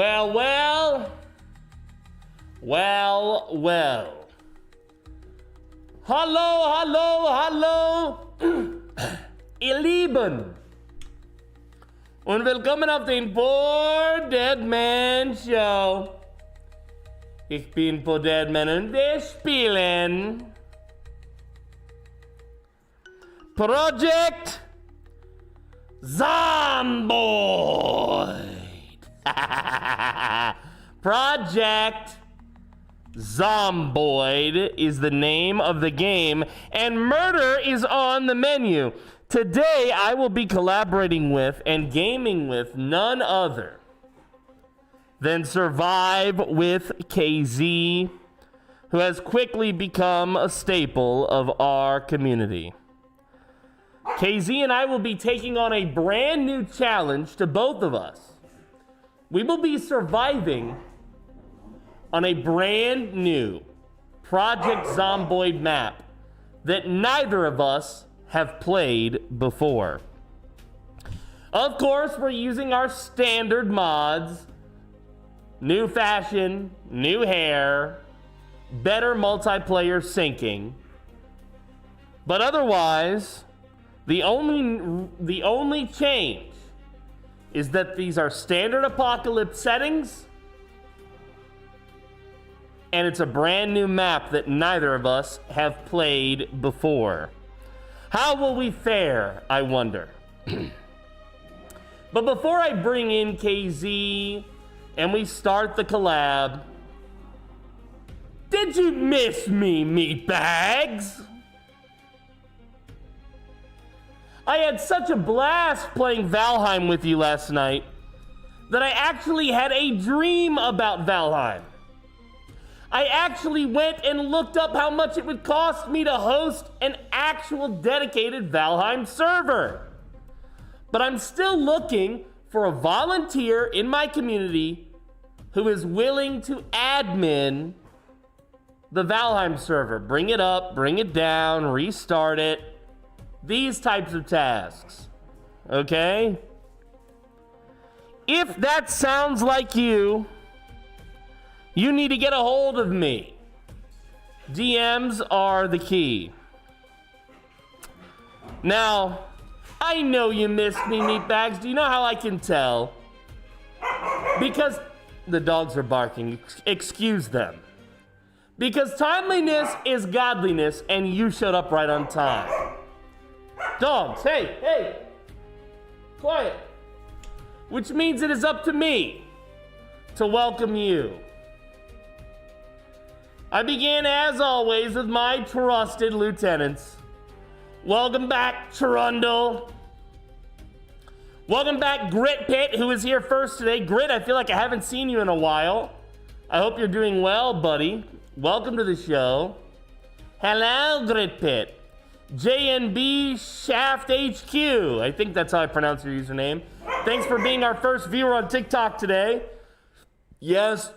Well, well. Well, well. Hallo, hallo, hallo. Ihr Lieben. Und willkommen auf den PoorDeadMan Show. Ich bin PoorDeadMan und wir spielen Project Zomboid. Project Zomboid is the name of the game, and murder is on the menu. Today, I will be collaborating with and gaming with none other than SurviveWithKZ, who has quickly become a staple of our community. KZ and I will be taking on a brand new challenge to both of us. We will be surviving on a brand new Project Zomboid map that neither of us have played before. Of course, we're using our standard mods: new fashion, new hair, better multiplayer syncing. But otherwise, the only change is that these are standard apocalypse settings, and it's a brand new map that neither of us have played before. How will we fare, I wonder? But before I bring in KZ and we start the collab, did you miss me, meatbags? I had such a blast playing Valheim with you last night that I actually had a dream about Valheim. I actually went and looked up how much it would cost me to host an actual dedicated Valheim server. But I'm still looking for a volunteer in my community who is willing to admin the Valheim server. Bring it up, bring it down, restart it. These types of tasks, okay? If that sounds like you need to get a hold of me. DMs are the key. Now, I know you missed me, meatbags. Do you know how I can tell? Because the dogs are barking. Excuse them. Because timeliness is godliness, and you showed up right on time. Dogs, hey, hey, quiet. Which means it is up to me to welcome you. I begin, as always, with my trusted lieutenants. Welcome back, Trundle. Welcome back, Grit Pit, who is here first today. Grit, I feel like I haven't seen you in a while. I hope you're doing well, buddy. Welcome to the show. Hello, Grit Pit. JNB Shaft HQ. I think that's how I pronounce your username. Thanks for being our first viewer on TikTok today. Yes,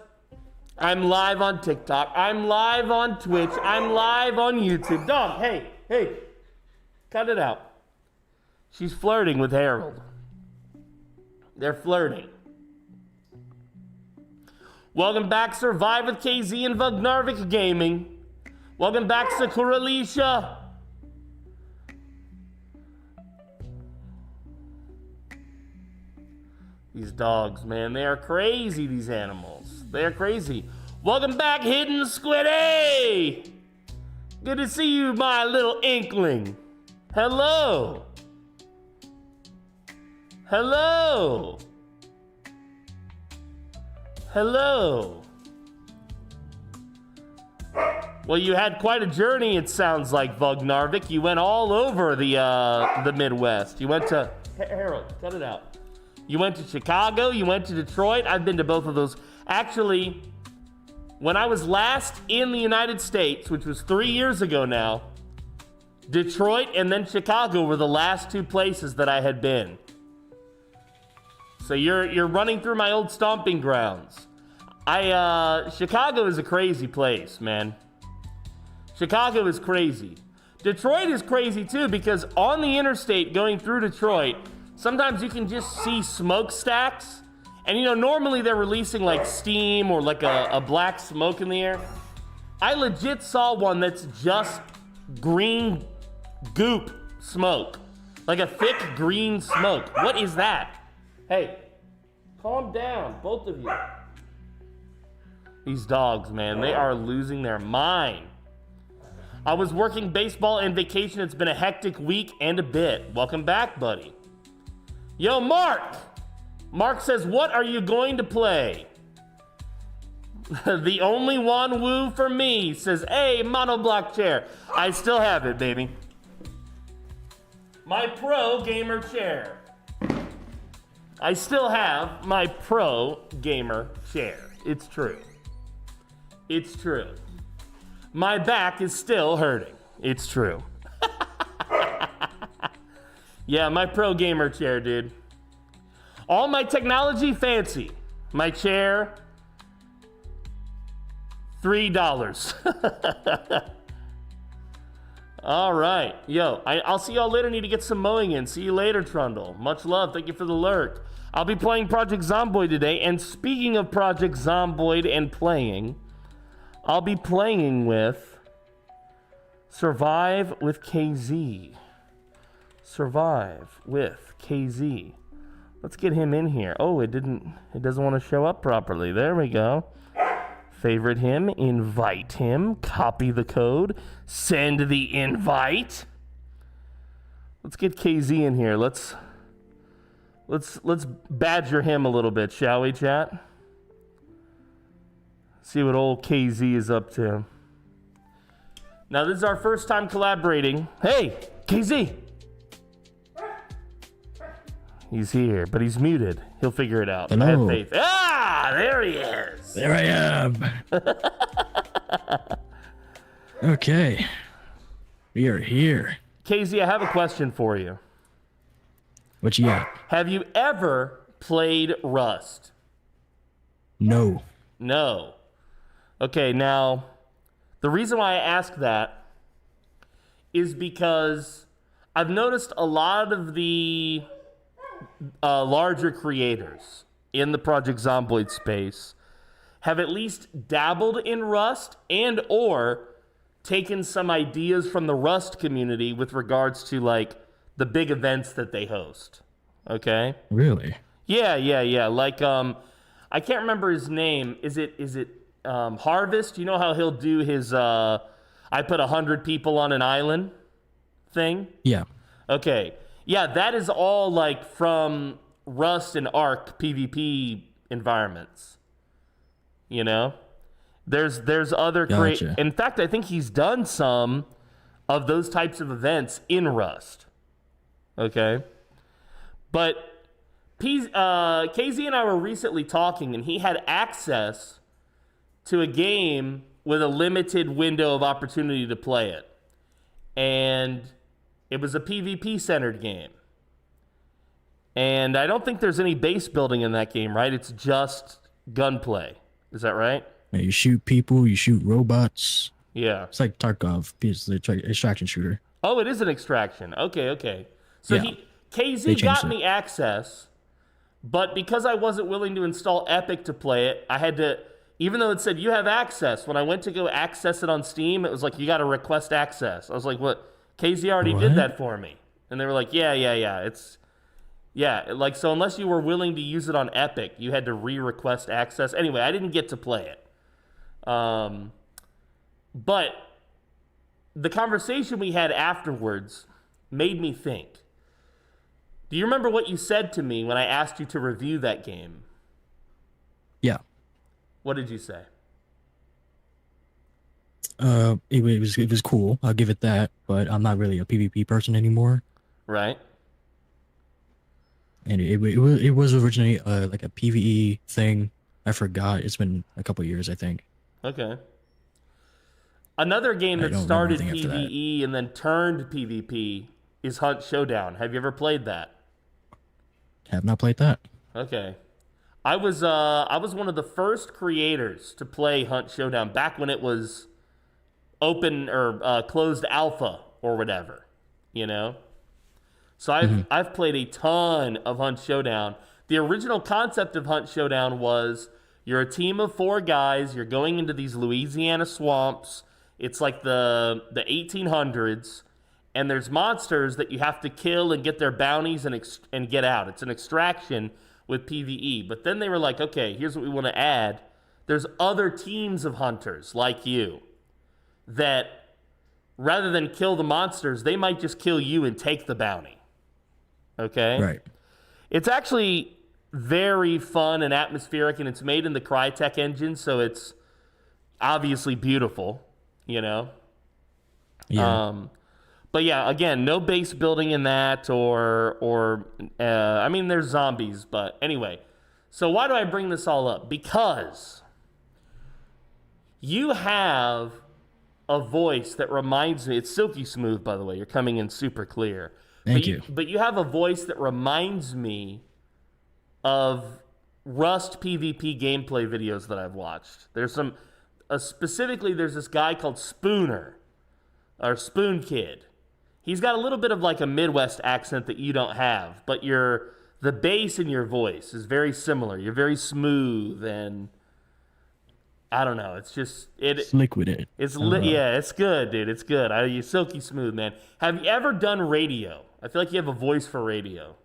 I'm live on TikTok. I'm live on Twitch. I'm live on YouTube. Dog, hey, hey, cut it out. She's flirting with Harold. They're flirting. Welcome back, Survive with KZ and Vugnarvik Gaming. Welcome back, Sakura Alicia. These dogs, man, they are crazy, these animals. They are crazy. Welcome back, Hidden Squiddy! Good to see you, my little inkling. Hello. Hello. Hello. Well, you had quite a journey, it sounds like, Vugnarvik. You went all over the Midwest. You went to... Harold, cut it out. You went to Chicago, you went to Detroit. I've been to both of those. Actually, when I was last in the United States, which was 3 years ago now, Detroit and then Chicago were the last two places that I had been. So you're running through my old stomping grounds. Chicago is a crazy place, man. Chicago is crazy. Detroit is crazy too, because on the interstate going through Detroit, sometimes you can just see smokestacks And you know, normally they're releasing like steam or like a black smoke in the air. I legit saw one that's just green goop smoke. Like a thick green smoke. What is that? Hey, calm down, both of you. These dogs, man, they are losing their mind. I was working baseball and vacation. It's been a hectic week and a bit. Welcome back, buddy. Yo, Mark. Mark says, what are you going to play? The only one woo for me, says, hey, monoblock chair. I still have it, baby. My pro gamer chair. I still have my pro gamer chair. It's true. It's true. My back is still hurting. It's true. Yeah, my pro gamer chair, dude. All my technology fancy. My chair, $3. All right. Yo, I'll see y'all later. Need to get some mowing in. See you later, Trundle. Much love. Thank you for the lurk. I'll be playing Project Zomboid today. And speaking of Project Zomboid and playing, I'll be playing with SurviveWithKZ. SurviveWithKZ. Let's get him in here. Oh, it doesn't want to show up properly. There we go. Favorite him, invite him, copy the code, send the invite. Let's get KZ in here. Let's badger him a little bit, shall we, chat? See what old KZ is up to. Now, this is our first time collaborating. Hey, KZ! He's here, but he's muted. He'll figure it out. Hello. I have faith. Ah, there he is. There I am. Okay. We are here. KZ, I have a question for you. What you got? Have you ever played Rust? No. No. Okay, now, the reason why I ask that is because I've noticed a lot of the larger creators in the Project Zomboid space have at least dabbled in Rust and or taken some ideas from the Rust community with regards to like the big events that they host. Okay? Really? Yeah. Like I can't remember his name. Is it Harvest? You know how he'll do his I put 100 people on an island thing? Yeah. Okay. Yeah, that is all like from Rust and Ark PvP environments. You know? There's other Gotcha. In fact, I think he's done some of those types of events in Rust. Okay? But KZ and I were recently talking, and he had access to a game with a limited window of opportunity to play it. And it was a PvP-centered game. And I don't think there's any base building in that game, right? It's just gunplay. Is that right? Yeah, you shoot people, you shoot robots. Yeah. It's like Tarkov, it's the extraction shooter. Oh, it is an extraction. Okay. So Yeah. KZ got me access, but because I wasn't willing to install Epic to play it, I had to, even though it said you have access, when I went to go access it on Steam, it was like, you got to request access. I was like, what? KZ already did that for me. And they were like, yeah. Like, so unless you were willing to use it on Epic, you had to re-request access. Anyway, I didn't get to play it. But the conversation we had afterwards made me think. Do you remember what you said to me when I asked you to review that game? Yeah. What did you say? It was cool. I'll give it that, but I'm not really a PvP person anymore. Right. And it was originally like a PvE thing. I forgot. It's been a couple years, I think. Okay. Another game that don't started remember anything after PvE and then turned PvP is Hunt Showdown. Have you ever played that? Have not played that. Okay. I was one of the first creators to play Hunt Showdown back when it was open or closed alpha or whatever, you know? So I've played a ton of Hunt Showdown. The original concept of Hunt Showdown was you're a team of 4 guys. You're going into these Louisiana swamps. It's like the 1800s. And there's monsters that you have to kill and get their bounties and get out. It's an extraction with PvE. But then they were like, okay, here's what we want to add. There's other teams of hunters like you that rather than kill the monsters, they might just kill you and take the bounty. Okay? Right. It's actually very fun and atmospheric, and it's made in the Crytek engine, so it's obviously beautiful, you know? Yeah. But yeah, again, no base building in that, or I mean, there's zombies, but anyway. So why do I bring this all up? Because you have a voice that reminds me, it's silky smooth, by the way, you're coming in super clear. Thank you. But you have a voice that reminds me of Rust PvP gameplay videos that I've watched. There's some, specifically there's this guy called Spooner, or Spoon Kid. He's got a little bit of like a Midwest accent that you don't have, but the bass in your voice is very similar. You're very smooth, and I don't know. It's just It's liquid. yeah, it's good, dude. It's good. You're silky smooth, man. Have you ever done radio? I feel like you have a voice for radio.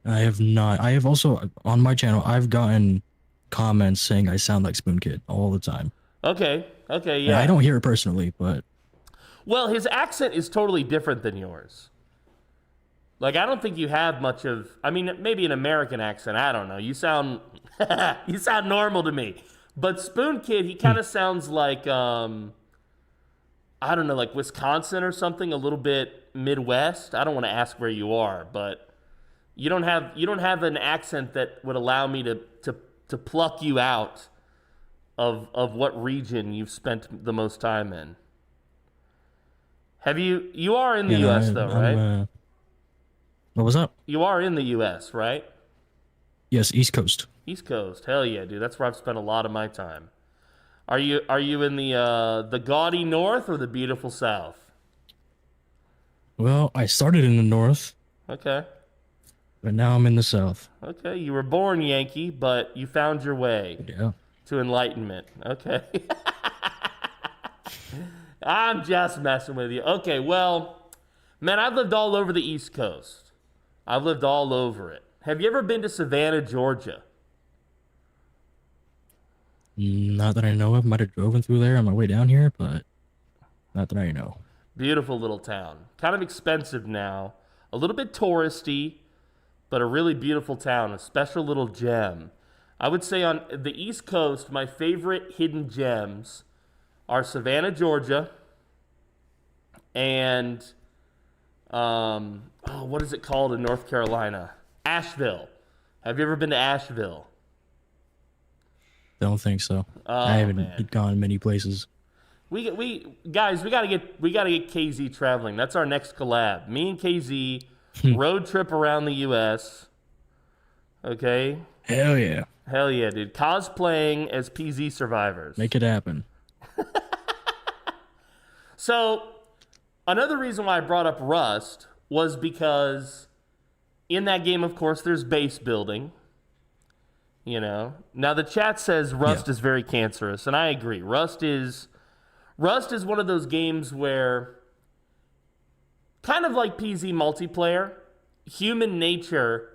I have not. I have also, on my channel, I've gotten comments saying I sound like Spoon Kid all the time. Okay, yeah. And I don't hear it personally, but... Well, his accent is totally different than yours. Like, I don't think you have much of... I mean, maybe an American accent. I don't know. You sound... you sound normal to me. But Spoon Kid, he kind of sounds like... I don't know, like Wisconsin or something, a little bit Midwest. I don't want to ask where you are, but you don't have an accent that would allow me to pluck you out of what region you've spent the most time in. Have you are in the US though, right? What was that? You are in the US, right? Yes, East Coast. East Coast. Hell yeah, dude. That's where I've spent a lot of my time. Are you in the gaudy north or the beautiful south? Well, I started in the north. Okay. But now I'm in the south. Okay, you were born Yankee, but you found your way to enlightenment. Okay. I'm just messing with you. Okay, well, man, I've lived all over the East Coast. I've lived all over it. Have you ever been to Savannah, Georgia? Not that I know of. Might have driven through there on my way down here, but not that I know. Beautiful little town. Kind of expensive now. A little bit touristy, but a really beautiful town. A special little gem. I would say on the East Coast, my favorite hidden gems are Savannah, Georgia, and what is it called in North Carolina? Asheville. Have you ever been to Asheville? Don't think so. Oh, I haven't gone many places. Guys, we gotta get KZ traveling. That's our next collab. Me and KZ road trip around the US. Okay. Hell yeah. Hell yeah, dude. Cosplaying as PZ survivors. Make it happen. So, another reason why I brought up Rust was because in that game, of course, there's base building. You know? Now, the chat says Rust is very cancerous, and I agree. Rust is one of those games where, kind of like PZ multiplayer, human nature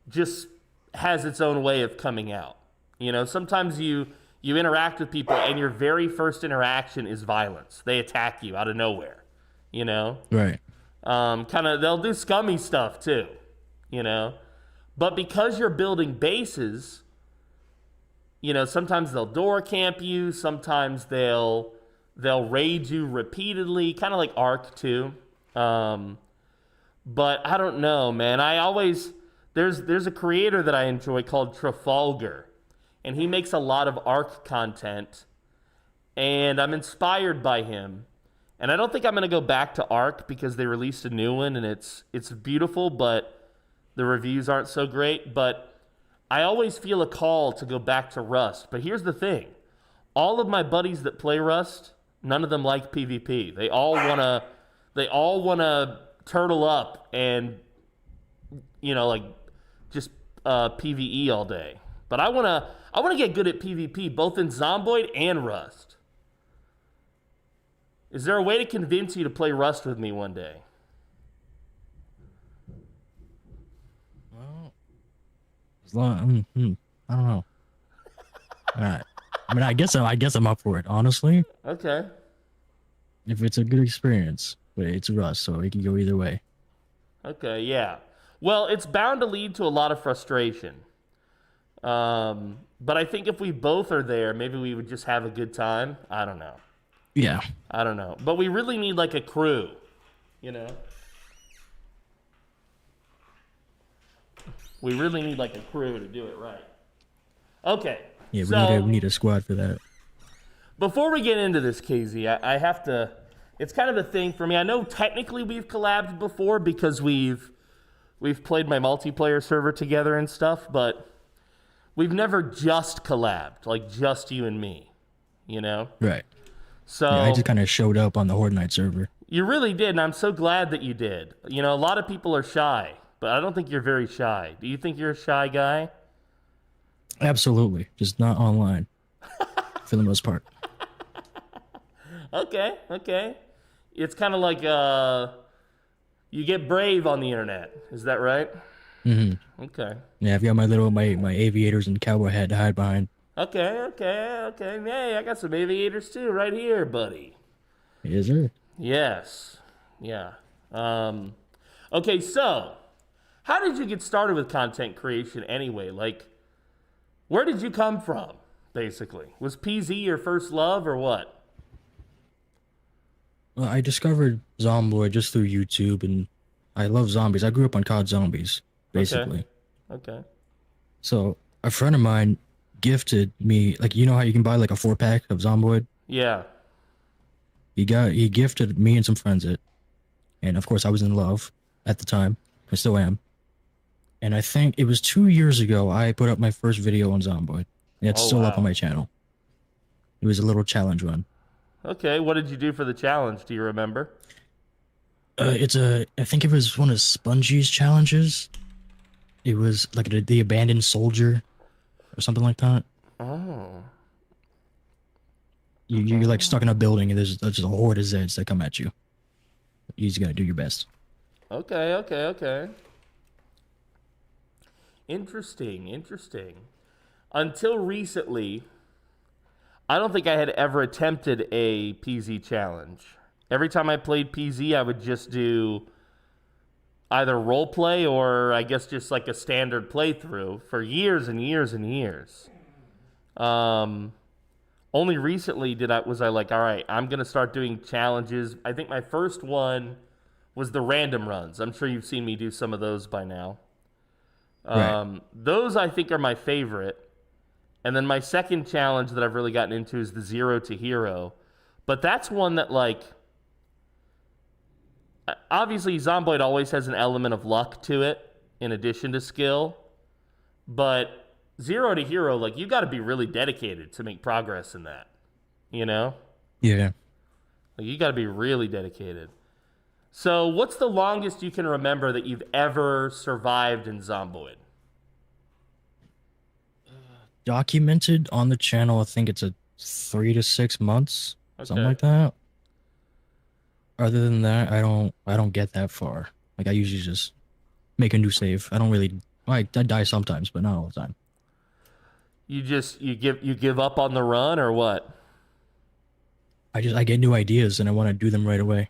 just has its own way of coming out. You know, sometimes you interact with people and your very first interaction is violence. They attack you out of nowhere, you know? Right. They'll do scummy stuff too, you know? But because you're building bases, you know, sometimes they'll door camp you, sometimes they'll raid you repeatedly, kind of like Ark too. But I don't know, man. There's a creator that I enjoy called Trafalgar, and he makes a lot of Ark content, and I'm inspired by him. And I don't think I'm going to go back to Ark because they released a new one, and it's beautiful, but the reviews aren't so great. But I always feel a call to go back to Rust. But here's the thing. All of my buddies that play Rust, none of them like PvP. They all wanna turtle up and, you know, like, just PvE all day. But I wanna get good at PvP, both in Zomboid and Rust. Is there a way to convince you to play Rust with me one day? Well, as long, I don't know. All right. I mean, I guess I'm up for it, honestly. Okay. If it's a good experience, but it's Rust, so it can go either way. Okay, yeah. Well, it's bound to lead to a lot of frustration. But I think if we both are there, maybe we would just have a good time. I don't know. Yeah. I don't know. But we really need like a crew, you know? We really need like a crew to do it right. Okay. Yeah, so, we need a squad for that. Before we get into this, KZ, I have to... It's kind of a thing for me. I know technically we've collabed before because we've played my multiplayer server together and stuff, but we've never just collabed, like just you and me, you know? Right. So yeah, I just kind of showed up on the Horde Night server. You really did, and I'm so glad that you did. You know, a lot of people are shy, but I don't think you're very shy. Do you think you're a shy guy? Absolutely. Just not online for the most part. Okay. It's kind of like you get brave on the internet. Is that right? Mm-hmm. Okay. Yeah, I've got my aviators and cowboy hat to hide behind. Okay. Hey, I got some aviators too right here, buddy. Is there? Yes. Yeah. Okay, so how did you get started with content creation anyway? Like, where did you come from, basically? Was PZ your first love or what? Well, I discovered Zomboid just through YouTube, and I love zombies. I grew up on COD Zombies, basically. Okay. So a friend of mine gifted me, like, you know how you can buy like a 4-pack of Zomboid? Yeah. He gifted me and some friends it, and of course I was in love at the time. I still am. And I think it was 2 years ago I put up my first video on Zomboid. And it's still up on my channel. It was a little challenge run. Okay, what did you do for the challenge? Do you remember? I think it was one of Spongy's challenges. It was like the abandoned soldier or something like that. Oh. You're like stuck in a building and there's just a horde of Zeds that come at you. You just gotta do your best. Okay. Interesting. Until recently, I don't think I had ever attempted a PZ challenge. Every time I played PZ, I would just do either roleplay or I guess just like a standard playthrough for years and years and years. Only recently was I like, all right, I'm going to start doing challenges. I think my first one was the random runs. I'm sure you've seen me do some of those by now. Right. Those I think are my favorite. And then my second challenge that I've really gotten into is the 0 to hero. But that's one that, like, obviously Zomboid always has an element of luck to it in addition to skill. But 0 to hero, like, you got to be really dedicated to make progress in that, you know? Yeah. Like, you got to be really dedicated. So what's the longest you can remember that you've ever survived in Zomboid? Documented on the channel, I think it's 3 to 6 months, something like that. Other than that, I don't get that far. Like, I usually just make a new save. I don't really, I die sometimes, but not all the time. You give up on the run or what? I get new ideas and I want to do them right away.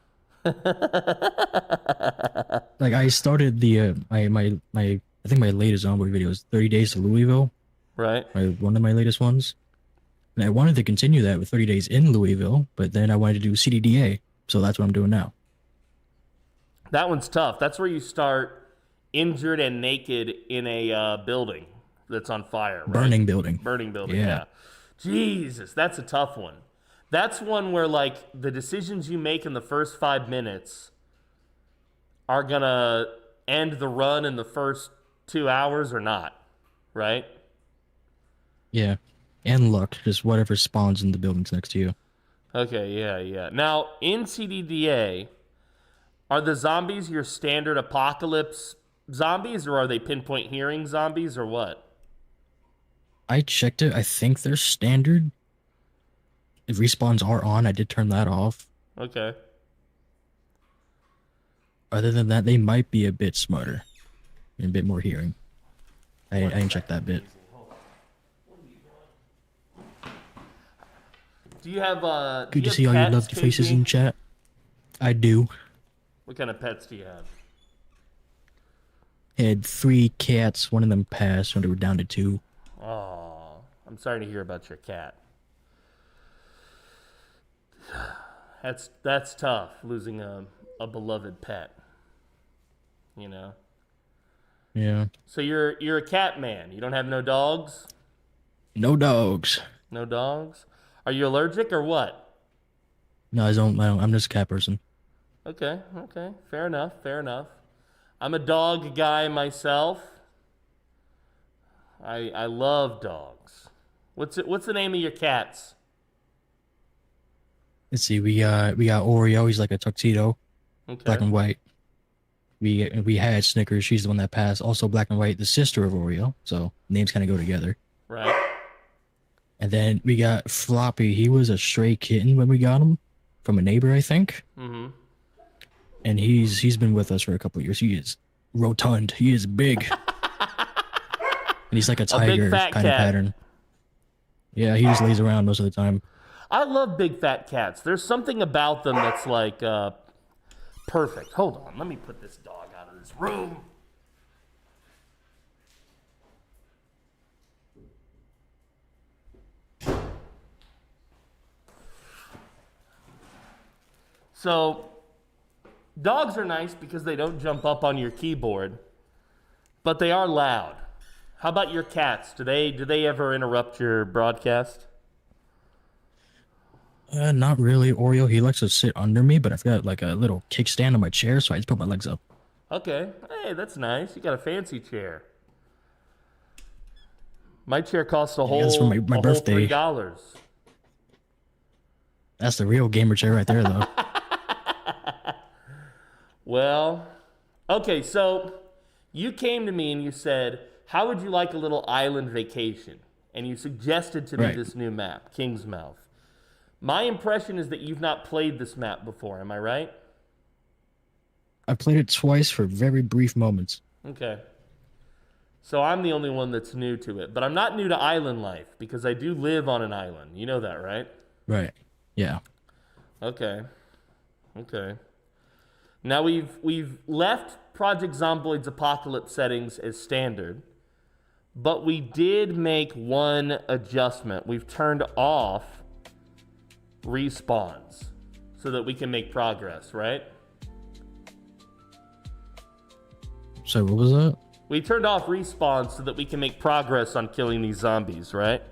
Like, I started the I think my latest Zomboid video is 30 Days to Louisville. Right. One of my latest ones. And I wanted to continue that with 30 Days in Louisville, but then I wanted to do CDDA, so that's what I'm doing now. That one's tough. That's where you start injured and naked in a building that's on fire. Right? Burning building, yeah. Jesus, that's a tough one. That's one where, like, the decisions you make in the first 5 minutes are going to end the run in the first 2 hours or not, right? Yeah, and luck, just whatever spawns in the buildings next to you. Okay, yeah. Now, in CDDA, are the zombies your standard apocalypse zombies, or are they pinpoint hearing zombies, or what? I checked it. I think they're standard. If respawns are on, I did turn that off. Okay. Other than that, they might be a bit smarter. And a bit more hearing. I didn't check that bit. Do you have Good to see all your lovely faces in chat. I do. What kind of pets do you have? Had 3 cats. One of them passed when they were down to 2. Oh, I'm sorry to hear about your cat. That's tough, losing a beloved pet. You know. Yeah. So you're a cat man. You don't have no dogs? No dogs. No dogs? Are you allergic or what? No, I don't. I'm just a cat person. Okay. Fair enough. I'm a dog guy myself. I love dogs. What's the name of your cats? Let's see. We got Oreo. He's like a tuxedo, Okay. black and white. We had Snickers. She's the one that passed. Also black and white, the sister of Oreo. So names kind of go together. Right. And then we got Floppy. He was a stray kitten when we got him from a neighbor, I think. Mm-hmm. And he's been with us for a couple of years. He is rotund. He is big. And he's like a tiger fat kind of cat. pattern. Yeah, he just lays around most of the time. I love big fat cats. There's something about them that's like perfect. Hold on, let me put this dog out of this room. So, dogs are nice because they don't jump up on your keyboard, but they are loud. How about your cats? Do they ever interrupt your broadcast? Not really. Oreo, he likes to sit under me, but I've got like a little kickstand on my chair, so I just put my legs up. Okay. Hey, that's nice. You got a fancy chair. My chair costs a whole, that's for my birthday. $3. That's the real gamer chair right there, though. Well, okay, so you came to me and you said, how would you like a little island vacation? And you suggested to me Right. this new map, Kingsmouth. My impression is that you've not played this map before, am I right? I played it twice for very brief moments. Okay. So I'm the only one that's new to it. But I'm not new to island life because I do live on an island. You know that, right? Right. Yeah. Okay. Now we've left Project Zomboid's apocalypse settings as standard, but we did make one adjustment. We've turned off respawns so that we can make progress, right? So what was that? We turned off respawns so that we can make progress on killing these zombies, right?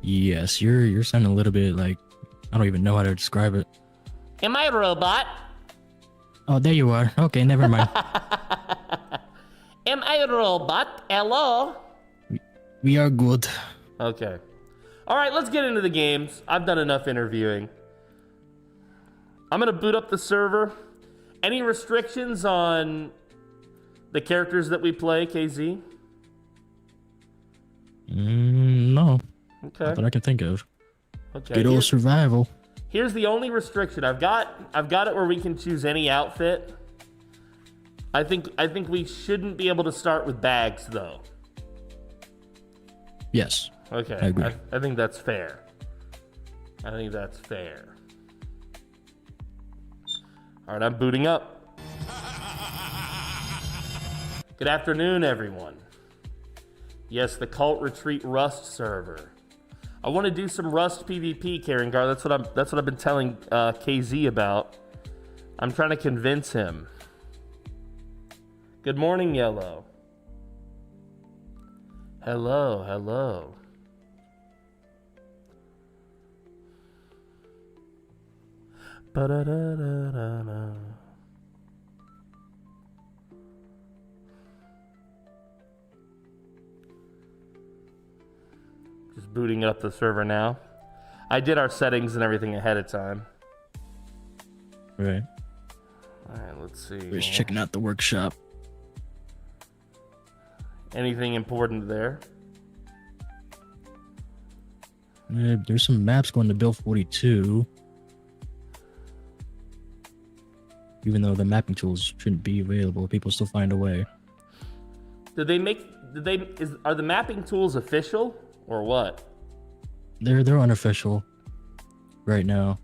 Yes, you're sounding a little bit like I don't even know how to describe it. Am I a robot? Oh, there you are. Okay, never mind. Am I a robot? Hello? We are good. Okay. All right, let's get into the games. I've done enough interviewing. I'm going to boot up the server. Any restrictions on the characters that we play, KZ? No. Okay. Not that I can think of. Okay. Good old survival. Here's the only restriction. I've got it where we can choose any outfit. I think we shouldn't be able to start with bags though. Yes. Okay. I agree. I think that's fair. All right, I'm booting up. Good afternoon, everyone. Yes, the Cult Retreat Rust server. I want to do some Rust PvP, Karengar. That's what I've been telling KZ about. I'm trying to convince him. Good morning, Yellow. Hello. Ba-da-da-da-da-da. Just booting up the server now. I did our settings and everything ahead of time. Right. Alright, let's see. We're just checking out the workshop. Anything important there? There's some maps going to Bill 42. Even though the mapping tools shouldn't be available, people still find a way. Are the mapping tools official or what? They're unofficial right now.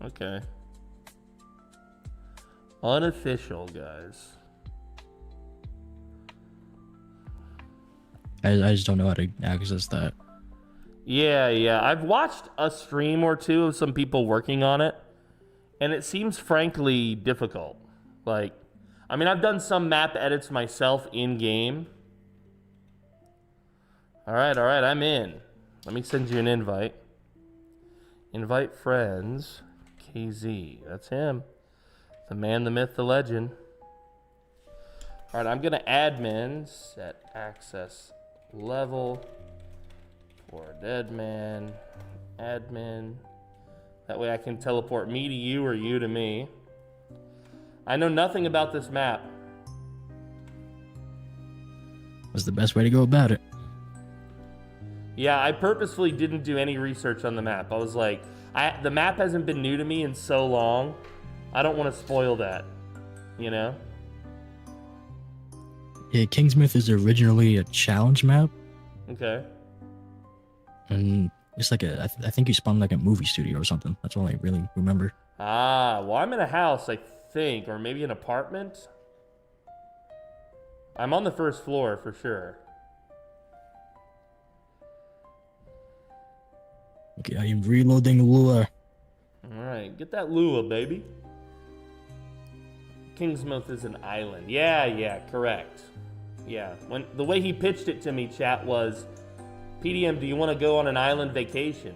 Okay. Unofficial, guys. I just don't know how to access that. Yeah. I've watched a stream or two of some people working on it, and it seems frankly difficult. Like, I mean, I've done some map edits myself in-game. Alright, I'm in. Let me send you an invite. Invite friends. KZ. That's him. The man, the myth, the legend. Alright, I'm gonna admin. Set access level. PoorDeadMan. Admin. That way I can teleport me to you or you to me. I know nothing about this map. What's the best way to go about it? Yeah, I purposefully didn't do any research on the map. I was like, the map hasn't been new to me in so long. I don't want to spoil that, you know? Yeah, Kingsmouth is originally a challenge map. Okay. And it's like I think you spawned like a movie studio or something. That's all I really remember. Ah, well, I'm in a house, I think, or maybe an apartment. I'm on the first floor for sure. Okay, I am reloading Lua. Alright, get that Lua, baby. Kingsmouth is an island. Yeah, correct. Yeah, when the way he pitched it to me, chat, was, PDM, do you want to go on an island vacation?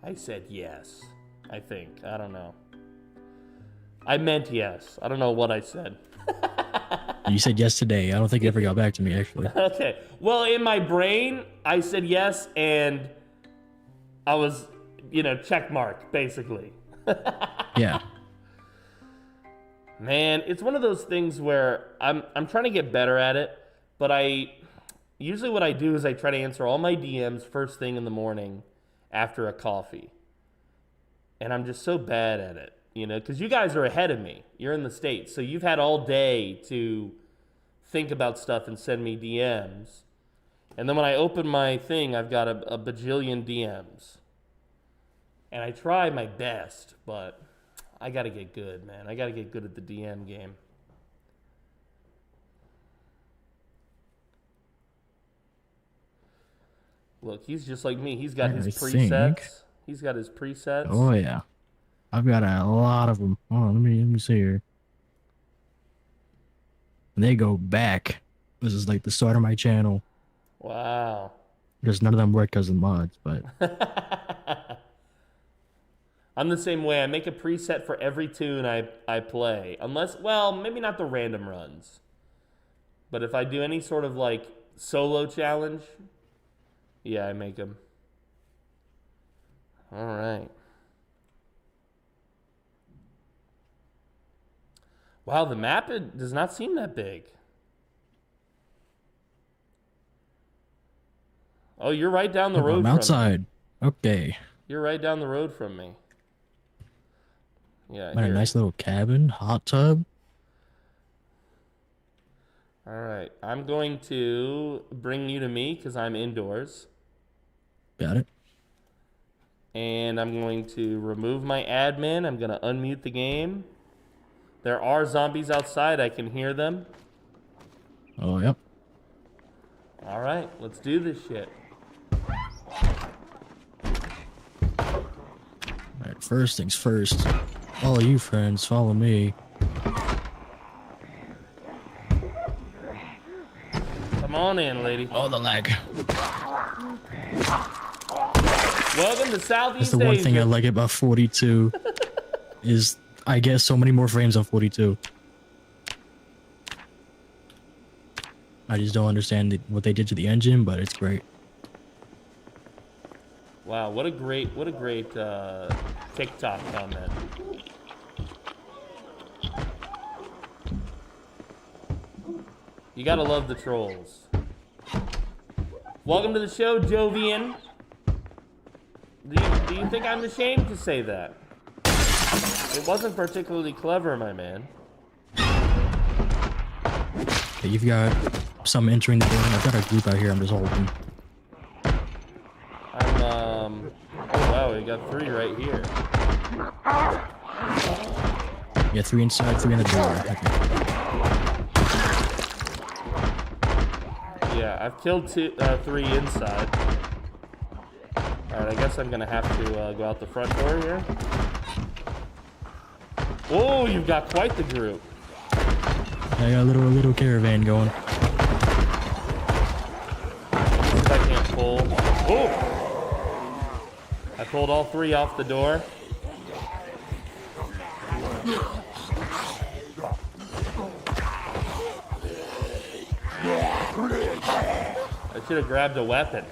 I said yes, I think. I don't know. I meant yes. I don't know what I said. You said yes today. I don't think you ever got back to me, actually. Okay. Well, in my brain, I said yes, and I was, check mark, basically. Yeah. Man, it's one of those things where I'm trying to get better at it, but usually what I do is I try to answer all my DMs first thing in the morning after a coffee. And I'm just so bad at it, because you guys are ahead of me. You're in the States, so you've had all day to think about stuff and send me DMs. And then when I open my thing, I've got a bajillion DMs. And I try my best, but I got to get good, man. I got to get good at the DM game. Look, he's just like me. He's got his presets. He's got his presets. Oh, yeah. I've got a lot of them. Oh, let me see here. And they go back. This is like the start of my channel. Wow. Because none of them work because of mods, but... I'm the same way. I make a preset for every tune I play. Unless, well, maybe not the random runs. But if I do any sort of, solo challenge, yeah, I make them. All right. Wow, the map does not seem that big. Oh, you're right down the road I'm from outside. me. Okay. You're right down the road from me. Yeah. A nice little cabin, hot tub. All right. I'm going to bring you to me because I'm indoors. Got it. And I'm going to remove my admin. I'm going to unmute the game. There are zombies outside. I can hear them. Oh, yep. All right. Let's do this shit. All right, first things first. All you friends, follow me. Come on in, lady. Oh, the lag. Welcome to Southeast That's the one Asia. thing I like about 42 is I get so many more frames on 42. I just don't understand what they did to the engine, but it's great. Wow, what a great TikTok comment. You gotta love the trolls. Welcome to the show, Jovian. Do you think I'm ashamed to say that? It wasn't particularly clever, my man. Okay, you've got some entering the building. I've got a group out here. I'm just holding. Oh wow, we got 3 right here. Yeah, 3 inside, 3 in the door. Okay. Yeah, I've killed 3 inside. Alright, I guess I'm gonna have to go out the front door here. Oh, you've got quite the group. I got a little caravan going. Let's see if I can't pull. Oh! I pulled all 3 off the door. I should have grabbed a weapon.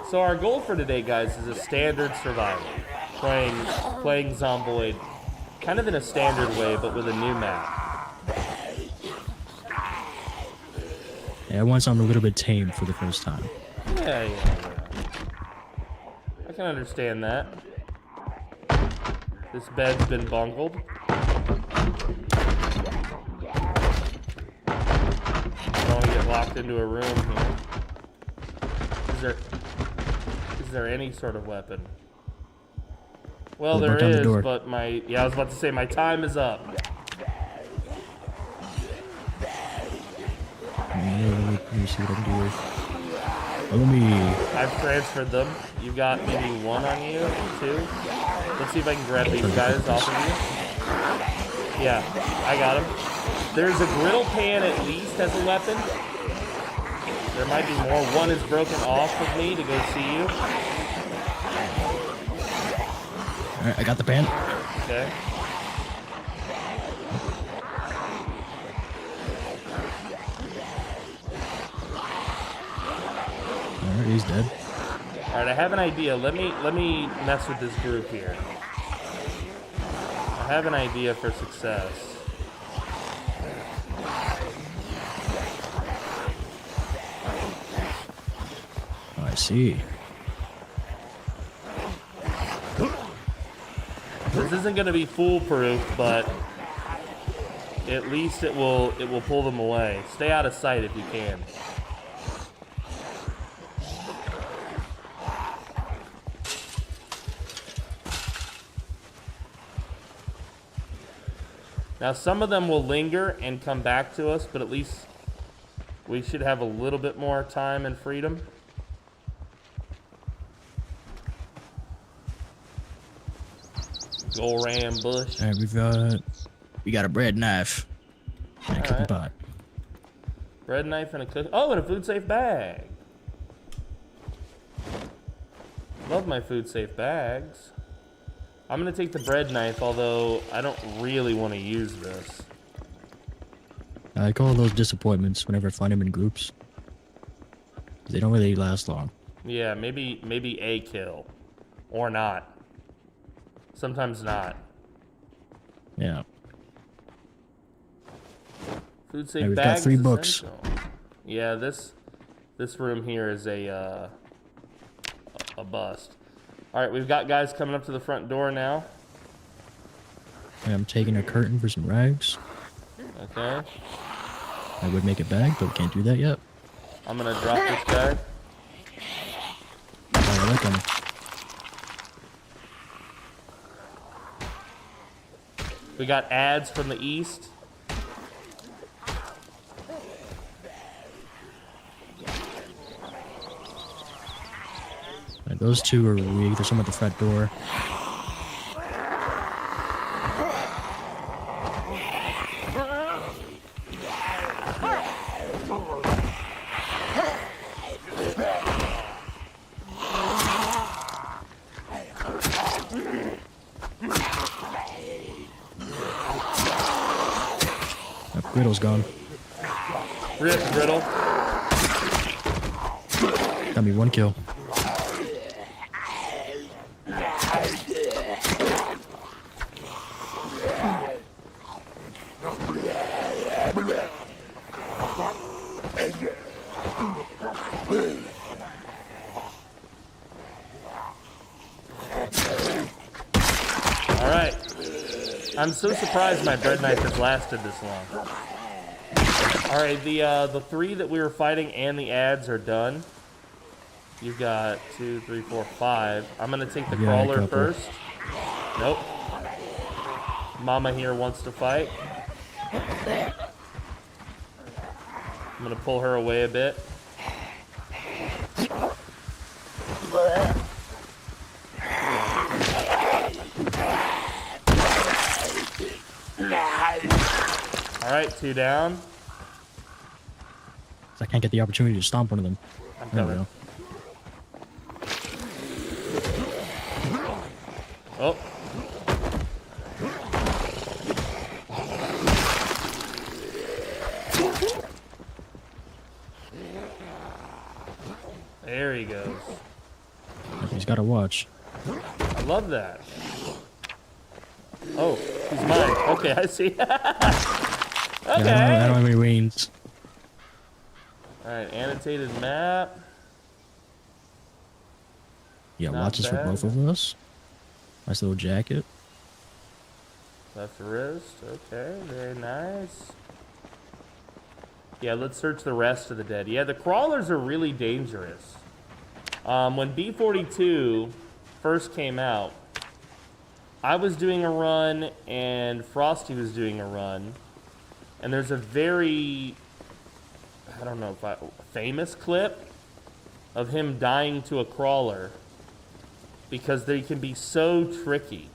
So our goal for today, guys, is a standard survival. Playing Zomboid kind of in a standard way, but with a new map. Yeah, I want something a little bit tame for the first time. Yeah. I can understand that. This bed's been bungled. I don't want to get locked into a room here. Is there any sort of weapon? Well, there is, but I was about to say my time is up. Let me see what I can do here. Follow me. I've transferred them. You've got maybe 1 on you, 2. Let's see if I can grab these guys off of you. Yeah, I got him. There's a griddle pan at least as a weapon. There might be more. 1 is broken off of me to go see you. Alright, I got the pan. Okay. Alright, he's dead. Alright, I have an idea. Let me mess with this group here. I have an idea for success. Oh, I see. This isn't going to be foolproof, but at least it will pull them away. Stay out of sight if you can. Now some of them will linger and come back to us, but at least we should have a little bit more time and freedom. Go ram bush. Alright, we got a bread knife and a cooking pot. Bread knife and a cook. Oh, and a food safe bag. Love my food safe bags. I'm gonna take the bread knife, although I don't really want to use this. I call those disappointments whenever I find them in groups. They don't really last long. Yeah, maybe a kill, or not. Sometimes not. Yeah. Food safe we've bags. got 3 books. Essential. Yeah, this room here is a bust. All right, we've got guys coming up to the front door now. I'm taking a curtain for some rags. Okay. I would make it bag, but we can't do that yet. I'm gonna drop this guy. I like him. We got ads from the east. Right, those 2 are weak. There's some at the front door. Griddle's gone. Rip, Griddle. Got me 1 kill. Alright. I'm so surprised my bread knife has lasted this long. Alright, the 3 that we were fighting and the ads are done. You've got 2, 3, 4, 5. I'm gonna take the crawler first. Nope. Mama here wants to fight. I'm gonna pull her away a bit. Alright, 2 down. I can't get the opportunity to stomp one of them. I'm coming. Oh. There he goes. He's got to watch. I love that. Oh, he's mine. Okay, I see. Okay. Yeah, I don't have any wings. Alright, annotated map. Yeah, Not watches bad. for both of us. Nice little jacket. Left wrist. Okay, very nice. Yeah, let's search the rest of the dead. Yeah, the crawlers are really dangerous. When B42 first came out, I was doing a run and Frosty was doing a run. And there's a very, I don't know, famous clip of him dying to a crawler because they can be so tricky,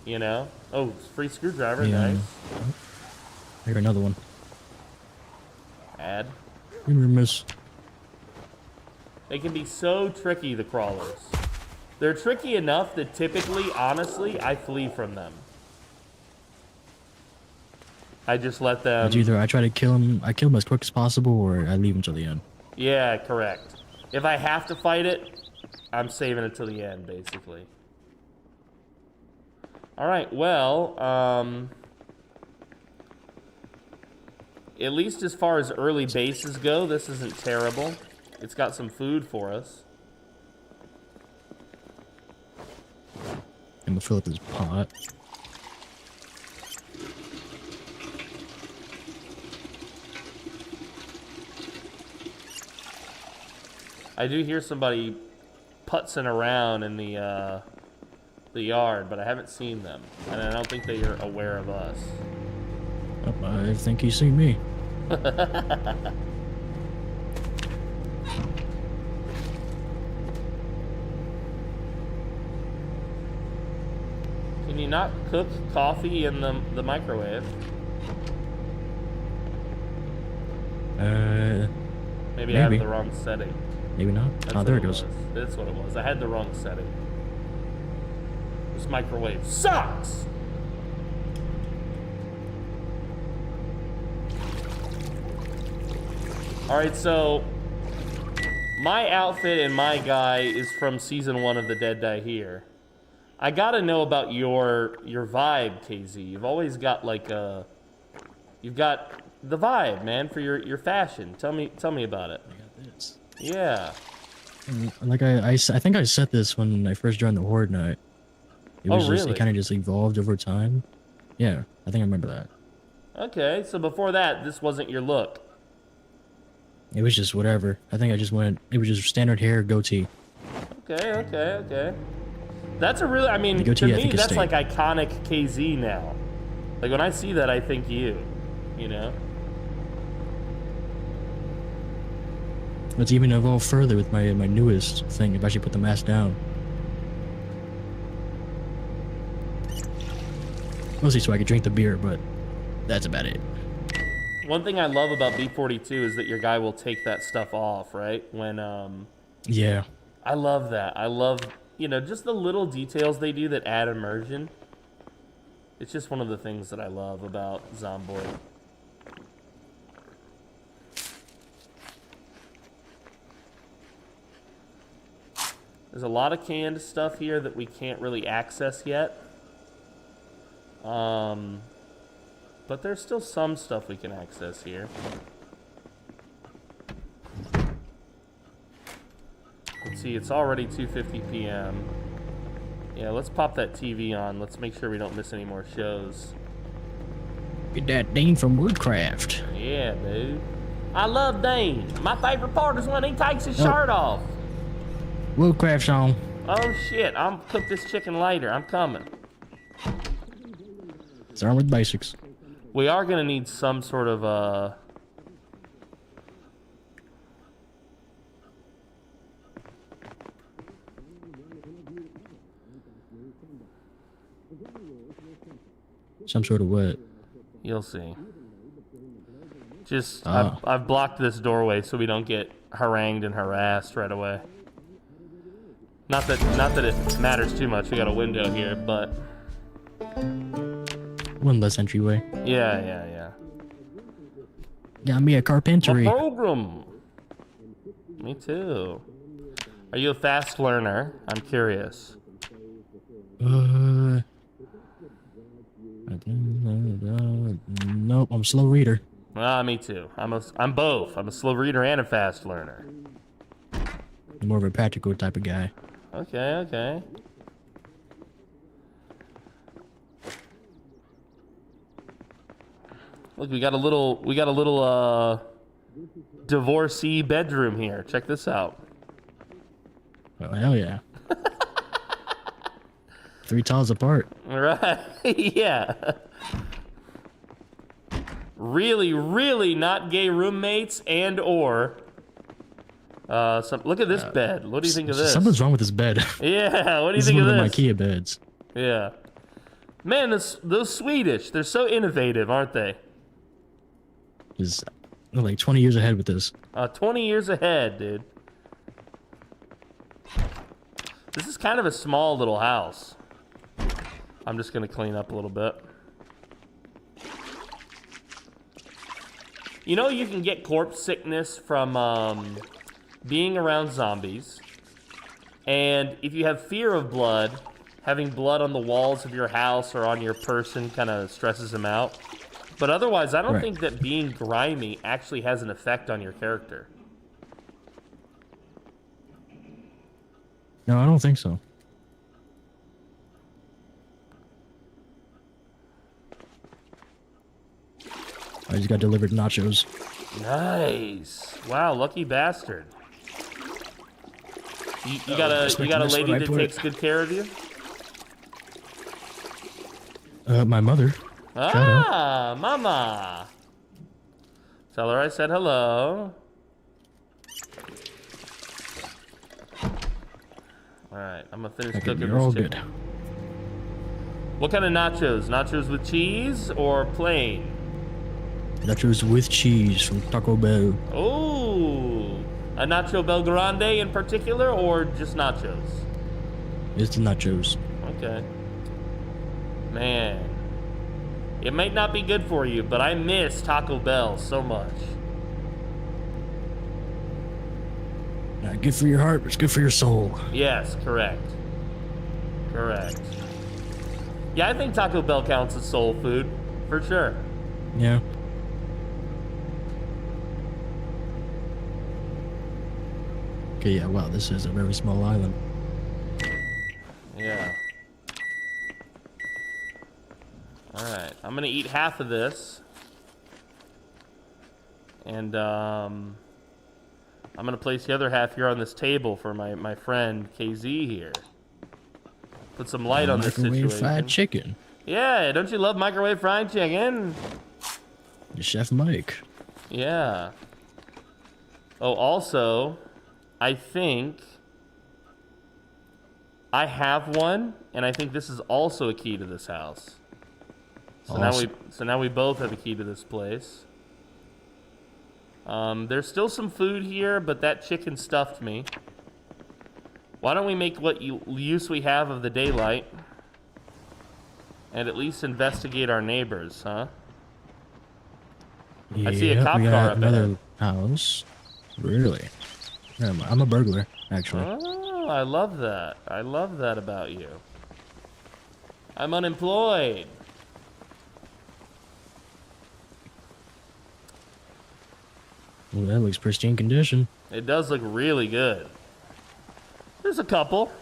you know? Oh, free screwdriver, Yeah. nice. I hear another one. Add. Miss. They can be so tricky, the crawlers. They're tricky enough that typically, honestly, I flee from them. I just let them... It's either I try to kill him, I kill him as quick as possible, or I leave him till the end. Yeah, correct. If I have to fight it, I'm saving it till the end, basically. Alright, well, at least as far as early bases go, this isn't terrible. It's got some food for us. I'm gonna fill up this pot. I do hear somebody putzing around in the yard, but I haven't seen them, and I don't think they are aware of us. Oh, I think he's seen me. Can you not cook coffee in the microwave? Maybe I had the wrong setting. Maybe not. That's Oh, there it goes. That's what it was. I had the wrong setting. This microwave sucks! Alright, so my outfit and my guy is from season 1 of The Dead Die Here. I gotta know about your vibe, KZ. You've always got like you've got the vibe, man, for your fashion. Tell me about it. I got this. Yeah. Like I think I said this when I first joined the Horde Night. It was just, really? it kind of just evolved over time. Yeah, I think I remember that. Okay, so before that, this wasn't your look. It was just whatever. I think I just went, it was just standard hair, goatee. Okay. That's a really, I mean, The goatee, to I me, think, is that's state. like iconic KZ now. Like, when I see that, I think you know? Let's even evolve further with my newest thing. I've actually put the mask down. Mostly so I could drink the beer, but that's about it. One thing I love about B42 is that your guy will take that stuff off, right? When, Yeah. I love that. I love, you know, just the little details they do that add immersion. It's just one of the things that I love about Zomboid. There's a lot of canned stuff here that we can't really access yet. But there's still some stuff we can access here. Let's see, it's already 2:50 p.m. Yeah, let's pop that TV on. Let's make sure we don't miss any more shows. Get that Dean from Woodcraft. Yeah, dude. I love Dane. My favorite part is when he takes his shirt off. Woodcraft song. Oh shit, I'm cook this chicken later. I'm coming. Start with basics. We are gonna need some sort of some sort of what? You'll see. Just I've blocked this doorway so we don't get harangued and harassed right away. Not that it matters too much. We got a window here, but One less entryway. yeah. Got me a carpentry. My program. Me too. Are you a fast learner? I'm curious. Nope, I'm a slow reader. Me too. I'm both. I'm a slow reader and a fast learner. I'm more of a practical type of guy. Okay. Look, we got a little divorcee bedroom here. Check this out. Oh hell yeah. 3 tiles apart. Right. Yeah. Really not gay roommates and or look at this bed. What do you think of this? Something's wrong with this bed. Yeah, what do you This think is of one this? of my IKEA beds. Yeah. Man, those Swedish, they're so innovative, aren't they? Is like 20 years ahead with this. 20 years ahead, dude. This is kind of a small little house. I'm just gonna clean up a little bit. You know, you can get corpse sickness from being around zombies. And if you have fear of blood, having blood on the walls of your house or on your person kind of stresses them out. But otherwise, I don't think that being grimy actually has an effect on your character. No, I don't think so. I just got delivered nachos. Nice. Wow, lucky bastard. You got a lady that takes good care of you? My mother. Ah, mama. Tell her I said hello. Alright, I'm gonna finish cooking You're all this good. chicken. What kind of nachos? Nachos with cheese or plain? Nachos with cheese from Taco Bell. Oh, a Nacho Bel Grande in particular, or just nachos? It's the nachos. Okay. Man, it might not be good for you, but I miss Taco Bell so much. Not good for your heart, but it's good for your soul. Yes, correct. Correct. Yeah, I think Taco Bell counts as soul food, for sure. Yeah. Okay, yeah, wow, this is a very small island. Yeah. Alright, I'm gonna eat half of this. And, I'm gonna place the other half here on this table for my friend KZ here. Put some light on this situation. Microwave fried chicken. Yeah, don't you love microwave fried chicken? Chef Mike. Yeah. Oh, also, I think I have one, and I think this is also a key to this house. So now we both have a key to this place. There's still some food here, but that chicken stuffed me. Why don't we make what use we have of the daylight and at least investigate our neighbors, huh? Yeah, I see a cop we car got up another ahead. house. Really? I'm a burglar, actually. Oh, I love that. I love that about you. I'm unemployed. Well, that looks pristine condition. It does look really good. There's a couple.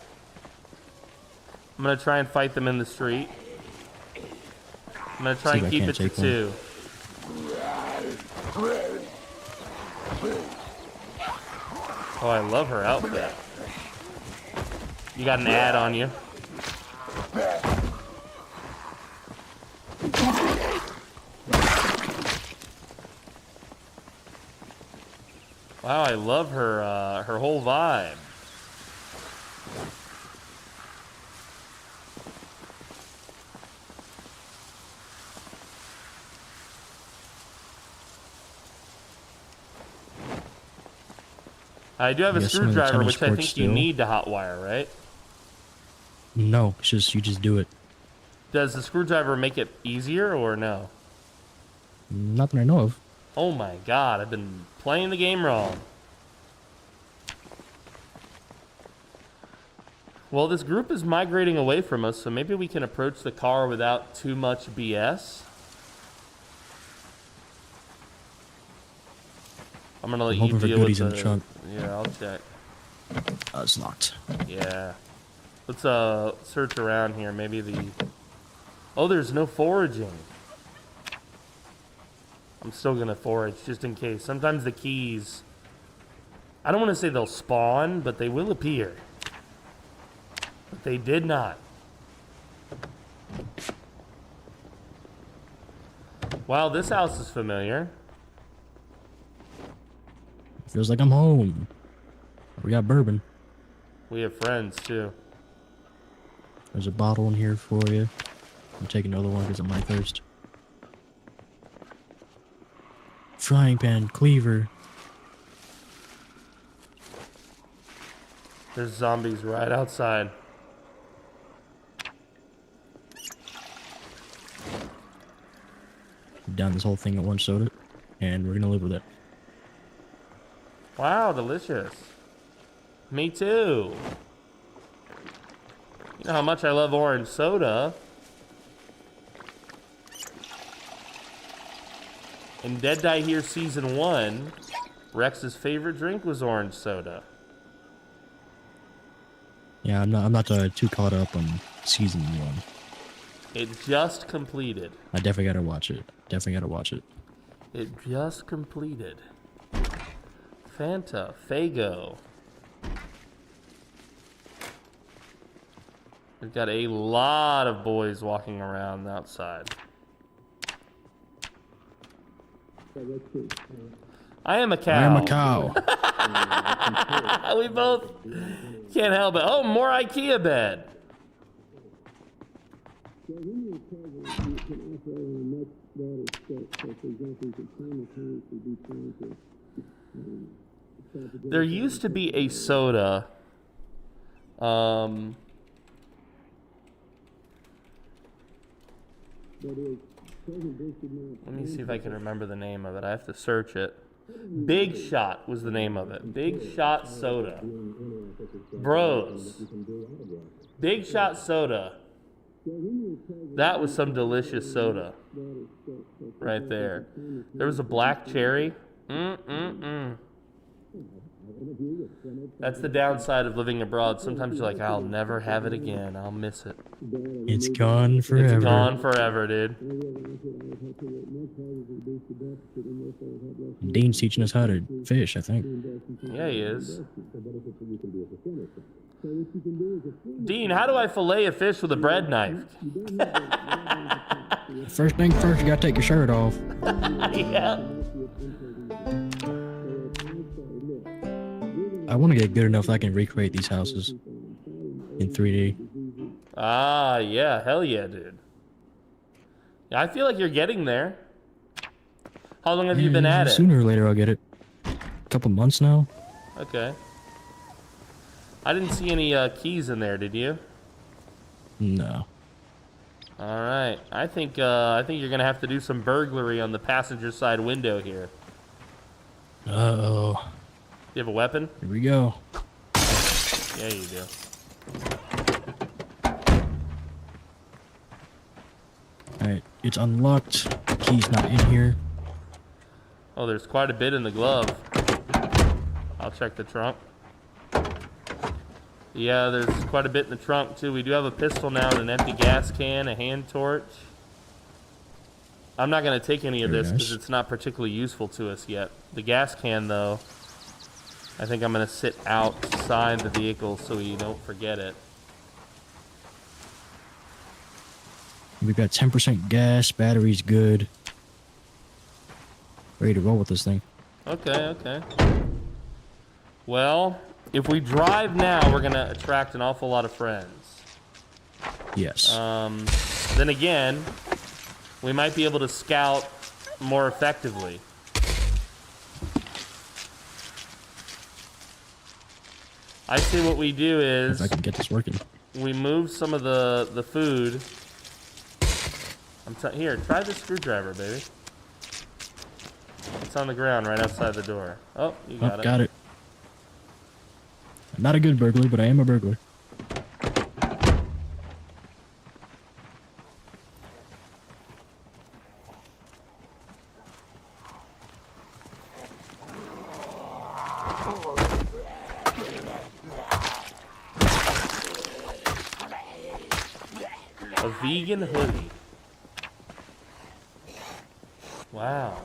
I'm gonna try and fight them in the street. I'm gonna try and keep it to 2. Oh, I love her outfit. You got an ad on you. Wow, I love her her whole vibe. I do have a screwdriver, which I think you need to hotwire, right? No, it's just you just do it. Does the screwdriver make it easier or no? Not that I know of. Oh my god, I've been playing the game wrong. Well, this group is migrating away from us, so maybe we can approach the car without too much BS. I'm gonna let you deal with in the trunk. Yeah, I'll check. It's locked. Yeah. Let's search around here. Maybe the... Oh, there's no foraging. I'm still gonna forage just in case. Sometimes the keys... I don't want to say they'll spawn, but they will appear. But they did not. Wow, this house is familiar. Feels like I'm home. We got bourbon. We have friends, too. There's a bottle in here for you. I'm taking another one because of my thirst. Frying pan, cleaver. There's zombies right outside. Down this whole thing at one soda, and we're gonna live with it. Wow, delicious. Me too. You know how much I love orange soda. In Dead Die Here Season 1, Rex's favorite drink was orange soda. Yeah, I'm not too caught up on Season 1. It just completed. I definitely gotta watch it. Definitely gotta watch it. It just completed. Fanta, Fago. We've got a lot of boys walking around outside. I am a cow. I am a cow. We both can't help it. Oh, more IKEA bed. There used to be a soda. Let me see if I can remember the name of it. I have to search it. Big Shot was the name of it. Big Shot Soda. Bros. Big Shot Soda. That was some delicious soda. Right there. There was a black cherry. That's the downside of living abroad. Sometimes you're like, I'll never have it again. I'll miss it. It's gone forever. It's gone forever, dude. Dean's teaching us how to fish, I think. Yeah, he is. Dean, how do I fillet a fish with a bread knife? First thing first, you gotta take your shirt off. Yeah. I want to get good enough that I can recreate these houses in 3D. Ah, yeah. Hell yeah, dude. Yeah, I feel like you're getting there. How long have you been at it? Sooner or later, I'll get it. A couple months now. Okay. I didn't see any keys in there, did you? No. All right. I think you're gonna have to do some burglary on the passenger side window here. Uh-oh. You have a weapon? Here we go. Yeah, you do. Alright, it's unlocked. The key's not in here. Oh, there's quite a bit in the glove. I'll check the trunk. Yeah, there's quite a bit in the trunk, too. We do have a pistol now and an empty gas can, a hand torch. I'm not going to take any of this because it's not particularly useful to us yet. The gas can, though, I think I'm going to sit outside the vehicle so we don't forget it. We've got 10% gas, battery's good. Ready to roll with this thing. Okay, okay. Well, if we drive now, we're going to attract an awful lot of friends. Yes. Then again, we might be able to scout more effectively. I say what we do is... If I can get this working. We move some of the food. Here, try the screwdriver, baby. It's on the ground right outside the door. Oh, you got it. Got it. I'm not a good burglar, but I am a burglar. A vegan hoodie. Wow.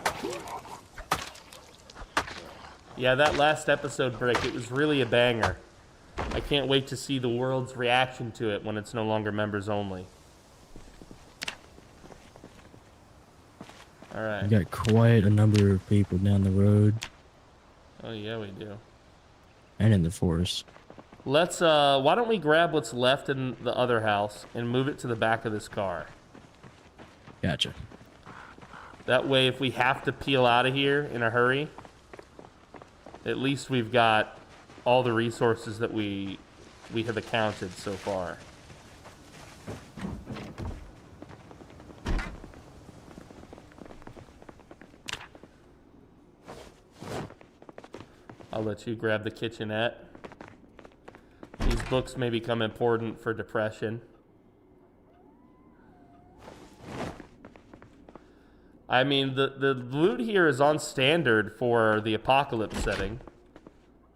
Yeah, that last episode, Brick, it was really a banger. I can't wait to see the world's reaction to it when it's no longer members only. Alright. We got quite a number of people down the road. Oh, yeah, we do. And in the forest. Let's, why don't we grab what's left in the other house and move it to the back of this car? Gotcha. That way, if we have to peel out of here in a hurry, at least we've got all the resources that we have accounted so far. I'll let you grab the kitchenette. These books may become important for depression. I mean, the loot here is on standard for the apocalypse setting.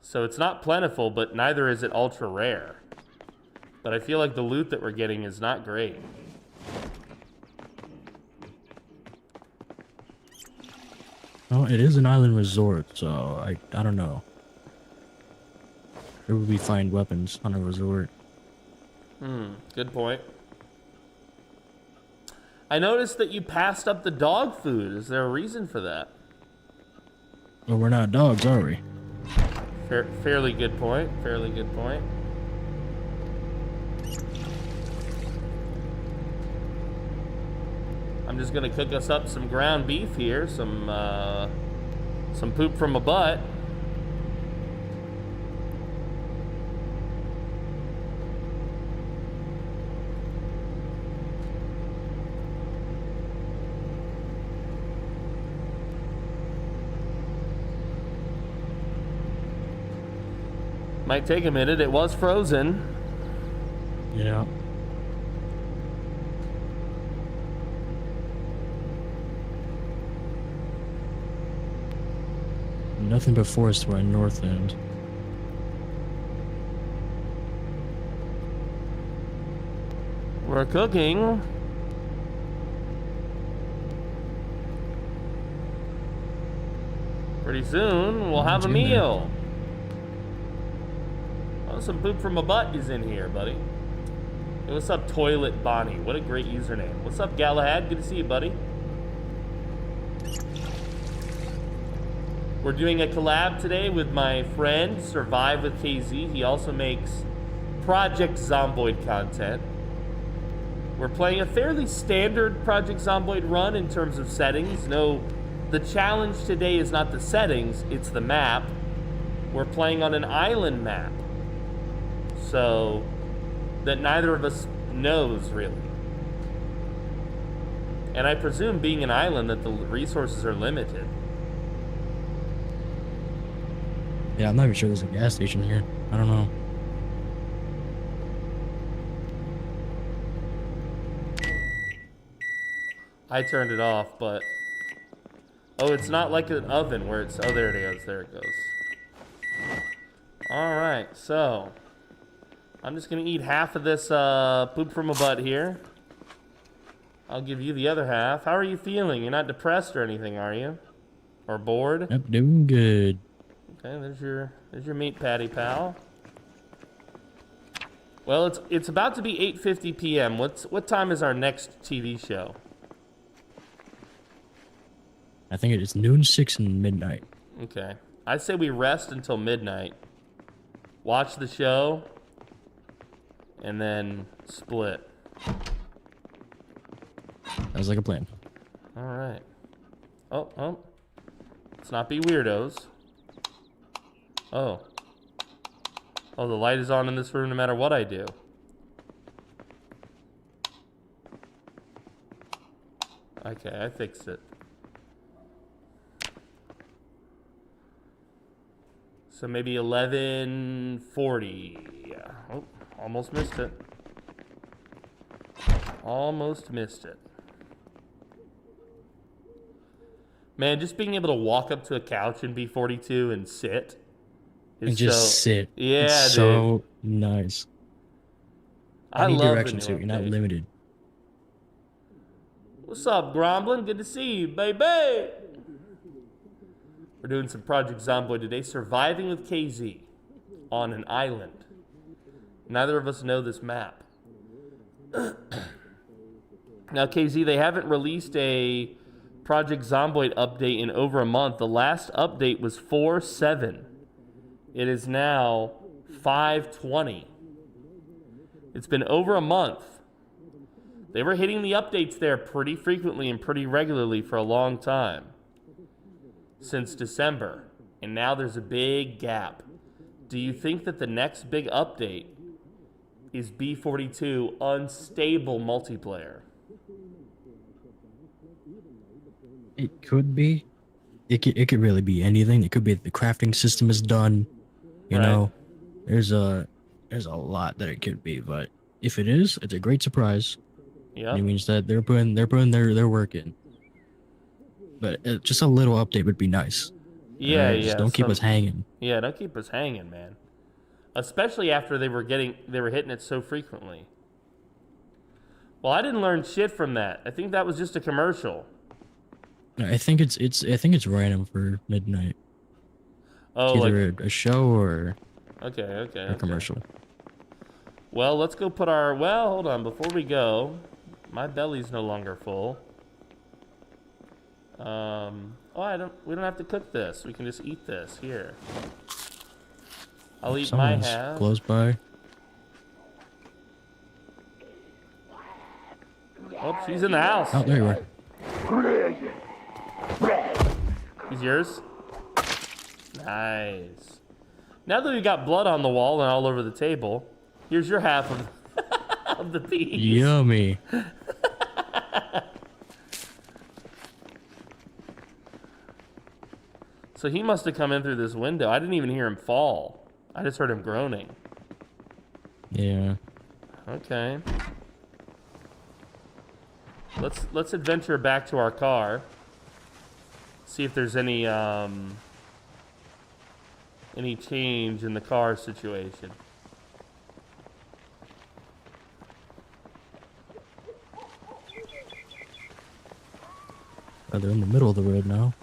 So it's not plentiful, but neither is it ultra rare. But I feel like the loot that we're getting is not great. Well, it is an island resort, so I don't know. Where would we find weapons on a resort? Good point. I noticed that you passed up the dog food. Is there a reason for that? Well, we're not dogs, are we? Fairly good point. Fairly good point. I'm just gonna cook us up some ground beef here, some poop from a butt. Might take a minute. It was frozen. Yeah. Nothing but forest to our north end. We're cooking. Pretty soon, we'll have a meal. Oh, some poop from a butt is in here, buddy. Hey, what's up, Toilet Bonnie? What a great username. What's up, Galahad? Good to see you, buddy. We're doing a collab today with my friend, SurviveWithKZ. He also makes Project Zomboid content. We're playing a fairly standard Project Zomboid run in terms of settings. No, the challenge today is not the settings, it's the map. We're playing on an island map. So, that neither of us knows, really. And I presume, being an island, that the resources are limited. Yeah, I'm not even sure there's a gas station here. I don't know. I turned it off, but... Oh, it's not like an oven where it's... Oh, there it goes. There it goes. Alright, so... I'm just gonna eat half of this poop from a butt here. I'll give you the other half. How are you feeling? You're not depressed or anything, are you? Or bored? I'm doing good. Okay, there's your meat patty, pal. Well, it's about to be 8:50 p.m. What time is our next TV show? I think it's noon, 6, and midnight. Okay. I say we rest until midnight. Watch the show. And then split. Sounds like a plan. Alright. Oh. Let's not be weirdos. Oh. Oh, the light is on in this room no matter what I do. Okay, I fixed it. So maybe 11:40. Yeah. Oh, almost missed it. Almost missed it. Man, just being able to walk up to a couch in B42 and sit. And just sit. Yeah, it's dude. so nice. I Any love direction the too. new You're not update. limited. What's up, Gromblin? Good to see you, baby. We're doing some Project Zomboid today, surviving with KZ on an island. Neither of us know this map. Now, KZ, they haven't released a Project Zomboid update in over a month. The last update was 4/7. It is now 5/20. It's been over a month. They were hitting the updates there pretty frequently and pretty regularly for a long time. Since December. And now there's a big gap. Do you think that the next big update is B42 unstable multiplayer? It could be. It could really be anything. It could be the crafting system is done. You know, there's a lot that it could be, but if it is, it's a great surprise. Yeah. It means that they're putting their work in. But just a little update would be nice. Yeah, just don't keep us hanging. Yeah, don't keep us hanging, man. Especially after they were hitting it so frequently. Well, I didn't learn shit from that. I think that was just a commercial. I think it's random for midnight. Oh, it's either a show or okay. a commercial. Well, let's go put our... Well, hold on. Before we go, my belly's no longer full. We don't have to cook this. We can just eat this. Here. I'll eat my half. Close by. Oh, she's in the house. Oh, there you are. He's yours? Nice. Now that we got blood on the wall and all over the table, here's your half of, of the piece. Yummy. So he must have come in through this window. I didn't even hear him fall. I just heard him groaning. Yeah. Okay. Let's adventure back to our car. See if there's any change in the car situation. Oh, they're in the middle of the road now.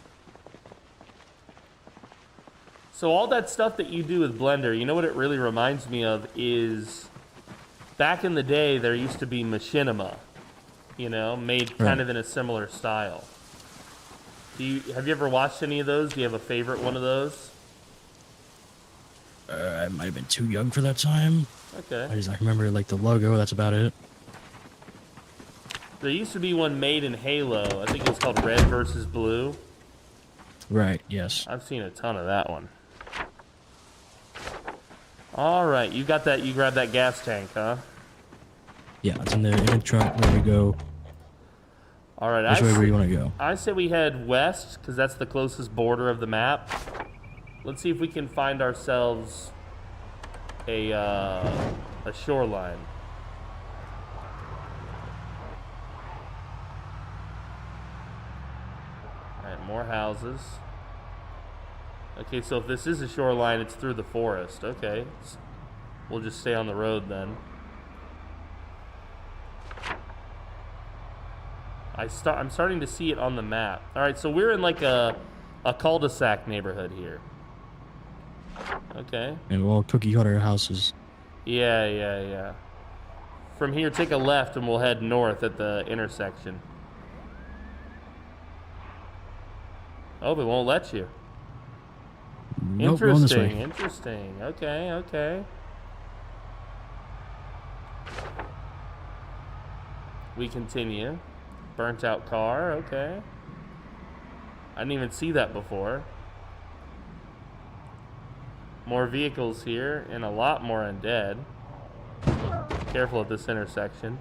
So all that stuff that you do with Blender, you know what it really reminds me of is back in the day there used to be machinima, you know, made kind of in a similar style. Have you ever watched any of those? Do you have a favorite one of those? I might have been too young for that time. Okay. I remember like the logo. That's about it. There used to be one made in Halo. I think it was called Red versus Blue. Right. Yes. I've seen a ton of that one. All right, you got that. You grabbed that gas tank, huh? Yeah, it's in the trunk. There we go. All right. Which way do you want to go? I say we head west because that's the closest border of the map. Let's see if we can find ourselves a shoreline. houses. Okay, so if this is a shoreline, it's through the forest. Okay. We'll just stay on the road then. I'm starting to see it on the map. All right, so we're in like a cul-de-sac neighborhood here. Okay. And all cookie cutter houses. Yeah. From here, take a left and we'll head north at the intersection. Oh, they won't let you. Nope, going this way. Interesting. Okay. We continue. Burnt out car, okay. I didn't even see that before. More vehicles here and a lot more undead. Careful at this intersection.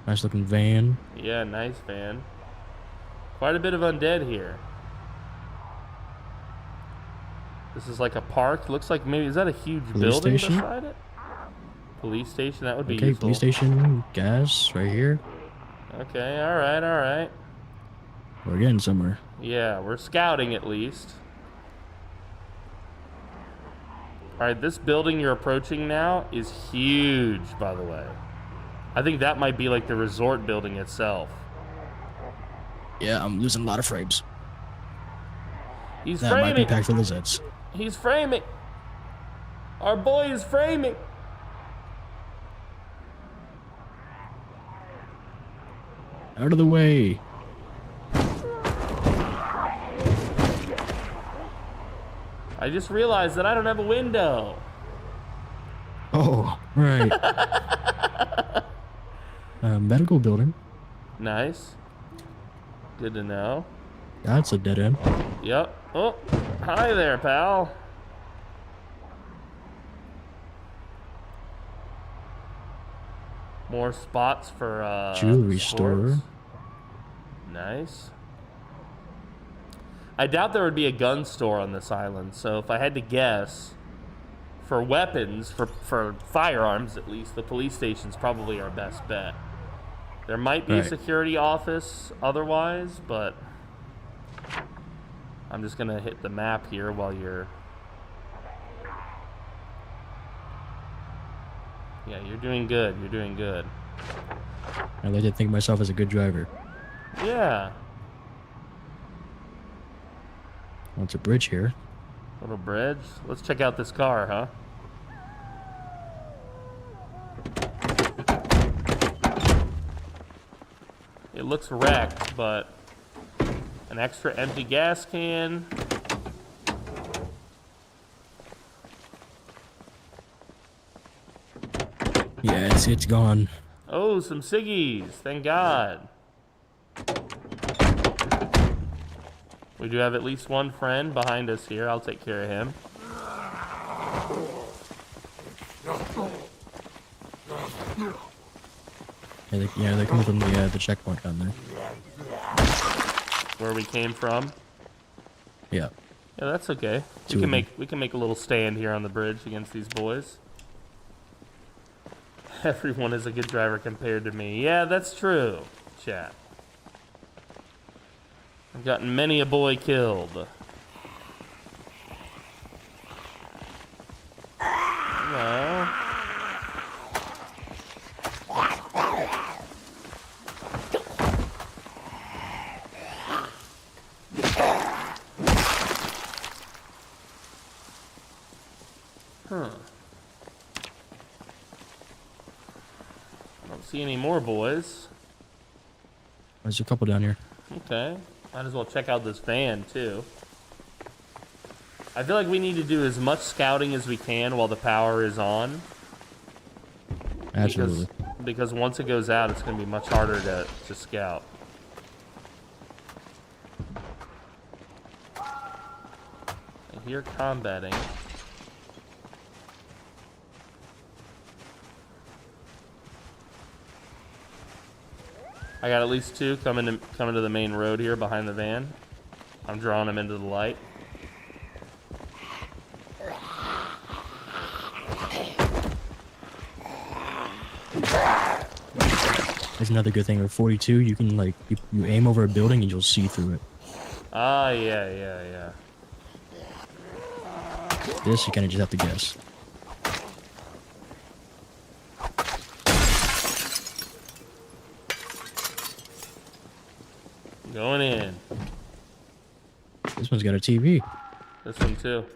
Nice looking van. Yeah, nice van. Quite a bit of undead here. This is like a park. Looks like maybe, is that a huge building beside it? Police station, that would be useful. Police station, gas, right here. Okay, alright. We're getting somewhere. Yeah, we're scouting at least. Alright, this building you're approaching now is huge, by the way. I think that might be like the resort building itself. Yeah, I'm losing a lot of frames. He's that framing. Might be packed full of Zeds. He's framing. Our boy is framing. Out of the way. I just realized that I don't have a window. Oh, right. Medical building. Nice. Good to know. That's a dead end. Yep. Oh, hi there, pal. More spots for jewelry sports. store. Nice. I doubt there would be a gun store on this island, so if I had to guess, for weapons, for firearms at least, the police station's probably our best bet. There might be a security office otherwise, but I'm just gonna hit the map here while you're... Yeah, you're doing good. You're doing good. I like to think of myself as a good driver. Yeah. Well, it's a bridge here. Little bridge. Let's check out this car, huh? It looks wrecked, but an extra empty gas can. Yeah, it's gone. Oh, some ciggies. Thank God. We do have at least one friend behind us here. I'll take care of him. Yeah, they're coming from the checkpoint down there. Where we came from. Yeah. Yeah, that's okay. We can make a little stand here on the bridge against these boys. Everyone is a good driver compared to me. Yeah, that's true, chat. I've gotten many a boy killed. No. Huh. I don't see any more boys. There's a couple down here. Okay. Might as well check out this van, too. I feel like we need to do as much scouting as we can while the power is on. Absolutely. Because once it goes out, it's going to be much harder to scout. I hear combating. I got at least two coming to the main road here behind the van. I'm drawing them into the light. another good thing with 42. You can like you aim over a building and you'll see through it. Ah, yeah. This you kind of just have to guess. Going in. This one's got a TV. This one too.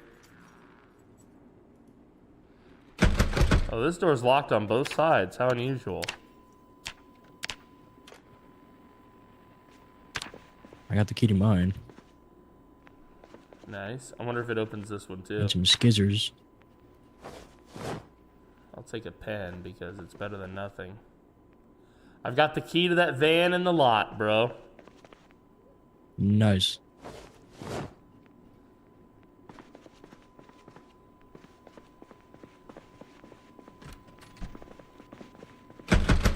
Oh, this door's locked on both sides. How unusual. I got the key to mine. Nice. I wonder if it opens this one too. And some skizzers. I'll take a pen because it's better than nothing. I've got the key to that van in the lot, bro. Nice.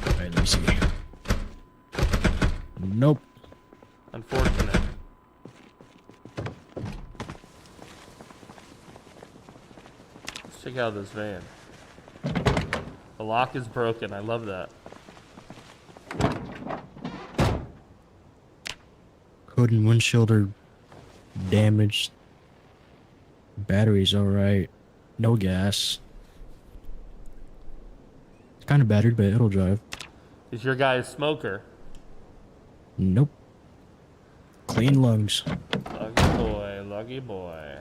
Alright, let me see. Nope. Unfortunate. Let's check out this van. The lock is broken. I love that. Hood and windshield are damaged. Battery's alright. No gas. It's kind of battered, but it'll drive. Is your guy a smoker? Nope. Clean lungs. Lucky boy, lucky boy.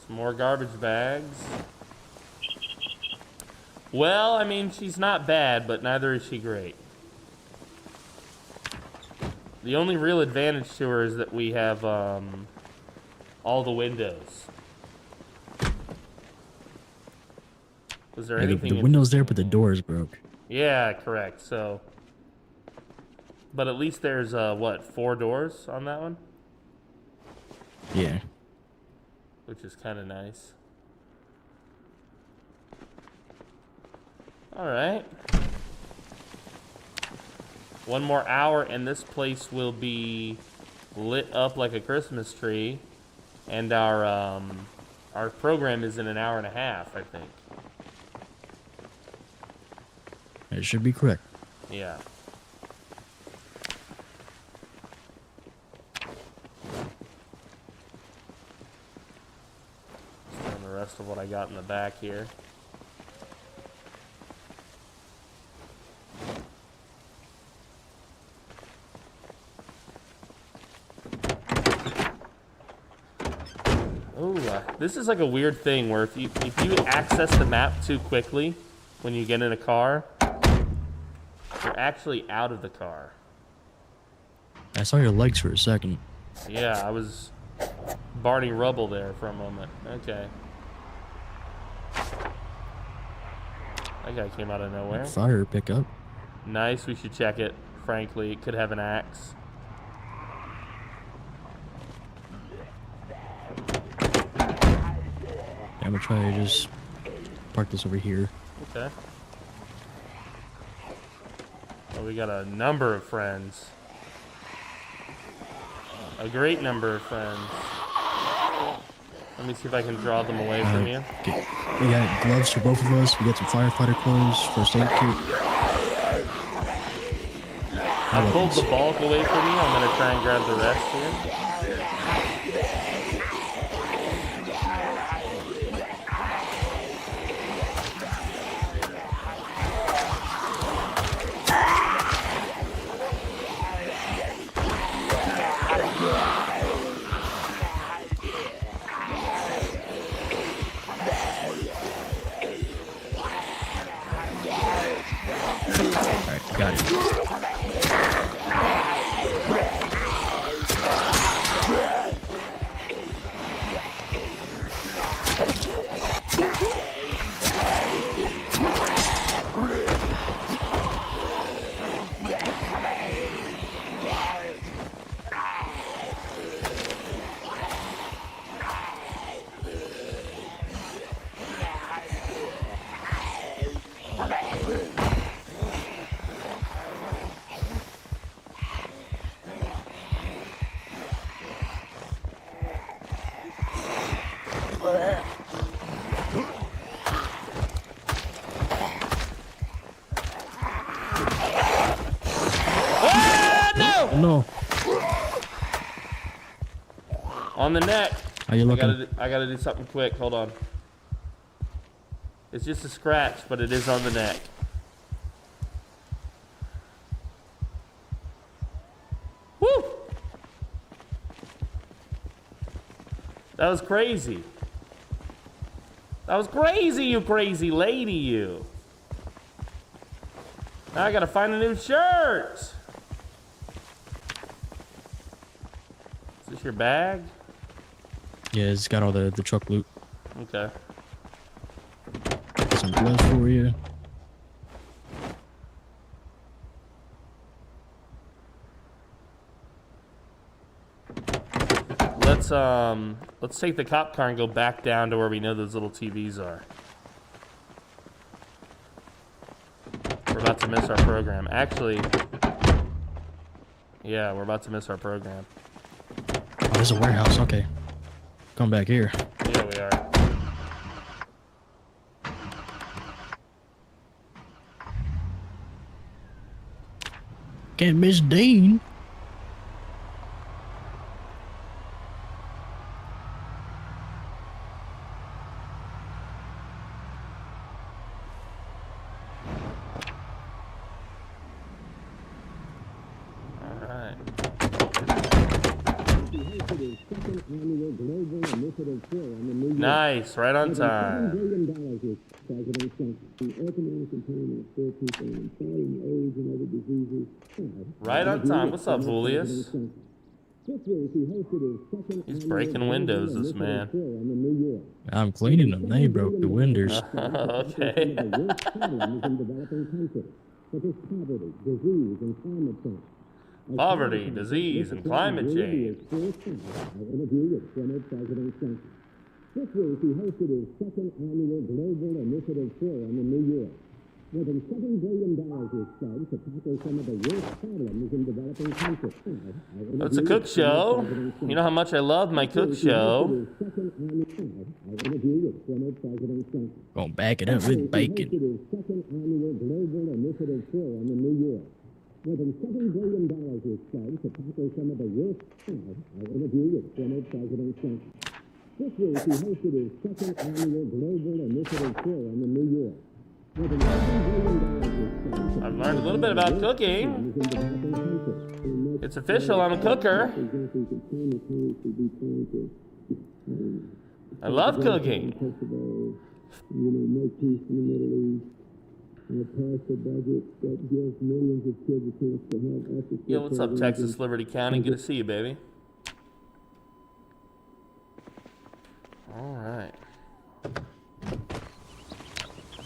Some more garbage bags. Well, I mean, she's not bad, but neither is she great. The only real advantage to her is that we have all the windows. Was there anything? The window's there, but the door is broke. Yeah, correct. So, but at least there's what, 4 doors on that one? Yeah. Which is kind of nice. All right. 1 more hour and this place will be lit up like a Christmas tree. And our program is in an hour and a half, I think. It should be correct. Yeah. And the rest of what I got in the back here. This is like a weird thing where if you access the map too quickly when you get in a car, you're actually out of the car. I saw your legs for a second. Yeah, I was Barney Rubble there for a moment. Okay. That guy came out of nowhere. Fire pickup. Nice, we should check it. Frankly, it could have an axe. I'm gonna try to just park this over here. Okay. Well, we got a number of friends. A great number of friends. Let me see if I can draw them away from you. Okay. We got gloves for both of us. We got some firefighter clothes, first aid kit. I pulled the bulk away from you. I'm going to try and grab the rest here. Got it. No. On the neck. Are you looking? I gotta do something quick. Hold on. It's just a scratch, but it is on the neck. Woo! That was crazy. That was crazy, you crazy lady, you. Now I gotta find a new shirt. Is this your bag? Yeah, it's got all the truck loot. Okay. Some gloves for you. Let's take the cop car and go back down to where we know those little TVs are. We're about to miss our program. Actually, yeah, we're about to miss our program. Oh, there's a warehouse. Okay. Come back here. Yeah, we are. Can't miss Dean. Nice, right on time. Right on time. What's up, Julius? He's breaking windows, this man. I'm cleaning them. They broke the windows. Okay. Poverty, disease, and climate change. This week, he hosted his second annual Global Initiative Tour in New York. More than $7 billion was spent to tackle some of the worst problems in developing countries. It's a cook show. You know how much I love my cook show. Gonna back it up with bacon. Second annual Global Initiative Tour in New York. More than $7 billion was spent to tackle some of the worst problems. Our interview with former President Trump. This week, he hosted his second annual Global Initiative Tour in New York. More than $7 billion I've learned a little bit about cooking. It's official, I'm a cooker. I love cooking. Yo, what's up, Texas Liberty County? Good to see you, baby. All right.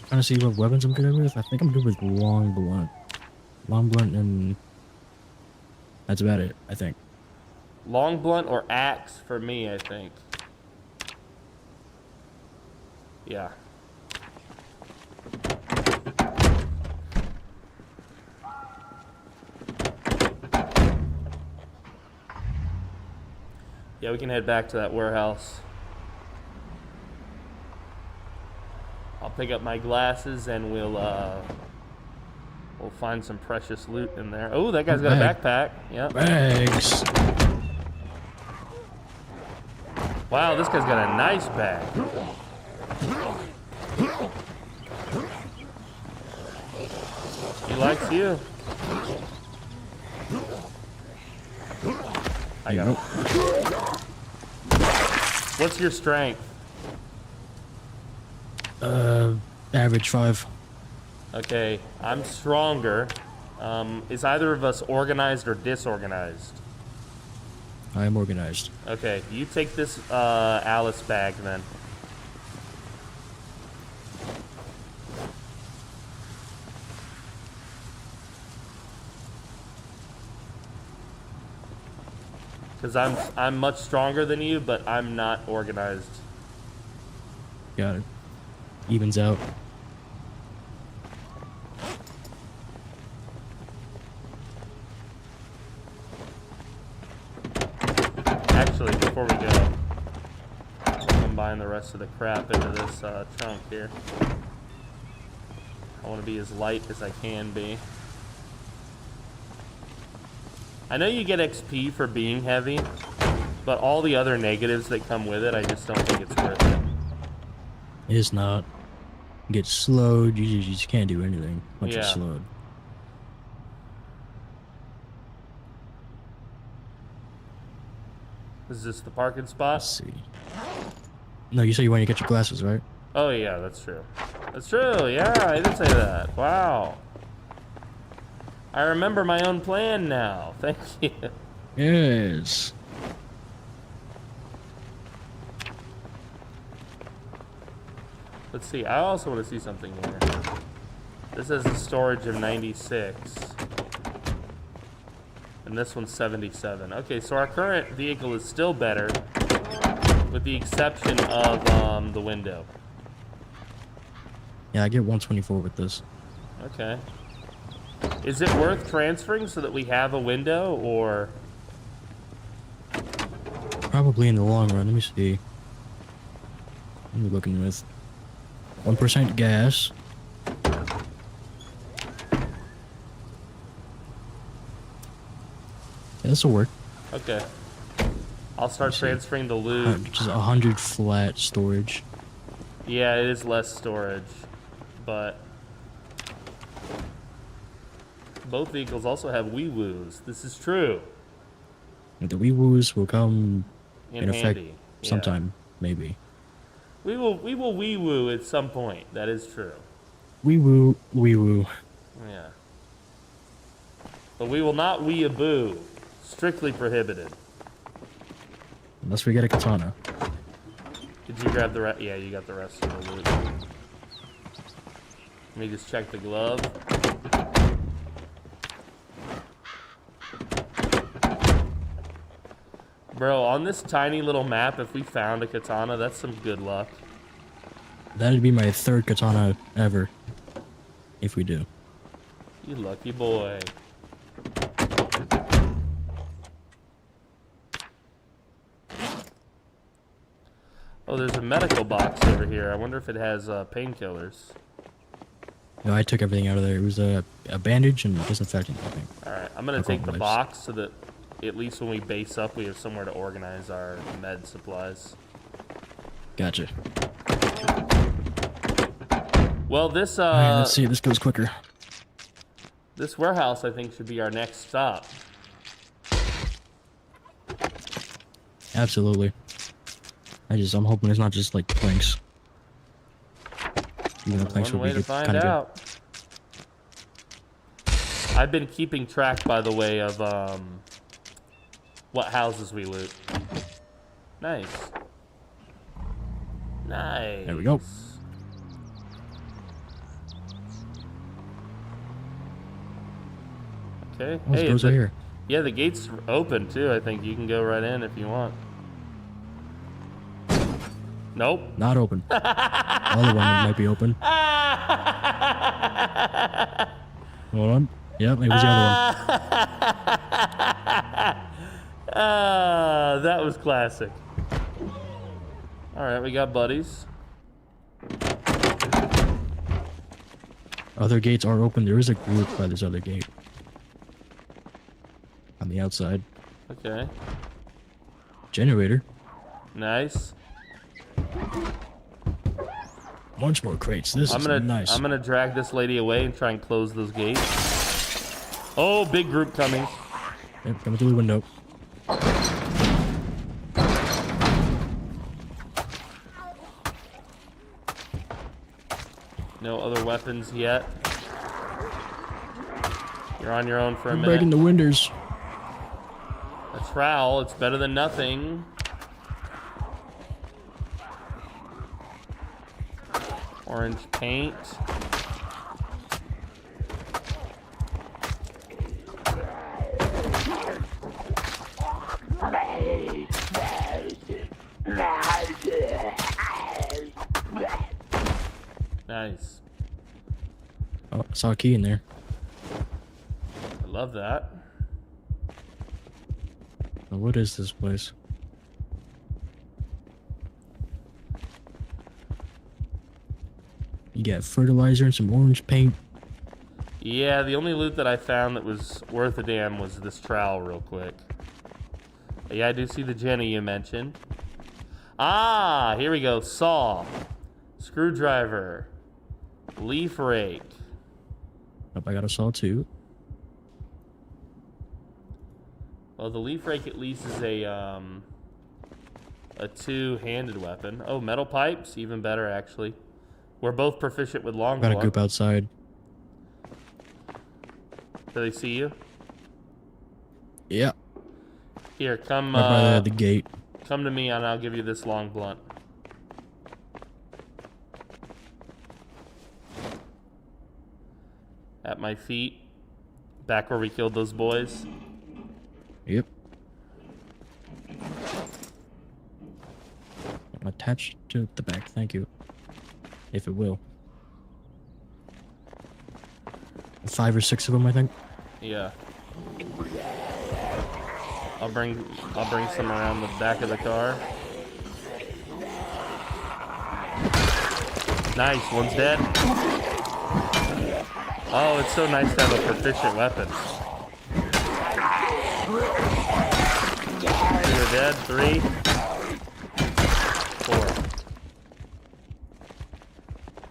Trying to see what weapons I'm good with. I think I'm good with long blunt. Long blunt, and that's about it, I think. Long blunt or axe for me, I think. Yeah. Yeah, we can head back to that warehouse. I'll pick up my glasses and we'll find some precious loot in there. Oh, that guy's got a backpack. Yep. Bags. Wow, this guy's got a nice bag. He likes you. I got him. What's your strength? Average 5. Okay, I'm stronger. Is either of us organized or disorganized? I am organized. Okay, you take this Alice bag then. Because I'm much stronger than you, but I'm not organized. Got it. Evens out. Actually, before we go, I'll combine the rest of the crap into this trunk here. I want to be as light as I can be. I know you get XP for being heavy, but all the other negatives that come with it, I just don't think it's worth it. It's not. You get slowed, you just can't do anything once you're Yeah. slowed. Is this the parking spot? Let's see. No, you said you want to get your glasses, right? Oh, yeah, that's true. That's true, yeah, I did say that. Wow. I remember my own plan now. Thank you. Yes. Let's see, I also want to see something here. This has a storage of 96. And this one's 77. Okay, so our current vehicle is still better, with the exception of the window. Yeah, I get 124 with this. Okay. Is it worth transferring so that we have a window, or? Probably in the long run. Let me see. What are we looking with? 1% gas. Yeah, this will work. Okay. I'll start transferring the loot. Just 100 flat storage. Yeah, it is less storage, but both vehicles also have wee-woos. This is true. The wee woos will come in Handy. effect Yeah. sometime, maybe. We will wee-woo at some point. That is true. Wee woo, wee woo. Yeah. But we will not wee-a-boo. Strictly prohibited. Unless we get a katana. Did you grab the rest? Yeah, you got the rest of the loot. Let me just check the glove. Bro, on this tiny little map, if we found a katana, that's some good luck. That'd be my third katana ever. If we do. You lucky boy. Oh, there's a medical box over here. I wonder if it has painkillers. No, I took everything out of there. It was a bandage and disinfectant, I think. Alright, I'm gonna take the box so that at least when we base up, we have somewhere to organize our med supplies. Gotcha. Well, this Alright, let's see if this goes quicker. this warehouse, I think, should be our next stop. Absolutely. I'm hoping it's not just like planks. Even though planks One would way be to find kind of out. I've been keeping track, by the way, of what houses we loot. Nice. Nice. There we go. Okay. Oh, it goes right here. Yeah, the gate's open too. I think you can go right in if you want. Nope. Not open. The other one might be open. Hold on. Yep, it was the other one. That was classic. Alright, we got buddies. Other gates are open. There is a group by this other gate. On the outside. Okay. Generator. Nice. Bunch more crates. This is nice. I'm gonna drag this lady away and try and close those gates. Oh, big group coming. Yep, coming through the window. No other weapons yet. You're on your own for a minute. Breaking the windows. A trowel, it's better than nothing. Orange paint. Nice. Oh, I saw a key in there. I love that. Now, what is this place? You got fertilizer and some orange paint. Yeah, the only loot that I found that was worth a damn was this trowel real quick. But yeah, I do see the Jenny you mentioned. Ah, here we go. Saw. Screwdriver. Leaf rake. Nope, I got a saw too. Well, the leaf rake at least is a two-handed weapon. Oh, metal pipes, even better actually. We're both proficient with longbow. Got a group outside. Do they see you? Yeah. Here, come. Right by the gate. Come to me, and I'll give you this long blunt. At my feet, back where we killed those boys. Yep. I'm attached to the back, thank you. If it will. 5 or 6 of them, I think. Yeah. I'll bring some around the back of the car. Nice, one's dead. Oh, it's so nice to have a proficient weapon. 2 are dead, 3,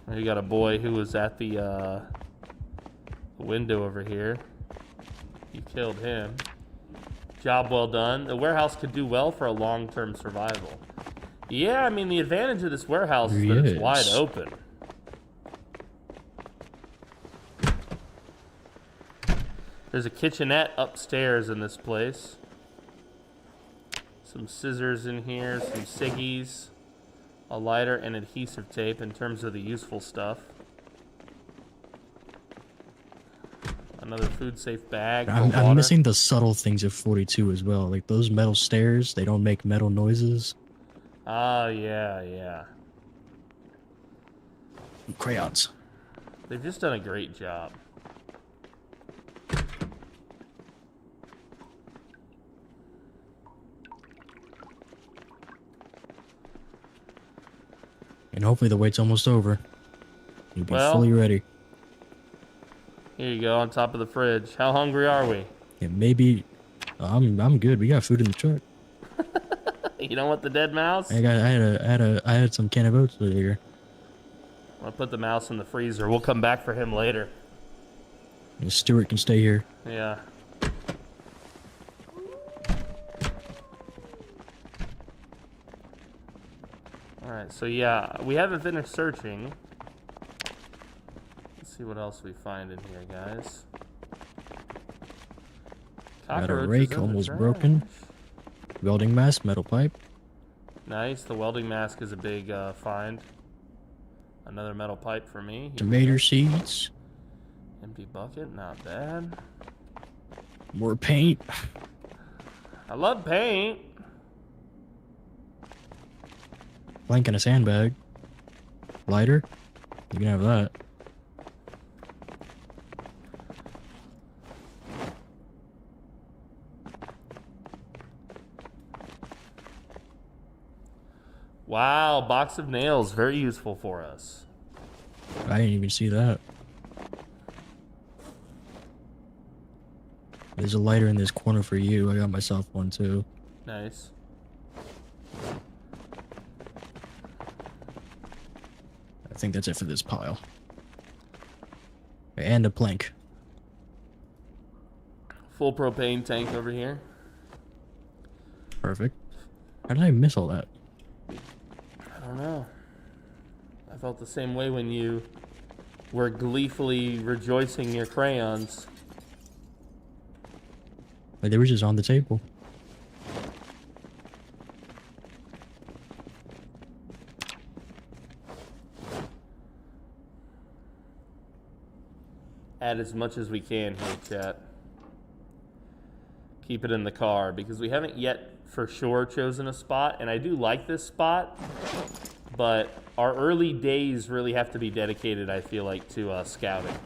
4. You got a boy who was at the window over here. You killed him. Job well done. The warehouse could do well for a long-term survival. Yeah, I mean, the advantage of this warehouse is that it's wide open. There's a kitchenette upstairs in this place. Some scissors in here, some ciggies, a lighter, and adhesive tape in terms of the useful stuff. Another food-safe bag. I'm missing the subtle things of 42 as well. Like those metal stairs, they don't make metal noises. Ah, yeah, yeah. Crayons. They've just done a great job. And hopefully the wait's almost over. You'll be fully ready. Here you go, on top of the fridge. How hungry are we? Yeah, maybe. I'm good. We got food in the truck. You don't want the dead mouse? I had some can of oats earlier. I'll put the mouse in the freezer. We'll come back for him later. And Stuart can stay here. Yeah. Alright, so yeah, we haven't finished searching. Let's see what else we find in here, guys. Got a rake, almost broken. Welding mask, metal pipe. Nice, the welding mask is a big find. Another metal pipe for me. Tomato seeds. Empty bucket, not bad. More paint. I love paint. Blank in a sandbag. Lighter. You can have that. Wow, box of nails, very useful for us. I didn't even see that. There's a lighter in this corner for you. I got myself one too. Nice. I think that's it for this pile. And a plank. Full propane tank over here. Perfect. How did I miss all that? I don't know. I felt the same way when you were gleefully rejoicing your crayons. Like they were just on the table. Add as much as we can here, chat. Keep it in the car because we haven't yet for sure chosen a spot, and I do like this spot, but our early days really have to be dedicated, I feel like, to scouting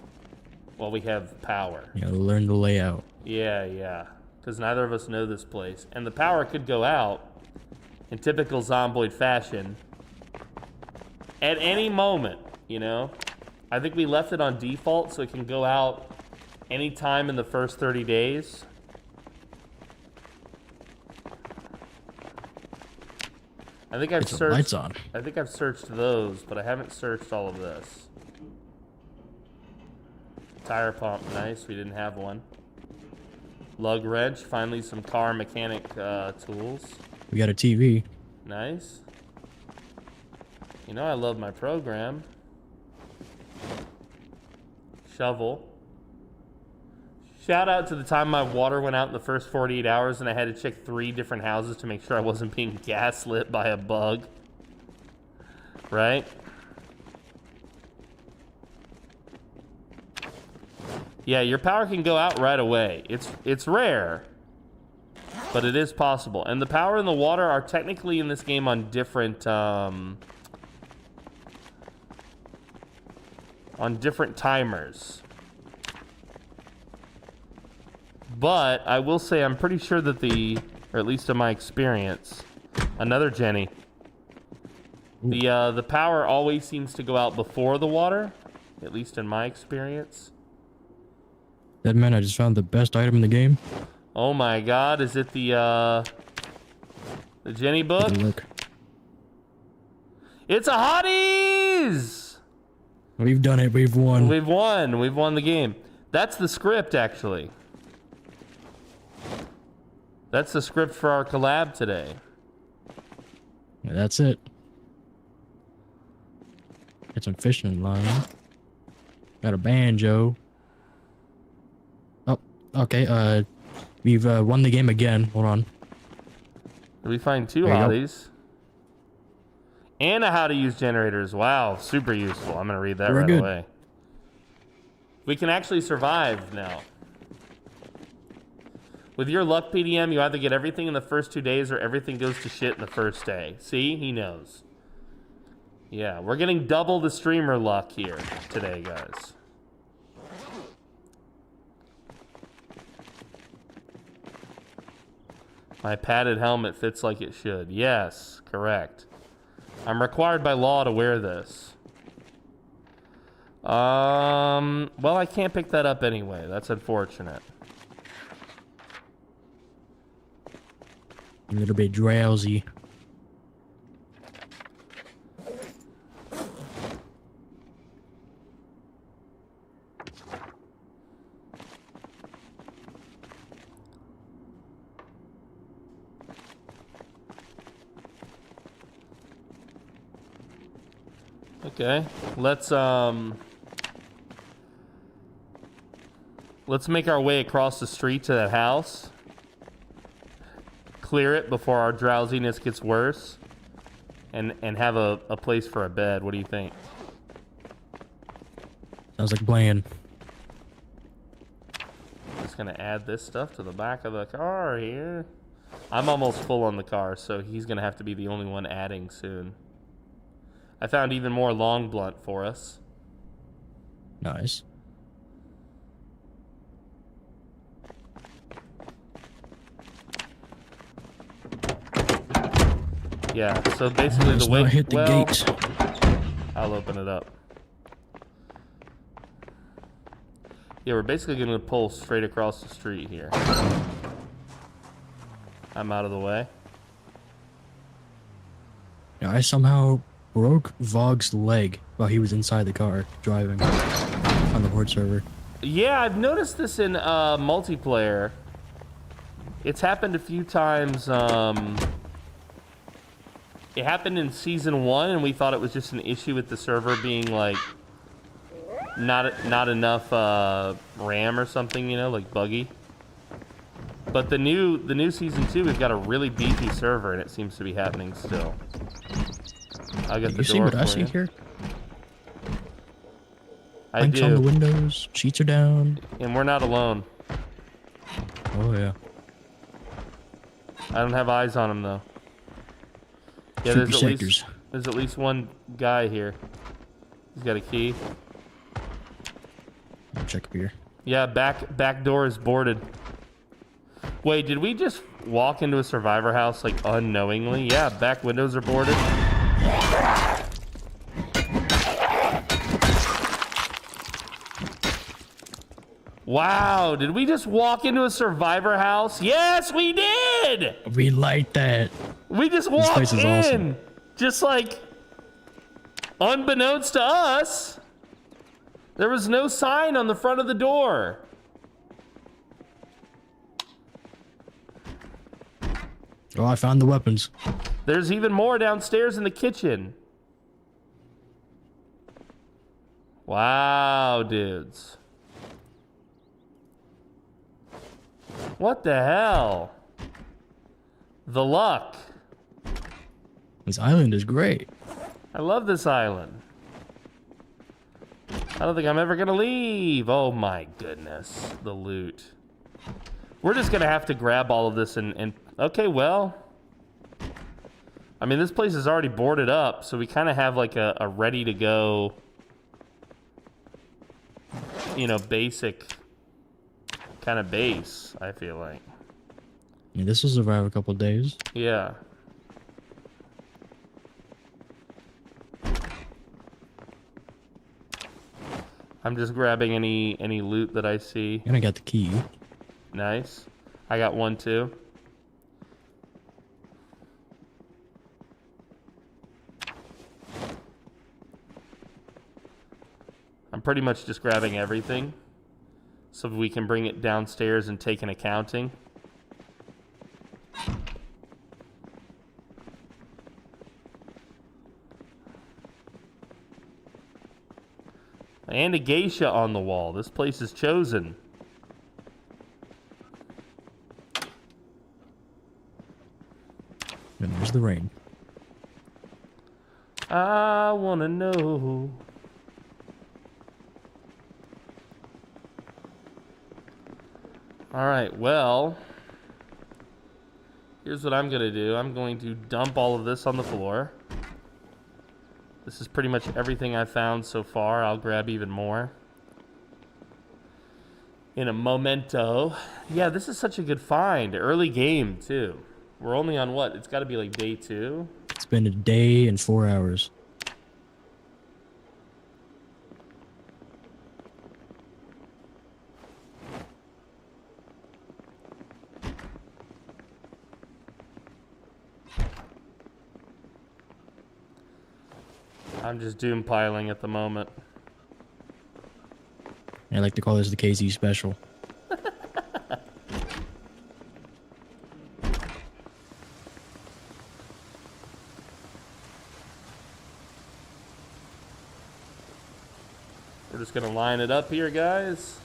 while we have power. You gotta learn the layout. Yeah, because neither of us know this place, and the power could go out in typical Zomboid fashion at any moment, you know? I think we left it on default so it can go out anytime in the first 30 days. I think I've Get some searched. lights on. I think I've searched those, but I haven't searched all of this. Tire pump, nice. We didn't have one. Lug wrench, finally some car mechanic tools. We got a TV. Nice. You know I love my program. Shovel. Shout out to the time my water went out in the first 48 hours and I had to check 3 different houses to make sure I wasn't being gaslit by a bug. Right? Yeah, your power can go out right away. It's rare, but it is possible. And the power and the water are technically in this game on different timers. But I will say I'm pretty sure that or at least in my experience, another Jenny. The power always seems to go out before the water, at least in my experience. Deadman, I just found the best item in the game. Oh my God! Is it the Jenny book? Take a look. It's a hotties! We've done it. We've won. We've won. We've won the game. That's the script, actually. That's the script for our collab today. Yeah, that's it. Got some fishing line. Got a banjo. Oh, okay. We've won the game again. Hold on. Did we find 2 There you go. hotties? And a how to use generators. Wow, super useful. I'm gonna read that We're right good. away. We can actually survive now. With your luck, PDM, you either get everything in the first 2 days or everything goes to shit in the first day. See? He knows. Yeah, we're getting double the streamer luck here today, guys. My padded helmet fits like it should. Yes, correct. I'm required by law to wear this. Well, I can't pick that up anyway. That's unfortunate. A little bit drowsy. Okay, let's make our way across the street to that house. Clear it before our drowsiness gets worse. And have a place for a bed. What do you think? Sounds like playing. Just gonna add this stuff to the back of the car here. I'm almost full on the car, so he's gonna have to be the only one adding soon. I found even more long blunt for us. Nice. Yeah, so basically Let's the way not hit the gate. I'll open it up. Yeah, we're basically gonna pull straight across the street here. I'm out of the way. Yeah, I somehow broke Vog's leg while he was inside the car driving on the Horde server. Yeah, I've noticed this in multiplayer. It's happened a few times. It happened in season 1, and we thought it was just an issue with the server being like not enough RAM or something, you know, like buggy. But the new season 2, we've got a really beefy server, and it seems to be happening still. I'll get the door You see what for I see you. here? I Planks on the do, windows, sheets are down. and we're not alone. Oh yeah. I don't have eyes on him though. Yeah, Troopy there's at least one guy here. He's got a key. I'll check up here. Yeah, back door is boarded. Wait, did we just walk into a survivor house like unknowingly? Yeah, back windows are boarded. Wow, did we just walk into a survivor house? Yes, we did! We like that. We just This walked place is in. awesome. Just like, unbeknownst to us, there was no sign on the front of the door. Oh, I found the weapons. There's even more downstairs in the kitchen. Wow, dudes. What the hell? The luck. This island is great. I love this island. I don't think I'm ever gonna leave. Oh my goodness, the loot. We're just gonna have to grab all of this and okay, well. I mean, this place is already boarded up, so we kind of have like a ready to go, you know, basic kind of base, I feel like. Yeah, this will survive a couple days. Yeah. I'm just grabbing any loot that I see. And I got the key. Nice. I got one too. I'm pretty much just grabbing everything so we can bring it downstairs and take an accounting. And a geisha on the wall. This place is chosen. And there's the rain. I wanna know. All right, well, here's what I'm gonna do. I'm going to dump all of this on the floor. This is pretty much everything I've found so far. I'll grab even more in a momento. Yeah, this is such a good find. Early game, too. We're only on what? It's got to be like day 2. It's been a day and 4 hours. I'm just doom piling at the moment. I like to call this the KZ special. We're just gonna line it up here, guys.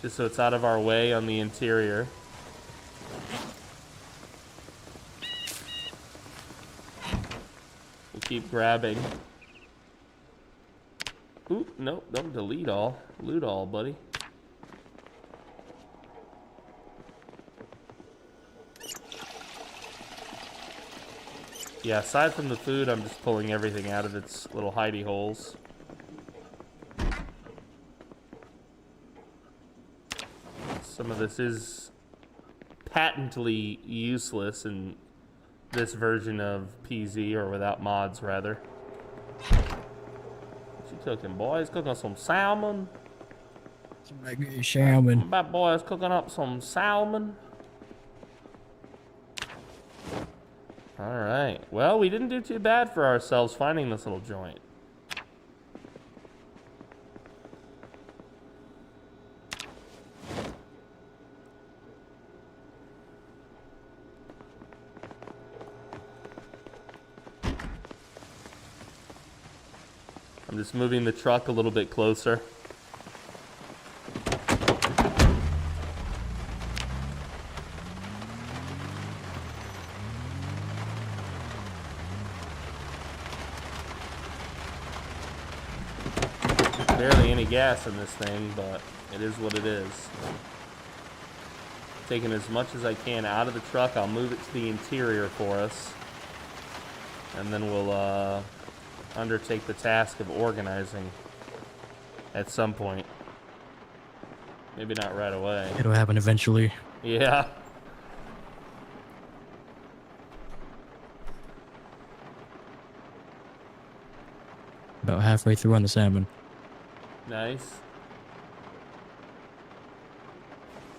Just so it's out of our way on the interior. We'll keep grabbing. Ooh, nope, don't delete all. Loot all, buddy. Yeah, aside from the food, I'm just pulling everything out of its little hidey holes. Some of this is patently useless in this version of PZ, or without mods, rather. What you cooking, boys? Cooking some salmon? Some regular salmon. My boys cooking up some salmon. Alright, well, we didn't do too bad for ourselves finding this little joint. I'm just moving the truck a little bit closer. Barely any gas in this thing, but it is what it is. Taking as much as I can out of the truck. I'll move it to the interior for us. And then we'll undertake the task of organizing at some point. Maybe not right away. It'll happen eventually. Yeah. About halfway through on the salmon. Nice.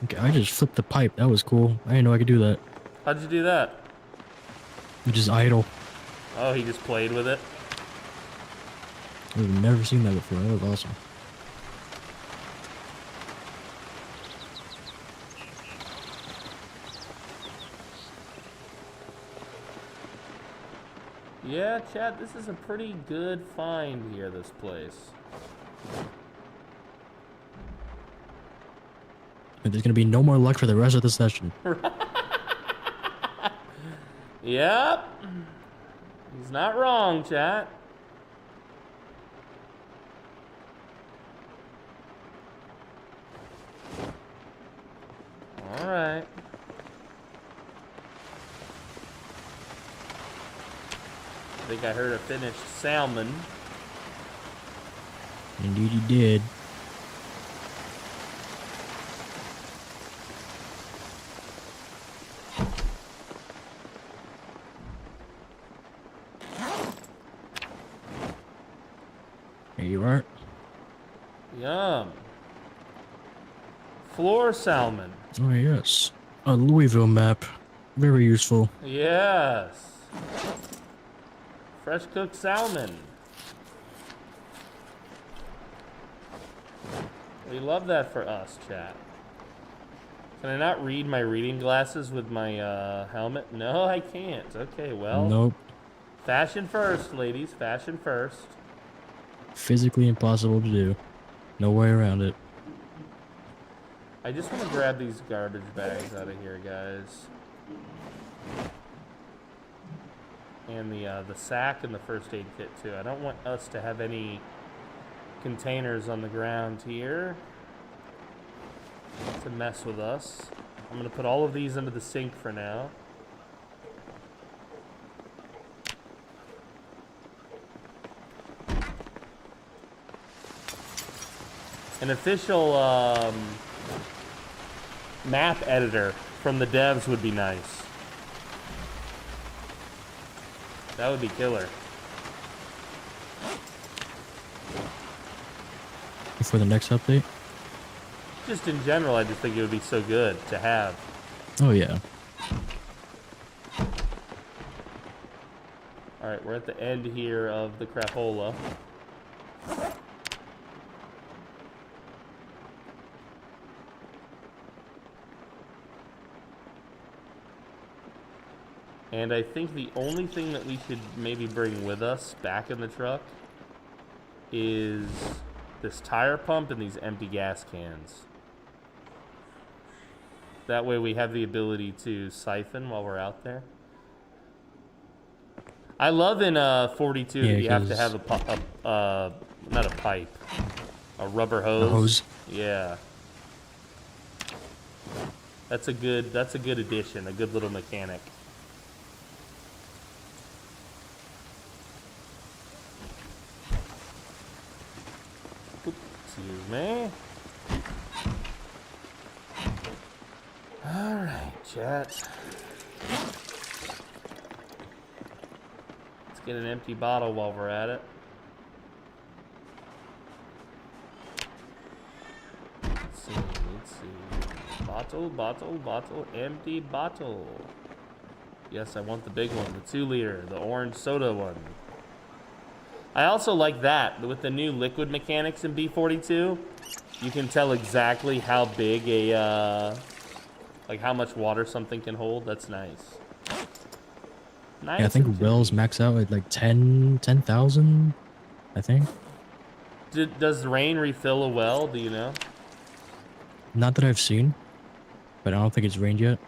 Okay, I just flipped the pipe. That was cool. I didn't know I could do that. How'd you do that? You just idle. Oh, he just played with it. I've never seen that before. That was awesome. Yeah, Chad, this is a pretty good find here, this place. And there's gonna be no more luck for the rest of the session. Yep. He's not wrong, chat. All right. I think I heard a finished salmon. Indeed you did. There you are. Yum. Floor salmon. Oh yes. A Louisville map. Very useful. Yes. Fresh cooked salmon. We love that for us, chat. Can I not read my reading glasses with my helmet? No, I can't. Okay, well. Nope. Fashion first, ladies. Fashion first. Physically impossible to do. No way around it. I just want to grab these garbage bags out of here, guys. And the sack and the first aid kit, too. I don't want us to have any containers on the ground here to mess with us. I'm going to put all of these into the sink for now. An official map editor from the devs would be nice. That would be killer. For the next update? Just in general, I just think it would be so good to have. Oh yeah. Alright, we're at the end here of the crapola. And I think the only thing that we should maybe bring with us back in the truck is this tire pump and these empty gas cans. That way we have the ability to siphon while we're out there. I love in 42 that you have to have not a pipe, a rubber hose. A hose. Yeah. That's a good addition, a good little mechanic. Excuse me. Alright, chat. Let's get an empty bottle while we're at it. Let's see. Bottle, empty bottle. Yes, I want the big one, the 2-liter, the orange soda one. I also like that. With the new liquid mechanics in B42, you can tell exactly how big like how much water something can hold. That's nice. Nice. Yeah, I think wells max out at like 10,000, I think. Does the rain refill a well? Do you know? Not that I've seen, but I don't think it's rained yet.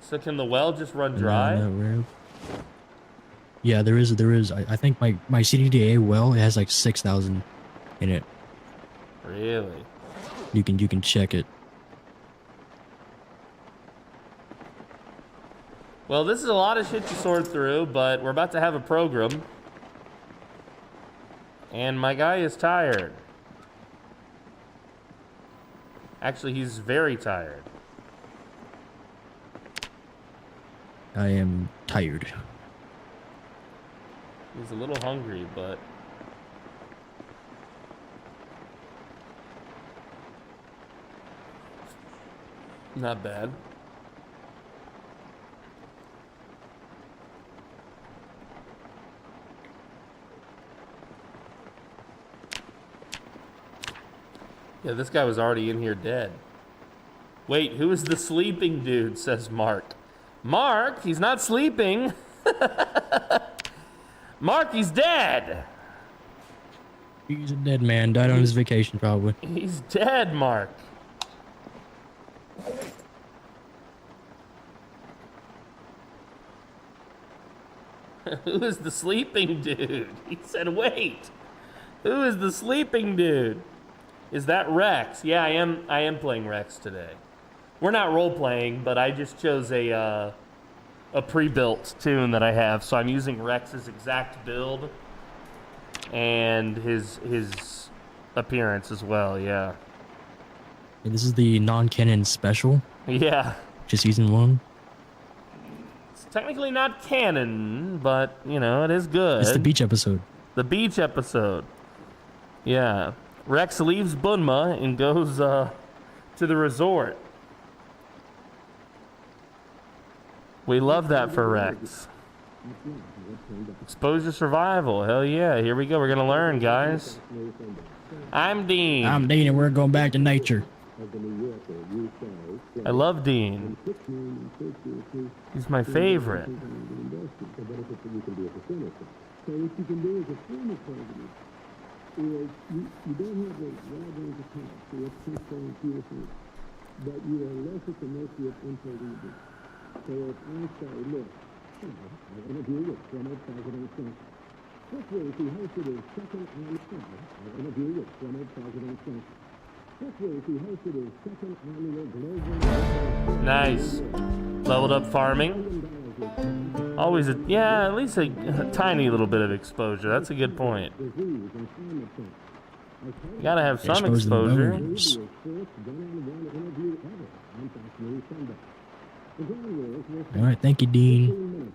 So can the well just run dry? Yeah, there is. I think my CDDA well, it has like 6,000 in it. Really? You can check it. Well, this is a lot of shit to sort through, but we're about to have a program. And my guy is tired. Actually, he's very tired. I am tired. He's a little hungry, but Not bad. Yeah, this guy was already in here dead. Wait, who is the sleeping dude, says Mark. Mark? He's not sleeping. Mark, he's dead. He's a dead man. Died on his vacation, probably. He's dead, Mark. Who is the sleeping dude? He said, wait. Who is the sleeping dude? Is that Rex? Yeah, I am playing Rex today. We're not role-playing, but I just chose a pre-built tune that I have, so I'm using Rex's exact build and his appearance as well, yeah. And this is the non-canon special. Yeah. Just season 1. It's technically not canon, but, you know, it is good. It's the beach episode. The beach episode. Yeah. Rex leaves Bunma and goes to the resort. We love that for Rex. Exposure survival. Hell yeah. Here we go. We're going to learn, guys. I'm Dean. I'm Dean, and we're going back to nature. I love Dean. He's my favorite. Is you don't have a wide range of tasks, so it's transparent beautiful, but you are less at the mercy of intelligence. So if I say, look, I interview with former President Trump. This week he hosted his second annual I interview with former President Trump. This week he hosted his second annual global. Nice. Leveled up farming. Always a, yeah, at least a tiny little bit of exposure. That's a good point. You gotta have some exposure. Alright, thank you, Dean.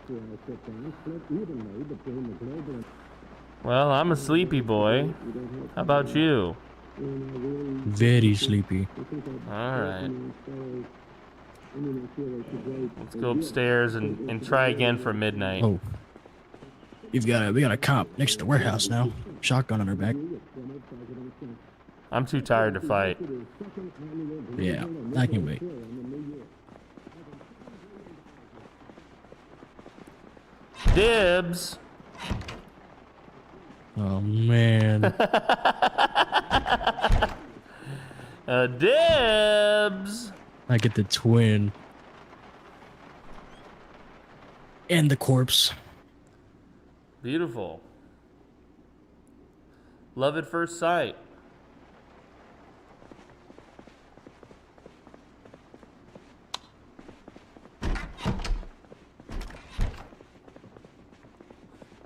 Well, I'm a sleepy boy. How about you? Very sleepy. Alright. Let's go upstairs and try again for midnight. Oh. We got a cop next to the warehouse now. Shotgun on her back. I'm too tired to fight. Yeah, I can wait. Dibs! Oh, man. Dibs! I get the twin. And the corpse. Beautiful. Love at first sight.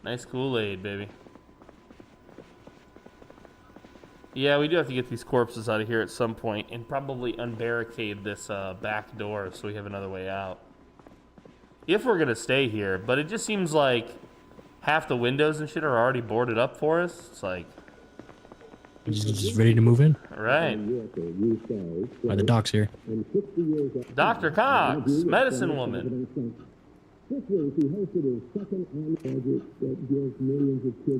Nice Kool-Aid, baby. Yeah, we do have to get these corpses out of here at some point and probably unbarricade this back door so we have another way out. If we're gonna stay here, but it just seems like half the windows and shit are already boarded up for us. It's like... Just ready to move in? Right. Alright, the doc's here. Dr. Cox, medicine woman.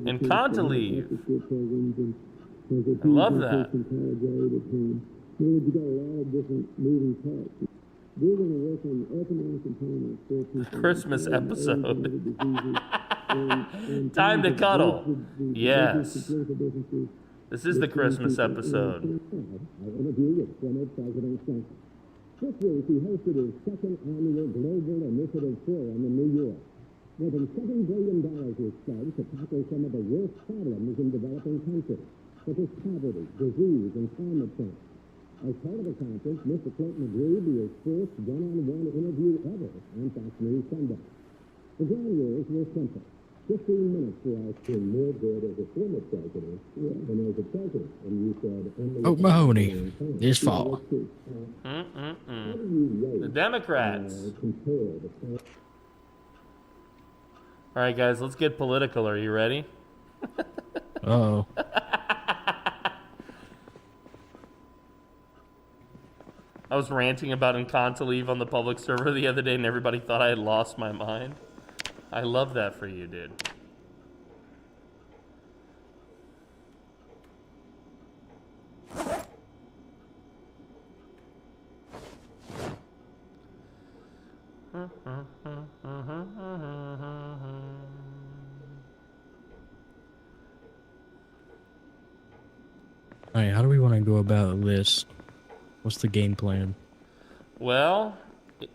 And Contaleave. I love that. Christmas episode. Time to cuddle. Yes. This is the Christmas episode. This week, he hosted his second annual Global Initiative Forum in New York. More than $7 billion was spent to tackle some of the worst problems in developing countries, such as poverty, disease, and climate change. As part of the conference, Mr. Clinton agreed to his first one-on-one interview ever on Fox News Sunday. The ground rules were simple. 15 minutes to ask him more good as a former president than as a president. And you said... Oh, Mahoney. This fall. The Democrats. All right, guys, let's get political. Are you ready? Uh-oh. I was ranting about Encanto Leave on the public server the other day and everybody thought I had lost my mind. I love that for you, dude. Alright, how do we want to go about this? What's the game plan? Well,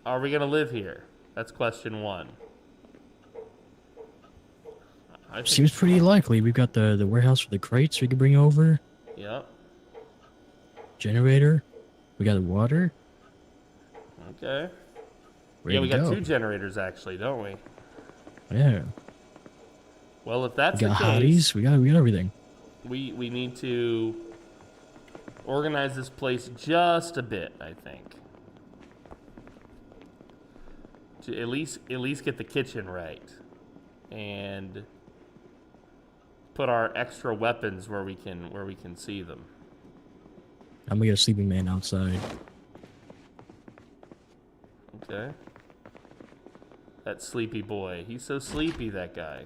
are we gonna live here? That's question one. I think, Seems pretty likely. We've got the warehouse for the crates we could bring over. yep. Generator. We got the water. Okay. Ready Yeah, we to got go. 2 generators actually, don't we? Yeah. Well, if that's We the got case, hotties. We got everything. we need to organize this place just a bit, I think. To at least get the kitchen right. And put our extra weapons where we can see them. I'm gonna get a sleeping man outside. Okay. That sleepy boy. He's so sleepy, that guy.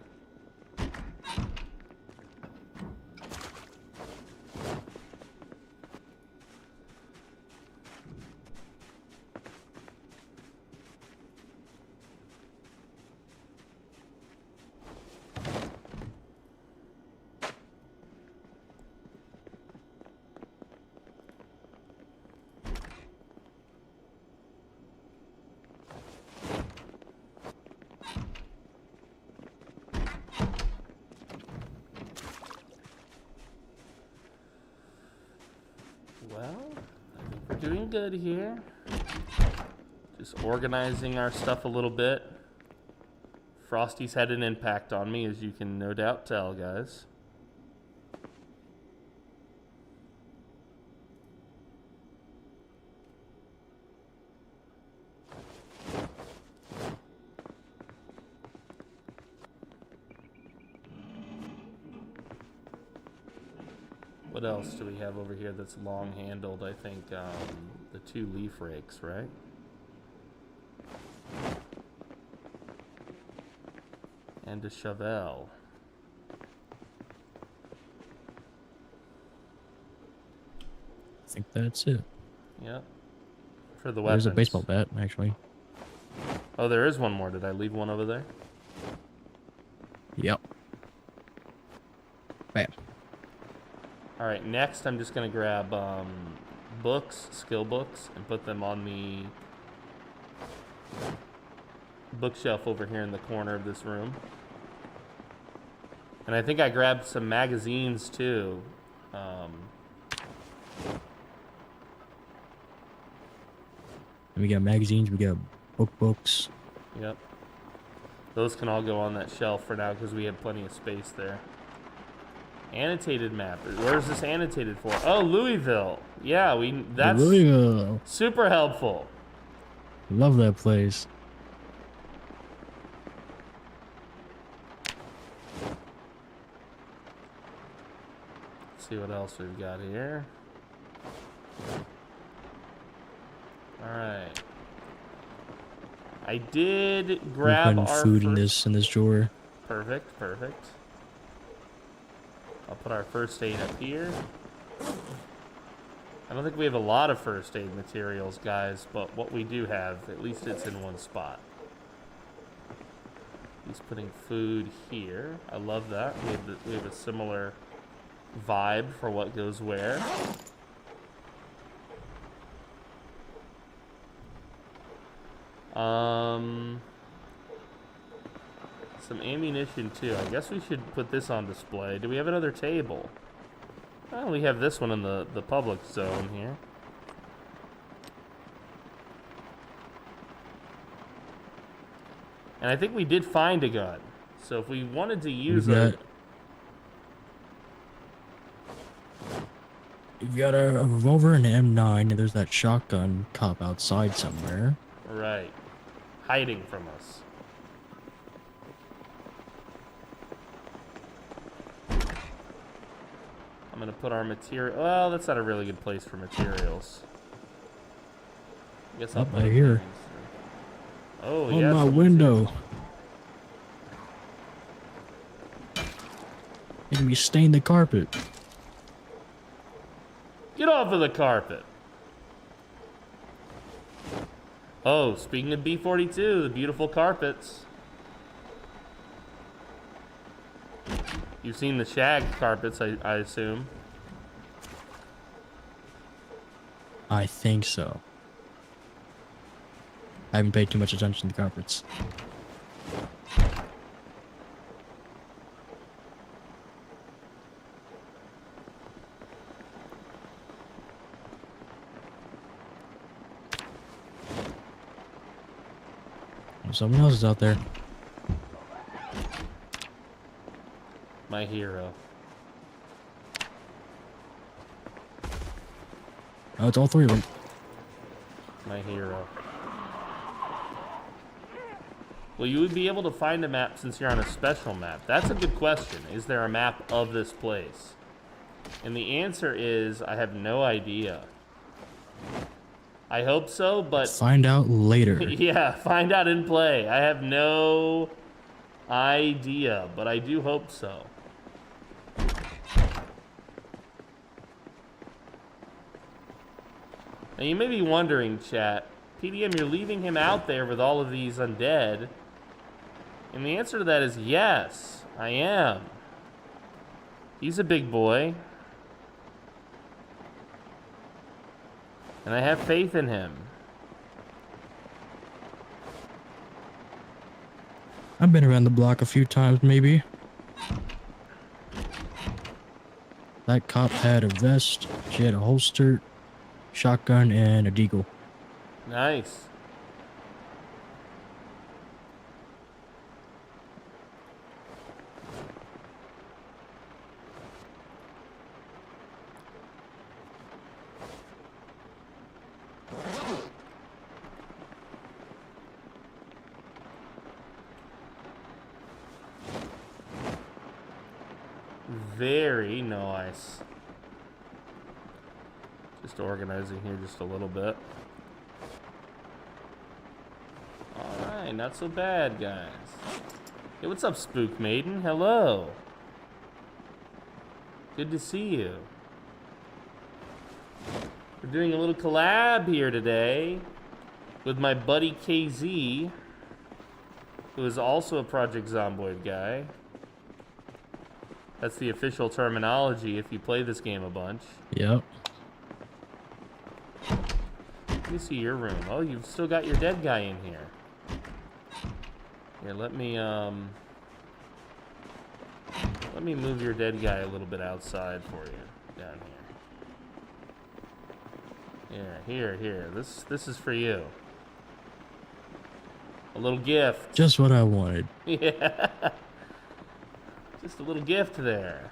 Well, I think we're doing good here. Just organizing our stuff a little bit. Frosty's had an impact on me, as you can no doubt tell, guys. What else do we have over here that's long-handled? I think the 2 leaf rakes, right? And a shovel. I think that's it. Yep. For the weapons. There's a baseball bat, actually. Oh, there is one more. Did I leave one over there? Yep. Bam. All right, next I'm just going to grab books, skill books, and put them on the bookshelf over here in the corner of this room. And I think I grabbed some magazines too. We got magazines, we got books. Yep. Those can all go on that shelf for now because we have plenty of space there. Annotated map. Where's this annotated for? Oh, Louisville. Yeah, that's Louisville. super helpful. Love that place. Let's see what else we've got here. Alright. I did grab We're our putting food first... in this drawer. Perfect, perfect. I'll put our first aid up here. I don't think we have a lot of first aid materials, guys, but what we do have, at least it's in one spot. He's putting food here. I love that. We have a similar vibe for what goes where. Some ammunition too. I guess we should put this on display. Do we have another table? Oh, we have this one in the public zone here. And I think we did find a gun. So if we wanted to use it... We've got a revolver and an M9, and there's that shotgun cop outside somewhere. Right. Hiding from us. I'm gonna put our material... Well, that's not a really good place for materials. I guess Up right here. Oh, On yeah. my window. Making me stain the carpet. Get off of the carpet. Oh, speaking of B42, the beautiful carpets. You've seen the shag carpets, I assume. I think so. I haven't paid too much attention to carpets. Someone else is out there. My hero. Oh, it's all three of them. My hero. Will you be able to find a map since you're on a special map? That's a good question. Is there a map of this place? And the answer is, I have no idea. I hope so, but... Find out later. Yeah, find out in play. I have no idea, but I do hope so. Now you may be wondering, chat, PDM, you're leaving him out there with all of these undead. And the answer to that is yes, I am. He's a big boy. And I have faith in him. I've been around the block a few times, maybe. That cop had a vest, she had a holster, shotgun, and a deagle. Nice. Very nice. Just organizing here just a little bit. Alright, not so bad, guys. Hey, what's up, Spook Maiden? Hello. Good to see you. We're doing a little collab here today with my buddy KZ, who is also a Project Zomboid guy. That's the official terminology if you play this game a bunch. Yep. Let me see your room. Oh, you've still got your dead guy in here. Here, let me move your dead guy a little bit outside for you. Down here. Here. This is for you. A little gift. Just what I wanted. Yeah. Just a little gift there.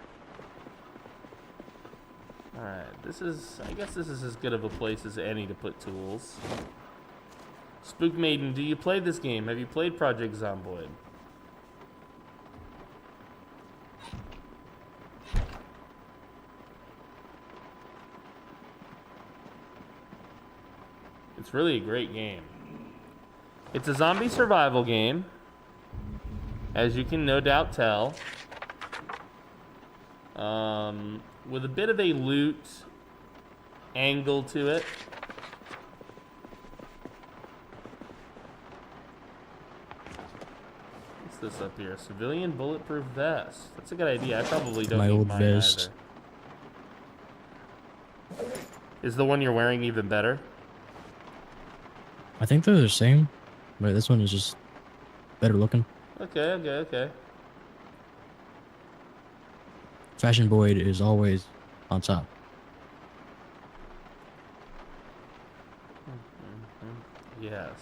Alright, I guess this is as good of a place as any to put tools. Spook Maiden, do you play this game? Have you played Project Zomboid? It's really a great game. It's a zombie survival game, as you can no doubt tell. With a bit of a loot angle to it. What's this up here? Civilian bulletproof vest. That's a good idea. I probably don't My need old mine vest. either. Is the one you're wearing even better? I think they're the same, but this one is just better looking. Okay. Fashion Boyd is always on top. Yes.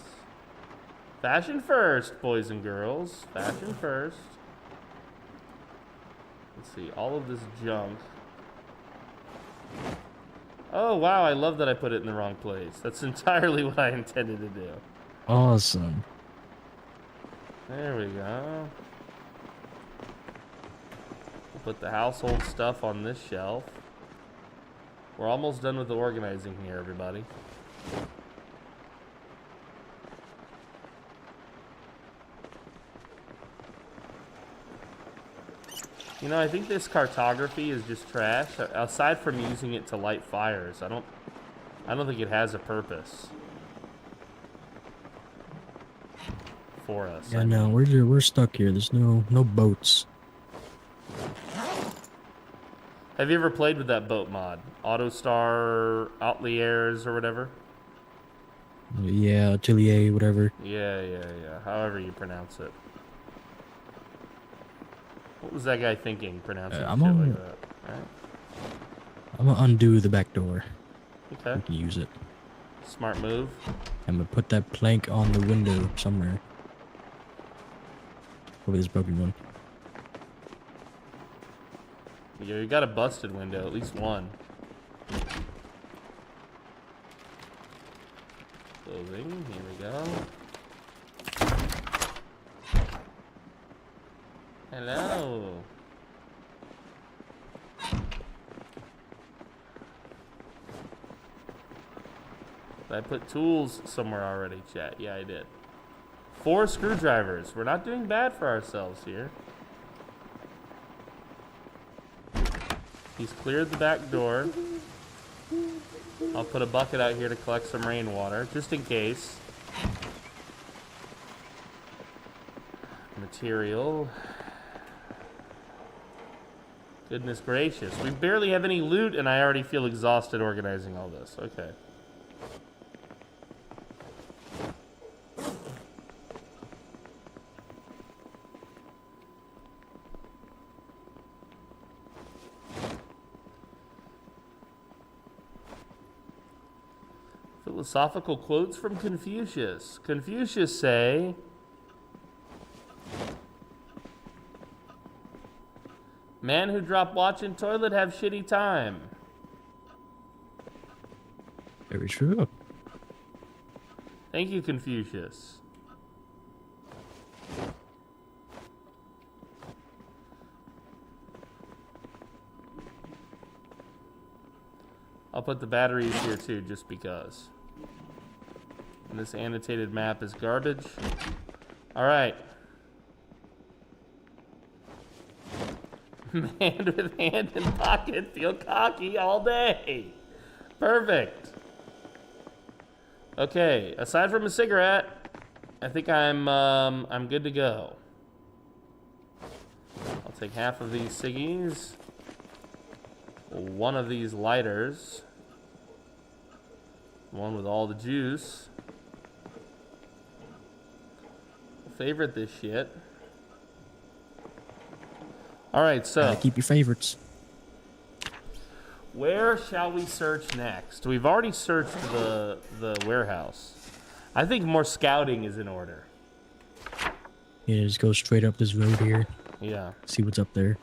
Fashion first, boys and girls. Fashion first. Let's see, all of this junk. Oh, wow, I love that I put it in the wrong place. That's entirely what I intended to do. Awesome. There we go. We'll put the household stuff on this shelf. We're almost done with the organizing here, everybody. You know, I think this cartography is just trash. Aside from using it to light fires, I don't think it has a purpose for us. Yeah, no, we're stuck here. There's no boats. Have you ever played with that boat mod? Autostar Outliers or whatever? Yeah, Atelier, whatever. Yeah. However you pronounce it. What was that guy thinking, pronouncing I'm shit on- like that? Alright. I'm gonna undo the back door. Okay. We can use it. Smart move. I'm gonna put that plank on the window somewhere. Over this broken one. Yeah, you got a busted window, at least one. Closing, here we go. Hello. Did I put tools somewhere already, chat? Yeah, I did. 4 screwdrivers. We're not doing bad for ourselves here. He's cleared the back door. I'll put a bucket out here to collect some rainwater, just in case. Material. Goodness gracious. We barely have any loot, and I already feel exhausted organizing all this. Okay. Philosophical quotes from Confucius. Confucius say, "Man who drop watch in toilet have shitty time." Very true. Thank you, Confucius. I'll put the batteries here too, just because. And this annotated map is garbage. All right. Man with hand in pocket, feel cocky all day. Perfect. Okay, aside from a cigarette, I think I'm good to go. I'll take half of these ciggies, one of these lighters, one with all the juice. Favorite this shit. All right, so Keep your favorites. where shall we search next? We've already searched the warehouse. I think more scouting is in order. Yeah, just go straight up this road here. Yeah. See what's up there.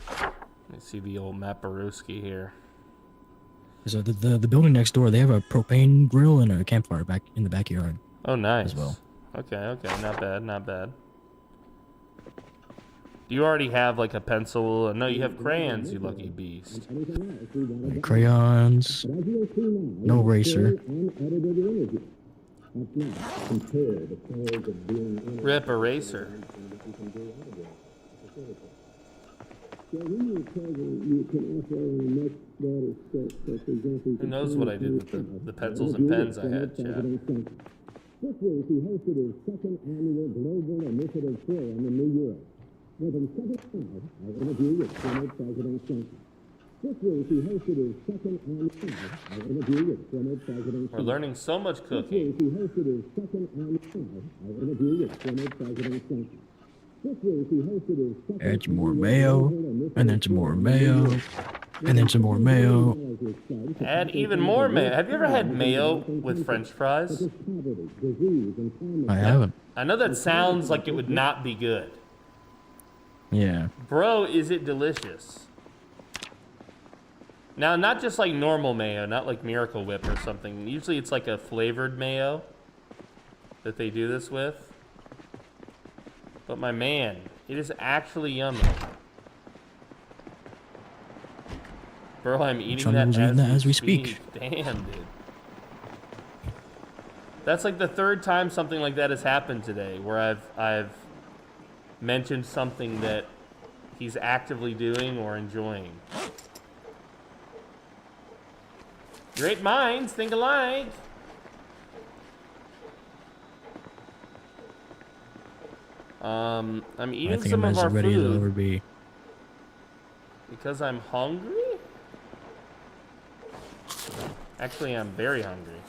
Let me see the old Maparuski here. So the building next door, they have a propane grill and a campfire back in the backyard. Oh, nice. As well. Okay, not bad, not bad. Do you already have like a pencil? No, you have crayons, you lucky beast. Crayons. No eraser. Rip eraser. Who knows what I did with the pencils and pens I had, chat? This week, he hosted his second annual Global Initiative Forum in New York. More than 75, I interview with former President Trump. This week, he hosted his second annual interview with former President Trump. We're learning so much This cooking. week, he hosted his second annual interview with former President Trump. This week, he hosted his second Add some more mayo, and then some more mayo, and then some more mayo. Add even more mayo. Have you ever had mayo with French fries? I haven't. I know that sounds like it would not be good. Yeah. Bro, is it delicious? Now, not just like normal mayo, not like Miracle Whip or something. Usually it's like a flavored mayo that they do this with. But my man, it is actually yummy. Bro, I'm eating that Chun's eating that as we speak. Damn, dude. That's like the third time something like that has happened today, where I've mentioned something that he's actively doing or enjoying. Great minds think alike. I'm eating some of our food because I'm hungry. Actually, I'm very hungry,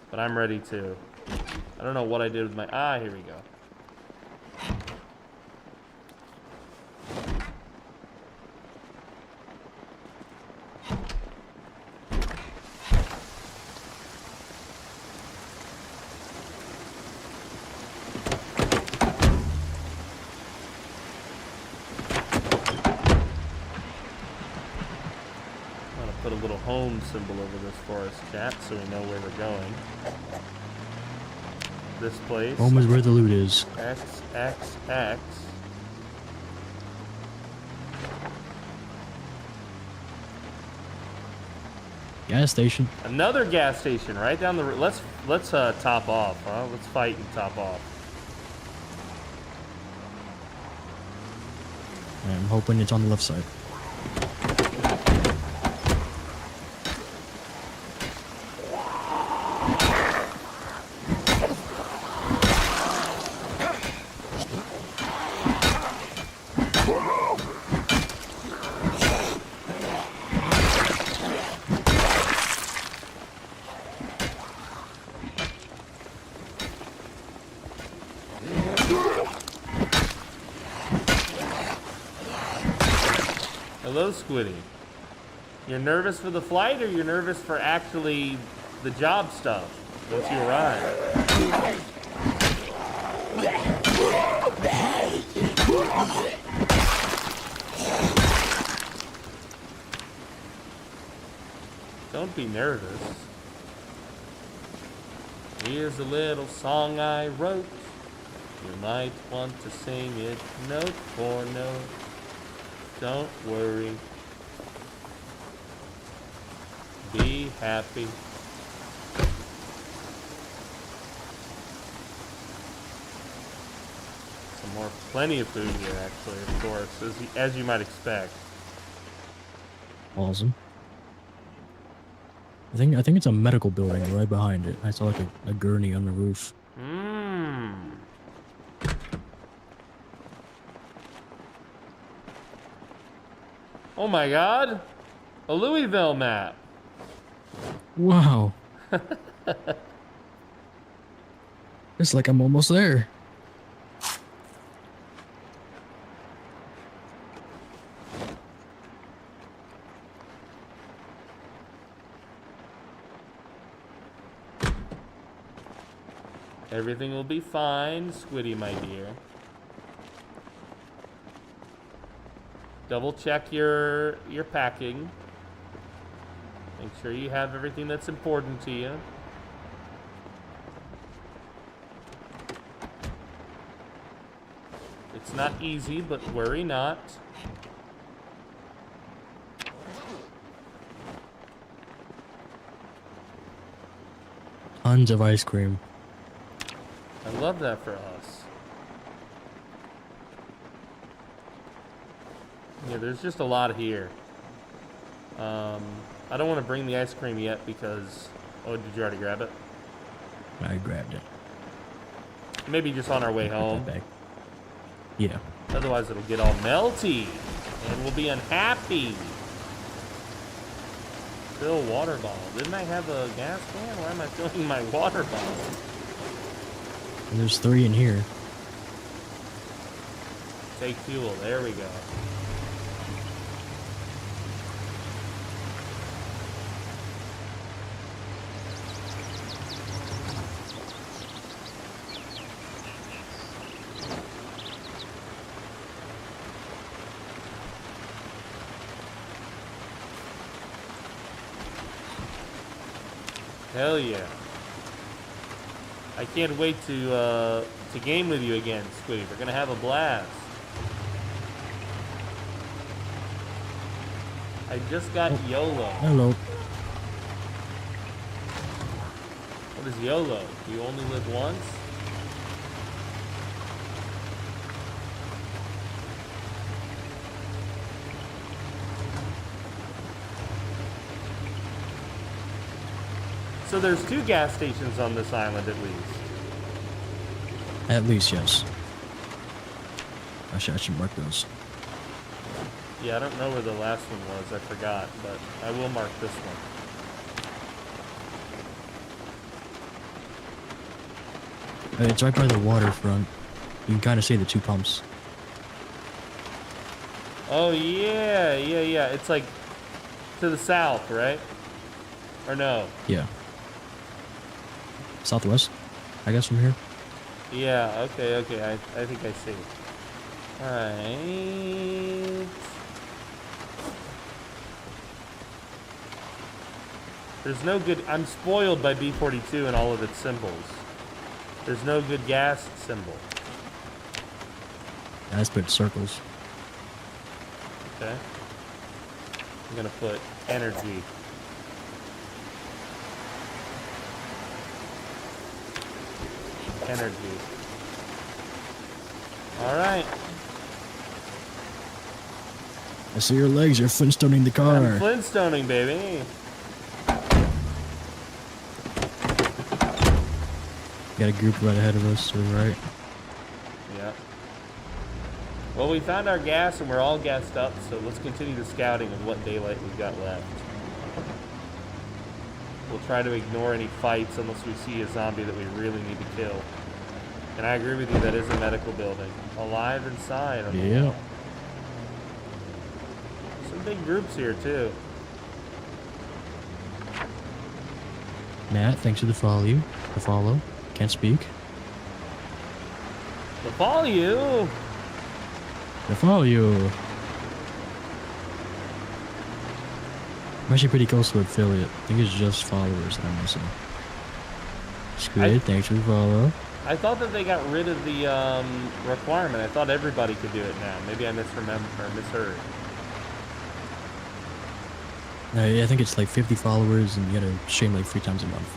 but I'm ready too. I don't know what I did with my... Ah, here we go. Put a little home symbol over this for us, chat, so we know where we're going. This place. Home is where the loot is. X, X, X. Gas station. Another gas station right down the road. Let's top off, huh? Let's fight and top off. I'm hoping it's on the left side. Hello, Squiddy. You're nervous for the flight, or you're nervous for actually the job stuff once you arrive? Don't be nervous. Here's a little song I wrote. You might want to sing it note for note. Don't worry. Be happy. Some more, plenty of food here, actually, of course, as you might expect. Awesome. I think it's a medical building right behind it. I saw like a gurney on the roof. Oh my god! A Louisville map! Wow. It's like I'm almost there. Everything will be fine, Squiddy, my dear. Double check your packing. Make sure you have everything that's important to you. It's not easy, but worry not. Tons of ice cream. I love that for us. Yeah, there's just a lot here. I don't want to bring the ice cream yet because... Oh, did you already grab it? I grabbed it. Maybe just on our way home. Yeah. Otherwise it'll get all melty and we'll be unhappy. Fill water bottle. Didn't I have a gas can? Why am I filling my water bottle? And there's 3 in here. Take fuel. There we go. Hell yeah. I can't wait to game with you again, Squiddy. We're gonna have a blast. I just got YOLO. Hello. What is YOLO? You only live once? So there's 2 gas stations on this island at least. At least, yes. I should mark those. Yeah, I don't know where the last one was. I forgot, but I will mark this one. It's right by the waterfront. You can kind of see the 2 pumps. Oh, yeah. It's like to the south, right? Or no? Yeah. Southwest, I guess, from here. Yeah, okay. I think I see. Alright. There's no good... I'm spoiled by B42 and all of its symbols. There's no good gas symbol. I just put circles. Okay. I'm gonna put energy. Energy. Alright. I see your legs. You're Flintstoning the car. I'm Flintstoning, baby. Got a group right ahead of us to the right. Yeah. Well, we found our gas and we're all gassed up, so let's continue the scouting of what daylight we've got left. We'll try to ignore any fights unless we see a zombie that we really need to kill. And I agree with you, that is a medical building. Alive inside. Yeah. Some big groups here, too. Matt, thanks for the follow. Can't speak. The follow you. The follow you. I'm actually pretty close to affiliate. I think it's just followers that I'm missing. Squid, thanks for the follow. I thought that they got rid of the requirement. I thought everybody could do it now. Maybe I misremembered or misheard. I think it's like 50 followers and you gotta stream like 3 times a month.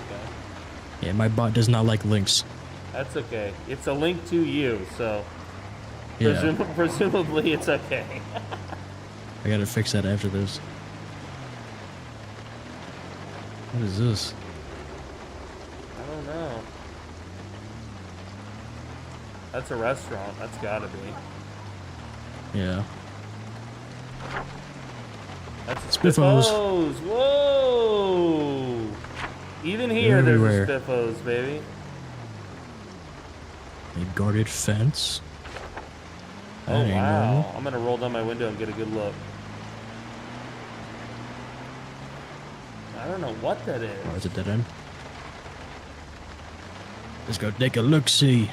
Okay. Yeah, my bot does not like links. That's okay. It's a link to you, so Yeah. presumably it's okay. I gotta fix that after this. What is this? I don't know. That's a restaurant. That's gotta be. Yeah. That's Spiffos. Spiffos. Whoa! Even here, They're there's a everywhere. Spiffos, baby. A guarded fence. Oh, That ain't wow. normal. I'm gonna roll down my window and get a good look. I don't know what that is. Oh, is it dead end? Let's go take a look-see.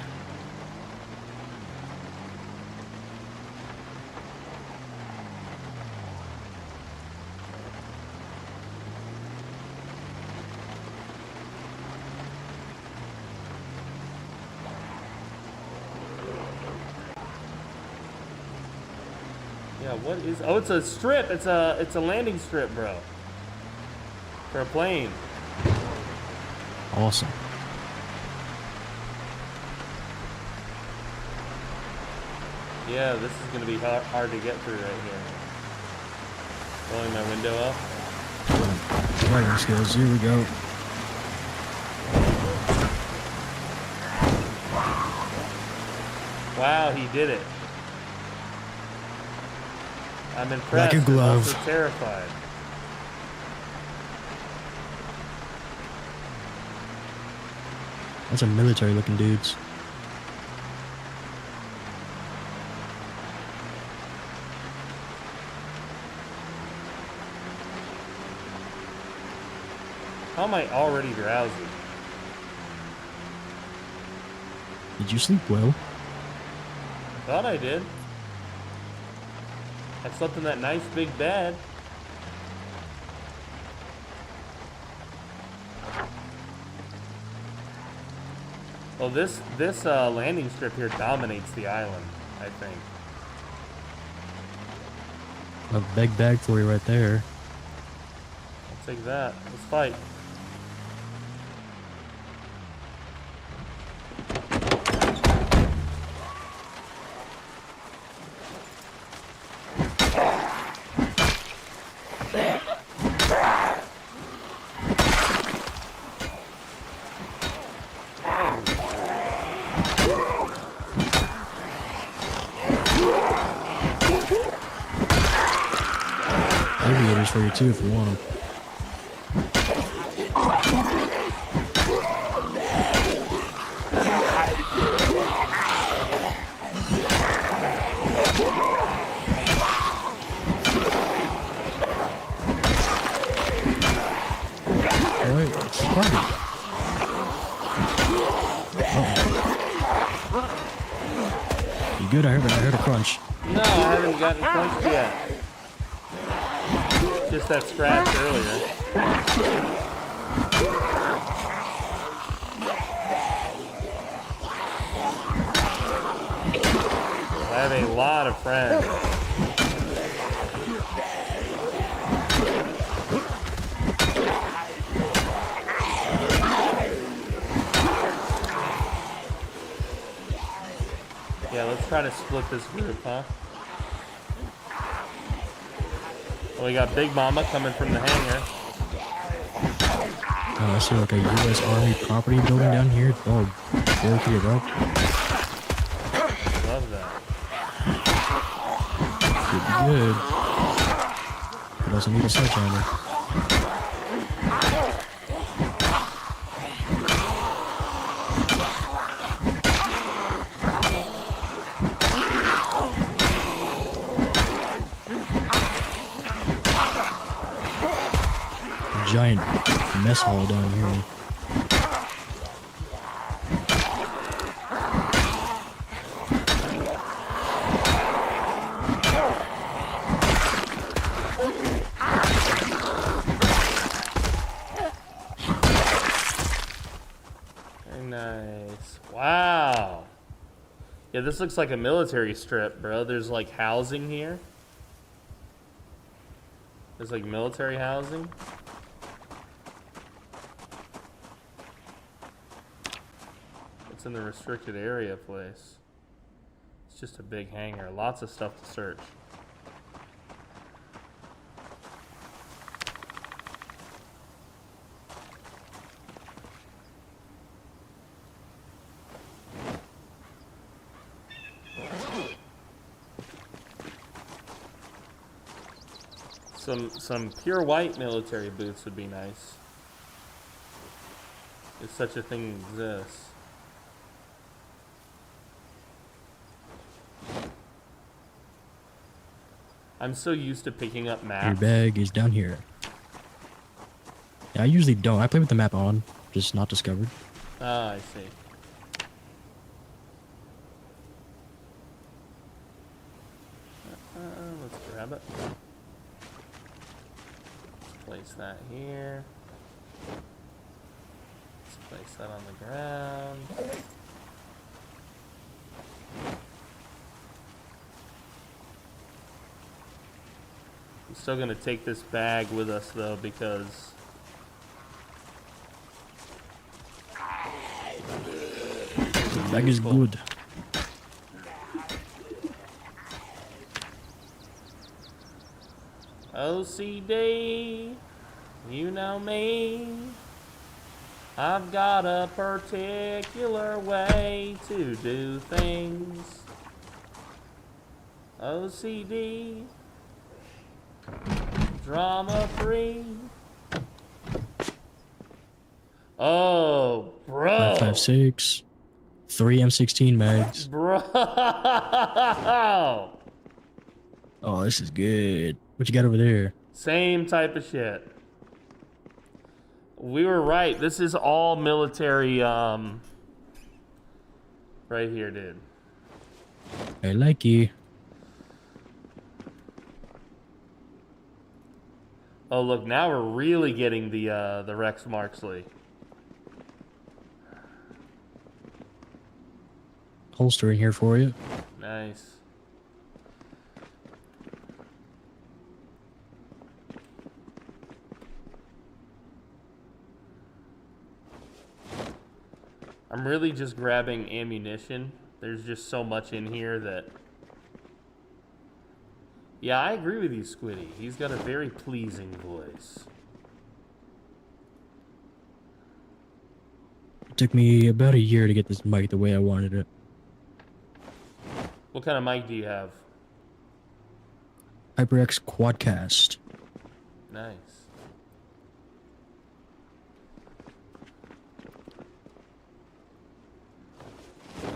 Yeah, what is... Oh, it's a strip. It's a landing strip, bro. For a plane. Awesome. Yeah, this is gonna be hard to get through right here. Rolling my window up. Writing skills, here we go. Wow, he did it. I'm impressed. Like a glove. And also terrified. That's a military looking dudes. How am I already drowsy? Did you sleep well? I thought I did. I slept in that nice big bed. Well, this landing strip here dominates the island, I think. A big bag for you right there. I'll take that. Let's fight. aviators for you too if you want them. Alright, it's fine. You good? I heard a crunch. No, I haven't gotten crunched yet. Just that scratch earlier. I have a lot of friends. Yeah, let's try to split this group, huh? Well, we got Big Mama coming from the hangar. Oh, I see like a U.S. Army property building down here. Oh, barricaded up. Love that. Good. It doesn't need a sledgehammer. Giant mess hall down here. Very nice. Wow. Yeah, this looks like a military strip, bro. There's like housing here. There's like military housing. It's in the restricted area place. It's just a big hangar. Lots of stuff to search. Some pure white military boots would be nice. If such a thing exists. I'm so used to picking up maps. Your bag is down here. Yeah, I usually don't. I play with the map on, just not discovered. Ah, I see. Let's grab it. Let's place that here. Let's place that on the ground. I'm still gonna take this bag with us though because The bag is good. OCD, you know me. I've got a particular way to do things. OCD, drama free. Oh, bro. 5.56. 3 M16 mags. Bro. Oh, this is good. What you got over there? Same type of shit. We were right. This is all military, right here, dude. I like you. Oh, look, now we're really getting the Rex Marksley. Holster in here for you. Nice. I'm really just grabbing ammunition. There's just so much in here that... Yeah, I agree with you, Squiddy. He's got a very pleasing voice. It took me about a year to get this mic the way I wanted it. What kind of mic do you have? HyperX Quadcast. Nice.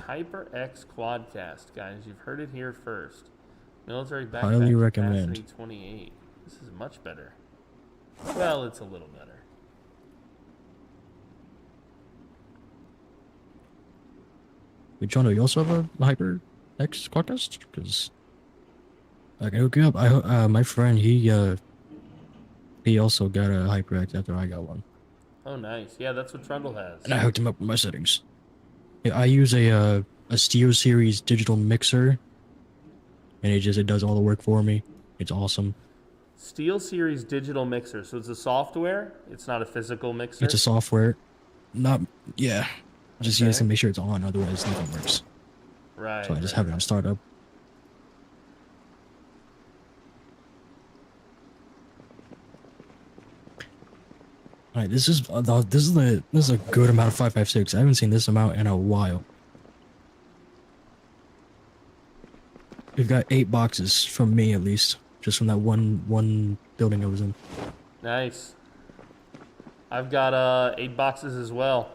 HyperX Quadcast, guys. You've heard it here first. Military backpack Highly capacity recommend. 28. This is much better. Well, it's a little better. Wait, John, do you also have a HyperX Quadcast? Because I can hook you up. My friend, he also got a HyperX after I got one. Oh, nice. Yeah, that's what Trundle has. And I hooked him up with my settings. Yeah, I use a Steel Series digital mixer, and it does all the work for me. It's awesome. Steel Series digital mixer. So it's a software. It's not a physical mixer. It's a software. Yeah. Just Okay. use to make sure it's on, otherwise nothing works. Right. So I just have it on startup. Alright, this is a good amount of 5.56. I haven't seen this amount in a while. We've got 8 boxes from me at least, just from that one building I was in. Nice. I've got 8 boxes as well.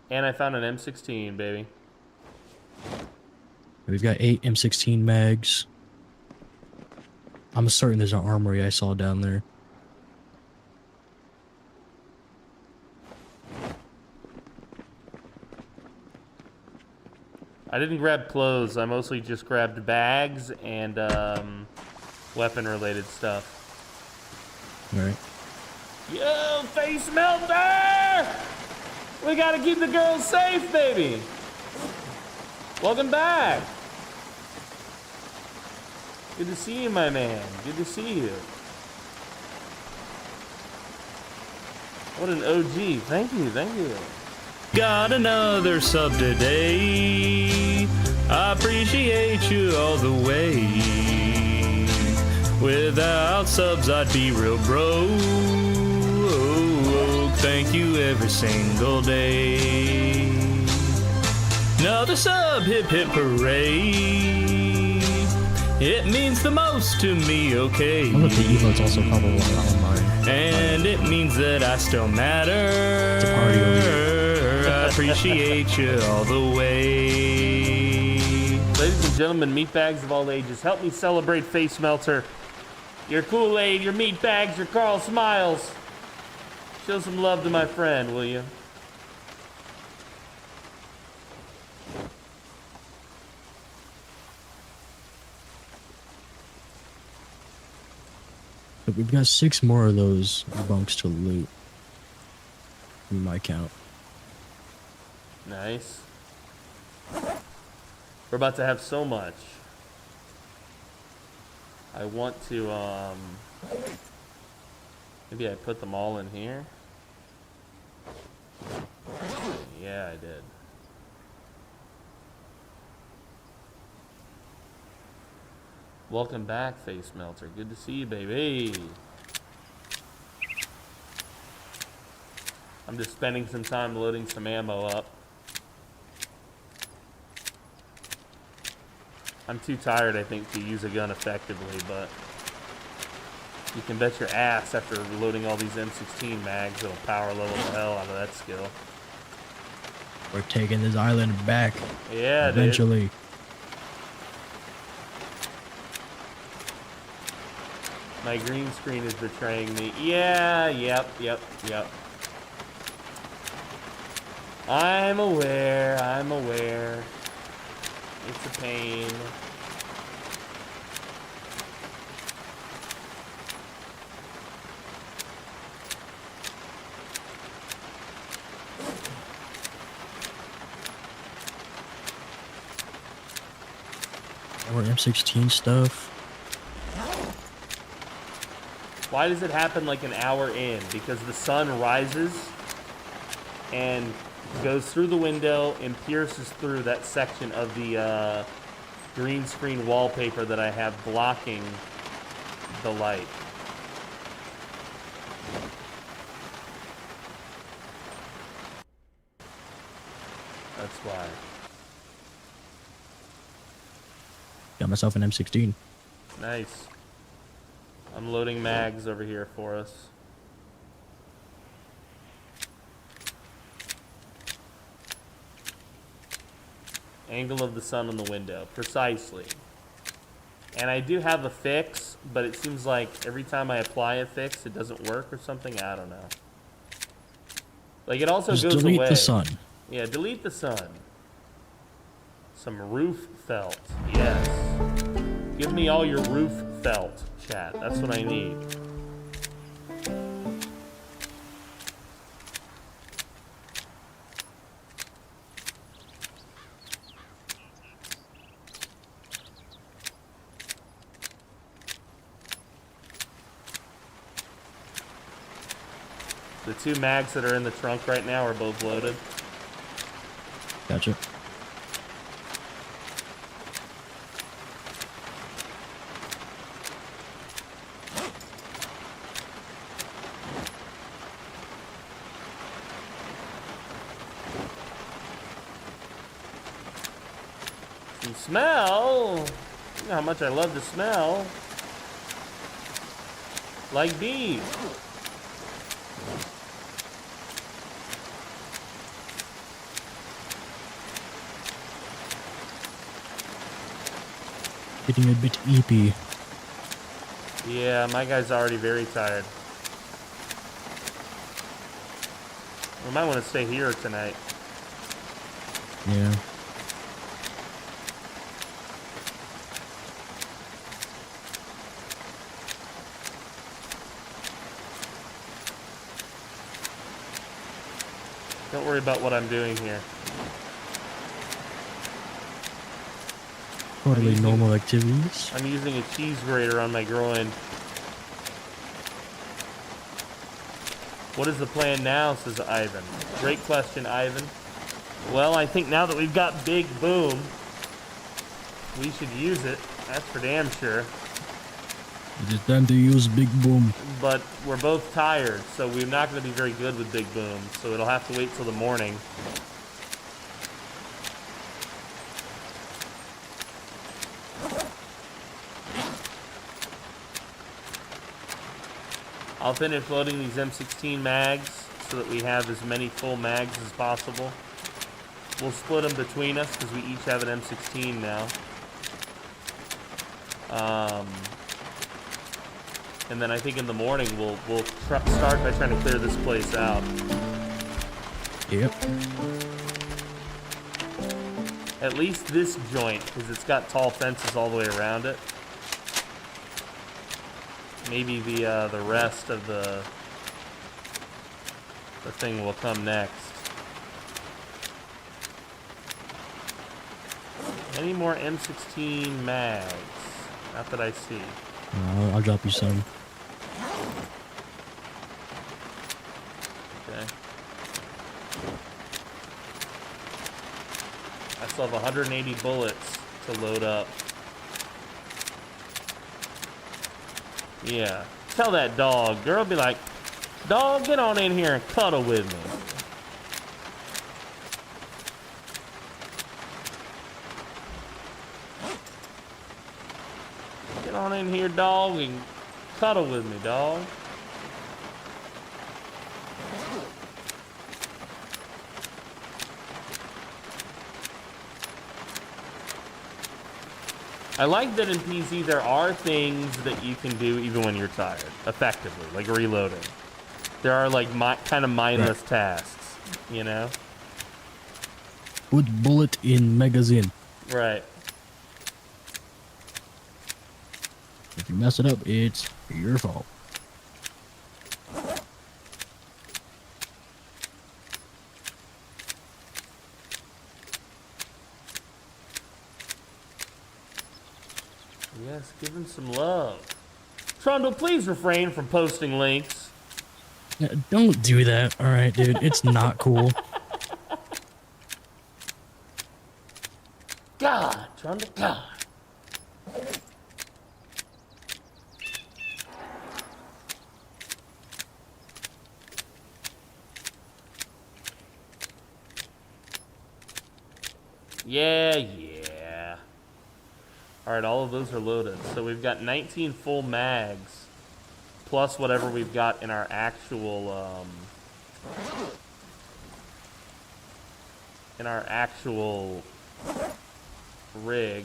And I found an M16, baby. We've got 8 M16 mags. I'm certain there's an armory I saw down there. I didn't grab clothes. I mostly just grabbed bags and weapon-related stuff. Alright. Yo, face melter! We gotta keep the girls safe, baby. Welcome back. Good to see you, my man. Good to see you. What an OG. Thank you, thank you. Got another sub today. I appreciate you all the way. Without subs, I'd be real broke. Thank you every single day. Another sub, hip hip hooray. It means the most to me, okay? I look at emotes also probably online. And it means that I still matter. It's a party over here. I appreciate you all the way. Ladies and gentlemen, meatbags of all ages, help me celebrate Face Melter. Your Kool-Aid, your meatbags, your Carl Smiles. Show some love to my friend, will you? But we've got 6 more of those bunks to loot. In my count. Nice. We're about to have so much. I want to, maybe I put them all in here. Yeah, I did. Welcome back, Face Melter. Good to see you, baby. I'm just spending some time loading some ammo up. I'm too tired, I think, to use a gun effectively, but you can bet your ass after loading all these M16 mags, it'll power level the hell out of that skill. We're taking this island back. Yeah, eventually. dude. My green screen is betraying me. Yeah, yep. I'm aware. It's a pain. More M16 stuff. Why does it happen like an hour in? Because the sun rises and goes through the window and pierces through that section of the green screen wallpaper that I have blocking the light. That's why. Got myself an M16. Nice. I'm loading mags over here for us. Angle of the sun on the window. Precisely. And I do have a fix, but it seems like every time I apply a fix, it doesn't work or something. I don't know. Like, it also Just goes away. delete the sun. Yeah, delete the sun. Some roof felt. Yes. Give me all your roof felt, chat. That's what I need. The 2 mags that are in the trunk right now are both loaded. Gotcha. Some smell. You know how much I love to smell. Like bees. Getting a bit eepy. Yeah, my guy's already very tired. We might want to stay here tonight. Yeah. Don't worry about what I'm doing here. Totally normal activities. I'm using a cheese grater on my groin. What is the plan now, says Ivan. Great question, Ivan. Well, I think now that we've got Big Boom, we should use it. That's for damn sure. It is time to use Big Boom. But we're both tired, so we're not going to be very good with Big Boom. So it'll have to wait till the morning. I'll finish loading these M16 mags so that we have as many full mags as possible. We'll split them between us because we each have an M16 now. And then I think in the morning we'll start by trying to clear this place out. Yep. At least this joint, because it's got tall fences all the way around it. Maybe the rest of the thing will come next. Any more M16 mags? Not that I see. I'll drop you some. Okay. I still have 180 bullets to load up. Yeah. Tell that dog, girl, be like, dog, get on in here and cuddle with me. Get on in here, dog, and cuddle with me, dog. I like that in PZ there are things that you can do even when you're tired, effectively, like reloading. There are like kind of mindless tasks, you know? Put bullet in magazine. Right. If you mess it up, it's your fault. Yes, give him some love. Trundle, please refrain from posting links. Don't do that, alright, dude. It's not cool. God, Trundle, God. Yeah. All right, all of those are loaded. So we've got 19 full mags plus whatever we've got in our actual rig.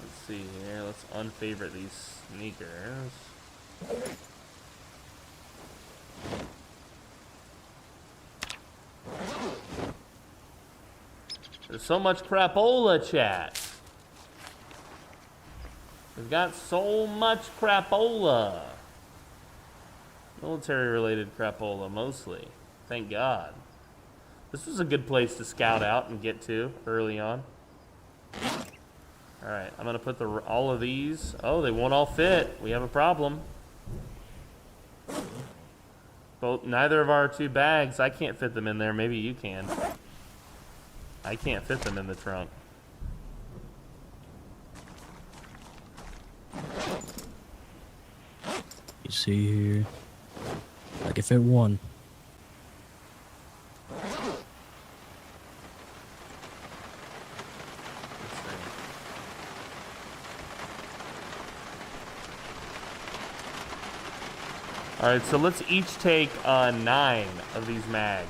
Let's see here. Let's unfavorite these sneakers. There's so much crapola, chat. We've got so much crapola. Military-related crapola, mostly. Thank God. This was a good place to scout out and get to early on. Alright, I'm going to put all of these. Oh, they won't all fit. We have a problem. Neither of our 2 bags, I can't fit them in there. Maybe you can. I can't fit them in the trunk. You see here, I can fit one. All right, so let's each take 9 of these mags.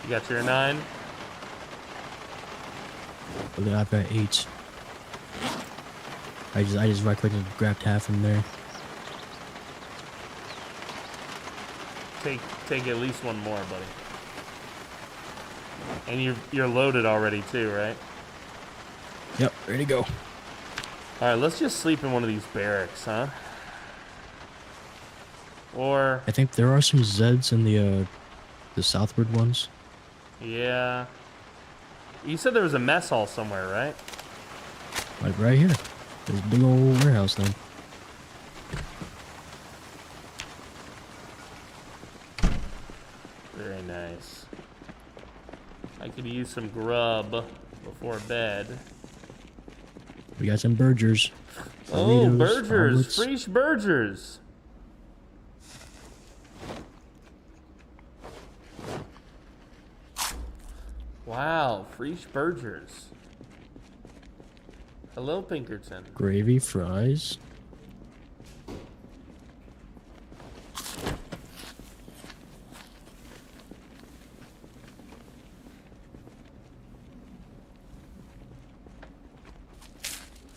You got your 9? Okay, I've got 8. I just right clicked and grabbed half from there. Take at least one more, buddy. And you're loaded already too, right? Yep, ready to go. All right, let's just sleep in one of these barracks, huh? Or I think there are some Zeds in the southward ones. yeah. You said there was a mess hall somewhere, right? Like right here. There's a big old warehouse thing. Very nice. I could use some grub before bed. We got some burgers. Oh, Doritos, burgers! omelets. Fresh burgers! Wow, fresh burgers. Hello, Pinkerton. Gravy, fries.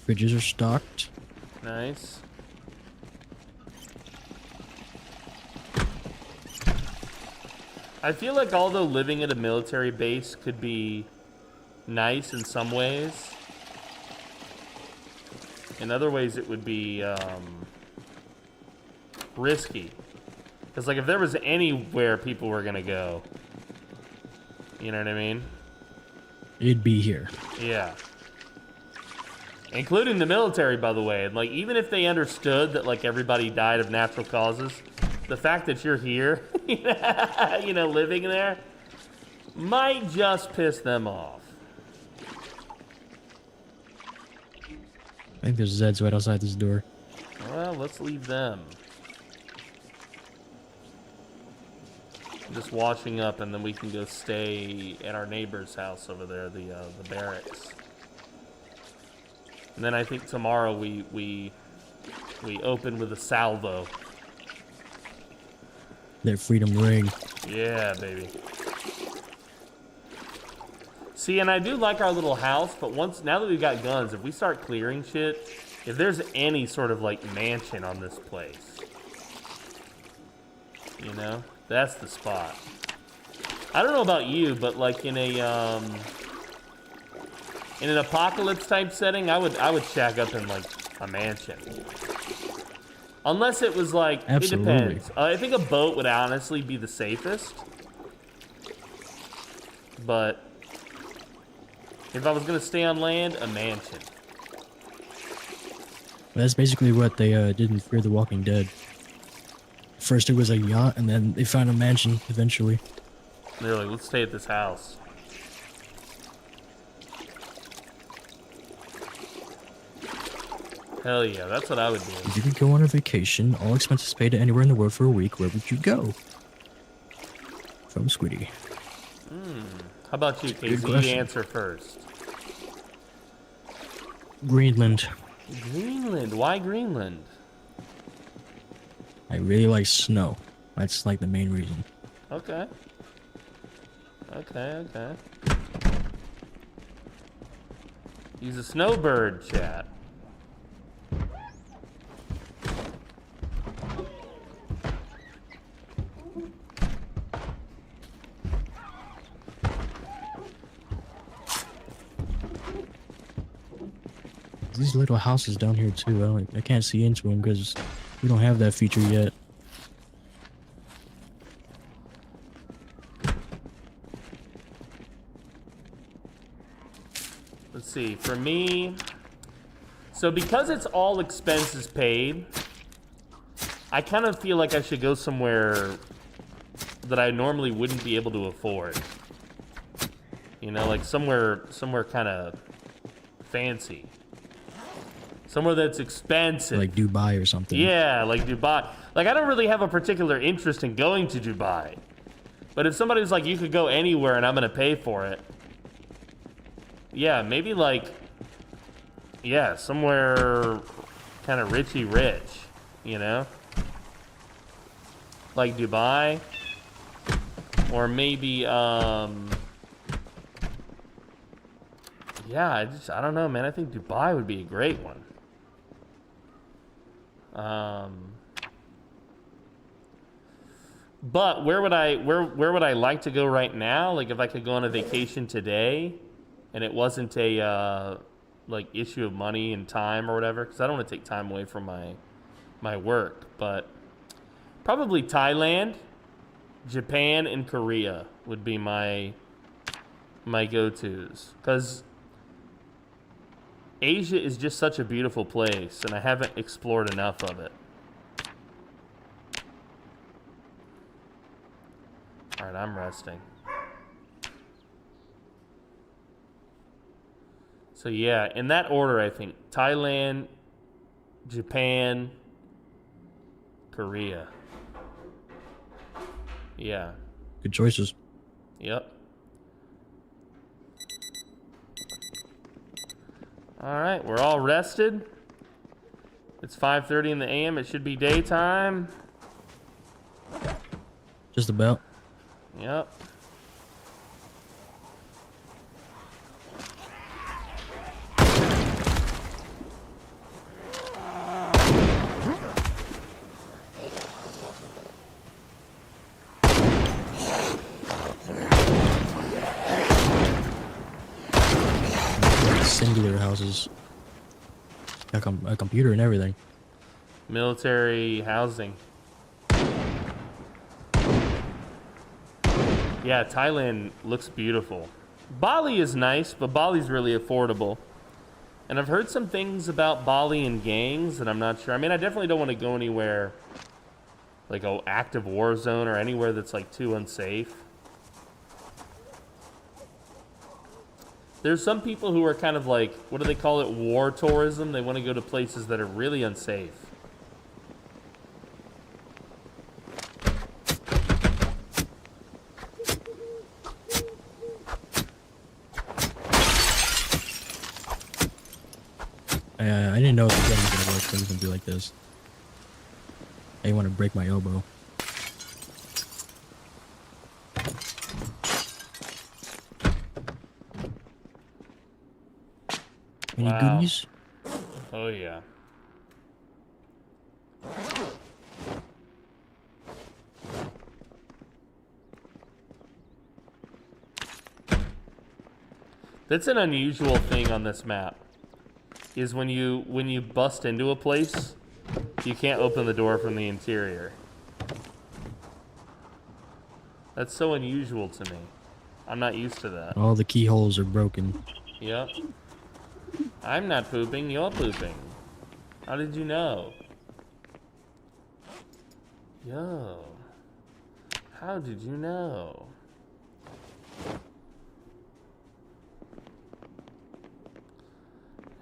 Fridges are stocked. Nice. I feel like although living at a military base could be nice in some ways, in other ways it would be risky. Because like if there was anywhere people were gonna go, you know what I mean? It'd be here. Yeah. Including the military, by the way. Like, even if they understood that, like, everybody died of natural causes, the fact that you're here, you know, living there, might just piss them off. I think there's Zeds right outside this door. Well, let's leave them. I'm just washing up, and then we can go stay at our neighbor's house over there, the barracks. And then I think tomorrow we open with a salvo. Their freedom ring. Yeah, baby. See, and I do like our little house, but now that we've got guns, if we start clearing shit, if there's any sort of like mansion on this place, you know, that's the spot. I don't know about you, but like in an apocalypse type setting, I would shack up in like a mansion. Unless it was like, absolutely. It depends. I think a boat would honestly be the safest. But if I was gonna stay on land, a mansion. That's basically what they did in Fear the Walking Dead. First it was a yacht, and then they found a mansion eventually. They're like, let's stay at this house. Hell yeah, that's what I would do. If you could go on a vacation, all expenses paid to anywhere in the world for a week, where would you go? From Squiddy. How about you, Good Casey? You question. answer first. Greenland. Greenland. Why Greenland? I really like snow. That's like the main reason. Okay. Okay, okay. He's a snowbird, chat. These little houses down here too. I can't see into them because we don't have that feature yet. Let's see. For me, so because it's all expenses paid, I kind of feel like I should go somewhere that I normally wouldn't be able to afford. You know, like somewhere kind of fancy. Somewhere that's expensive. Like Dubai or something. Yeah, like Dubai. Like, I don't really have a particular interest in going to Dubai. But if somebody's like, you could go anywhere and I'm going to pay for it. Yeah, maybe like, yeah, somewhere kind of richy rich, you know? Like Dubai. Or maybe, yeah, I don't know, man. I think Dubai would be a great one. But where would I like to go right now? Like if I could go on a vacation today and it wasn't a like issue of money and time or whatever, because I don't want to take time away from my work, but probably Thailand, Japan, and Korea would be my go-tos, because Asia is just such a beautiful place, and I haven't explored enough of it. All right, I'm resting. So yeah, in that order, I think Thailand, Japan, Korea. Yeah. Good choices. Yep. All right, we're all rested. It's 5:30 in the AM. It should be daytime. Just about. Yep. Singular houses. Got a computer and everything. Military housing. Yeah, Thailand looks beautiful. Bali is nice, but Bali's really affordable. And I've heard some things about Bali and gangs, and I'm not sure. I mean, I definitely don't want to go anywhere like an active war zone or anywhere that's like too unsafe. There's some people who are kind of like, what do they call it? War tourism. They want to go to places that are really unsafe. I didn't know if the gun was gonna work, but it's gonna be like this. I didn't want to break my elbow. Any Wow. goodies? Oh, yeah. That's an unusual thing on this map. Is when you bust into a place, you can't open the door from the interior. That's so unusual to me. I'm not used to that. All the keyholes are broken. Yep. I'm not pooping, you're pooping. How did you know? Yo. How did you know?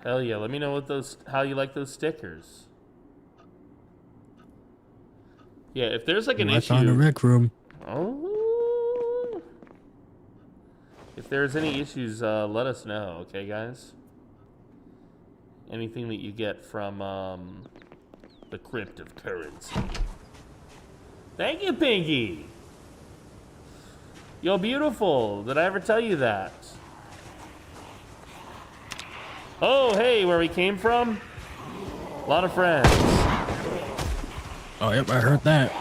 Hell yeah, let me know how you like those stickers. Yeah, if there's like an I issue... found a rec room. Oh. If there's any issues, let us know, okay, guys? Anything that you get from the crypt of currency. Thank you, Pinky! You're beautiful. Did I ever tell you that? Oh, hey, where we came from? A lot of friends. Oh, yep, I heard that.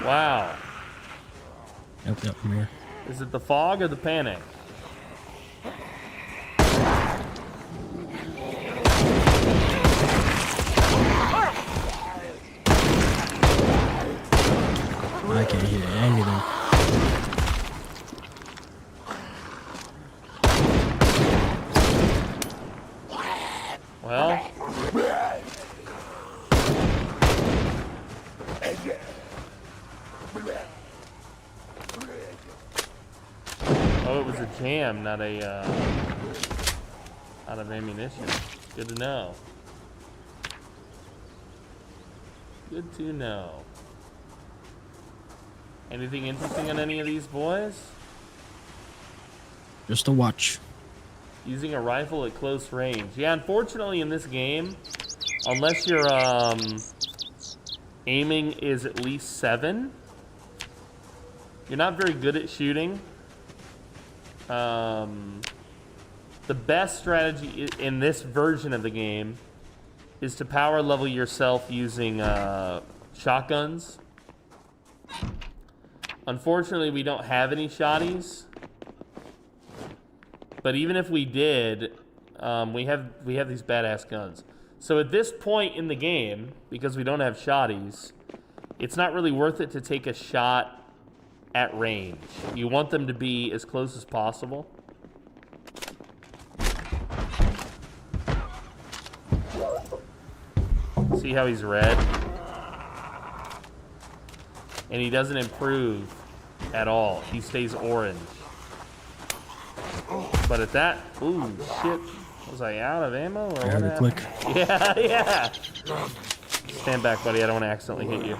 Wow. Yep, I'm here. Is it the fog or the panic? I can't hear anything. Well. Oh, it was a jam, not a, out of ammunition. Good to know. Good to know. Anything interesting on any of these boys? Just a watch. Using a rifle at close range. Yeah, unfortunately in this game, unless your aiming is at least 7, you're not very good at shooting. The best strategy in this version of the game is to power level yourself using shotguns. Unfortunately, we don't have any shotties. But even if we did, we have these badass guns. So at this point in the game, because we don't have shotties, it's not really worth it to take a shot at range. You want them to be as close as possible. See how he's red? And he doesn't improve at all. He stays orange. But at that, ooh, shit. Was I out of ammo or what happened? Quick. Yeah, yeah. Stand back, buddy. I don't want to accidentally hit you.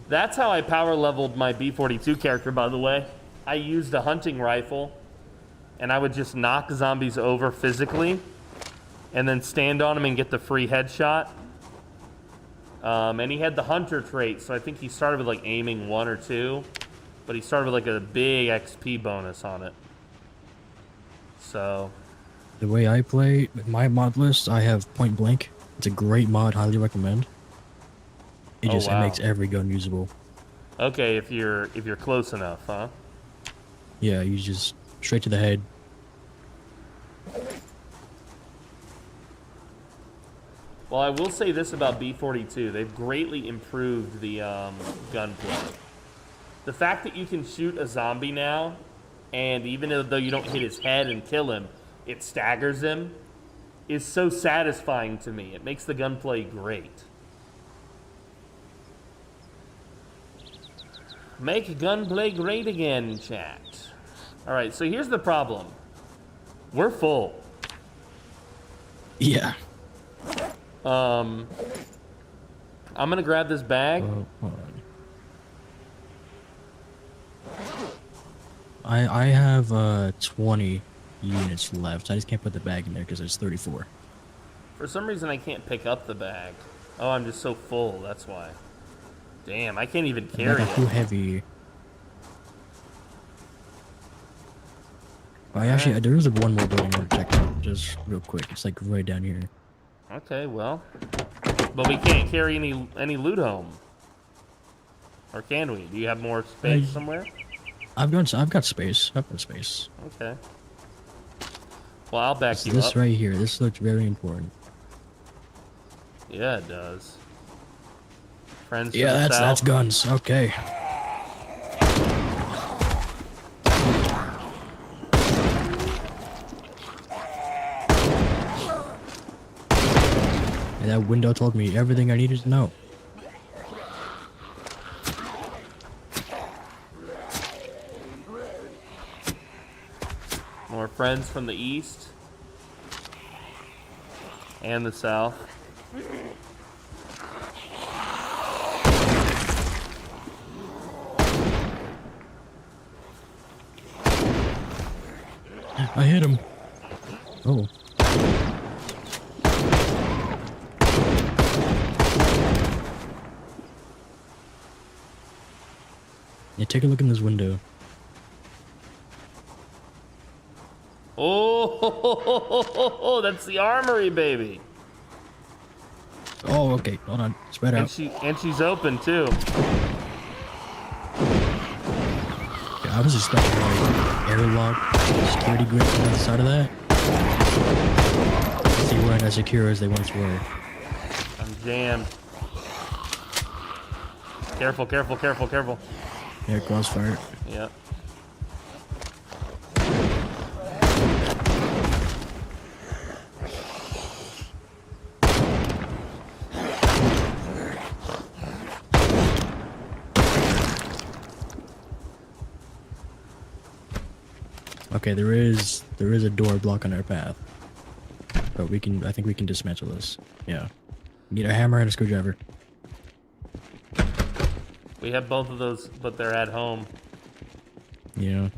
That's how I power leveled my B42 character, by the way. I used a hunting rifle, and I would just knock zombies over physically, and then stand on them and get the free headshot. And he had the hunter trait, so I think he started with like aiming 1 or 2, but he started with like a big XP bonus on it. So The way I play, with my mod list, I have Point Blank. It's a great mod, highly recommend. It just it makes every gun usable. Okay, if you're close enough, huh? Yeah, you just straight to the head. Well, I will say this about B42. They've greatly improved the gunplay. The fact that you can shoot a zombie now, and even though you don't hit his head and kill him, it staggers him, is so satisfying to me. It makes the gunplay great. Make gunplay great again, chat. Alright, so here's the problem. We're full. Yeah. I'm gonna grab this bag. Hold on. I have 20 units left. I just can't put the bag in there because it's 34. For some reason, I can't pick up the bag. Oh, I'm just so full. That's why. Damn, I can't even carry it. Too heavy. Actually, there is one more building I want to check out, just real quick. It's like right down here. Okay, well, but we can't carry any loot home, or can we? Do you have more space somewhere? I've got space. I've got space. Okay. Well, I'll back you up. This right here. This looks very important. Yeah, it does. Friends. Yeah, that's guns. Okay. that window told me everything I needed to know. More friends from the east and the south. I hit him. Oh. Yeah, take a look in this window. Oh, that's the armory, baby. Oh, okay. Hold on. Spread out. And she's open too. Yeah, I was expecting like airlock security grids on the other side of that. They weren't as secure as they once were. I'm jammed. Careful, careful, careful, careful. Yeah, crossfire. Yep. Okay, there is a door blocking our path. But I think we can dismantle this. Yeah. Need a hammer and a screwdriver. We have both of those, but they're at home. Yeah.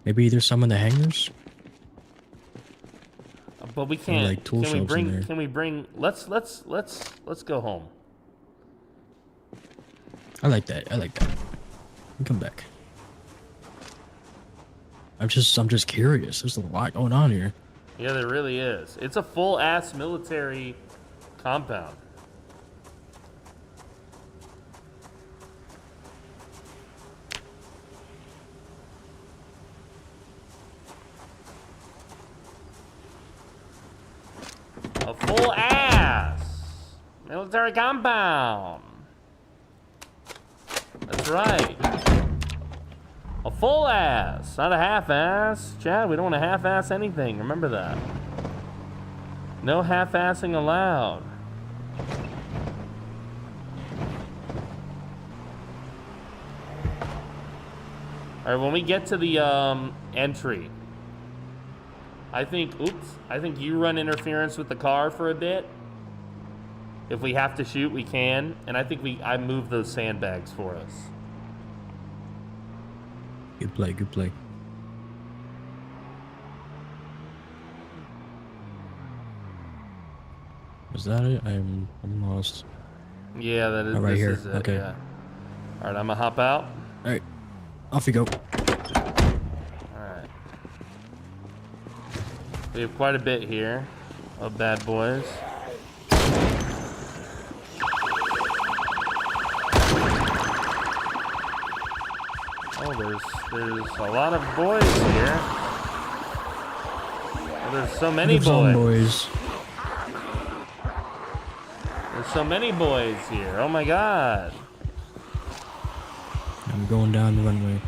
Maybe there's some in the hangars? But we can't. Like tool can we shelves in bring? there. Can we bring? Let's go home. I like that. I like that. Come back. I'm just curious. There's a lot going on here. Yeah, there really is. It's a full-ass military compound. A full-ass military compound. That's right. A full ass, not a half ass. Chad, we don't want to half ass anything. Remember that. No half assing allowed. All right, when we get to the entry, I think you run interference with the car for a bit. If we have to shoot, we can. And I think I move those sandbags for us. Good play, good play. Is that it? I'm lost. Yeah, that is. Oh, right this here. is it, Okay. Yeah. All right, I'm gonna hop out. All right, off you go. All right. We have quite a bit here of bad boys. Oh, there's a lot of boys here. Oh, there's so many boys. There's so many boys here. Oh my god. I'm going down the runway.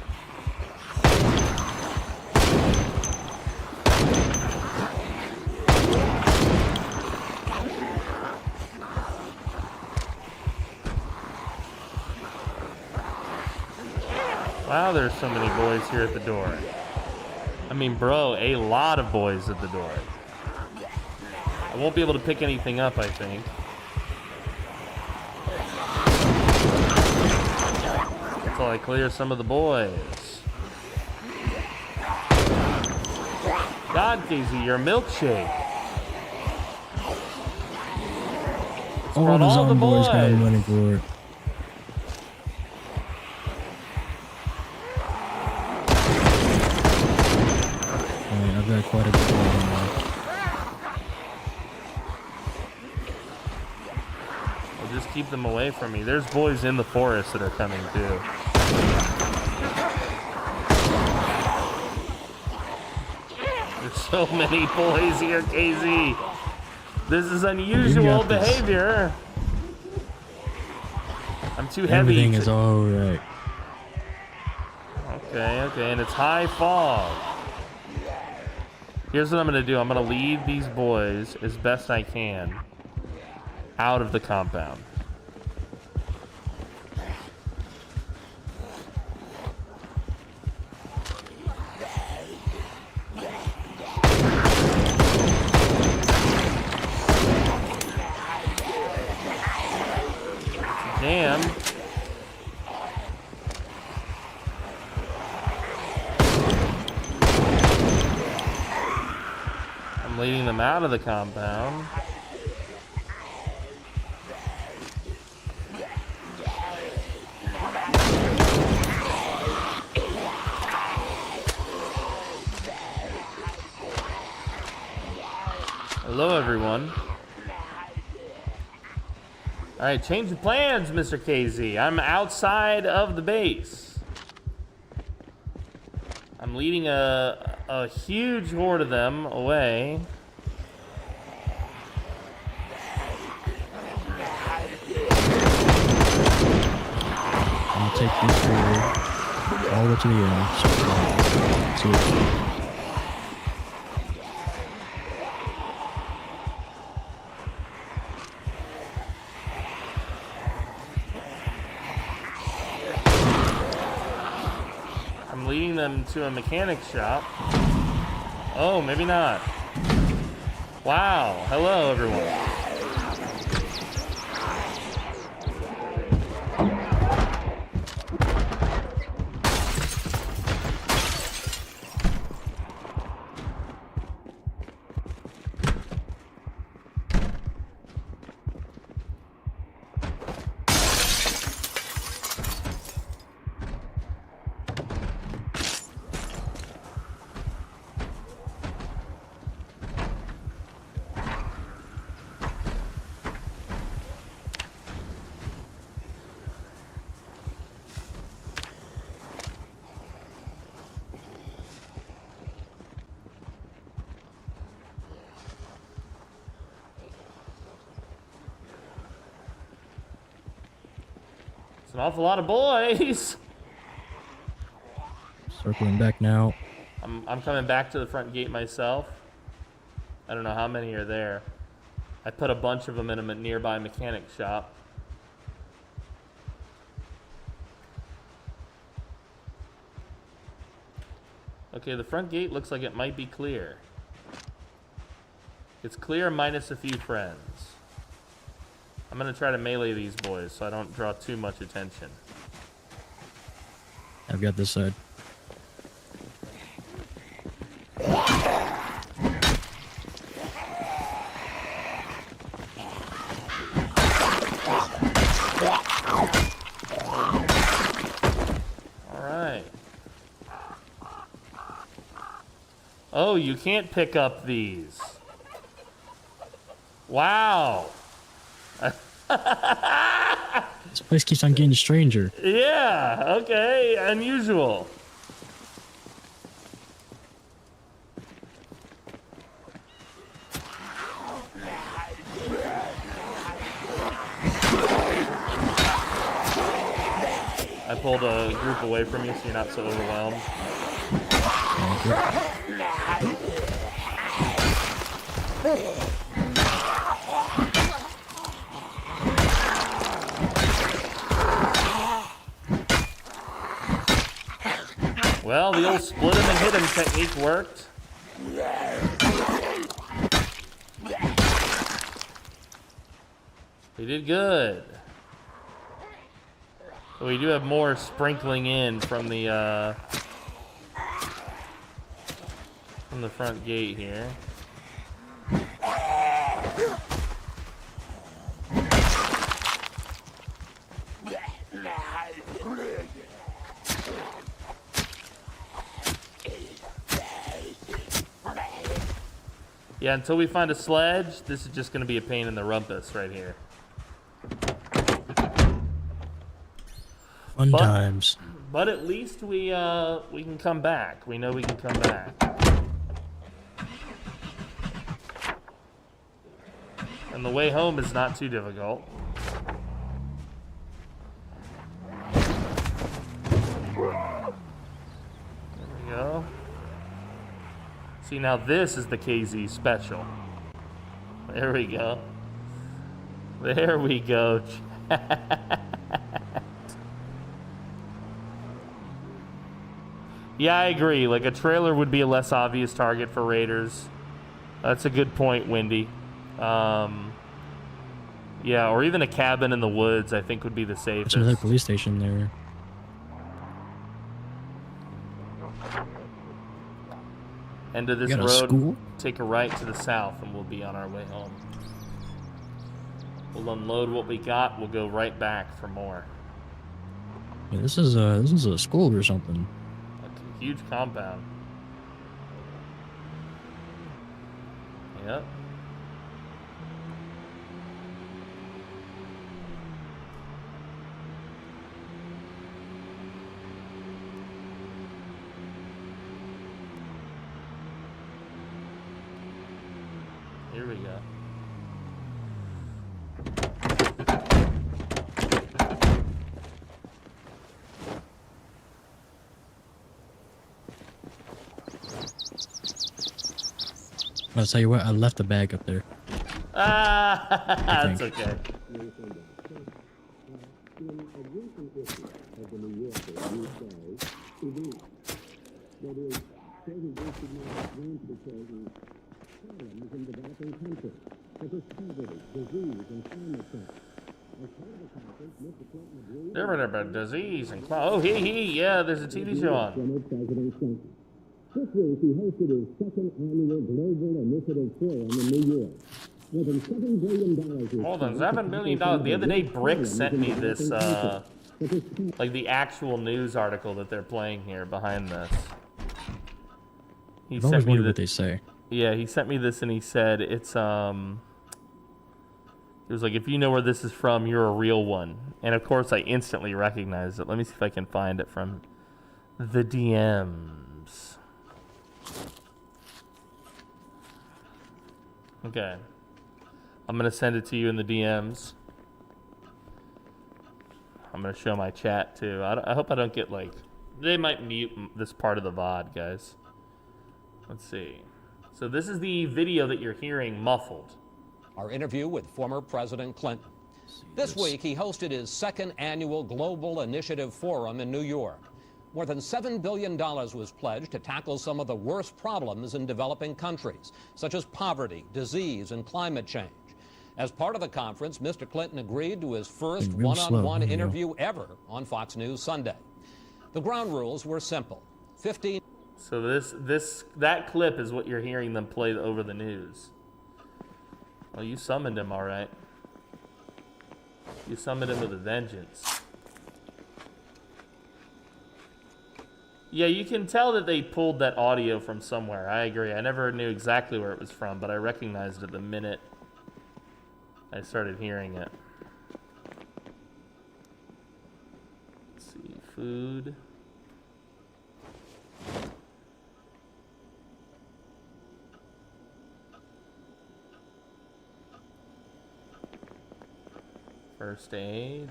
Wow, there's so many boys here at the door. I mean, bro, a lot of boys at the door. I won't be able to pick anything up, I think. Until I clear some of the boys. God, Casey, your milkshake. Oh, brought the all the Zomboid's got boys. money for it. Alright, I've got quite a bit going on now. I'll just keep them away from me. There's boys in the forest that are coming, too. There's so many boys here, KZ. This is unusual behavior. I'm too heavy. Everything is alright. Okay, and it's high fog. Here's what I'm gonna do. I'm gonna lead these boys as best I can. out of the compound. Damn. I'm leading them out of the compound. Hello, everyone. All right, change the plans, Mr. KZ. I'm outside of the base. I'm leading a huge horde of them away. I'm gonna take this forward all the way to the end. So I'm leading them to a mechanic shop. Oh, maybe not. Wow. Hello, everyone. It's an awful lot of boys. circling back now. I'm coming back to the front gate myself. I don't know how many are there. I put a bunch of them in a nearby mechanic shop. Okay, the front gate looks like it might be clear. It's clear minus a few friends. I'm gonna try to melee these boys so I don't draw too much attention. I've got this side. Alright. Oh, you can't pick up these. Wow. This place keeps on getting stranger. Yeah, okay, unusual. I pulled a group away from you so you're not so overwhelmed. Well, the old split him and hit him technique worked. We did good. But we do have more sprinkling in from the front gate here. Yeah, until we find a sledge, this is just going to be a pain in the rumpus right here. Fun times. But at least we can come back. We know we can come back. And the way home is not too difficult. There we go. See, now this is the KZ special. There we go. There we go. Yeah, I agree. Like, a trailer would be a less obvious target for raiders. That's a good point, Wendy. Yeah, or even a cabin in the woods, I think, would be the safest. There's another police station there. End of this You got a road, school? take a right to the south, and we'll be on our way home. We'll unload what we got. We'll go right back for more. Yeah, this is a school or something. Like a huge compound. Yep. Here we go. I'll tell you what, I left the bag up there. Ah, that's okay. Different about disease and oh, yeah, there's a TV show on. This week, he hosted his second annual Global Initiative Forum in New York. More than $7 billion. More than $7 billion. The other day, Brick sent me this, like the actual news article that they're playing here behind this. He I've sent always me wondered what they say. Yeah, he sent me this and he said it's, he was like, if you know where this is from, you're a real one. And of course, I instantly recognized it. Let me see if I can find it from the DMs. Okay. I'm going to send it to you in the DMs. I'm going to show my chat too. I hope I don't get like... They might mute this part of the VOD, guys. Let's see. So this is the video that you're hearing muffled. Our interview with former President Clinton. This week, he hosted his second annual Global Initiative Forum in New York. More than $7 billion was pledged to tackle some of the worst problems in developing countries, such as poverty, disease, and climate change. As part of the conference, Mr. Clinton agreed to his first one-on-one interview ever on Fox News Sunday. The ground rules were simple. 15. So that clip is what you're hearing them play over the news. Well, you summoned him, all right. You summoned him with a vengeance. Yeah, you can tell that they pulled that audio from somewhere. I agree. I never knew exactly where it was from, but I recognized it the minute I started hearing it. Let's see. Food. First aid.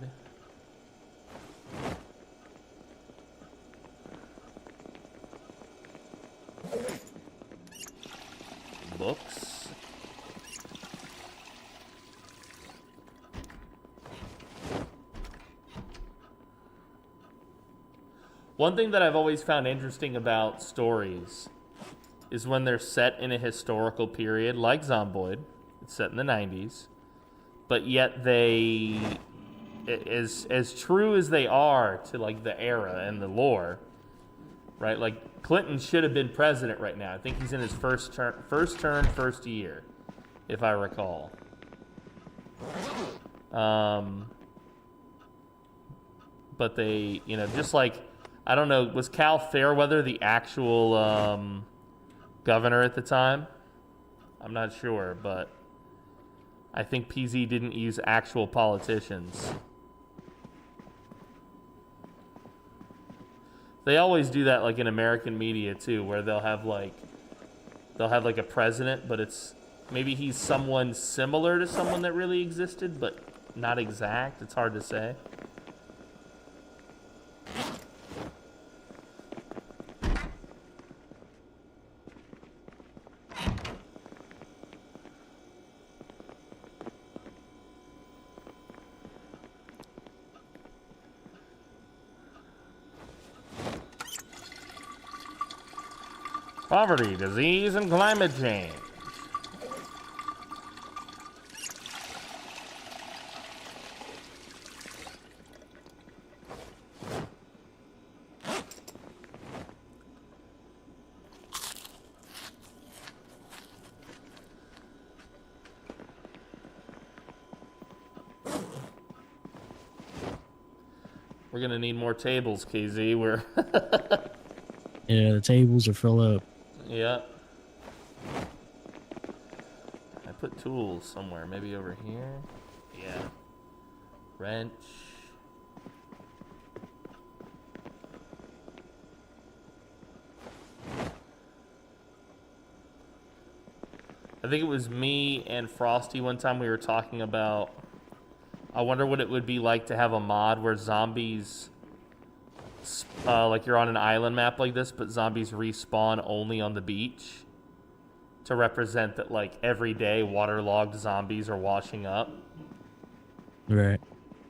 Books. One thing that I've always found interesting about stories is when they're set in a historical period, like Zomboid. It's set in the 90s. But yet they, as true as they are to like the era and the lore, right? Like Clinton should have been president right now. I think he's in his first first year, if I recall. But they, you know, just like, I don't know, was Cal Fairweather the actual governor at the time? I'm not sure, but I think PZ didn't use actual politicians. They always do that, like in American media too, where they'll have like a president, but it's maybe he's someone similar to someone that really existed, but not exact. It's hard to say. Poverty, disease, and climate change. We're gonna need more tables, KZ. We're Yeah, the tables are filled up. yeah. I put tools somewhere, maybe over here. Yeah. Wrench. I think it was me and Frosty one time we were talking about, I wonder what it would be like to have a mod where zombies, like you're on an island map like this, but zombies respawn only on the beach to represent that, like, every day waterlogged zombies are washing up. Right.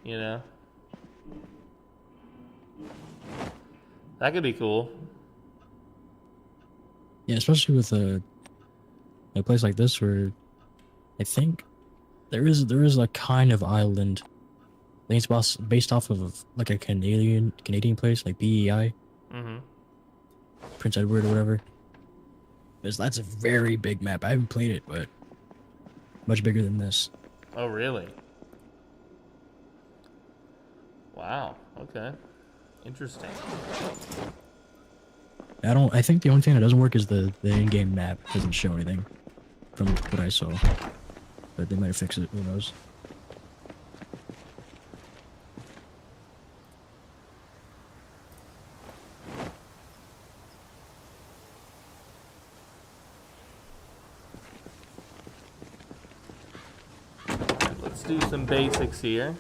You know? That could be cool. Yeah, especially with a place like this where I think there is a kind of island. I think it's based off of like a Canadian place like BEI. Mm-hmm. Prince Edward or whatever. That's a very big map. I haven't played it, but much bigger than this. Oh, really? Wow. Okay. Interesting. I think the only thing that doesn't work is the in-game map doesn't show anything from what I saw. But they might fix it, who knows. Let's do some basics here.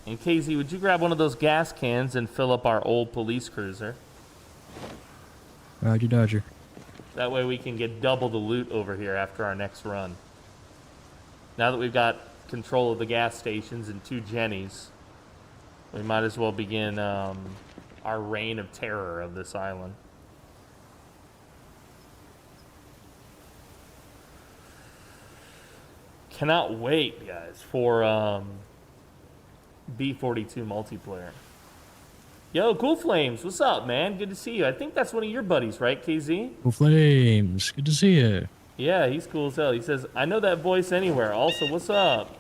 And KZ, would you grab one of those gas cans and fill up our old police cruiser? Roger, Dodger. That way we can get double the loot over here after our next run. Now that we've got control of the gas stations and 2 Jennies, we might as well begin our reign of terror of this island. Cannot wait, guys, for B42 multiplayer. Yo, Cool Flames, what's up, man? Good to see you. I think that's one of your buddies, right, KZ? Cool Flames, good to see you. Yeah, he's cool as hell. He says, I know that voice anywhere. Also, what's up?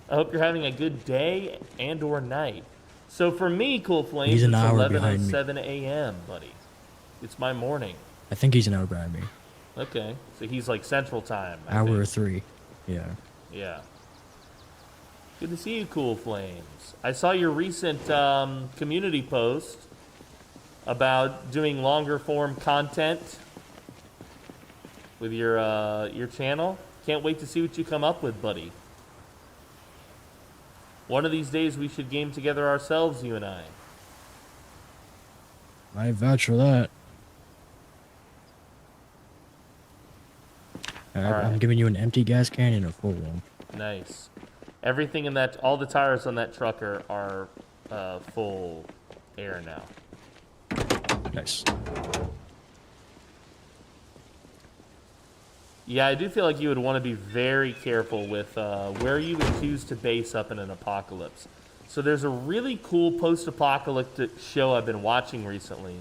I hope you're having a good day and or night. So for me, Cool Flames, He's an it's hour behind me. 11:07 a.m., buddy. It's my morning. I think he's an hour behind me. Okay, so he's like Central Time. I Hour think. or 3. Yeah. Yeah. Good to see you, Cool Flames. I saw your recent community post about doing longer form content with your channel. Can't wait to see what you come up with, buddy. One of these days we should game together ourselves, you and I. I vouch for that. Alright. I'm giving you an empty gas can and a full one. Nice. Everything in that, all the tires on that truck are full air now. Nice. Yeah, I do feel like you would want to be very careful with where you would choose to base up in an apocalypse. So there's a really cool post-apocalyptic show I've been watching recently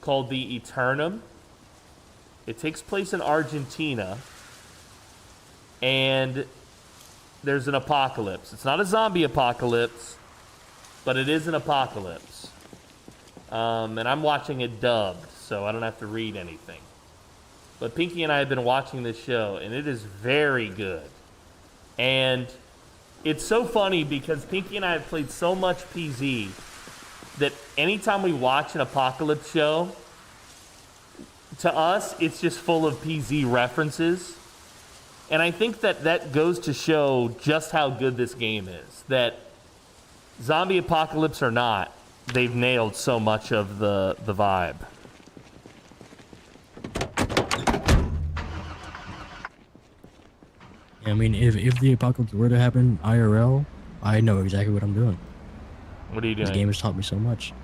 called The Eternum. It takes place in Argentina, and there's an apocalypse. It's not a zombie apocalypse, but it is an apocalypse. And I'm watching it dubbed, so I don't have to read anything. But Pinky and I have been watching this show, and it is very good. And it's so funny because Pinky and I have played so much PZ that anytime we watch an apocalypse show, to us, it's just full of PZ references. And I think that that goes to show just how good this game is. That zombie apocalypse or not, they've nailed so much of the vibe. I mean, if the apocalypse were to happen IRL, I know exactly what I'm doing. What are you doing? This game has taught me so much.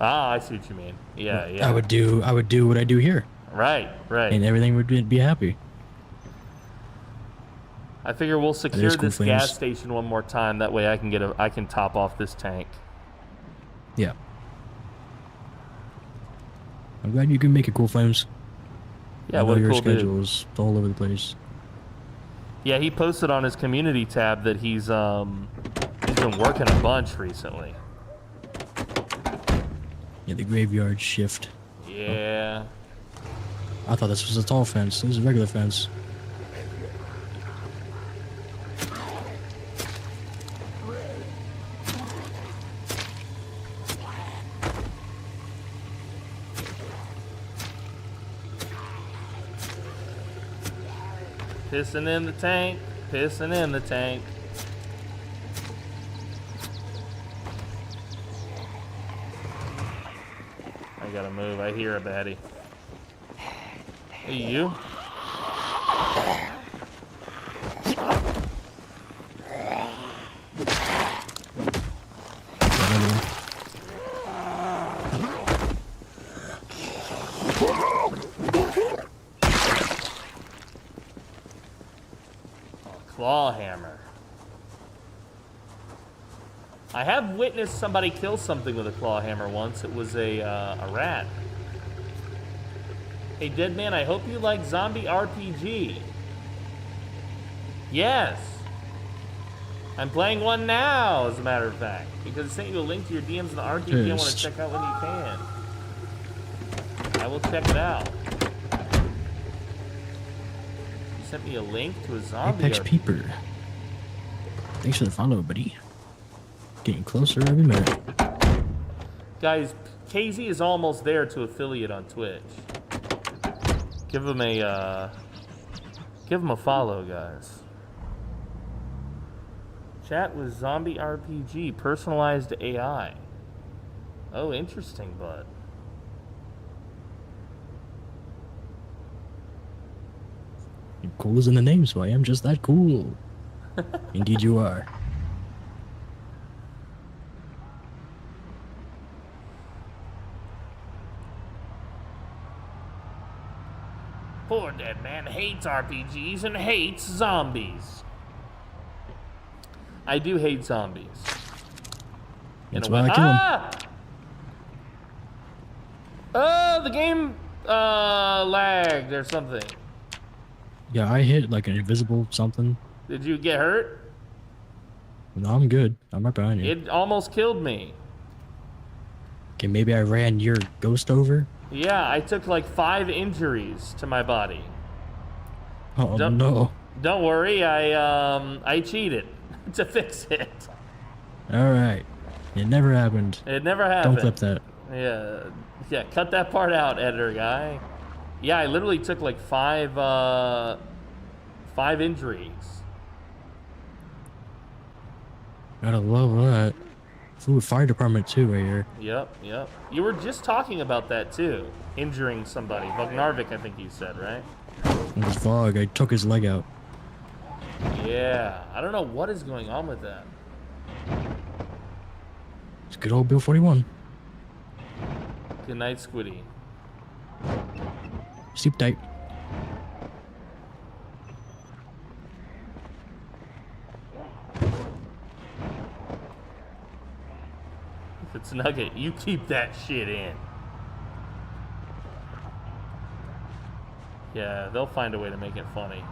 Ah, I see what you mean. Yeah, yeah. I would do what I do here. Right, right. and everything would be happy. I figure we'll secure cool this gas things. station one more time. That way I can top off this tank. Yeah. I'm glad you can make it, Cool Flames. Yeah, I know what a your cool dude. schedule is all over the place. Yeah, he posted on his community tab that he's been working a bunch recently. Yeah, the graveyard shift. Yeah. I thought this was a tall fence. This is a regular fence. Pissing in the tank, pissing in the tank. I gotta move, I hear a baddie. Hey, you? Claw hammer. I have witnessed somebody kill something with a claw hammer once. It was a rat. Hey, Deadman, I hope you like Zombie RPG. Yes. I'm playing one now, as a matter of fact, because it sent you a link to your DMs in the RPG. I want to check out when you can. I will check it out. Sent me a link to a zombie. Apex Peeper. Thanks for the follow, buddy. Getting closer every minute. Guys, KZ is almost there to affiliate on Twitch. Give him a follow, guys. Chat with Zombie RPG, personalized AI. Oh, interesting, bud. Cool is in the name, so I am just that cool. Indeed you are. PoorDeadMan hates RPGs and hates zombies. I do hate zombies. That's why I kill them. Oh, the game lagged or something. Yeah, I hit like an invisible something. Did you get hurt? No, I'm good. I'm right behind you. It almost killed me. Okay, maybe I ran your ghost over? Yeah, I took like 5 injuries to my body. Oh, no. Don't worry, I cheated to fix it. Alright. It never happened. It never happened. Don't clip that. Yeah, cut that part out, editor guy. Yeah, I literally took like 5 injuries. Gotta love that. Ooh, fire department too right here. Yep. You were just talking about that too. Injuring somebody. Vognarvik, I think you said, right? It was Vog. I took his leg out. Yeah. I don't know what is going on with that. It's good old Bill 41. Good night, Squiddy. Sleep tight. If it's Nugget, you keep that shit in. Yeah, they'll find a way to make it funny.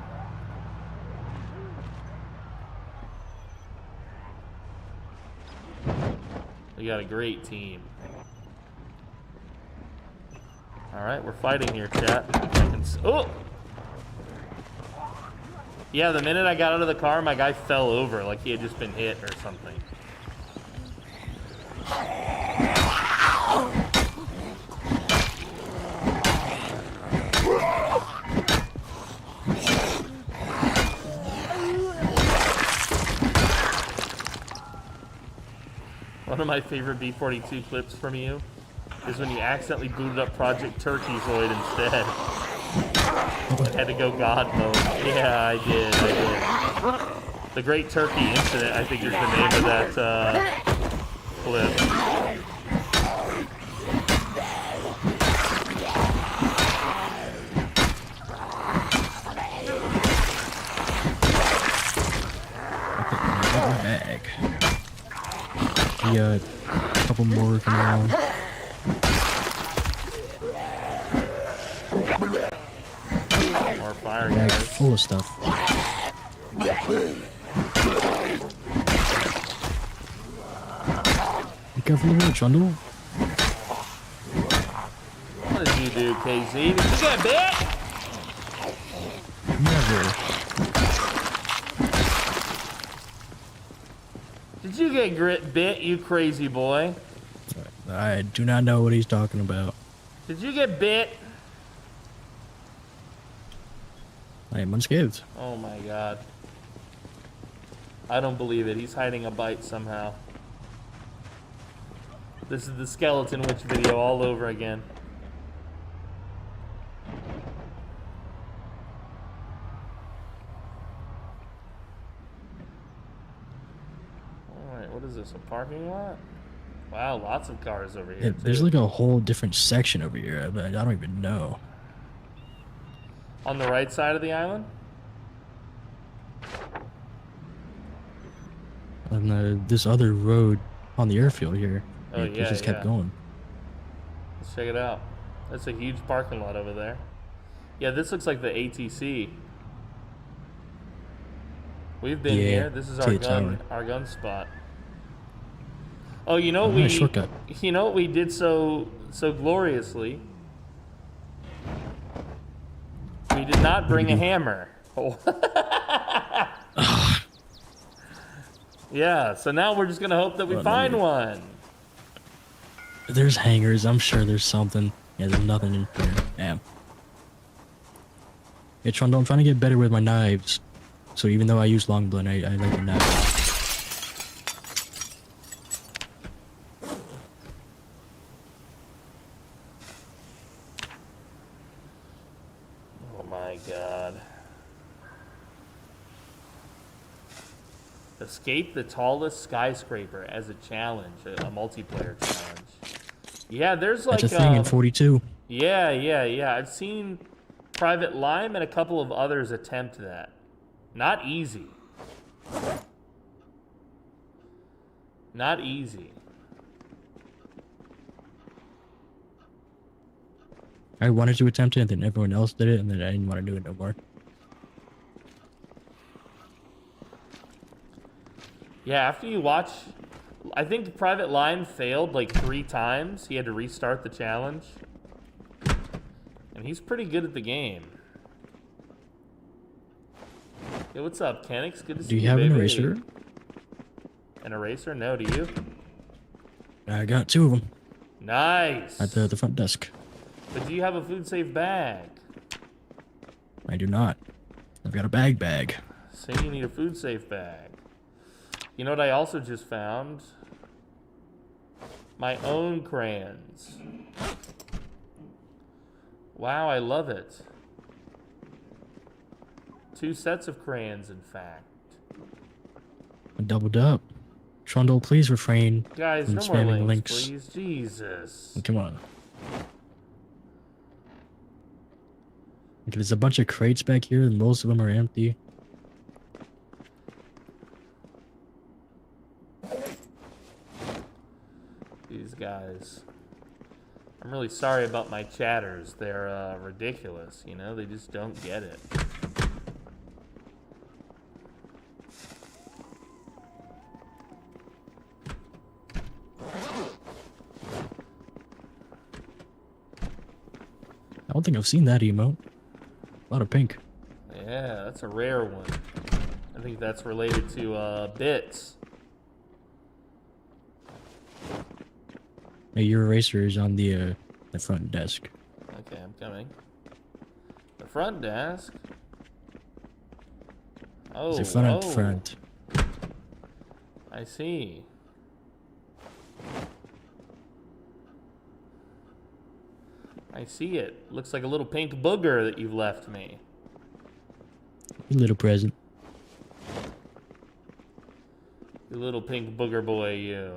We got a great team. Alright, we're fighting here, chat. Oh! Yeah, the minute I got out of the car, my guy fell over like he had just been hit or something. One of my favorite B42 clips from you is when you accidentally booted up Project Turkeyzoid instead. Had to go God mode. Yeah, I did. The Great Turkey Incident, I think is the name of that clip. see a couple more coming along. More fire, Bag guys. full of stuff. Be careful of the trundle. What did you do, KZ? Did you get bit? Never. Did you get bit, you crazy boy? I do not know what he's talking about. Did you get bit? I am unscathed. Oh my god. I don't believe it. He's hiding a bite somehow. This is the Skeleton Witch video all over again. Alright, what is this? A parking lot? Wow, lots of cars over here. Yeah, there's too. like a whole different section over here. I don't even know. On the right side of the island? And this other road on the airfield here. Oh, it yeah, just kept yeah. going. Let's check it out. That's a huge parking lot over there. Yeah, this looks like the ATC. We've been Yeah, here. This is Tower. our gun spot. Oh, you know what Nice shortcut. you know what we did so gloriously? We did not bring a hammer. Oh. Yeah, so now we're just gonna hope that we Oh, no. find one. There's hangers. I'm sure there's something. Yeah, there's nothing in here. Damn. Yeah, Trundle, I'm trying to get better with my knives. So even though I use long blade, I like a knife. Oh my god. Escape the tallest skyscraper as a challenge, a multiplayer challenge. Yeah, there's like That's a thing in 42. Yeah. I've seen Private Lime and a couple of others attempt that. Not easy. Not easy. I wanted to attempt it, and then everyone else did it, and then I didn't want to do it no more. Yeah, after you watch, I think Private Lime failed like 3 times. He had to restart the challenge. And he's pretty good at the game. Hey, what's up, Kenix? Good to see you, Do you have an baby. eraser? An eraser? No, do you? I got 2 of them Nice. at the front desk. But do you have a food safe bag? I do not. I've got a bag. So you need a food safe bag. You know what I also just found? My own crayons. Wow, I love it. 2 sets of crayons, in fact. I doubled up. Trundle, please refrain Guys, from no more spamming links, links. please. Jesus. Come on. Like, there's a bunch of crates back here, and most of them are empty. These guys. I'm really sorry about my chatters. They're ridiculous, you know? They just don't get it. I don't think I've seen that emote. A lot of pink. Yeah, that's a rare one. I think that's related to bits. Hey, your eraser is on the front desk. Okay, I'm coming. The front desk. Oh, The front, whoa. front. I see. I see it. Looks like a little pink booger that you've left me. You little present. You little pink booger boy, you.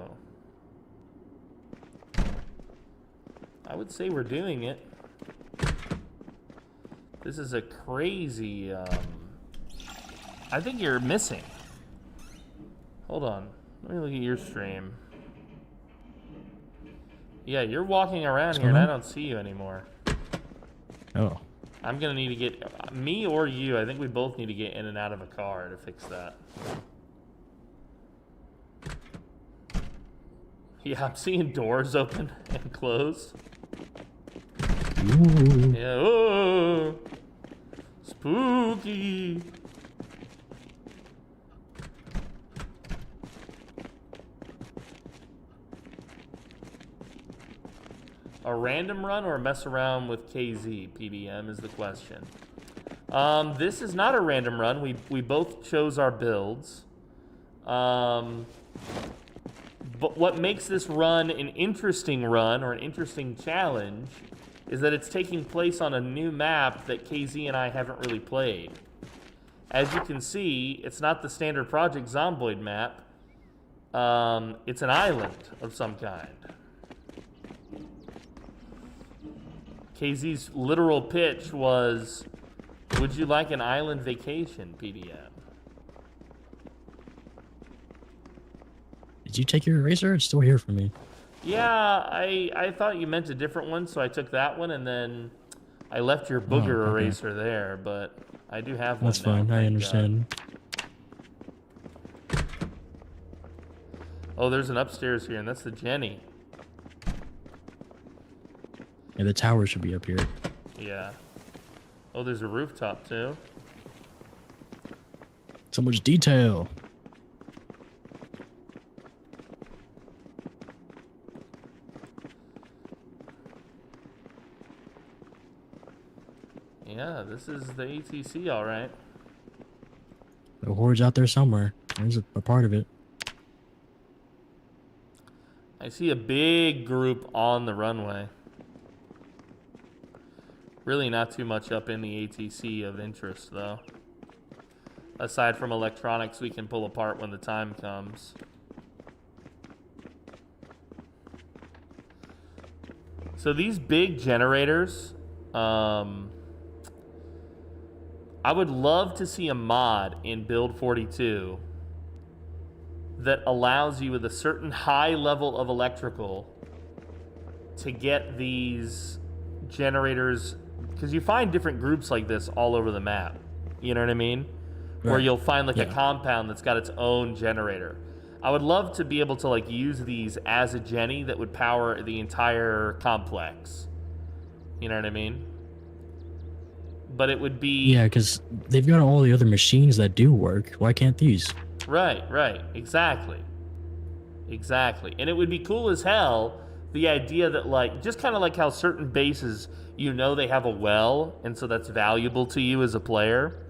I would say we're doing it. This is a crazy, I think you're missing. Hold on. Let me look at your stream. Yeah, you're walking around here, and I don't see you anymore. Oh. I'm gonna need to get me or you. I think we both need to get in and out of a car to fix that. Yeah, I'm seeing doors open and close. Ooh. Yeah, oh, spooky. A random run or a mess around with KZ, PDM is the question. This is not a random run. We both chose our builds. But what makes this run an interesting run or an interesting challenge is that it's taking place on a new map that KZ and I haven't really played. As you can see, it's not the standard Project Zomboid map. It's an island of some kind. KZ's literal pitch was, would you like an island vacation, PDM? Did you take your eraser? It's still here for me. Yeah, I thought you meant a different one, so I took that one, and then I left your booger eraser there, but I do have one. That's fine, I understand. Oh, there's an upstairs here, and that's the Jenny. Yeah, the tower should be up here. Yeah. Oh, there's a rooftop, too. So much detail. Yeah, this is the ATC, all right. The horde's out there somewhere. There's a part of it. I see a big group on the runway. Really not too much up in the ATC of interest, though. Aside from electronics we can pull apart when the time comes. So these big generators, I would love to see a mod in Build 42 that allows you with a certain high level of electrical to get these generators, because you find different groups like this all over the map. You know what I mean? Right. Where you'll find like a compound that's got its own generator. I would love to be able to like use these as a Jenny that would power the entire complex. You know what I mean? But it would be... Yeah, because they've got all the other machines that do work. Why can't these? Right, exactly. Exactly. And it would be cool as hell, the idea that like, just kind of like how certain bases, you know they have a well, and so that's valuable to you as a player.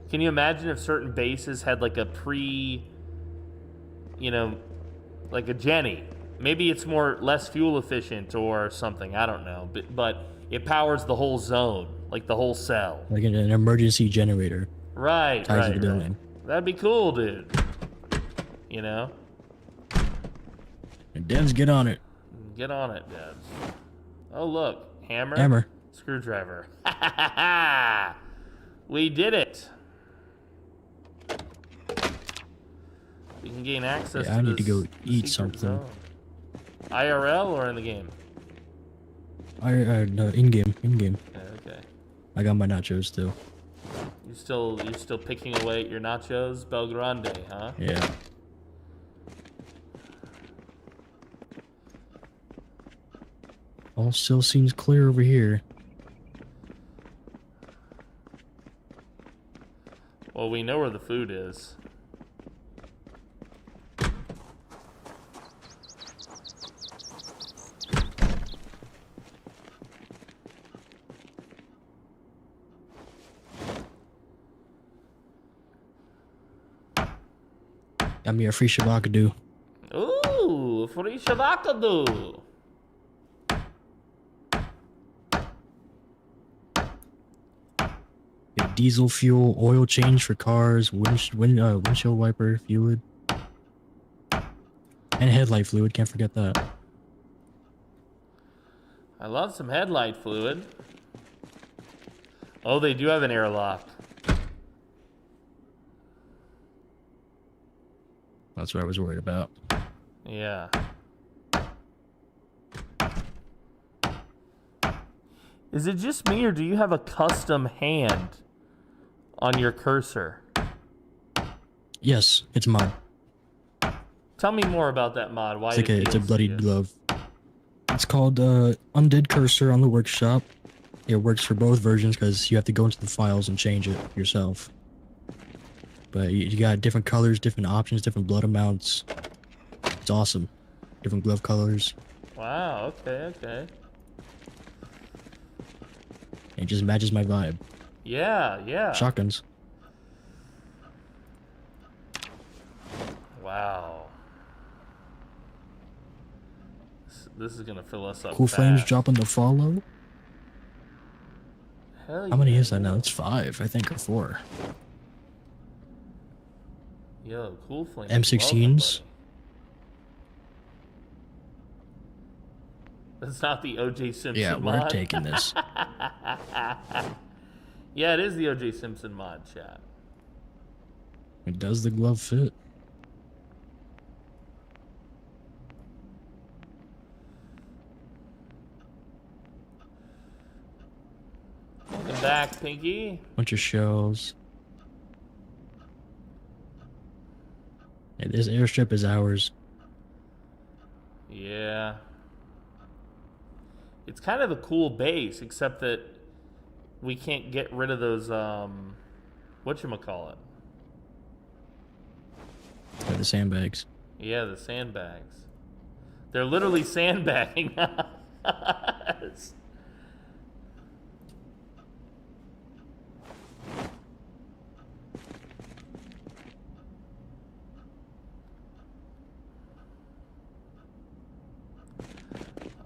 Can you imagine if certain bases had like a like a Jenny? Maybe it's less fuel efficient or something, I don't know. But it powers the whole zone, like the whole cell. Like an emergency generator. Right, ties to the building. That'd be cool, dude. You know? And devs, get on it. Get on it, devs. Oh, look. Hammer. Screwdriver. We did it. We can gain access to I need to go eat secret something. zone. IRL or in the game? No, in-game. Okay. I got my nachos too. You still picking away at your nachos, Belgrande, huh? Yeah. All still seems clear over here. Well, we know where the food is. Got me a free shabakadu. Ooh, free shabakadu. Get diesel fuel, oil change for cars, windshield wiper fluid, and headlight fluid. Can't forget that. I love some headlight fluid. Oh, they do have an airlock. That's what I was worried about. Yeah. Is it just me, or do you have a custom hand on your cursor? Yes, it's mod. Tell me more about that mod. Why It's a bloodied glove. It's called Undead Cursor on the workshop. It works for both versions because you have to go into the files and change it yourself. But you got different colors, different options, different blood amounts. It's awesome. Different glove colors. Wow, okay, okay. It just matches my vibe. Yeah, yeah. Shotguns. Wow. This is gonna fill us up Cool fast. Flames dropping the follow. Hell How many yeah. is that now? It's 5, I think, or 4. Yo, Cool Flames. M16s. That's not the OJ Simpson Yeah, mod. we're taking this. Yeah, it is the OJ Simpson mod, chat. It does the glove fit? Welcome back, Pinky. Bunch of shells. Hey, this airstrip is ours. Yeah. It's kind of a cool base, except that we can't get rid of those, whatchamacallit. The sandbags. Yeah, the sandbags. They're literally sandbagging us.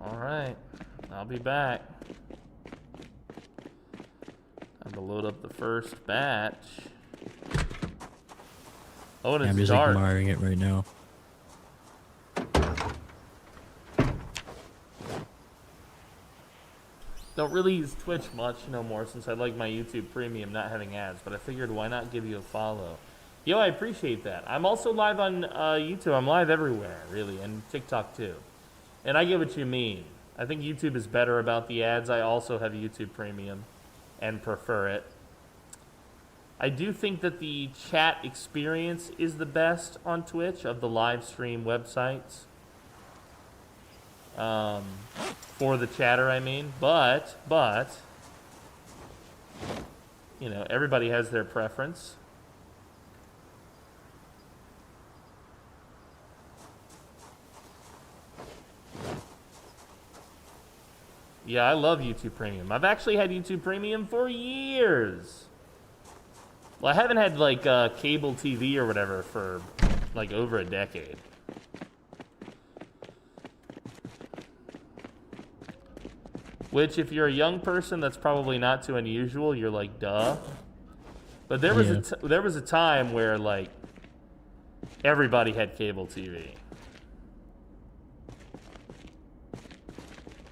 All right, I'll be back. Time to load up the first batch. Oh, and I'm it's just dark. admiring it right now. Don't really use Twitch much no more since I like my YouTube Premium not having ads, but I figured why not give you a follow. Yo, I appreciate that. I'm also live on YouTube. I'm live everywhere, really, and TikTok too. And I get what you mean. I think YouTube is better about the ads. I also have YouTube Premium and prefer it. I do think that the chat experience is the best on Twitch of the live stream websites. For the chatter, I mean. But, you know, everybody has their preference. Yeah, I love YouTube Premium. I've actually had YouTube Premium for years. Well, I haven't had, like, cable TV or whatever for, like, over a decade. Which, if you're a young person, that's probably not too unusual. You're like, duh. But there was a time where, like, everybody had cable TV.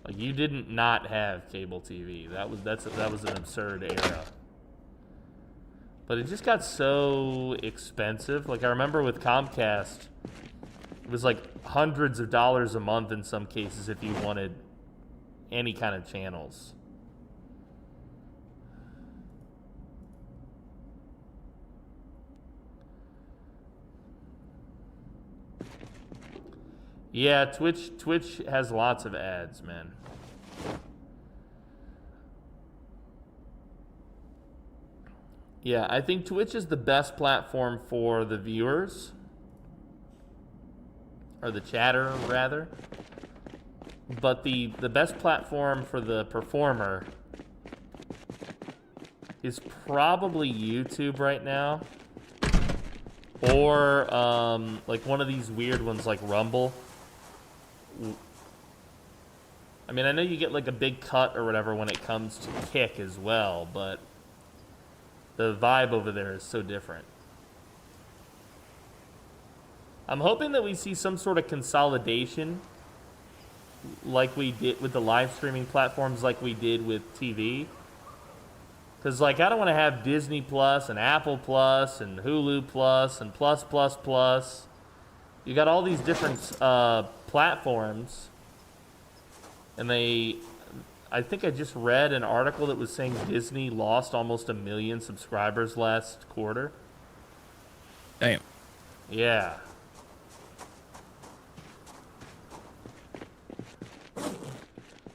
Like, you didn't not have cable TV. That was an absurd era. But it just got so expensive. Like, I remember with Comcast, it was like hundreds of dollars a month in some cases if you wanted any kind of channels. Yeah, Twitch has lots of ads, man. Yeah, I think Twitch is the best platform for the viewers. Or the chatter, rather. But the best platform for the performer is probably YouTube right now. Or, like one of these weird ones like Rumble. I mean, I know you get like a big cut or whatever when it comes to Kick as well, but the vibe over there is so different. I'm hoping that we see some sort of consolidation like we did with the live streaming platforms, like we did with TV. Because, like, I don't want to have Disney Plus and Apple Plus and Hulu Plus and Plus Plus Plus. You got all these different platforms, and I think I just read an article that was saying Disney lost almost 1 million subscribers last quarter. Damn. Yeah.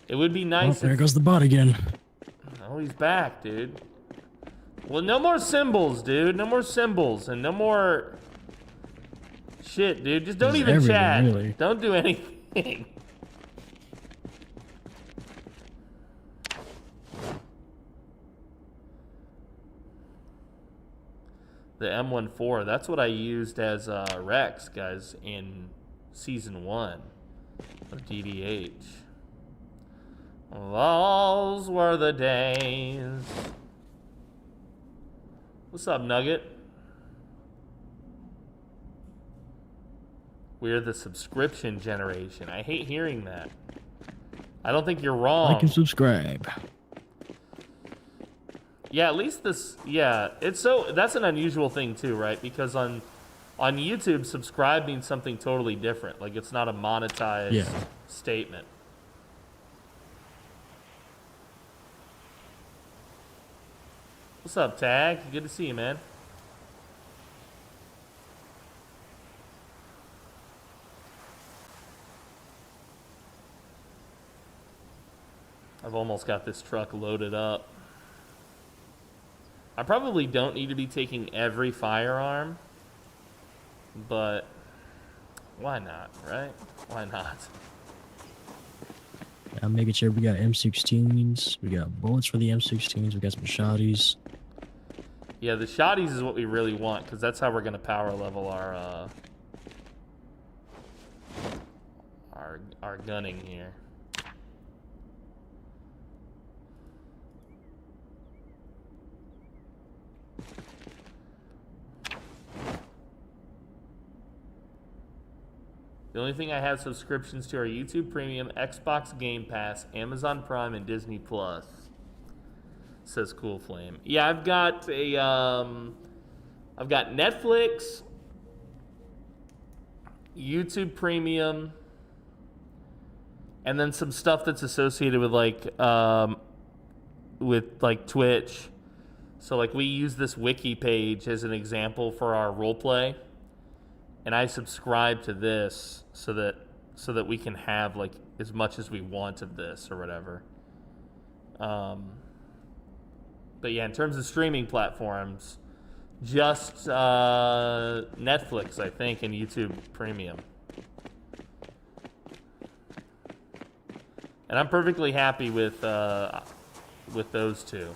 It would be nice There goes the bot again. Oh, he's back, dude. Well, no more symbols, dude. No more symbols and no more shit, dude. Just don't even chat. Really. Don't do anything. The M14, that's what I used as Rex, guys, in Season 1 of DDH. Those were the days. What's up, Nugget? We're the subscription generation. I hate hearing that. I don't think you're wrong. Like and subscribe. Yeah, at least this, yeah, it's so, that's an unusual thing too, right? Because on YouTube, subscribe means something totally different. Like, it's not a monetized statement. What's up, Tag? Good to see you, man. I've almost got this truck loaded up. I probably don't need to be taking every firearm, but why not, right? Why not? I'm making sure we got M16s, we got bullets for the M16s, we got some shotties. Yeah, the shotties is what we really want, because that's how we're going to power level our gunning here. The only thing I have subscriptions to are YouTube Premium, Xbox Game Pass, Amazon Prime, and Disney Plus. Says Cool Flame. Yeah, I've got Netflix, YouTube Premium, and then some stuff that's associated with like Twitch. So like we use this wiki page as an example for our roleplay, and I subscribe to this so that we can have like as much as we want of this or whatever. But yeah, in terms of streaming platforms, just Netflix, I think, and YouTube Premium. And I'm perfectly happy with those two.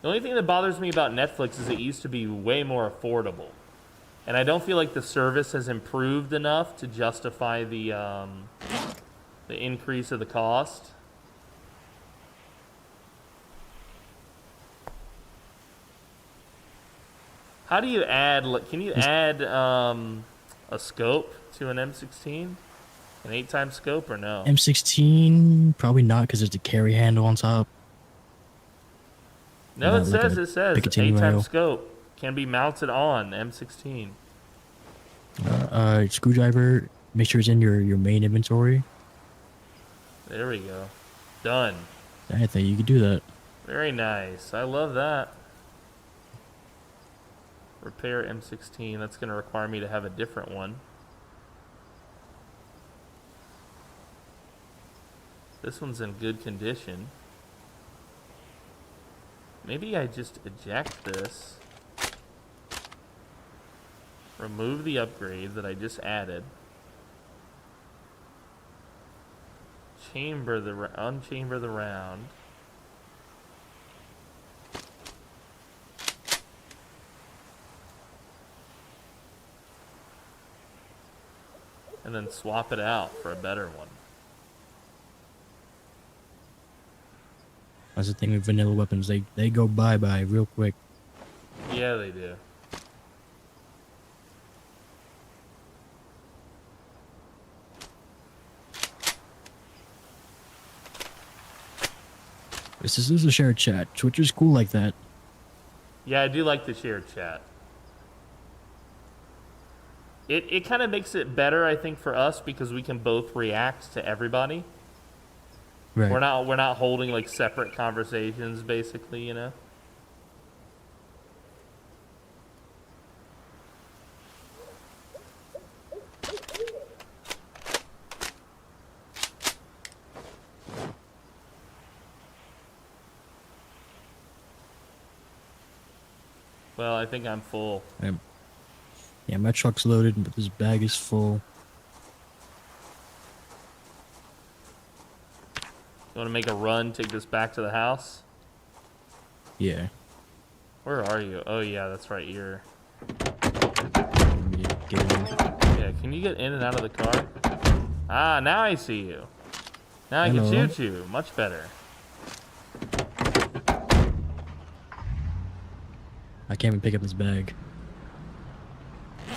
The only thing that bothers me about Netflix is it used to be way more affordable. And I don't feel like the service has improved enough to justify the increase of the cost. How do you add, can you add a scope to an M16? An 8x scope or no? M16, probably not because there's the carry handle on top. No, it says 8x rail. scope can be mounted on M16. Screwdriver, make sure it's in your main inventory. There we go. Done. I think you could do that. Very nice. I love that. Repair M16. That's going to require me to have a different one. This one's in good condition. Maybe I just eject this. Remove the upgrade that I just added. Unchamber the round. And then swap it out for a better one. That's the thing with vanilla weapons. They go bye-bye real quick. Yeah, they do. This is a shared chat. Twitter's cool like that. Yeah, I do like the shared chat. It kind of makes it better, I think, for us because we can both react to everybody. Right. We're not holding like separate conversations, basically, you know. Well, I think I'm full. Yeah, my truck's loaded, but this bag is full. You want to make a run, take this back to the house? Yeah. Where are you? Oh, yeah, that's right. You're... Get in. Yeah, can you get in and out of the car? Ah, now I see you. Now I can Hello. shoot you. Much better. I can't even pick up this bag.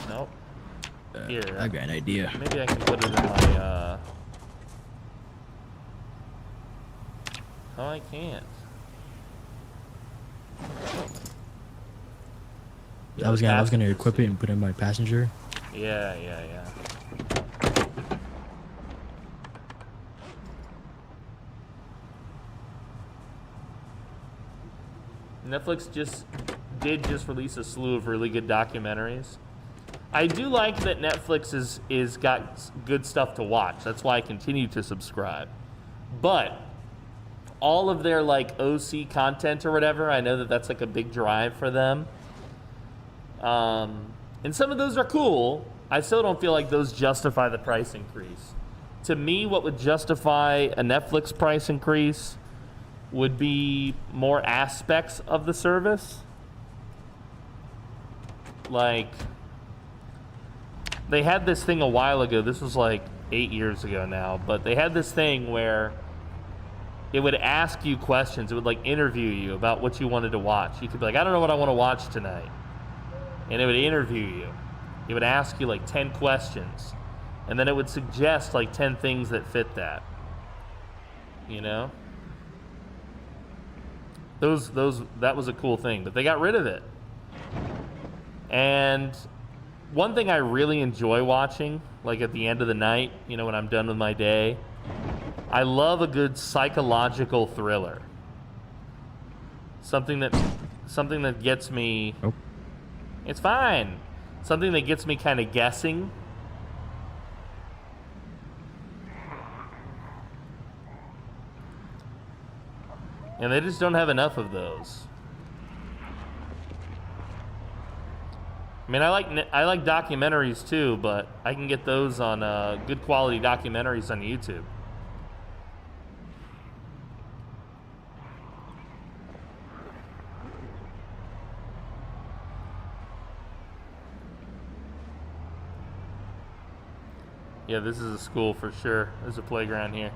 Nope. Here. I got an idea. Maybe I can put it in my, Oh, I can't. I was gonna equip it and put it in my passenger. Yeah. Netflix did release a slew of really good documentaries. I do like that Netflix is got good stuff to watch. That's why I continue to subscribe. But all of their like OC content or whatever, I know that that's like a big drive for them. And some of those are cool. I still don't feel like those justify the price increase. To me, what would justify a Netflix price increase would be more aspects of the service. Like, they had this thing a while ago. This was like 8 years ago now, but they had this thing where it would ask you questions. It would like interview you about what you wanted to watch. You could be like, I don't know what I want to watch tonight. And it would interview you. It would ask you like 10 questions. And then it would suggest like 10 things that fit that. You know? That was a cool thing, but they got rid of it. And one thing I really enjoy watching, like at the end of the night, you know, when I'm done with my day, I love a good psychological thriller. Something that gets me... Oh. It's fine. Something that gets me kind of guessing. And they just don't have enough of those. I mean, I like documentaries too, but I can get those on good quality documentaries on YouTube. Yeah, this is a school for sure. There's a playground here.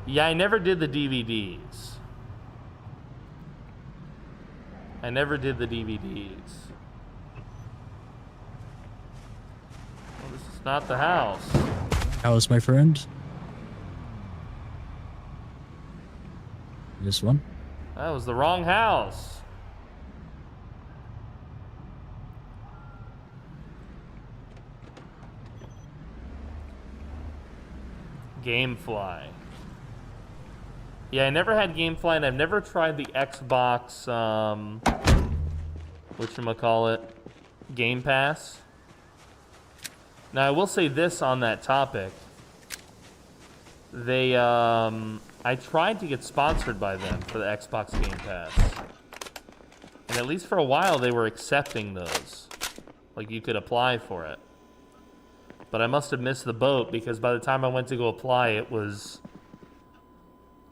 Yeah, I never did the DVDs. Well, this is not the house. House, my friend. This one? That was the wrong house. Gamefly. Yeah, I never had Gamefly, and I've never tried the Xbox, whatchamacallit, Game Pass. Now, I will say this on that topic. They, I tried to get sponsored by them for the Xbox Game Pass. And at least for a while, they were accepting those. Like, you could apply for it. But I must have missed the boat, because by the time I went to go apply, it was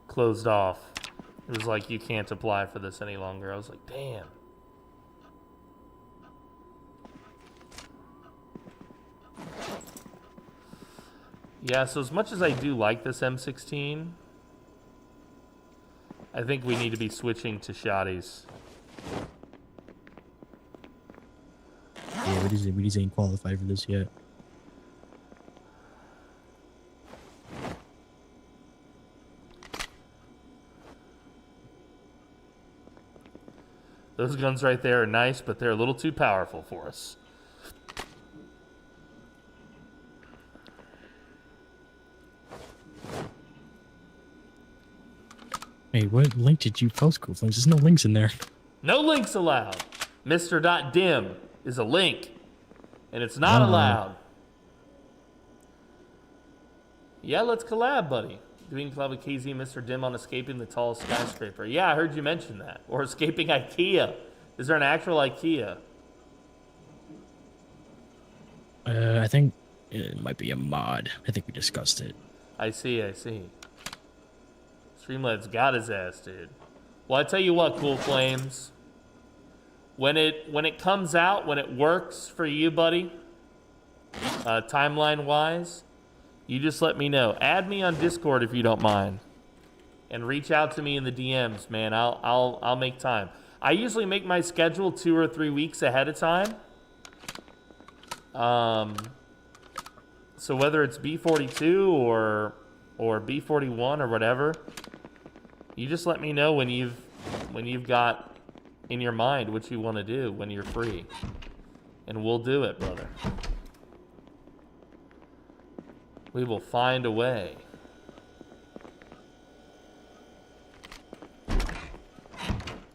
closed off. It was like, you can't apply for this any longer. I was like, damn. Yeah, so as much as I do like this M16, I think we need to be switching to shotties. Yeah, we just ain't qualified for this yet. Those guns right there are nice, but they're a little too powerful for us. Hey, what link did you post, Cool Flames? There's no links in there. No links allowed. Mr.dim is a link, and it's not allowed. Yeah, let's collab, buddy. Doing collab with KZ and Mr. Dim on escaping the tall skyscraper. Yeah, I heard you mention that. Or escaping IKEA. Is there an actual IKEA? I think it might be a mod. I think we discussed it. I see. Streamlad's got his ass, dude. Well, I tell you what, Cool Flames. When it comes out, when it works for you, buddy, timeline-wise, you just let me know. Add me on Discord if you don't mind, and reach out to me in the DMs, man. I'll make time. I usually make my schedule 2 or 3 weeks ahead of time. So whether it's B42 or B41 or whatever, you just let me know when you've got in your mind what you want to do when you're free, and we'll do it, brother. We will find a way.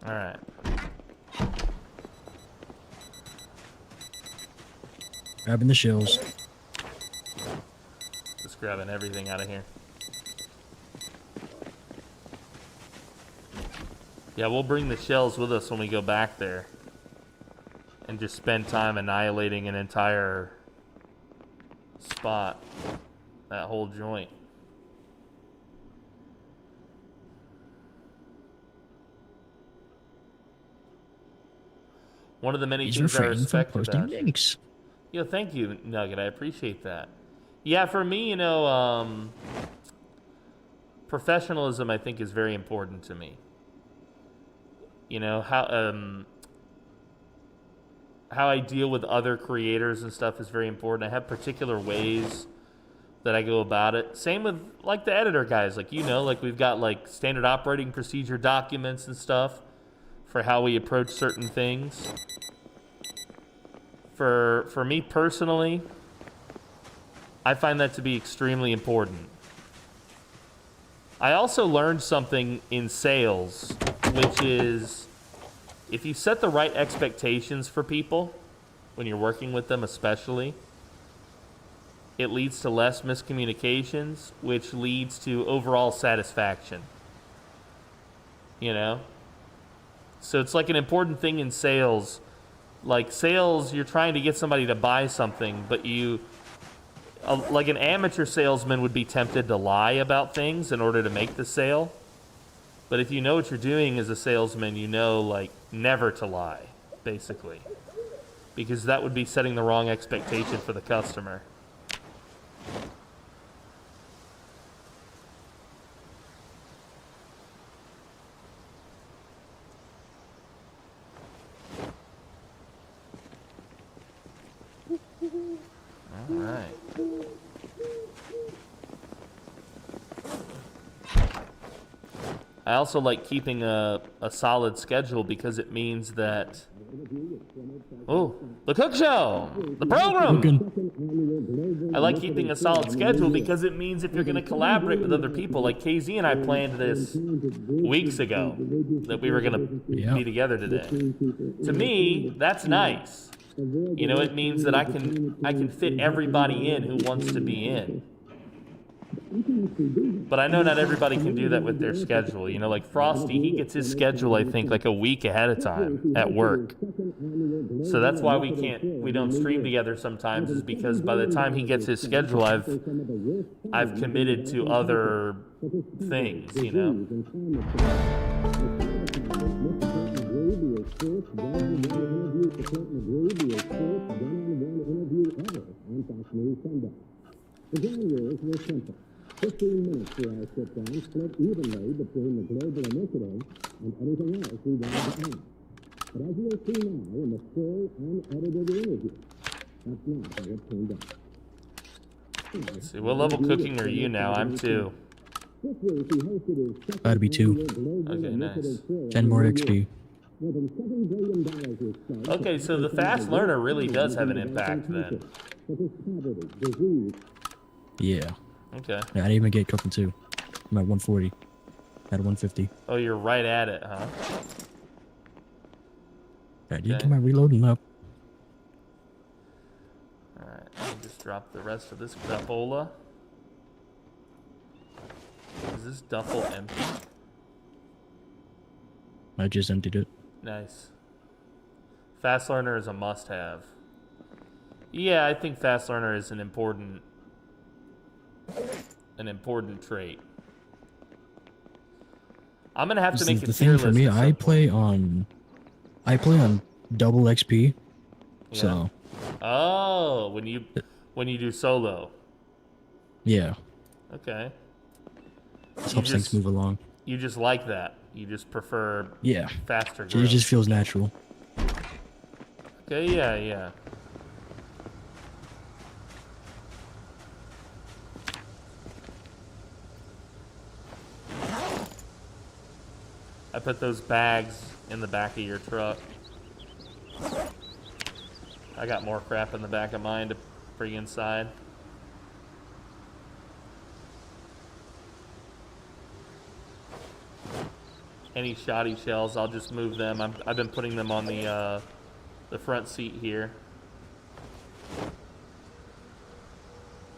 All right. Grabbing the shells. Just grabbing everything out of here. Yeah, we'll bring the shells with us when we go back there. And just spend time annihilating an entire spot. That whole joint. One of the many things I respect about you. Yo, thank you, Nugget. I appreciate that. Yeah, for me, you know, professionalism, I think, is very important to me. You know, how I deal with other creators and stuff is very important. I have particular ways that I go about it. Same with, like, the editor guys. Like, you know, like, we've got, like, standard operating procedure documents and stuff for how we approach certain things. For me personally, I find that to be extremely important. I also learned something in sales, which is if you set the right expectations for people when you're working with them especially, it leads to less miscommunications, which leads to overall satisfaction. You know? So it's like an important thing in sales. Like sales, you're trying to get somebody to buy something, but like an amateur salesman would be tempted to lie about things in order to make the sale. But if you know what you're doing as a salesman, you know, like, never to lie, basically. Because that would be setting the wrong expectation for the customer. All right. I also like keeping a solid schedule because it means that... Oh, the cook show! The program! I like keeping a solid schedule because it means if you're going to collaborate with other people, like KZ and I planned this weeks ago, that we were going to be together today. To me, that's nice. You know, it means that I can fit everybody in who wants to be in. But I know not everybody can do that with their schedule. You know, like Frosty, he gets his schedule, I think, like a week ahead of time at work. So that's why we don't stream together sometimes, is because by the time he gets his schedule, I've committed to other things, you know. The ground rules were simple. 15 minutes for our sit-down, split evenly between the global initiative and anything else we wanted to add. But as you'll see now in the full, unedited interview, that's not how it turned out. Let's see, what level cooking are you now? I'm 2. This week he hosted his That'd be 2. Okay, nice. 10 more XP. More than $7 billion was spent. Okay, so the fast learner really does have an impact then. But this poverty, disease, Yeah. Okay. Yeah, I didn't even get cooking 2. I'm at 140. At 150. Oh, you're right at it, huh? I did get my reloading up. Alright, let me just drop the rest of this crapola. Is this duffel empty? I just emptied it. Nice. Fast learner is a must-have. Yeah, I think fast learner is an important trait. I'm gonna have to make a the tier thing for list me. at some I point. play on double XP. Yeah. So. Oh, when you do solo. Yeah. Okay. This helps things move along. You just like that. You just prefer faster growth. It just feels natural. Okay, yeah. I put those bags in the back of your truck. I got more crap in the back of mine to bring inside. Any shoddy shells, I'll just move them. I've been putting them on the front seat here.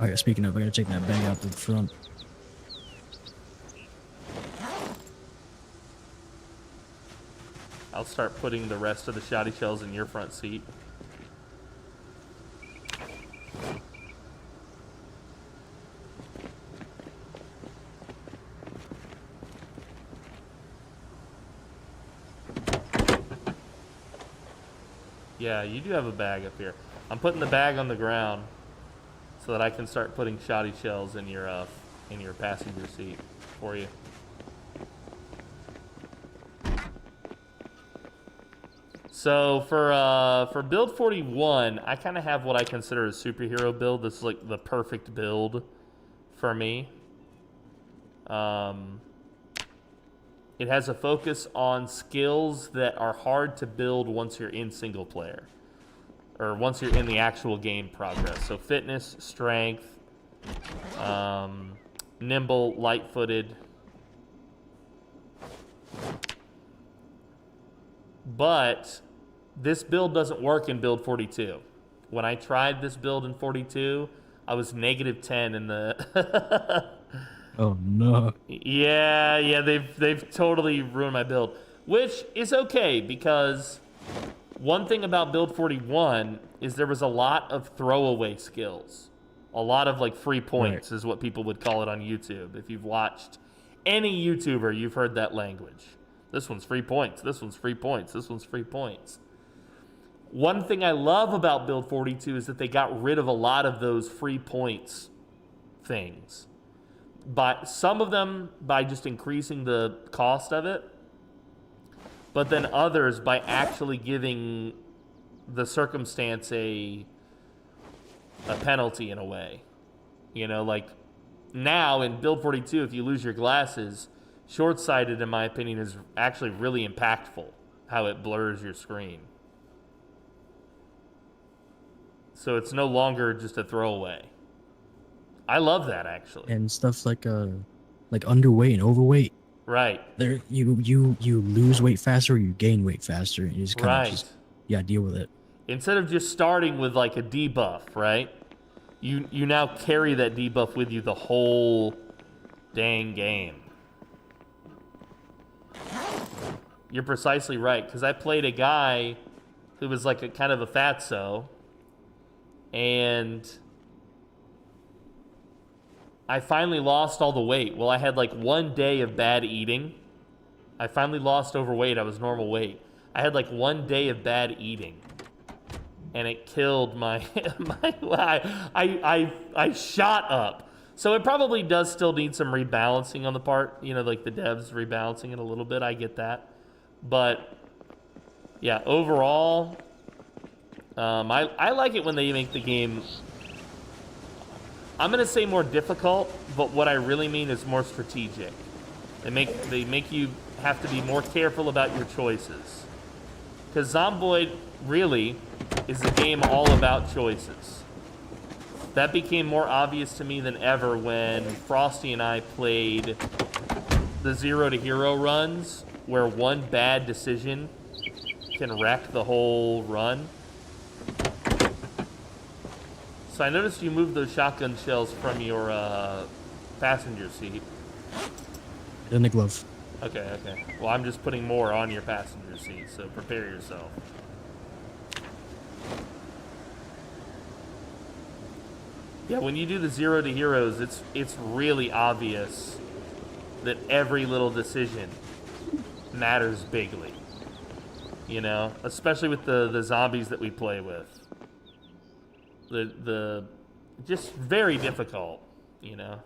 Oh yeah, speaking of, I gotta take that bag out to the front. I'll start putting the rest of the shoddy shells in your front seat. Yeah, you do have a bag up here. I'm putting the bag on the ground so that I can start putting shoddy shells in your passenger seat for you. So for build 41, I kind of have what I consider a superhero build. This is like the perfect build for me. It has a focus on skills that are hard to build once you're in single player, or once you're in the actual game progress. So fitness, strength, nimble, light-footed. But this build doesn't work in build 42. When I tried this build in 42, I was -10 in the... Oh no. Yeah, they've totally ruined my build, which is okay because one thing about build 41 is there was a lot of throwaway skills. A lot of like free points is what people would call it on YouTube. If you've watched any YouTuber, you've heard that language. This one's free points. This one's free points. This one's free points. One thing I love about build 42 is that they got rid of a lot of those free points things. But some of them by just increasing the cost of it, but then others by actually giving the circumstance a penalty in a way. You know, like now in build 42, if you lose your glasses, short-sighted, in my opinion, is actually really impactful, how it blurs your screen. So it's no longer just a throwaway. I love that, actually. And stuff like underweight and overweight. Right. There, you lose weight faster, or you gain weight faster, and you just kind of just deal with it. Instead of just starting with like a debuff, right? You now carry that debuff with you the whole dang game. You're precisely right, because I played a guy who was like a kind of a fatso, and I finally lost all the weight. Well, I had like 1 day of bad eating. I finally lost overweight. I was normal weight. I had like 1 day of bad eating, and it killed my I shot up. So it probably does still need some rebalancing on the part, you know, like the devs rebalancing it a little bit. I get that, but yeah, overall, I like it when they make the game, I'm gonna say more difficult, but what I really mean is more strategic. They make you have to be more careful about your choices. Because Zomboid really is a game all about choices. That became more obvious to me than ever when Frosty and I played the 0 to hero runs where one bad decision can wreck the whole run. So I noticed you moved those shotgun shells from your passenger seat. In the glove. Okay, okay. Well, I'm just putting more on your passenger seat, so prepare yourself. Yeah, when you do the 0 to heroes, it's really obvious that every little decision matters bigly. You know, especially with the zombies that we play with. The just very difficult, you know.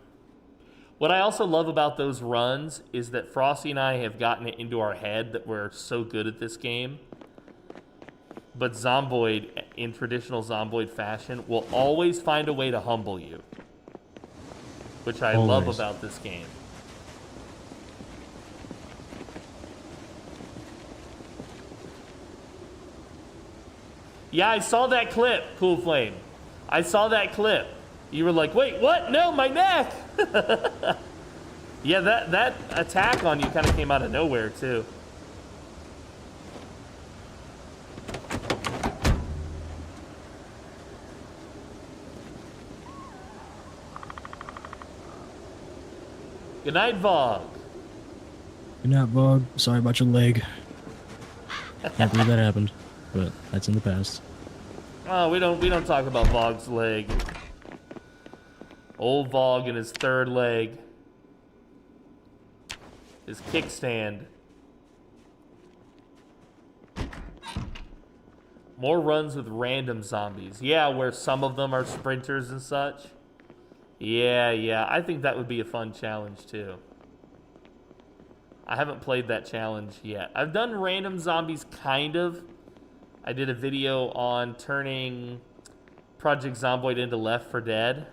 What I also love about those runs is that Frosty and I have gotten it into our head that we're so good at this game. But Zomboid, in traditional Zomboid fashion, will always find a way to humble you. Which I love about this game. Yeah, I saw that clip, Cool Flame. I saw that clip. You were like, wait, what? No, my neck! Yeah, that attack on you kind of came out of nowhere, too. Good night, Vog. Good night, Vog. Sorry about your leg. Can't believe that happened, but that's in the past. Oh, we don't talk about Vog's leg. Old Vog and his third leg. His kickstand. More runs with random zombies. Yeah, where some of them are sprinters and such. Yeah, I think that would be a fun challenge too. I haven't played that challenge yet. I've done random zombies, kind of. I did a video on turning Project Zomboid into Left 4 Dead.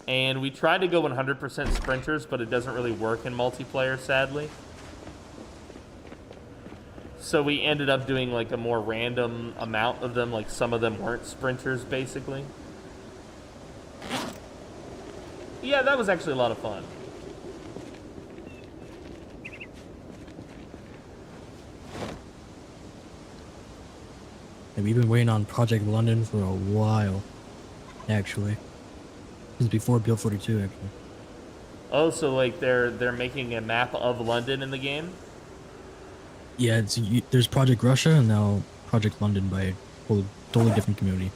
And we tried to go 100% sprinters, but it doesn't really work in multiplayer, sadly. So we ended up doing like a more random amount of them, like some of them weren't sprinters, basically. Yeah, that was actually a lot of fun. And we've been waiting on Project London for a while, actually. Since before Build 42, actually. Oh, so like they're making a map of London in the game? Yeah, there's Project Russia and now Project London by a whole totally different community.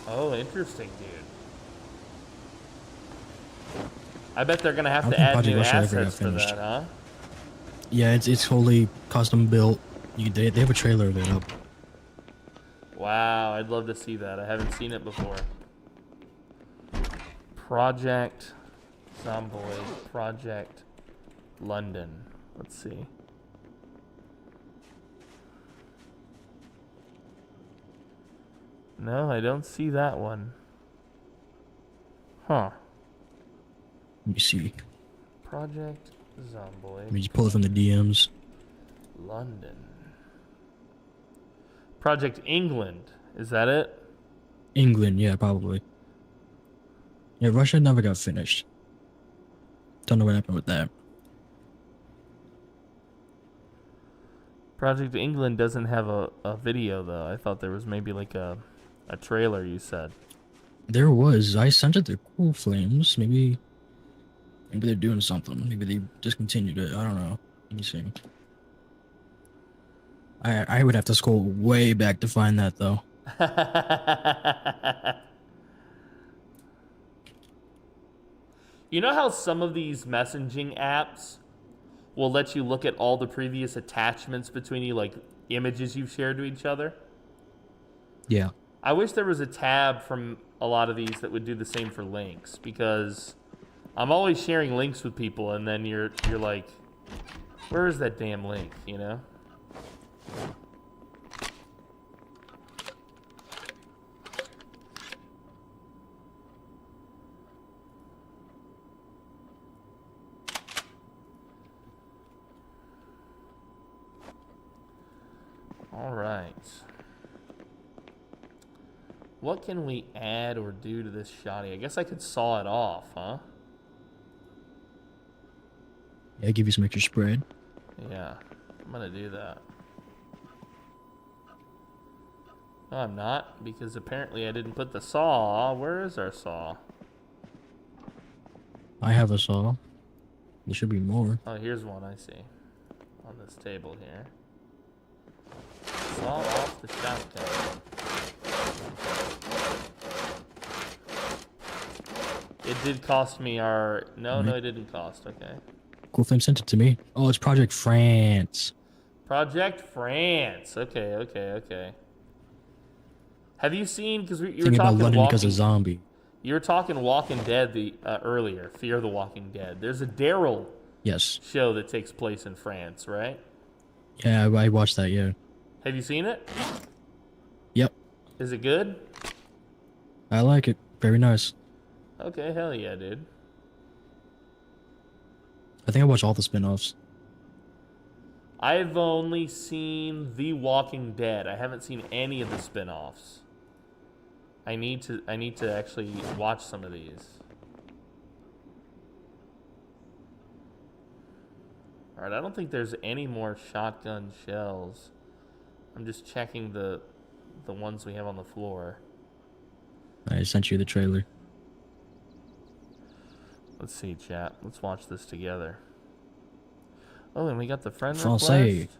Oh, interesting, dude. I bet they're gonna have to think add Project new Russia ever got assets for finished. that, huh? Yeah, it's wholly custom built. They have a trailer of it up. Wow, I'd love to see that. I haven't seen it before. Project Zomboid, Project London. Let's see. No, I don't see that one. Huh. Let me see. Project Zomboid. Let me just pull it from the DMs. London. Project England. Is that it? England, yeah, probably. Yeah, Russia never got finished. Don't know what happened with that. Project England doesn't have a video, though. I thought there was maybe like a trailer, you said. There was. I sent it to Cool Flames. Maybe they're doing something. Maybe they discontinued it. I don't know. Let me see. I would have to scroll way back to find that, though. You know how some of these messaging apps will let you look at all the previous attachments between you, like images you've shared to each other? Yeah. I wish there was a tab from a lot of these that would do the same for links, because I'm always sharing links with people and then you're like, where is that damn link, you know? All right. What can we add or do to this shoddy? I guess I could saw it off, huh? Yeah, give you some extra spread. Yeah, I'm gonna do that. No, I'm not, because apparently I didn't put the saw. Where is our saw? I have a saw. There should be more. Oh, here's one I see. On this table here. Saw off the shotgun. It did cost me our... No, it didn't cost. Okay. Cool Flame sent it to me. Oh, it's Project France. Project France. Okay, okay, okay. Have you seen... Because you were Thinking about talking London because of zombie. You were talking Walking Dead earlier. Fear the Walking Dead. There's a Daryl Yes. show that takes place in France, right? Yeah, I watched that, yeah. Have you seen it? Yep. Is it good? I like it. Very nice. Okay, hell yeah, dude. I think I watched all the spin-offs. I've only seen The Walking Dead. I haven't seen any of the spin-offs. I need to actually watch some of these. Alright, I don't think there's any more shotgun shells. I'm just checking the ones we have on the floor. I sent you the trailer. Let's see, chat. Let's watch this together. Oh, and we got the friend Francais. request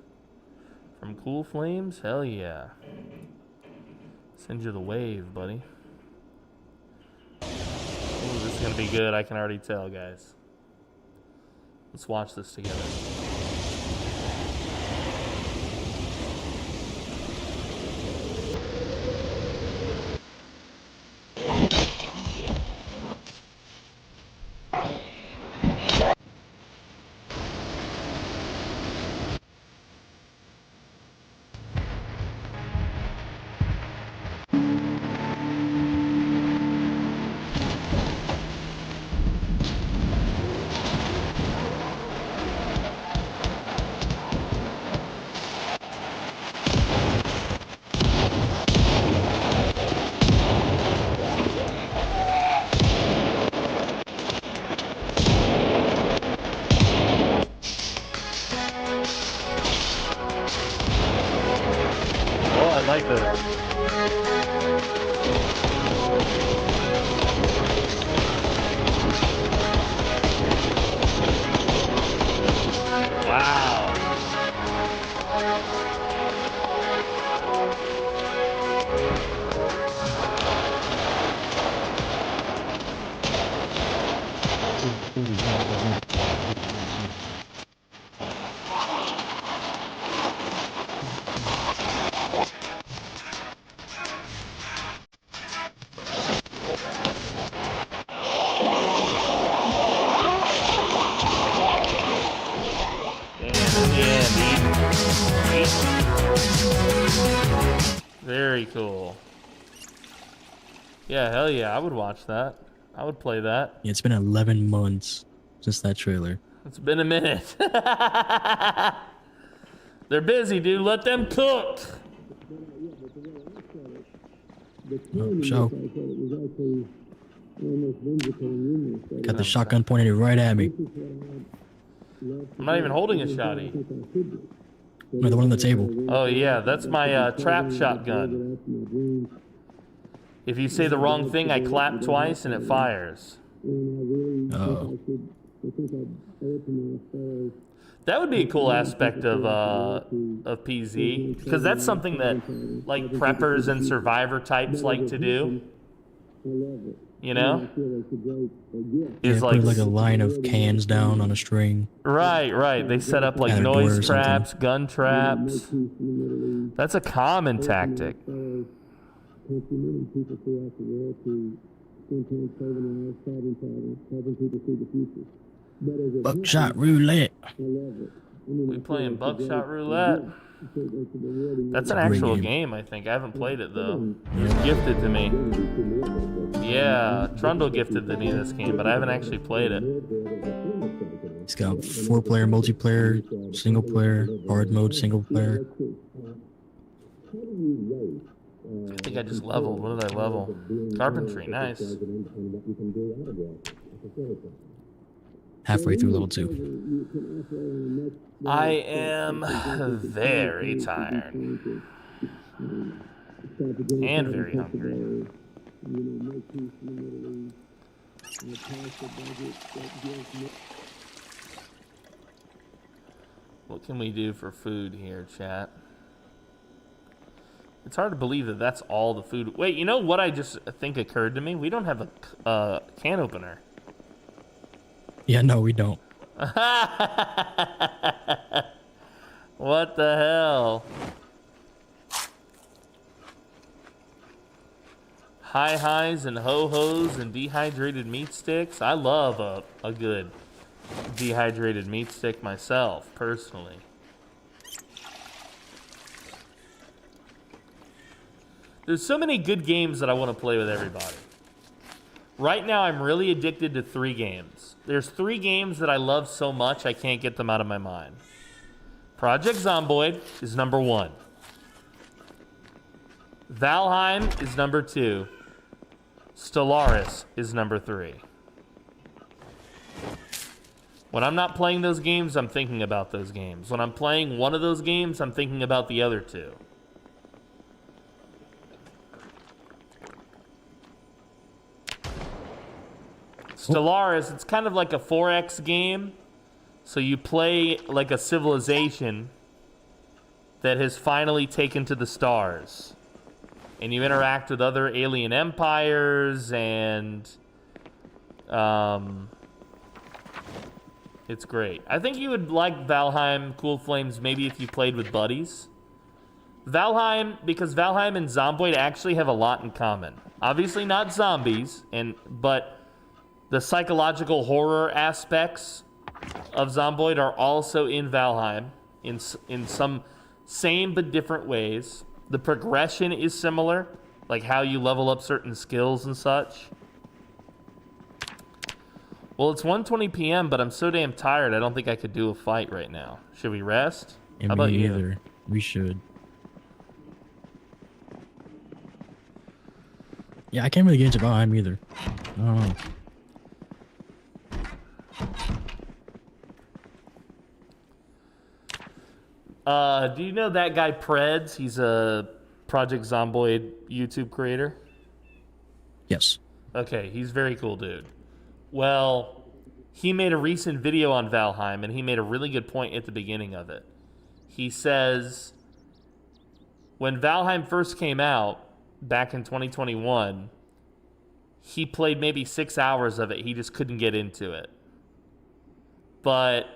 from Cool Flames. Hell yeah. Send you the wave, buddy. Ooh, this is gonna be good. I can already tell, guys. Let's watch this together. I like this. Wow. Very cool. Yeah, hell yeah, I would watch that. I would play that. Yeah, it's been 11 months since that trailer. It's been a minute. They're busy, dude. Let them cook. Oh, show. Got the shotgun pointed right at me. I'm not even holding a shotty. No, the one on the table. Oh yeah, that's my trap shotgun. If you say the wrong thing, I clap twice and it fires. Oh. That would be a cool aspect of PZ, because that's something that like preppers and survivor types like to do. You know, Yeah, put like a line of cans down on a string. right. They set up like At a door or noise something. traps, gun traps. That's a common tactic. Buckshot roulette. We playing buckshot roulette. That's an actual game, I think. I haven't played it though. It was gifted to me. Yeah, Trundle gifted to me this game, but I haven't actually played it. It's got 4-player multiplayer, single player, hard mode, single player. I think I just leveled. What did I level? Carpentry, nice. halfway through level 2. I am very tired. And very hungry. What can we do for food here, chat? It's hard to believe that that's all the food. Wait, you know what I just think occurred to me? We don't have a can opener. Yeah, no, we don't. What the hell? High highs and ho-hos and dehydrated meat sticks. I love a good dehydrated meat stick myself, personally. There's so many good games that I want to play with everybody. Right now, I'm really addicted to 3 games. There's 3 games that I love so much, I can't get them out of my mind. Project Zomboid is number 1. Valheim is number 2. Stellaris is number 3. When I'm not playing those games, I'm thinking about those games. When I'm playing one of those games, I'm thinking about the other 2. Stellaris, it's kind of like a 4X game. So you play like a civilization that has finally taken to the stars. And you interact with other alien empires, and it's great. I think you would like Valheim, Cool Flames, maybe if you played with buddies. Valheim, because Valheim and Zomboid actually have a lot in common. Obviously not zombies, but the psychological horror aspects of Zomboid are also in Valheim in some same but different ways. The progression is similar, like how you level up certain skills and such. Well, it's 1:20 p.m., but I'm so damn tired, I don't think I could do a fight right now. Should we rest? Yeah, How about me you? either. We should. Yeah, I can't really get into Valheim either. I don't know. Do you know that guy Preds? He's a Project Zomboid YouTube creator. Yes. Okay, he's a very cool dude. Well, he made a recent video on Valheim, and he made a really good point at the beginning of it. He says, when Valheim first came out, back in 2021, he played maybe 6 hours of it. He just couldn't get into it. But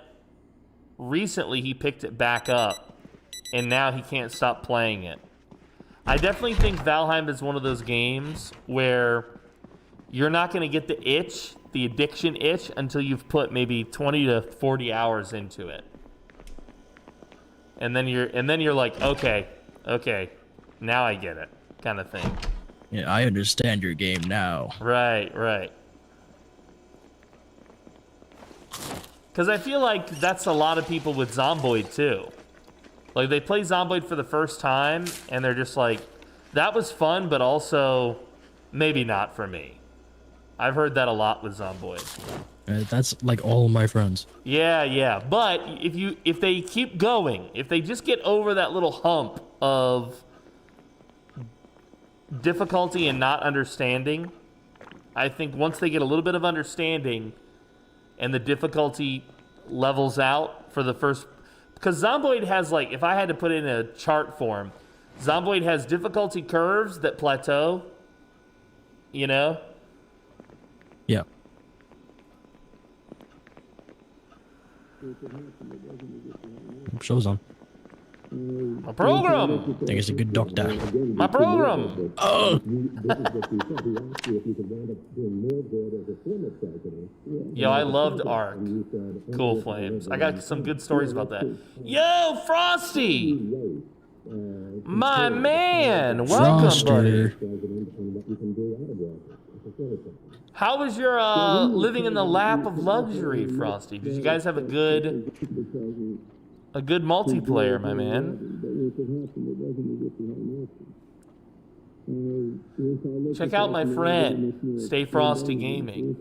recently, he picked it back up, and now he can't stop playing it. I definitely think Valheim is one of those games where you're not going to get the itch, the addiction itch, until you've put maybe 20 to 40 hours into it. And then you're like, okay, now I get it, kind of thing. Yeah, I understand your game now. Right. Because I feel like that's a lot of people with Zomboid too. Like, they play Zomboid for the first time, and they're just like, that was fun, but also maybe not for me. I've heard that a lot with Zomboid. That's like all of my friends. Yeah. But if they keep going, if they just get over that little hump of difficulty and not understanding, I think once they get a little bit of understanding and the difficulty levels out for the first... Because Zomboid has, like, if I had to put it in a chart form, Zomboid has difficulty curves that plateau, you know? Yeah. Show's on. My program! I think it's a good doctor. My program! Oh! Yo, I loved Ark. Cool Flames. I got some good stories about that. Yo, Frosty! My man! Welcome, buddy. How was your living in the lap of luxury, Frosty? Did you guys have a good multiplayer, my man? Check out my friend, Stay Frosty Gaming.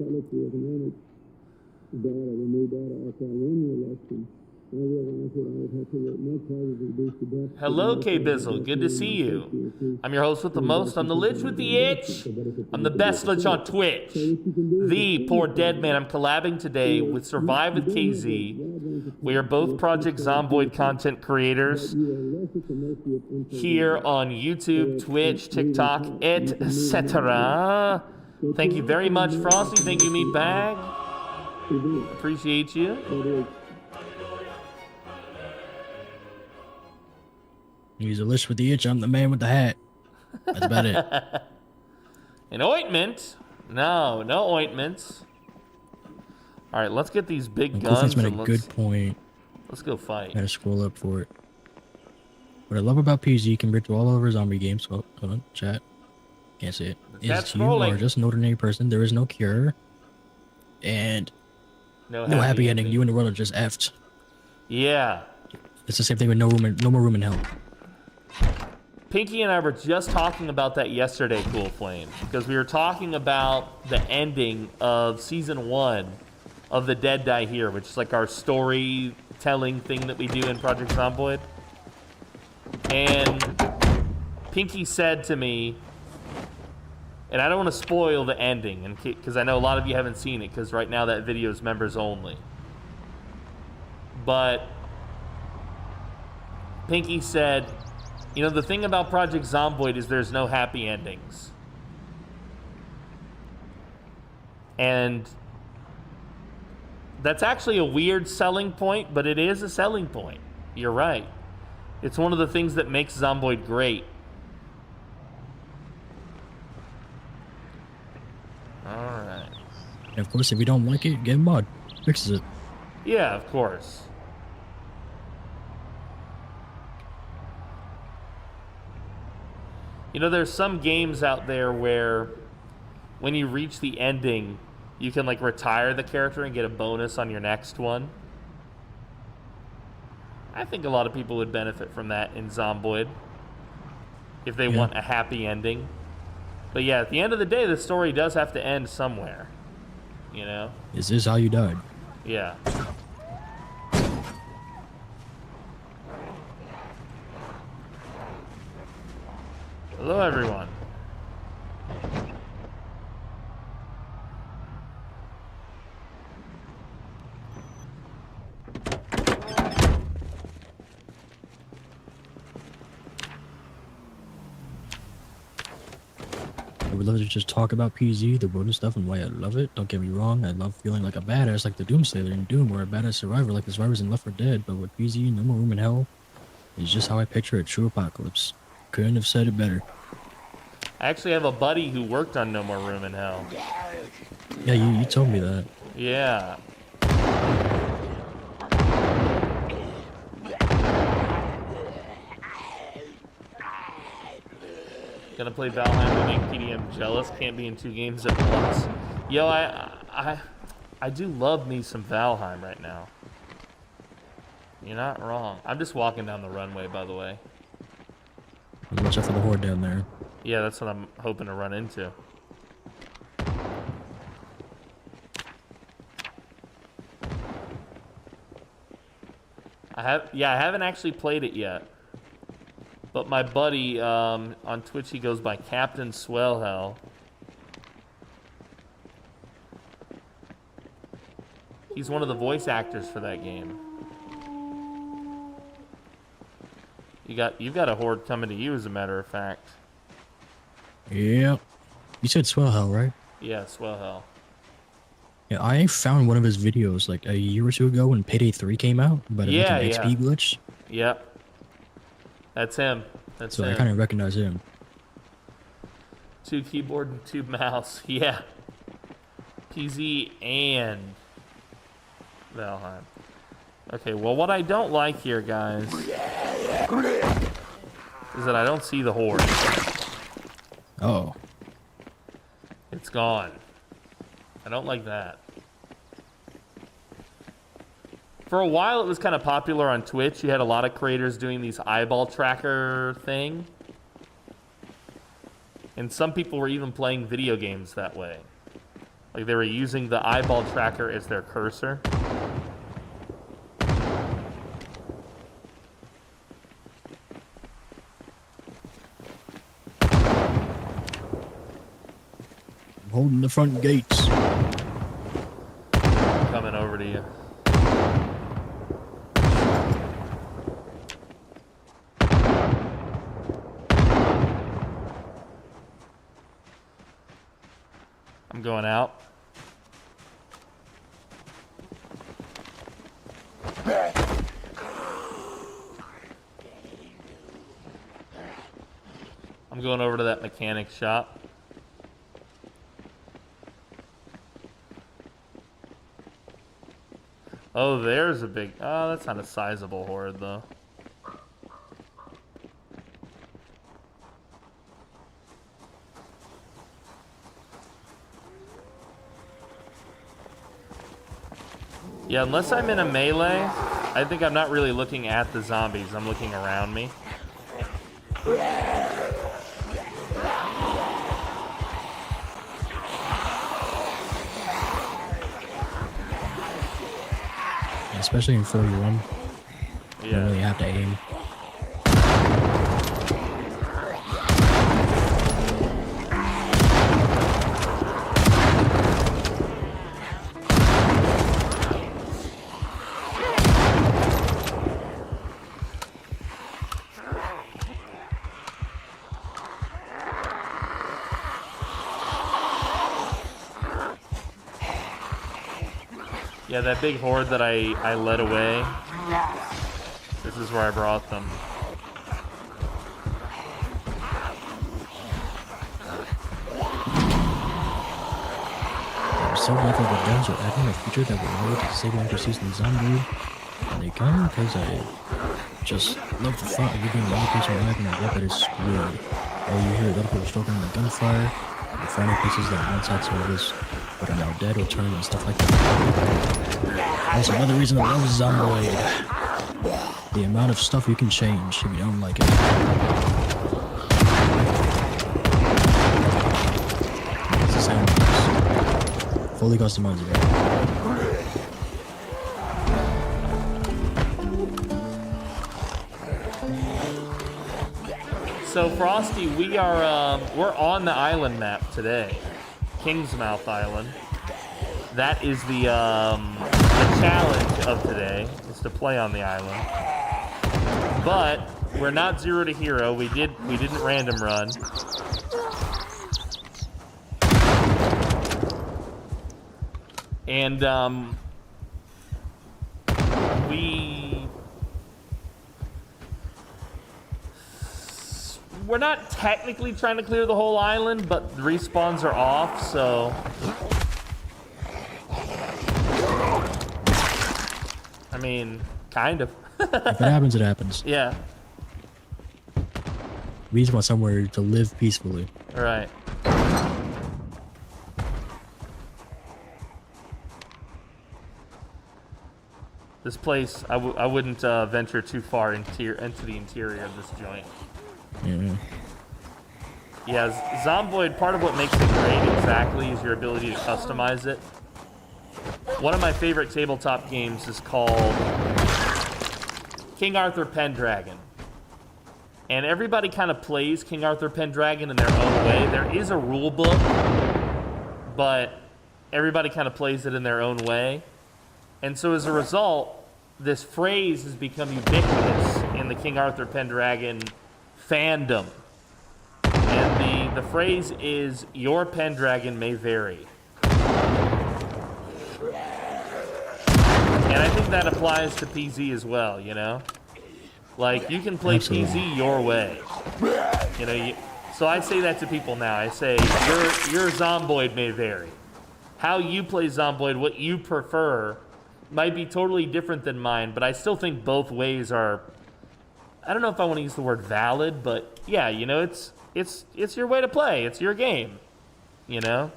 data, the new data after I won the election. I realized that I would have to work much harder to reduce the deficit. Hello, K Bizzle. Good to see you. I'm your host with the most. I'm the Lich with the itch. I'm the best Lich on Twitch. The PoorDeadMan. I'm collabing today with SurviveWithKZ. We are both Project Zomboid content creators here on YouTube, Twitch, TikTok, etc. Thank you very much, Frosty. Thank you, Meatbag. Appreciate you. He's a Lich with the itch. I'm the man with the hat. That's about it. An ointment? No, no ointments. All right, let's get these big guns. Kofi's made a good point. Let's go fight. I gotta scroll up for it. What I love about PZ compared to all other zombie games, hold on, chat. Can't see it. Is you are just an ordinary person. There is no cure. And no happy ending. You and the world are just effed. Yeah. It's the same thing with no more room in hell. Pinky and I were just talking about that yesterday, Cool Flame, because we were talking about the ending of Season 1 of The Dead Die Here, which is like our storytelling thing that we do in Project Zomboid. And Pinky said to me, and I don't want to spoil the ending, because I know a lot of you haven't seen it, because right now that video is members only. But Pinky said, you know, the thing about Project Zomboid is there's no happy endings. And that's actually a weird selling point, but it is a selling point. You're right. It's one of the things that makes Zomboid great. Alright. And of course, if you don't like it, get a mod. Fixes it. Yeah, of course. You know, there's some games out there where when you reach the ending, you can like retire the character and get a bonus on your next one. I think a lot of people would benefit from that in Zomboid if they want a happy ending. But yeah, at the end of the day, the story does have to end somewhere. You know? Is this how you died? Yeah. Hello, everyone. I would love to just talk about PZ, the world and stuff, and why I love it. Don't get me wrong, I love feeling like a badass like the Doomslayer in Doom, or a badass survivor like the survivors in Left 4 Dead, but with PZ, no more room in hell is just how I picture a true apocalypse. Couldn't have said it better. I actually have a buddy who worked on No More Room in Hell. Yeah, you told me that. Yeah. Gonna play Valheim to make PDM jealous. Can't be in 2 games at once. Yo, I do love me some Valheim right now. You're not wrong. I'm just walking down the runway, by the way. Watch out for the horde down there. Yeah, that's what I'm hoping to run into. I haven't actually played it yet. But my buddy on Twitch, he goes by Captain Swellhell. He's one of the voice actors for that game. You've got a horde coming to you, as a matter of fact. Yep. You said Swellhell, right? Yeah, Swellhell. Yeah, I found one of his videos like a year or 2 ago when Payday 3 came out, but it was an XP glitch. Yep. That's him. That's him. I kind of recognize him. 2 keyboard and 2 mouse. Yeah. PZ and Valheim. Okay, well, what I don't like here, guys, is that I don't see the horde. Oh. It's gone. I don't like that. For a while, it was kind of popular on Twitch. You had a lot of creators doing these eyeball tracker thing. And some people were even playing video games that way. Like they were using the eyeball tracker as their cursor. I'm holding the front gates. Coming over to you. I'm going out. I'm going over to that mechanic shop. Oh, there's a big... Oh, that's not a sizable horde, though. Yeah, unless I'm in a melee, I think I'm not really looking at the zombies. I'm looking around me. Especially in 41. You Yeah. don't really have to aim. Yeah, that big horde that I led away, this is where I brought them. I'm so glad that the devs are adding a feature that will allow you to disable inter-season Zomboid when they come, because I just love the thought of you being the only person alive and I get that it's screwed. All you hear is other people struggling with gunfire, and finding places that once had service but are now dead or turned and stuff like that. That's another reason I love Zomboid. The amount of stuff you can change if you don't like it. It's the same. Fully customizable. So Frosty, we're on the island map today, Kingsmouth Island. That is the challenge of today, is to play on the island. But we're not 0 to hero. We didn't random run. And we're not technically trying to clear the whole island, but the respawns are off, so I mean, kind of. If it happens, it happens. Yeah. We just want somewhere to live peacefully. Right. This place, I wouldn't venture too far into the interior of this joint. Yeah. Yeah, Zomboid, part of what makes it great exactly is your ability to customize it. One of my favorite tabletop games is called King Arthur Pendragon. And everybody kind of plays King Arthur Pendragon in their own way. There is a rule book, but everybody kind of plays it in their own way. And so as a result, this phrase has become ubiquitous in the King Arthur Pendragon fandom. And the phrase is, your Pendragon may vary. And I think that applies to PZ as well, you know? Like, you can play Absolutely. PZ your way. You know, so I say that to people now. I say, your Zomboid may vary. How you play Zomboid, what you prefer, might be totally different than mine, but I still think both ways are, I don't know if I want to use the word valid, but yeah, you know, it's your way to play. It's your game, you know?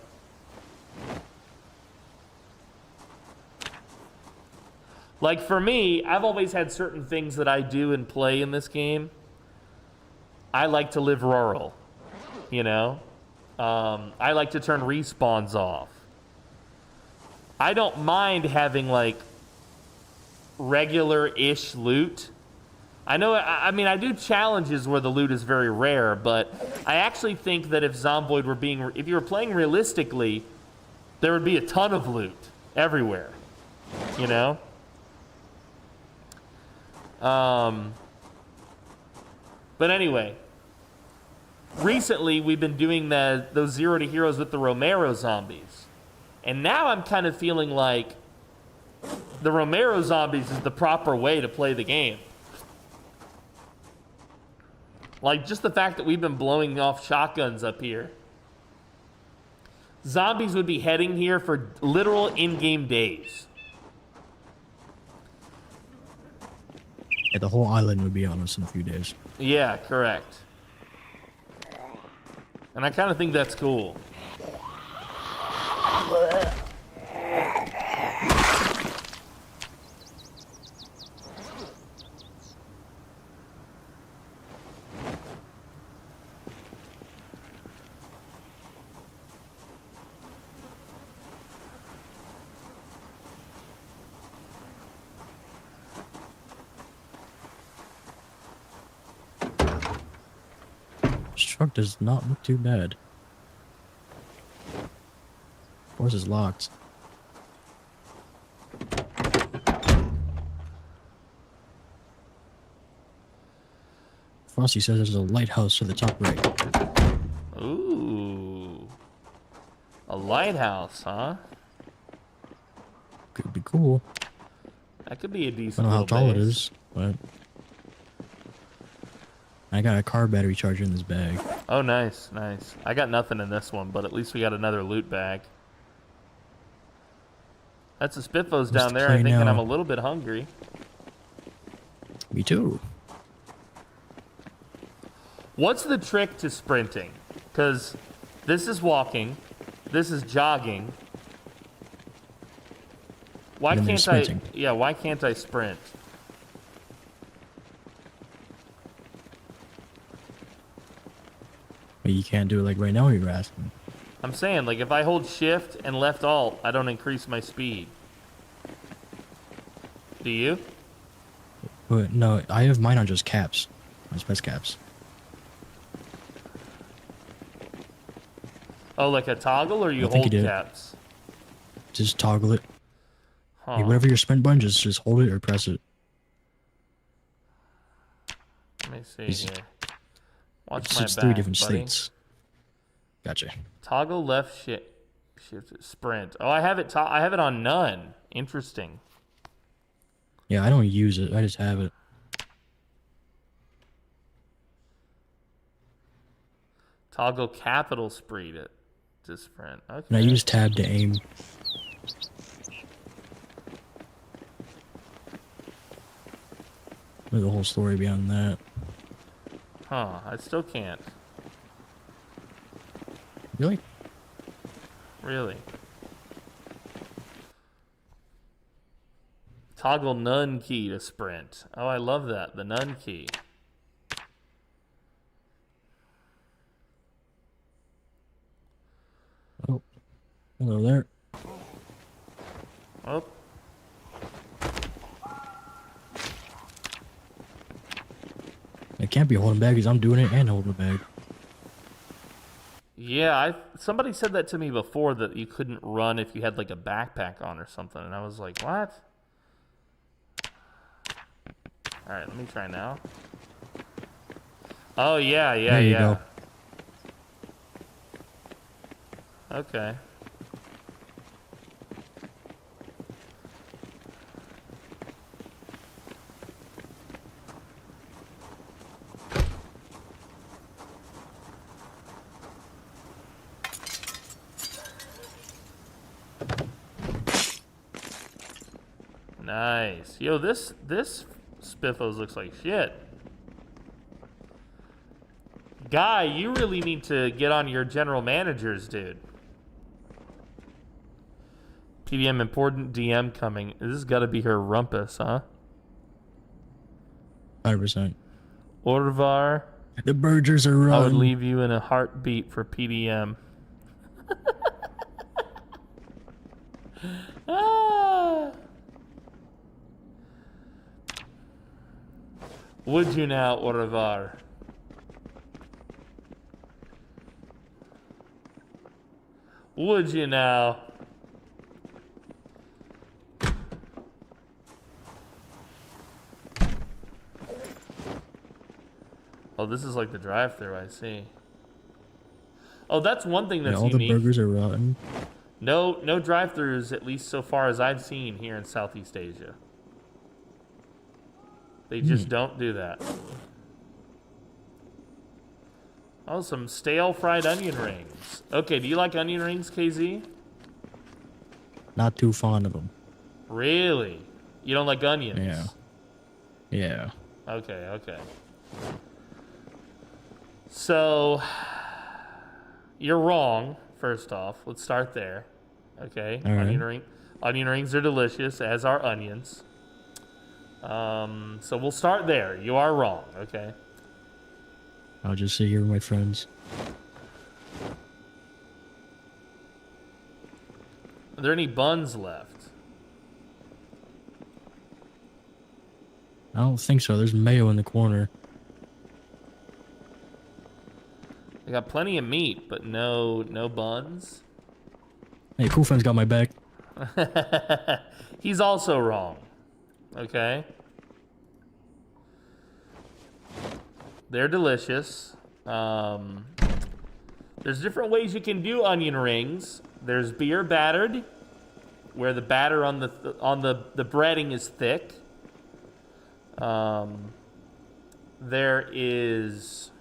Like for me, I've always had certain things that I do and play in this game. I like to live rural, you know? I like to turn respawns off. I don't mind having like regular-ish loot. I know, I mean, I do challenges where the loot is very rare, but I actually think that if Zomboid were if you were playing realistically, there would be a ton of loot everywhere, you know? But anyway, recently we've been doing those 0 to heroes with the Romero zombies. And now I'm kind of feeling like the Romero zombies is the proper way to play the game. Like, just the fact that we've been blowing off shotguns up here. Zombies would be heading here for literal in-game days. Yeah, the whole island would be on us in a few days. Yeah, correct. And I kind of think that's cool. This truck does not look too bad. Of course, it's locked. Frosty says there's a lighthouse to the top right. Ooh. A lighthouse, huh? Could be cool. That could be a I decent don't know how little tall it base. is, but I got a car battery charger in this bag. Oh, nice, nice. I got nothing in this one, but at least we got another loot bag. That's the Spiffos down there. I think that I'm a little bit hungry. Me too. What's the trick to sprinting? Because this is walking, this is jogging. Why And then can't there's I? sprinting. Yeah, why can't I sprint? But you can't do it like right now, you're asking. I'm saying, like, if I hold shift and left alt, I don't increase my speed. Do you? But no, I have mine on just caps. My press caps. Oh, like a toggle, or you I think hold you did. caps? Just toggle it. Huh. Like, whatever your sprint button, just hold it or press it. Let me see It's- here. Watch It's my just back, 3 different buddy. states. Gotcha. Toggle left shift sprint. Oh, I have it. I have it on none. Interesting. Yeah, I don't use it. I just have it. Toggle capital speed to sprint. Okay. And I use tab to aim. There's a whole story beyond that. Huh? I still can't. Really? Really. Toggle none key to sprint. Oh, I love that. The none key. Oh, hello there. Oh. I can't be holding bag because I'm doing it and holding the bag. Yeah, somebody said that to me before, that you couldn't run if you had like a backpack on or something, and I was like, what? All right, let me try now. Oh yeah, yeah, There you yeah. go. Okay. Nice. Yo, this Spiffos looks like shit. Guy, you really need to get on your general managers, dude. PDM important DM coming. This has got to be her rumpus, huh? 100%. Orvar, The Burgers are running. I would leave you in a heartbeat for PDM. Would you now, au revoir? Would you now? Oh, this is like the drive-thru, I see. Oh, that's one thing that's all unique. the burgers are rotten. No drive-thrus, at least so far as I've seen here in Southeast Asia. They just don't do that. Oh, some stale fried onion rings. Okay, do you like onion rings, KZ? Not too fond of them. Really? You don't like onions? Yeah. Yeah. Okay. So, you're wrong, first off. Let's start there. Okay? All right. Onion rings are delicious, as are onions. So we'll start there. You are wrong, okay? I'll just sit here with my friends. Are there any buns left? I don't think so. There's mayo in the corner. I got plenty of meat, but no buns. Hey, cool friend's got my back. He's also wrong. Okay? They're delicious. There's different ways you can do onion rings. There's beer battered, where the batter on the breading is thick. There is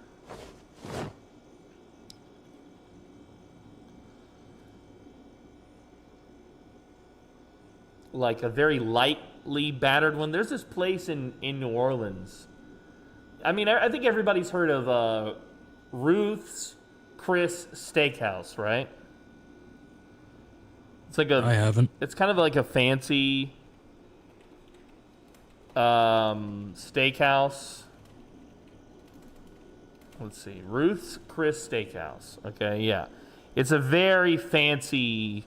like a very lightly battered one. There's this place in New Orleans. I mean, I think everybody's heard of Ruth's Chris Steakhouse, right? It's like I haven't. It's kind of like a fancy steakhouse. Let's see, Ruth's Chris Steakhouse. Okay, yeah, it's a very fancy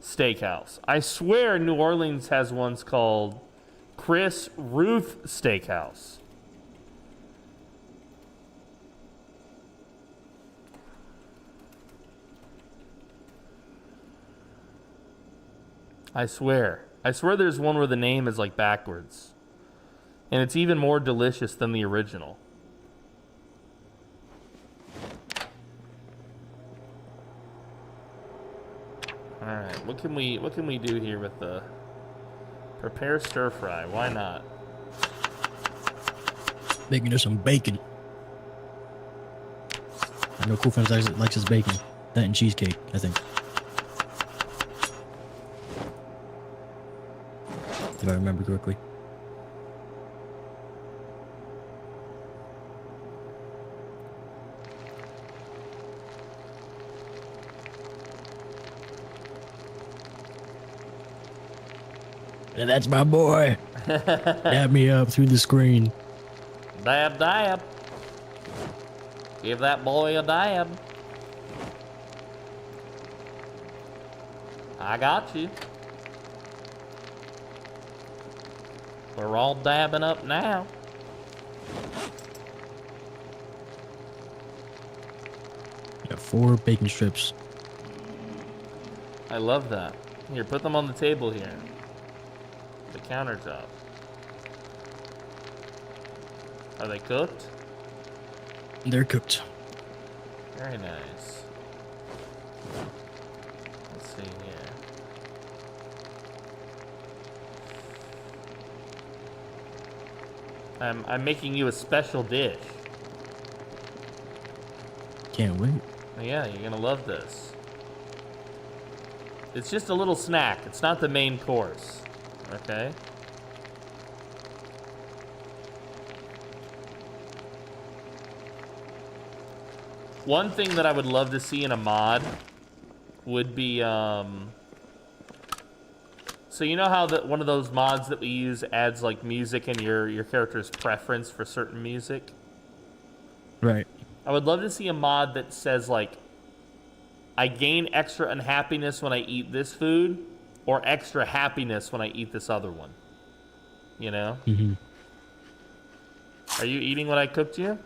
steakhouse. I swear New Orleans has ones called Chris Ruth Steakhouse. I swear there's one where the name is like backwards. And it's even more delicious than the original. Alright, what can we do here with the prepare stir fry? Why not? Making us some bacon. I know cool friends likes his bacon. That and cheesecake, I think. If I remember correctly. And that's my boy. Dab me up through the screen. Dab, dab. Give that boy a dab. I got you. We're all dabbing up now. Got 4 bacon strips. I love that. Here, put them on the table here. The countertop. Are they cooked? They're cooked. Very nice. Let's see here. I'm making you a special dish. Can't wait. Yeah, you're gonna love this. It's just a little snack. It's not the main course. Okay? One thing that I would love to see in a mod would be, so you know how one of those mods that we use adds like music and your character's preference for certain music? Right. I would love to see a mod that says like, I gain extra unhappiness when I eat this food, or extra happiness when I eat this other one. You know? Mm-hmm. Are you eating what I cooked you?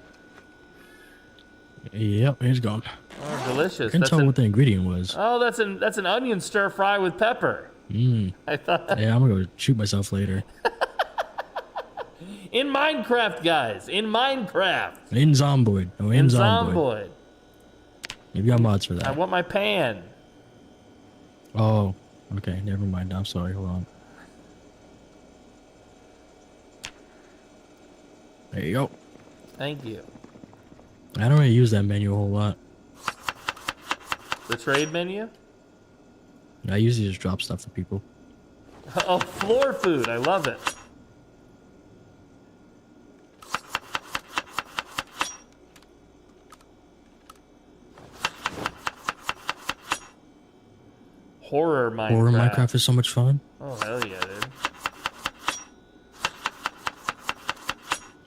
Yep, it's gone. Oh, delicious. I couldn't tell what the ingredient was. Oh, that's an onion stir fry with pepper. I thought. Yeah, I'm gonna go shoot myself later. In Minecraft, guys. In Minecraft. In Zomboid. Oh, in Zomboid. Zomboid. You've got mods for that. I want my pan. Oh, okay. Never mind. I'm sorry. Hold on. There you go. Thank you. I don't really use that menu a whole lot. The trade menu? I usually just drop stuff for people. Oh, floor food. I love it. Horror Minecraft. Horror Minecraft is so much fun. Oh, hell yeah, dude.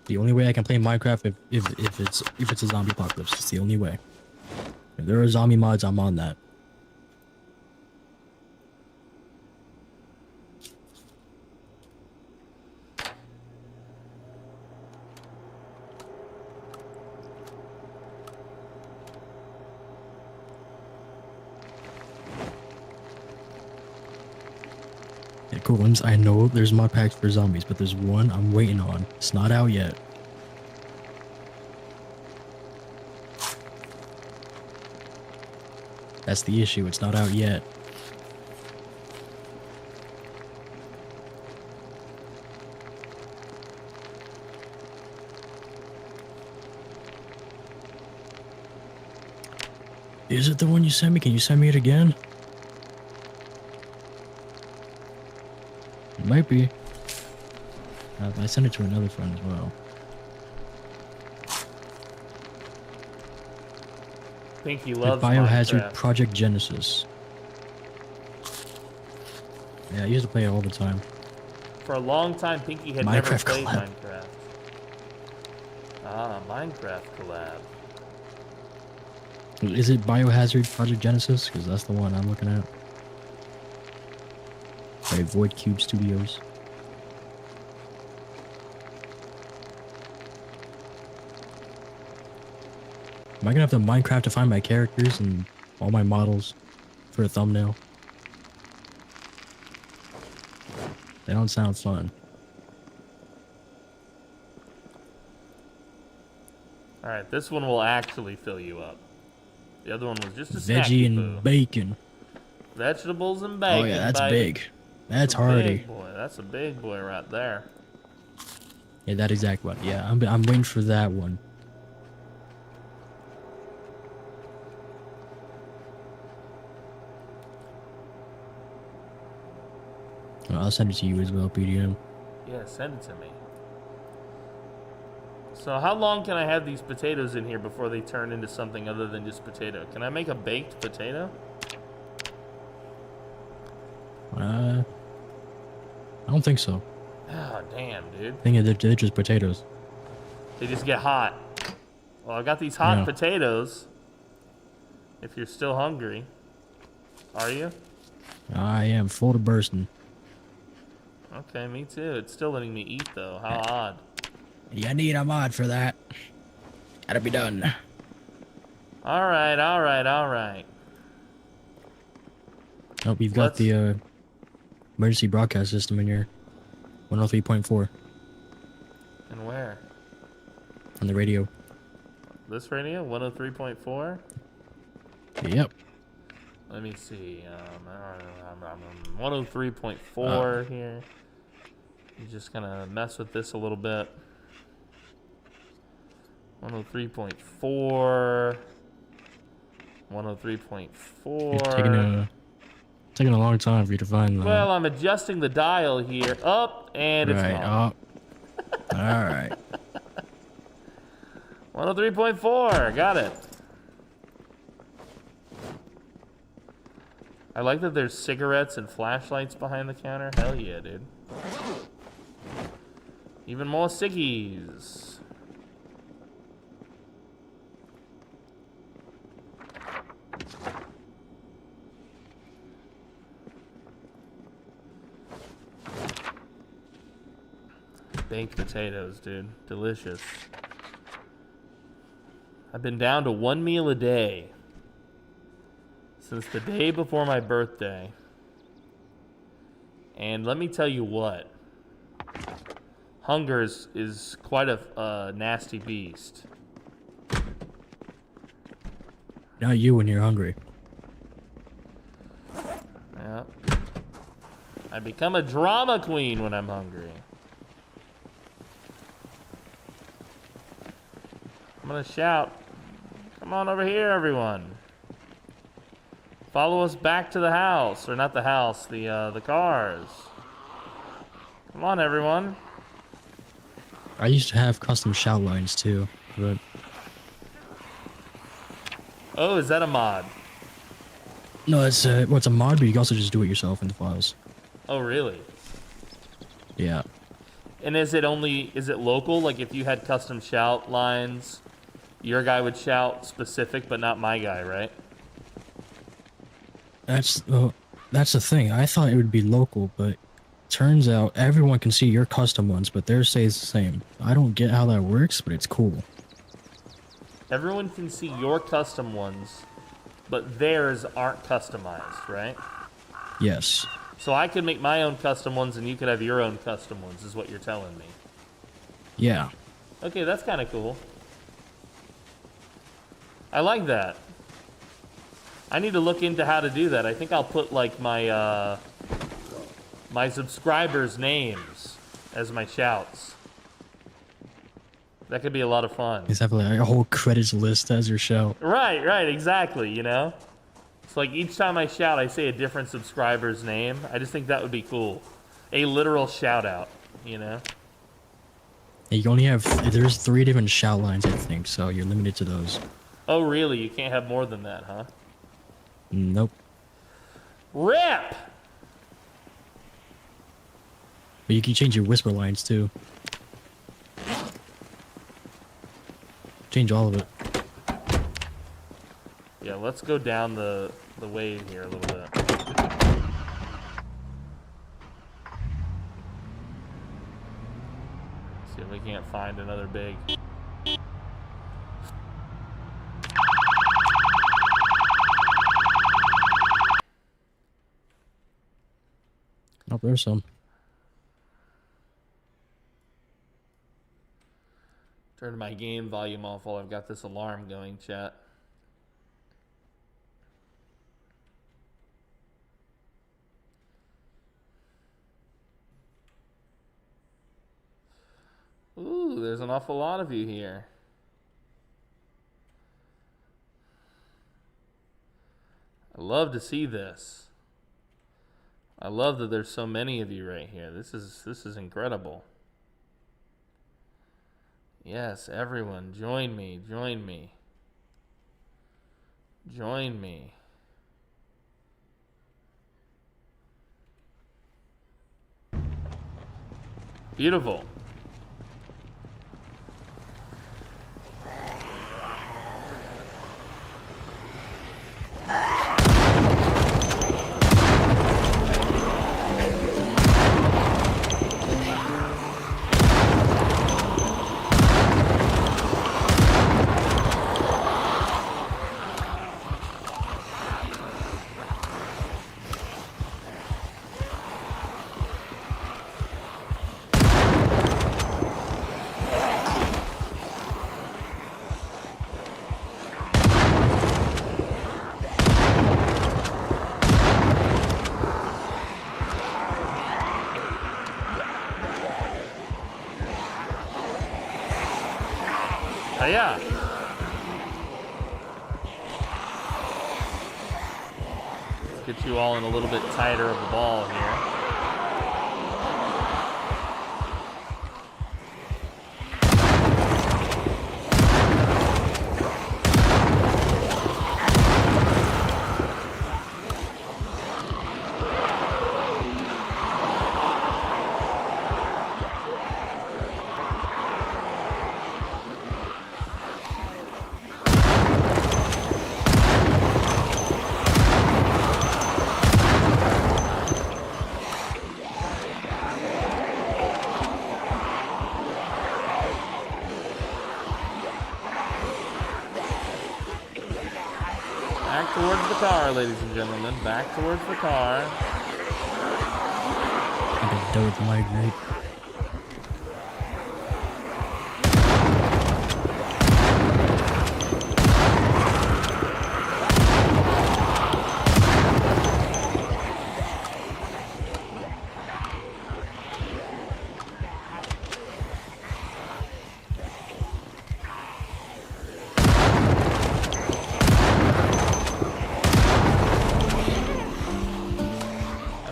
The only way I can play Minecraft if it's a zombie apocalypse. It's the only way. If there are zombie mods, I'm on that. Yeah, cool ones. I know there's mod packs for zombies, but there's one I'm waiting on. It's not out yet. That's the issue. It's not out yet. Is it the one you sent me? Can you send me it again? It might be. I sent it to another friend as well. Pinky loves Biohazard Minecraft. Project Genesis. Yeah, I used to play it all the time. For a long time, Pinky had never Minecraft played collab. Minecraft. Ah, Minecraft collab. Is it Biohazard Project Genesis? Because that's the one I'm looking at. By Void Cube Studios. Am I gonna have to Minecraft to find my characters and all my models for a thumbnail? They don't sound fun. Alright, this one will actually fill you up. The other one was just a Veggie snacky and poo. bacon. Vegetables and bacon. Oh yeah, that's baby. big. That's a hearty. big boy. That's a big boy right there. Yeah, that exact one. Yeah, I'm waiting for that one. I'll send it to you as well, PDM. Yeah, send it to me. So how long can I have these potatoes in here before they turn into something other than just potato? Can I make a baked potato? I don't think so. Oh, damn, dude. I think they're just potatoes. They just get hot. Well, I got these hot Yeah. potatoes. If you're still hungry. Are you? I am full to bursting. Okay, me too. It's still letting me eat, though. How odd. You need a mod for that. Gotta be done. Alright, alright, alright. Oh, we've got the emergency broadcast system in here. 103.4 And where? on the radio. This radio? 103.4? Yep. Let me see. 103.4 here. I'm just gonna mess with this a little bit. 103.4. 103.4. It's taking a long time for you to find that. Well, I'm adjusting the dial here. Up, and it's right. gone. Oh. All right. 103.4. Got it. I like that there's cigarettes and flashlights behind the counter. Hell yeah, dude. Even more ciggies. Baked potatoes, dude. Delicious. I've been down to 1 meal a day since the day before my birthday. And let me tell you what. Hunger is quite a nasty beast. Not you when you're hungry. Yeah. I become a drama queen when I'm hungry. I'm gonna shout. Come on over here, everyone. Follow us back to the house. Or not the house, the cars. Come on, everyone. I used to have custom shout lines too, but Oh, is that a mod? no, it's a mod, but you can also just do it yourself in the files. Oh, really? Yeah. And is it local? Like if you had custom shout lines, your guy would shout specific, but not my guy, right? That's the thing. I thought it would be local, but turns out everyone can see your custom ones, but theirs stays the same. I don't get how that works, but it's cool. Everyone can see your custom ones, but theirs aren't customized, right? Yes. So I could make my own custom ones and you could have your own custom ones, is what you're telling me. Yeah. Okay, that's kind of cool. I like that. I need to look into how to do that. I think I'll put like my my subscribers' names as my shouts. That could be a lot of fun. Just have like a whole credits list as your shout. Right, exactly, you know? It's like each time I shout, I say a different subscriber's name. I just think that would be cool. A literal shout out, you know? You can only have, there's 3 different shout lines, I think, so you're limited to those. Oh, really? You can't have more than that, huh? Nope. RIP! But you can change your whisper lines too. Change all of it. Yeah, let's go down the wave here a little bit. See if we can't find another big. Oh, there's some. Turn my game volume off while I've got this alarm going, chat. Ooh, there's an awful lot of you here. I love to see this. I love that there's so many of you right here. This is incredible. Yes, everyone, join me, join me. Join me. Beautiful. Yeah. Let's get you all in a little bit tighter of a ball here. Back towards the car, ladies and gentlemen. Back towards the car. I got done with my grenade.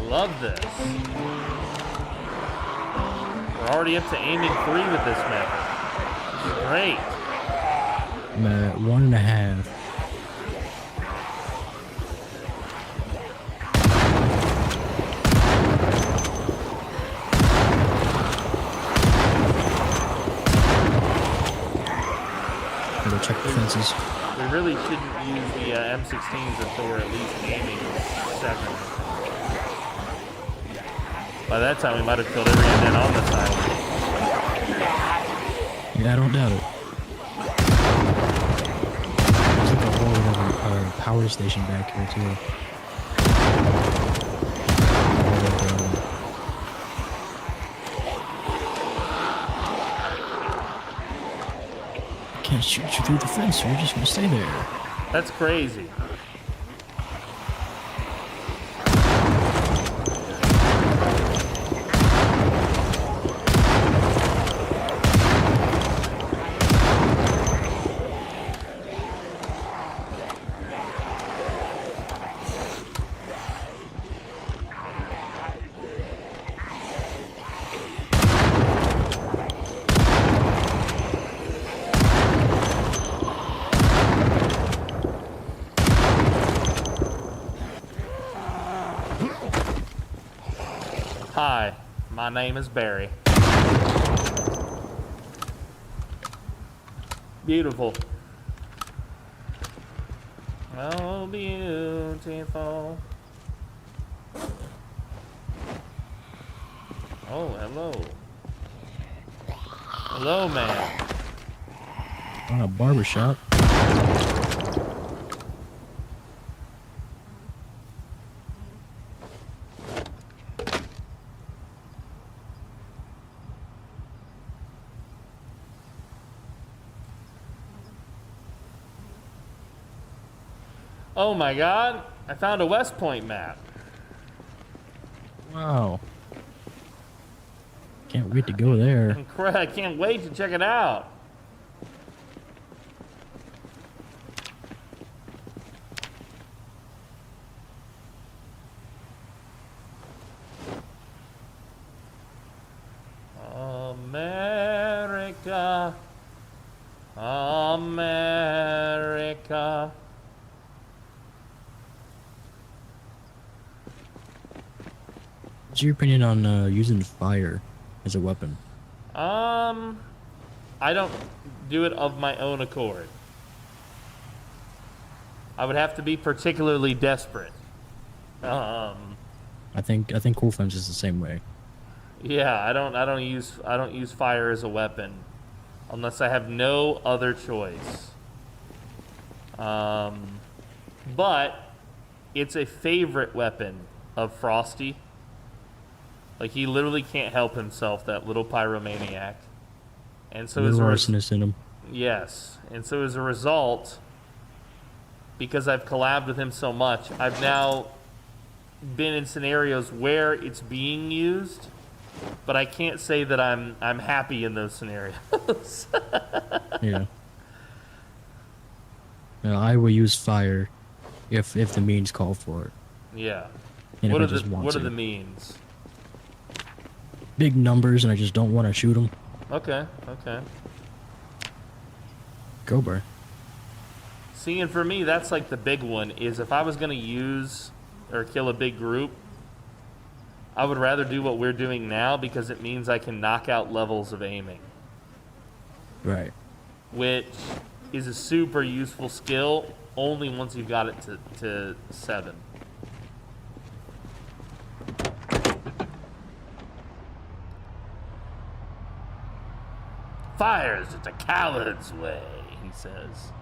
Love this. We're already up to aiming 3 with this method. This is great. I'm at 1.5. Go check the fences. We really shouldn't use the M16s until we're at least aiming 7. By that time, we might have killed every end on this island. Yeah, I don't doubt it. There's like a whole power station back here, too. I can't shoot you through the fence, so you're just gonna stay there. That's crazy. Hi, my name is Barry. Beautiful. Oh, beautiful. Oh, hello. Hello, man. On a barbershop. Oh my god, I found a West Point map. Wow. Can't wait to go there. I can't wait to check it out. America, America. What's your opinion on using fire as a weapon? I don't do it of my own accord. I would have to be particularly desperate. I think Cool Flames is the same way. Yeah, I don't use fire as a weapon unless I have no other choice. But it's a favorite weapon of Frosty. Like, he literally can't help himself, that little pyromaniac. And so There's arsonist in him. Yes. And so as a result, because I've collabed with him so much, I've now been in scenarios where it's being used, but I can't say that I'm happy in those scenarios. Yeah. No, I will use fire if the means call for it. Yeah. And What if I are just want to. the means? Big numbers and I just don't want to shoot them. Okay, okay. Go, bro. See, and for me, that's like the big one, is if I was going to use or kill a big group, I would rather do what we're doing now because it means I can knock out levels of aiming. Right. Which is a super useful skill only once you've got it to 7. Fire is just a coward's way, he says.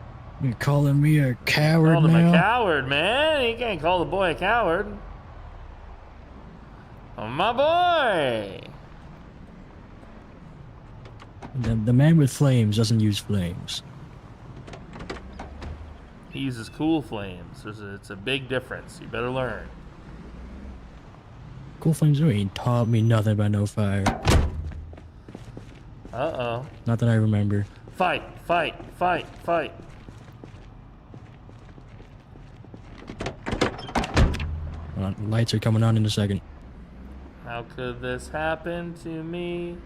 You're calling me a coward Called him a now? coward, man. You can't call the boy a coward. Oh, my boy. The man with flames doesn't use flames. He uses cool flames. It's a big difference. You better learn. Cool flames ain't taught me nothing about no fire. Uh-oh. Not that I remember. Fight, fight, fight, fight. Lights are coming on in a second. How could this happen to me?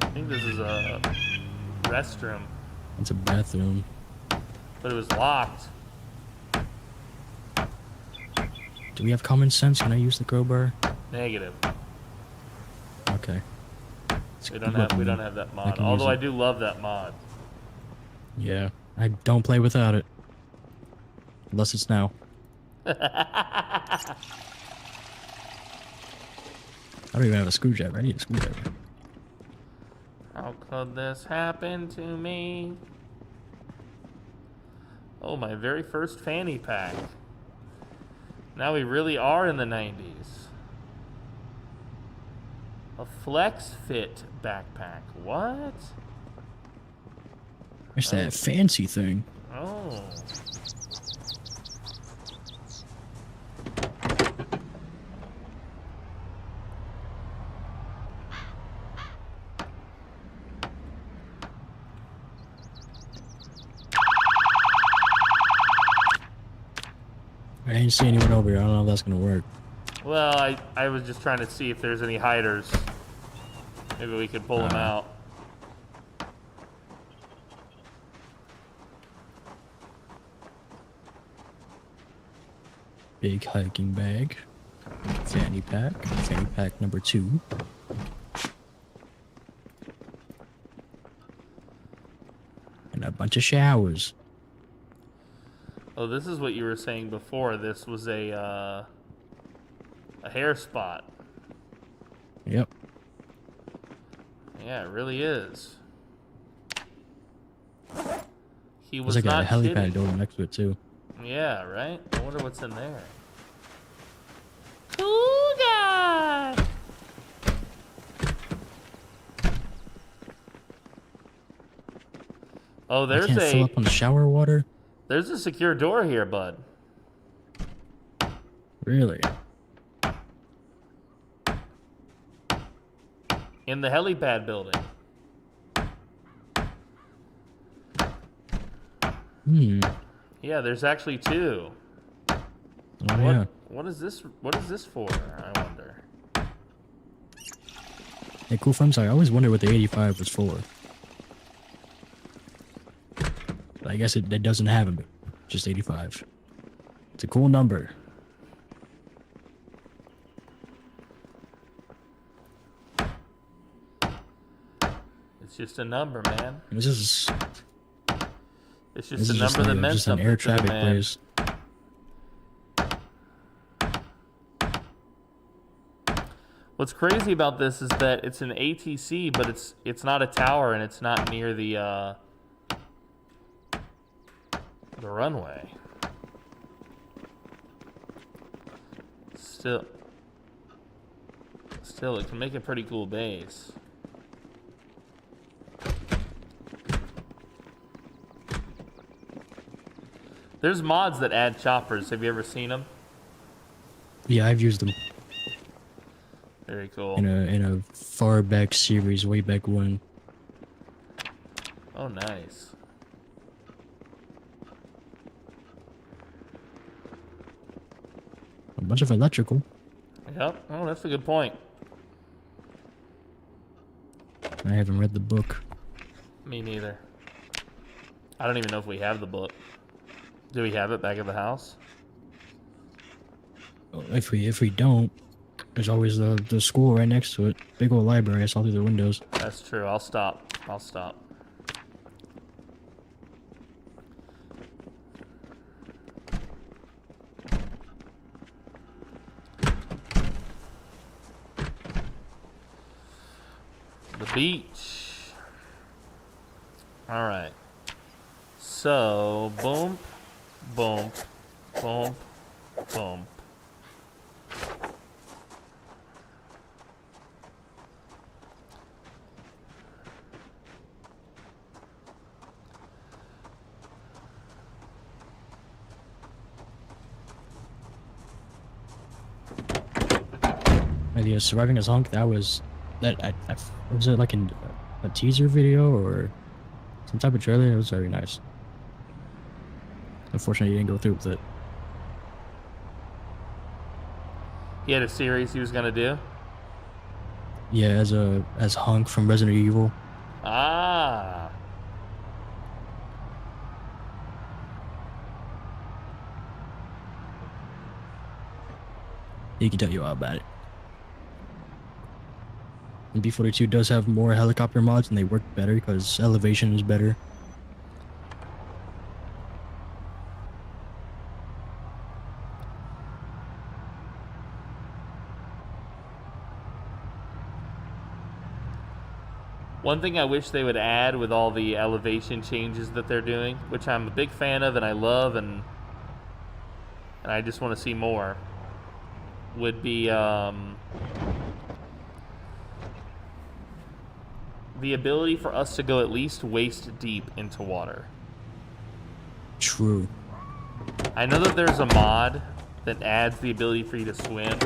I think this is a restroom, It's a bathroom. but it was locked. Do we have common sense? Can I use the crowbar? Negative. Okay. We don't have that mod. can Although use I it. do love that mod. Yeah. I don't play without it. Unless it's now. I don't even have a screwdriver. I need a screwdriver. How could this happen to me? Oh, my very first fanny pack. Now we really are in the 90s. A Flex Fit backpack. What? It's that fancy thing. Oh. I didn't see anyone over here. I don't know if that's gonna work. Well, I was just trying to see if there's any hiders. Maybe we could pull them out. Big hiking bag. Fanny pack. Fanny pack number 2. And a bunch of showers. Oh, this is what you were saying before. This was a hair spot. Yep. Yeah, it really is. He There's was like a not helipad kidding. door next to it too. Yeah, right? I wonder what's in there. Cool guy! Oh, I there's can't fill a up on the shower water? there's a secure door here, bud. Really? In the helipad building. Hmm. Yeah, there's actually 2. Oh yeah. What is this for? I wonder. Hey, cool fun. I always wondered what the 85 was for. But I guess it doesn't have it. Just 85. It's a cool number. It's just a number, man. This is It's this just a is number that meant just an something air to the traffic man. place. What's crazy about this is that it's an ATC, but it's not a tower and it's not near the runway. Still, it can make a pretty cool base. There's mods that add choppers. Have you ever seen them? Yeah, I've used them Very cool. in a far back series, way back when. Oh, nice. A bunch of electrical. Yep. Oh, that's a good point. I haven't read the book. Me neither. I don't even know if we have the book. Do we have it back at the house? If we don't, there's always the school right next to it. Big old library. I saw through the windows. That's true. I'll stop. I'll stop. The beach. All right. So, boom, boom, boom, boom. Yeah, surviving as hunk. That was was it like a teaser video or some type of trailer? It was very nice. Unfortunately, you didn't go through with it. He had a series he was gonna do. Yeah, as Hunk from Resident Evil. Ah. He can tell you all about it. And B42 does have more helicopter mods, and they work better because elevation is better. One thing I wish they would add with all the elevation changes that they're doing, which I'm a big fan of and I love and I just want to see more, would be the ability for us to go at least waist deep into water. True. I know that there's a mod that adds the ability for you to swim.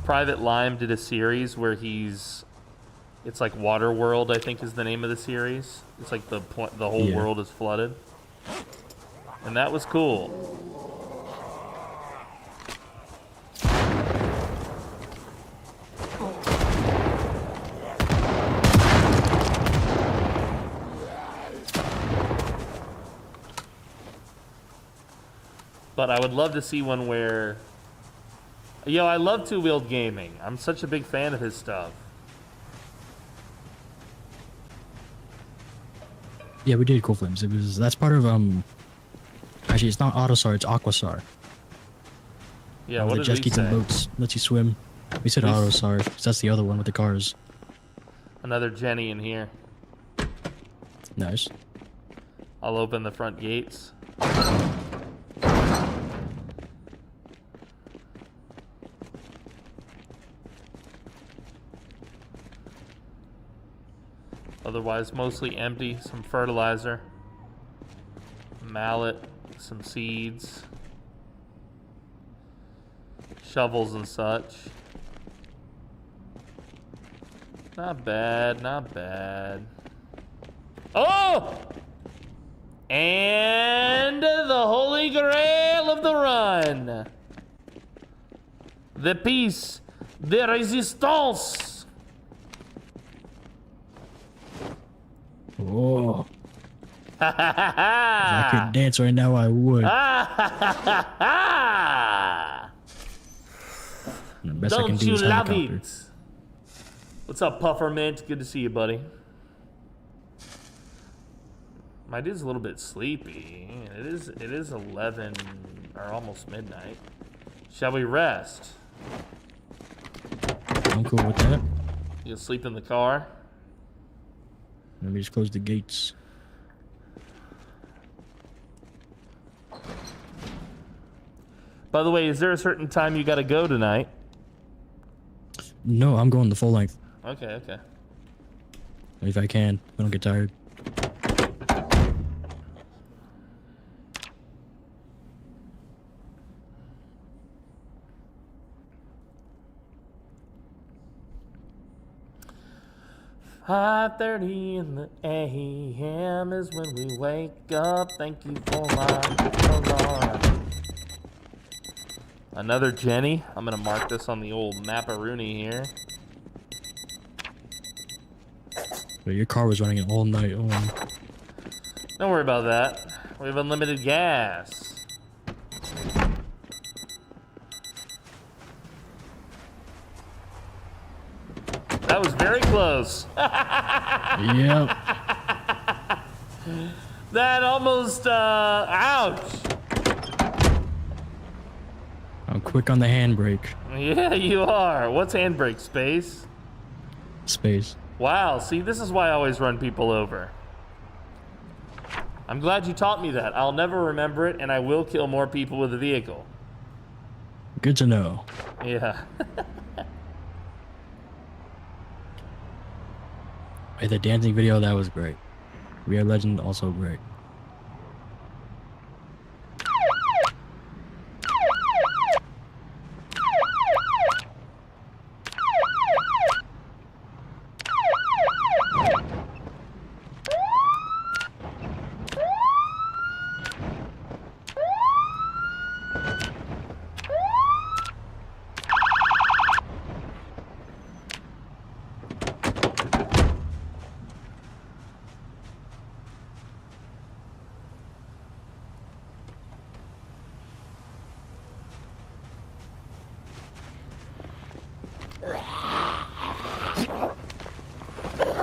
Private Lime did a series where it's like Water World, I think is the name of the series. It's like the whole world is flooded. And that was cool. But I would love to see one where... Yo, I love Two Wheeled Gaming. I'm such a big fan of his stuff. Yeah, we did Cool Flames. That's part of actually it's not Autosar, it's Aquasar. Yeah, what the did jet we skis and say? boats lets you swim. We said Autosar, 'cause that's the other one with the cars. Another Jenny in here. Nice. I'll open the front gates. Otherwise, mostly empty. Some fertilizer, mallet, some seeds, shovels and such. Not bad, not bad. Oh! And the holy grail of the run. The piece de resistance. Oh. If I could dance right now, I would. Best I can Don't do you is love helicopter. it? What's up, Puffermint? Good to see you, buddy. My dude's a little bit sleepy. It is 11 or almost midnight. Shall we rest? I'm cool with that. You'll sleep in the car? Let me just close the gates. By the way, is there a certain time you gotta go tonight? No, I'm going the full length. Okay, okay. If I can. I don't get tired. "5:30 in the AM is when we wake up. Thank you for my alarm." Another Jenny. I'm gonna mark this on the old Mapperoonie here. But your car was running it all night. Oh. Don't worry about that. We have unlimited gas. That was very close. Yep. That almost, ouch. I'm quick on the handbrake. Yeah, you are. What's handbrake, space? Space. Wow, see, this is why I always run people over. I'm glad you taught me that. I'll never remember it, and I will kill more people with a vehicle. Good to know. Yeah. Hey, the dancing video, that was great. We Are Legend, also great.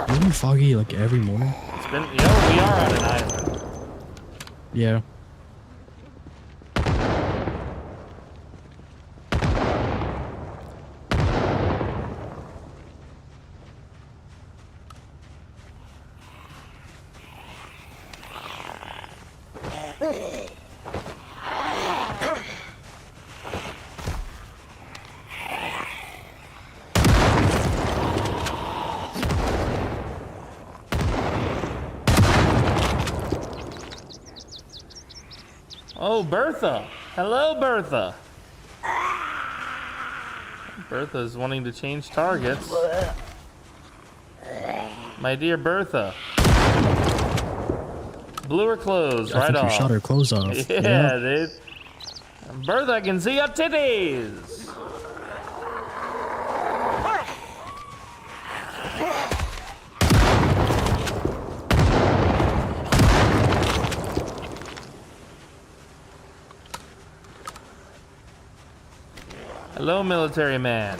Isn't it foggy like every morning? It's been, we are on an island. Yeah. Oh, Bertha. Hello, Bertha. Bertha's wanting to change targets. My dear Bertha. Blew her clothes right I think off. you shot her clothes off. Yeah, dude. Bertha, I can see your titties. Hello, military man.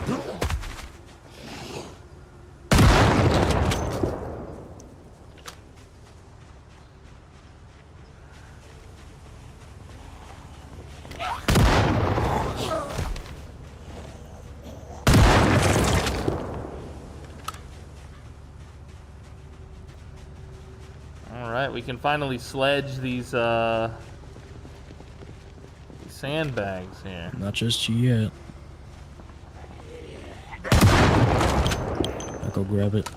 Alright, we can finally sledge these sandbags here. Not just you yet. I'll go grab it.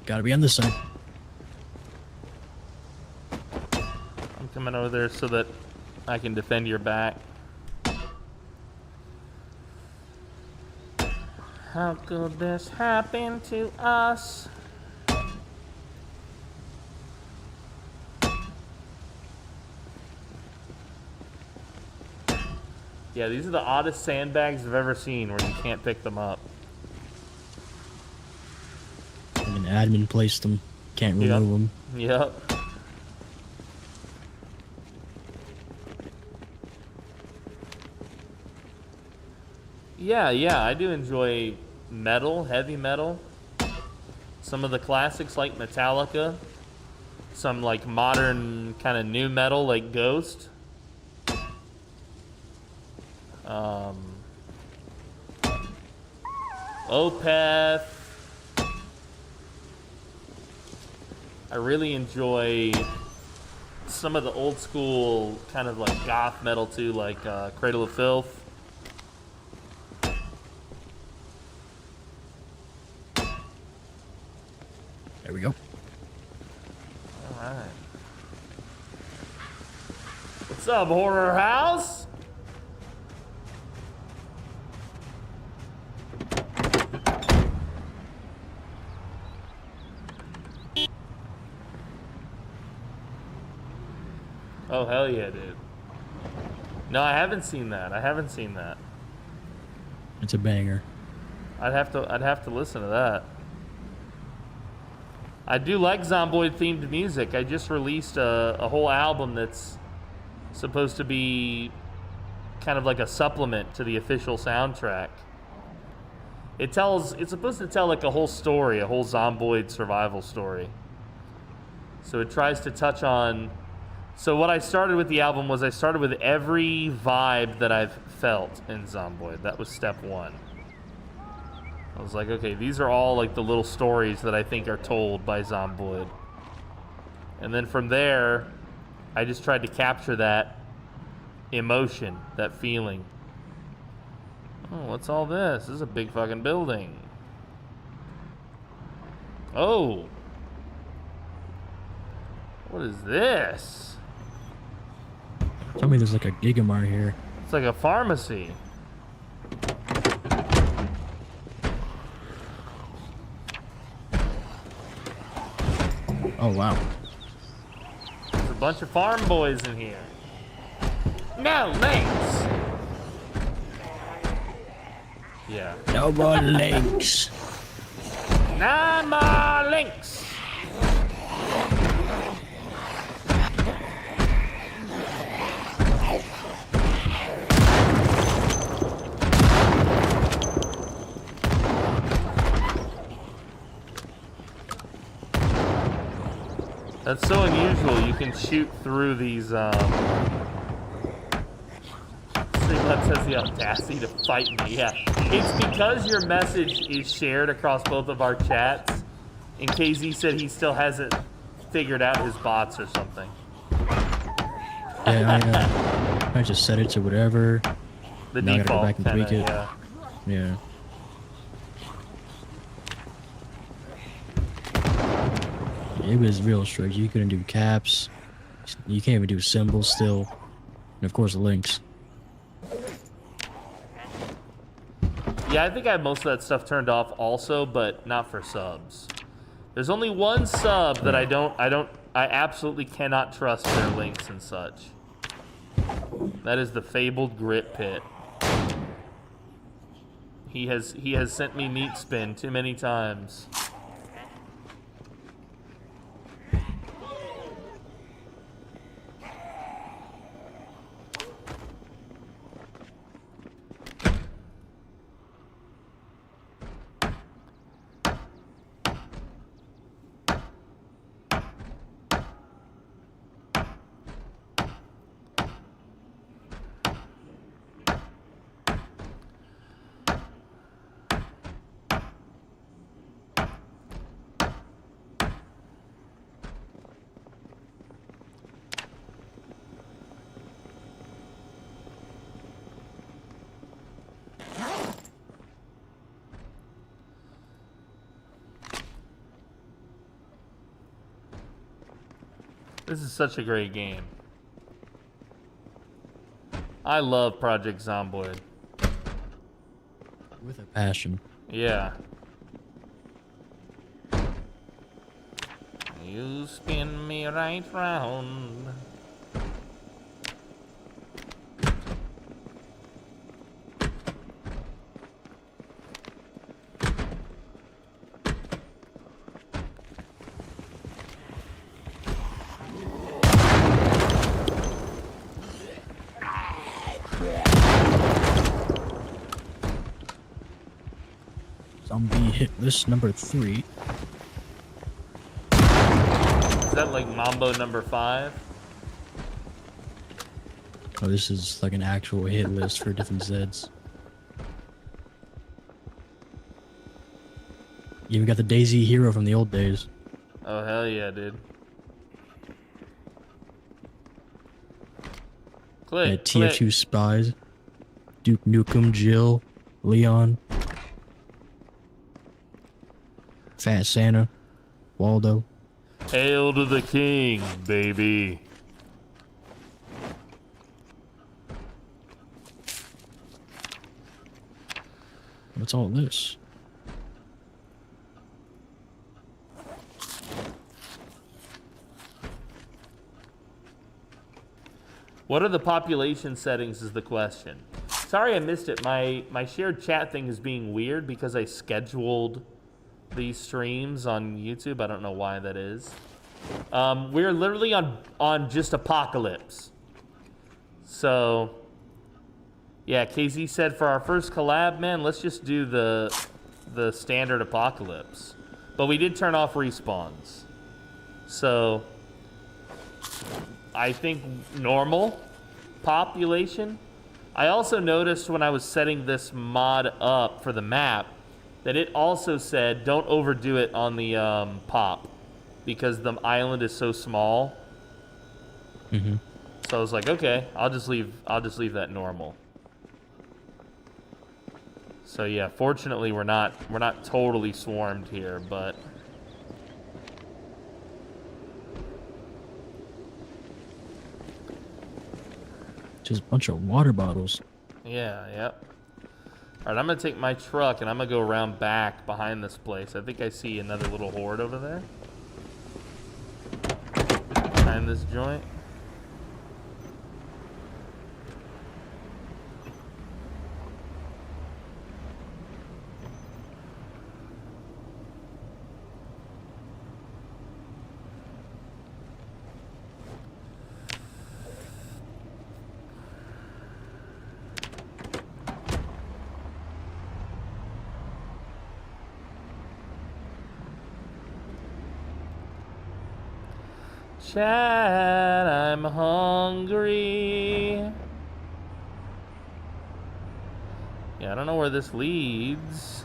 Gotta be on this side. I'm coming over there so that I can defend your back. How could this happen to us? Yeah, these are the oddest sandbags I've ever seen where you can't pick them up. An admin placed them. Can't remove them. Yep. Yeah, I do enjoy metal, heavy metal. Some of the classics like Metallica. Some like modern kind of new metal like Ghost. Opeth. I really enjoy some of the old school kind of like goth metal too, like Cradle of Filth. There we go. Alright. What's up, Horror House? Oh, hell yeah, dude. No, I haven't seen that. It's a banger. I'd have to listen to that. I do like Zomboid themed music. I just released a whole album that's supposed to be kind of like a supplement to the official soundtrack. It's supposed to tell like a whole story, a whole Zomboid survival story. So it tries to touch on, so what I started with the album was I started with every vibe that I've felt in Zomboid. That was step one. I was like, okay, these are all like the little stories that I think are told by Zomboid. And then from there, I just tried to capture that emotion, that feeling. Oh, what's all this? This is a big fucking building. Oh. What is this? Tell me there's like a Gigamart here. It's like a pharmacy. Oh, wow. There's a bunch of farm boys in here. No, links! Yeah. No more links. No more links! That's so unusual. You can shoot through these, Streamlabs has the audacity to fight me. Yeah. It's because your message is shared across both of our chats. And KZ said he still hasn't figured out his bots or something. Yeah, I just set it to whatever. The now default, I gotta go back and tweak it. yeah. Yeah. It was real strict. You couldn't do caps. You can't even do symbols still. And of course, links. Yeah, I think I have most of that stuff turned off also, but not for subs. There's only one sub that I absolutely cannot trust their links and such. That is the fabled Grit Pit. He has sent me meat spin too many times. This is such a great game. I love Project Zomboid. With a passion. Yeah. You spin me right round. Zombie hit list number 3. Is that like Mambo number 5? Oh, this is like an actual hit list for different Zeds. You even got the Daisy hero from the old days. Oh, hell yeah, dude. Click, Tier click. 2 spies. Duke Nukem, Jill, Leon. Fat Santa, Waldo. Hail to the king, baby. What's all this? What are the population settings is the question. Sorry I missed it. My shared chat thing is being weird because I scheduled these streams on YouTube. I don't know why that is. We're literally on just Apocalypse. So, yeah, KZ said for our first collab, man, let's just do the standard Apocalypse. But we did turn off respawns. So, I think normal population. I also noticed when I was setting this mod up for the map that it also said don't overdo it on the pop because the island is so small. Mm-hmm. So I was like, okay, I'll just leave that normal. So yeah, fortunately we're not totally swarmed here, but just a bunch of water bottles. yeah, yep. All right, I'm gonna take my truck and I'm gonna go around back behind this place. I think I see another little horde over there behind this joint. Chad, I'm hungry. Yeah, I don't know where this leads.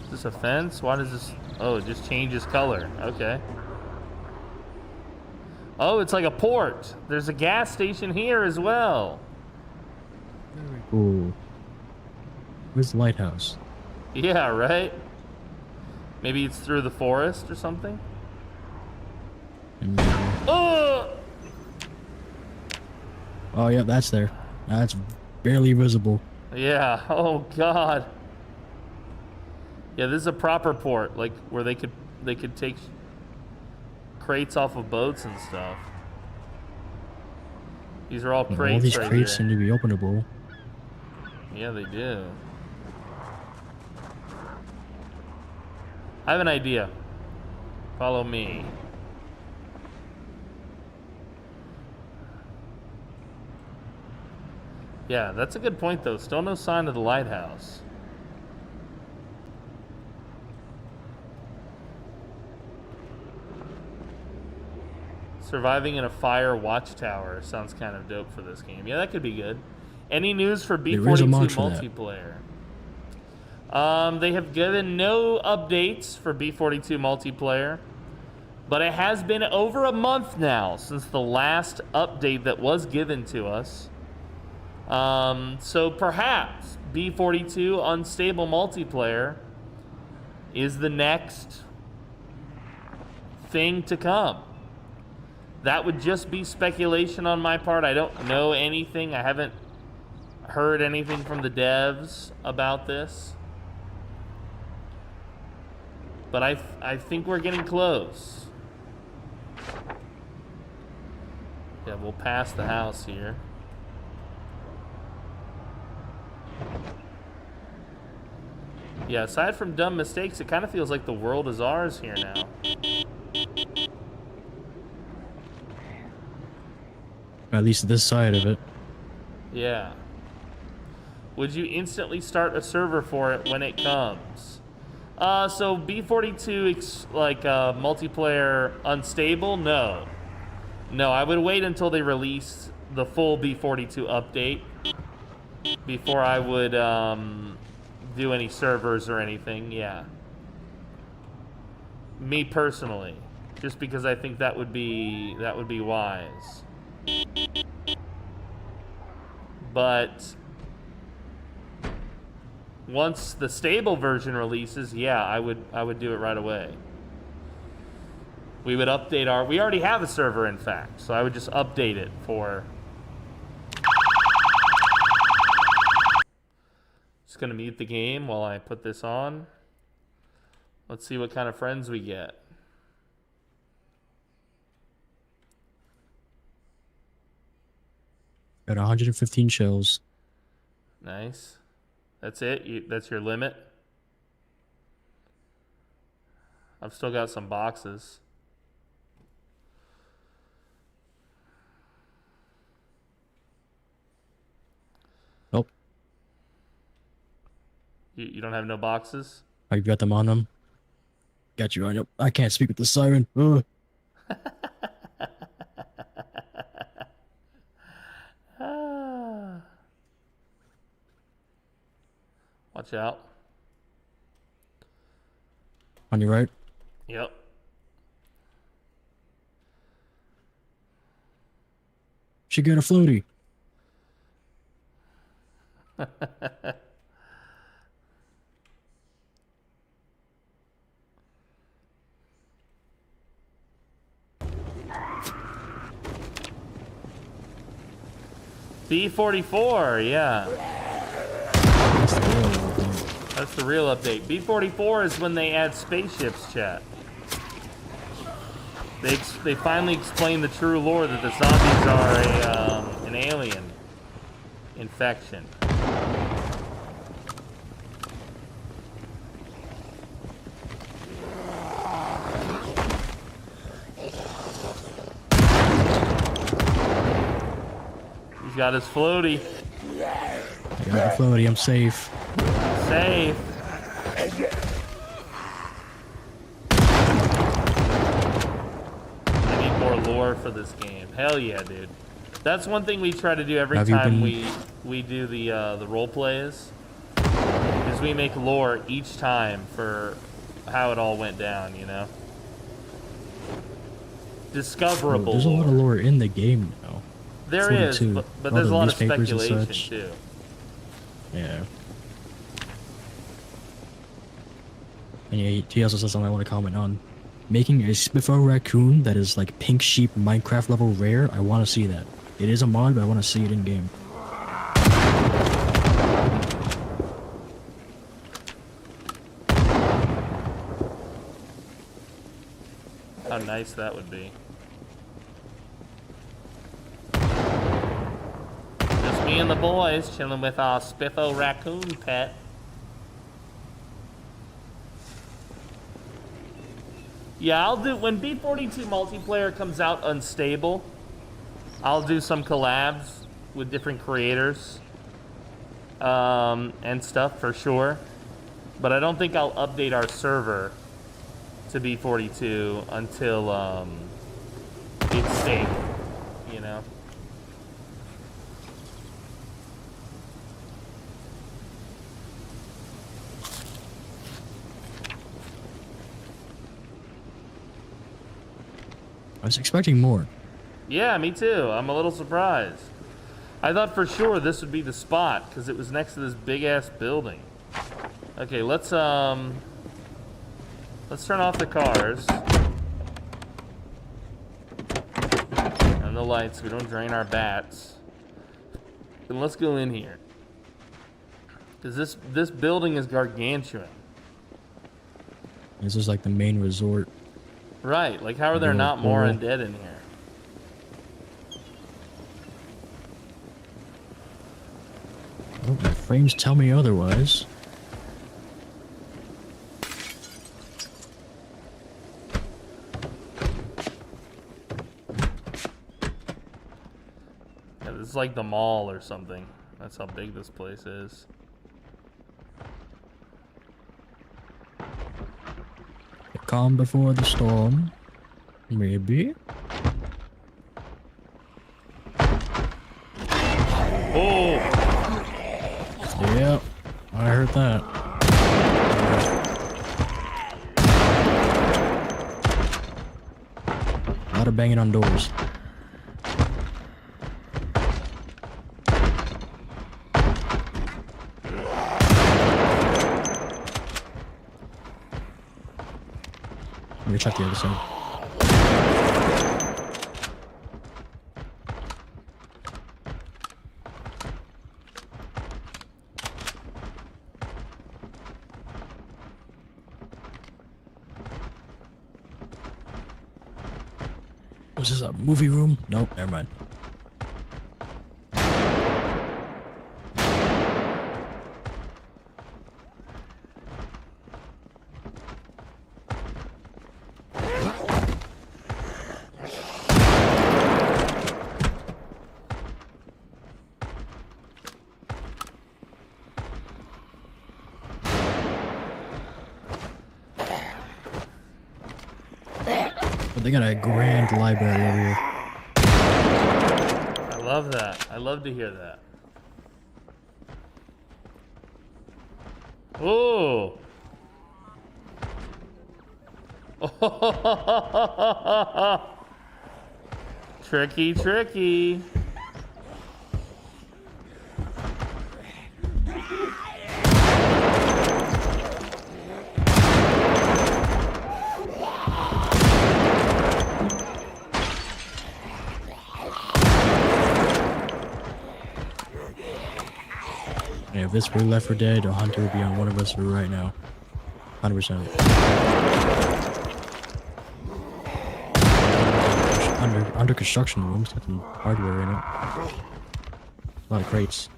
Is this a fence? Why does this... Oh, it just changes color. Okay. Oh, it's like a port. There's a gas station here as well. Very cool. Where's the lighthouse? Yeah, right? Maybe it's through the forest or something? Oh! Oh, yeah, that's there. That's barely visible. Yeah. Oh God. Yeah, this is a proper port, like where they could take crates off of boats and stuff. These are all crates. All these right crates here. seem to be openable. Yeah, they do. I have an idea. Follow me. Yeah, that's a good point, though. Still no sign of the lighthouse. Surviving in a fire watchtower sounds kind of dope for this game. Yeah, that could be good. Any news for B42 multiplayer? They have given no updates for B42 multiplayer, but it has been over a month now since the last update that was given to us. So perhaps B42 unstable multiplayer is the next thing to come. That would just be speculation on my part. I don't know anything. I haven't heard anything from the devs about this. But I think we're getting close. Yeah, we'll pass the house here. Yeah, aside from dumb mistakes, it kind of feels like the world is ours here now. At least this side of it. Yeah. Would you instantly start a server for it when it comes? So B42 multiplayer unstable? No. No, I would wait until they release the full B42 update before I would do any servers or anything. Yeah. Me personally, just because I think that would be wise. But once the stable version releases, yeah, I would do it right away. We would update we already have a server, in fact, so I would just update it for... Just gonna mute the game while I put this on. Let's see what kind of friends we get. Got 115 shells. Nice. That's it? That's your limit? I've still got some boxes. Nope. You don't have no boxes? I've got them on them. Got you on. Yep. I can't speak with the siren. Ugh. Watch out. On your right. Yep. She got a floaty. B44, yeah. That's the real update. B44 is when they add spaceships, chat. They finally explain the true lore that the zombies are an alien infection. He's got his floaty. I got the floaty. I'm safe. Safe. I need more lore for this game. Hell yeah, dude. That's one thing we try to do every time we do the role plays. Is we make lore each time for how it all went down, you know? Discoverable. There's a lot of lore in the game now. There is, but there's a lot of speculation too. Yeah. And yeah, he also says something I want to comment on. Making a Spitfire raccoon that is like pink sheep Minecraft level rare, I want to see that. It is a mod, but I want to see it in game. How nice that would be. Just me and the boys chilling with our Spiffo raccoon pet. Yeah, I'll do, when B42 multiplayer comes out unstable, I'll do some collabs with different creators and stuff for sure. But I don't think I'll update our server to B42 until it's stable, you know? I was expecting more. Yeah, me too. I'm a little surprised. I thought for sure this would be the spot because it was next to this big ass building. Okay, let's turn off the cars and the lights so we don't drain our bats. And let's go in here because this building is gargantuan. This is like the main resort. Right, like how are there not more undead in here? Oh, my frames tell me otherwise. Yeah, this is like the mall or something. That's how big this place is. The calm before the storm. Maybe. Oh! Yep, I heard that. A lot of banging on doors. Let me check the other side. Was this a movie room? Nope, never mind. they got a grand library over here. I love that. I love to hear that. Ooh. Tricky, tricky. Yeah, if this were Left 4 Dead, a hunter would be on one of us right now. 100%. Under construction rooms, got some hardware right now. A lot of crates.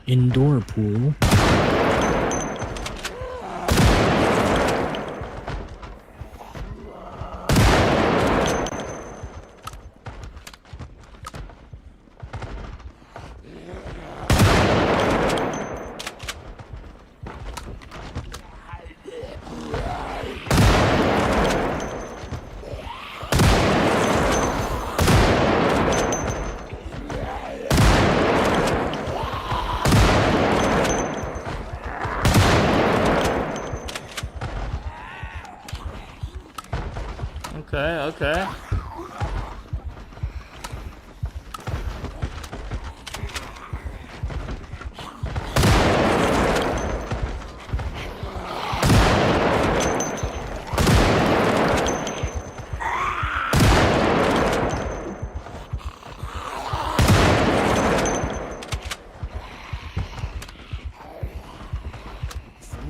Indoor pool. Okay, okay.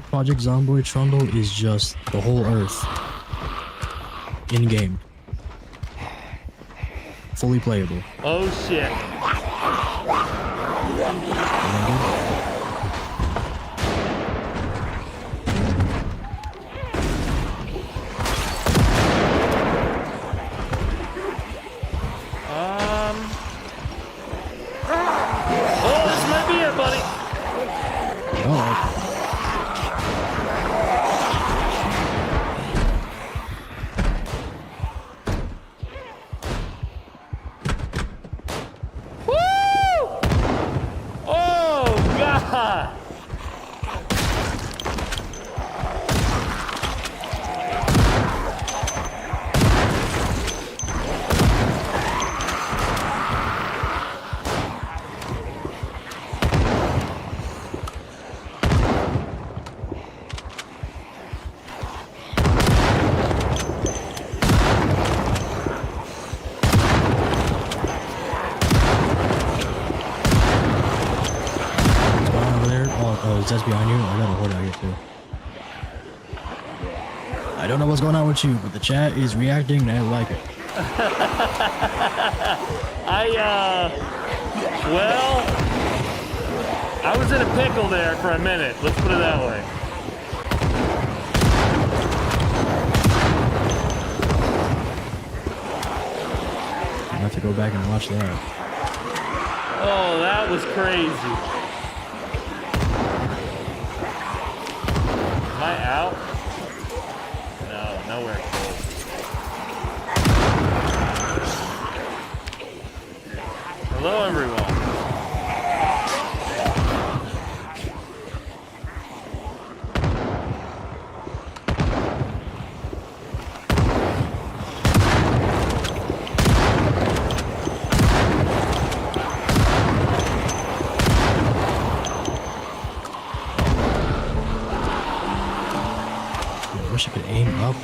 Project Zomboid Trundle is just the whole Earth. In-game. Fully playable. Oh shit. Oh, this might be it, buddy. Oh. That's behind you. I got a horde out here too. I don't know what's going on with you, but the chat is reacting and I like it. Well, I was in a pickle there for a minute. Let's put it that way. I have to go back and watch that. Oh, that was crazy. Am I out? No, nowhere close. Hello, everyone. I wish I could aim up.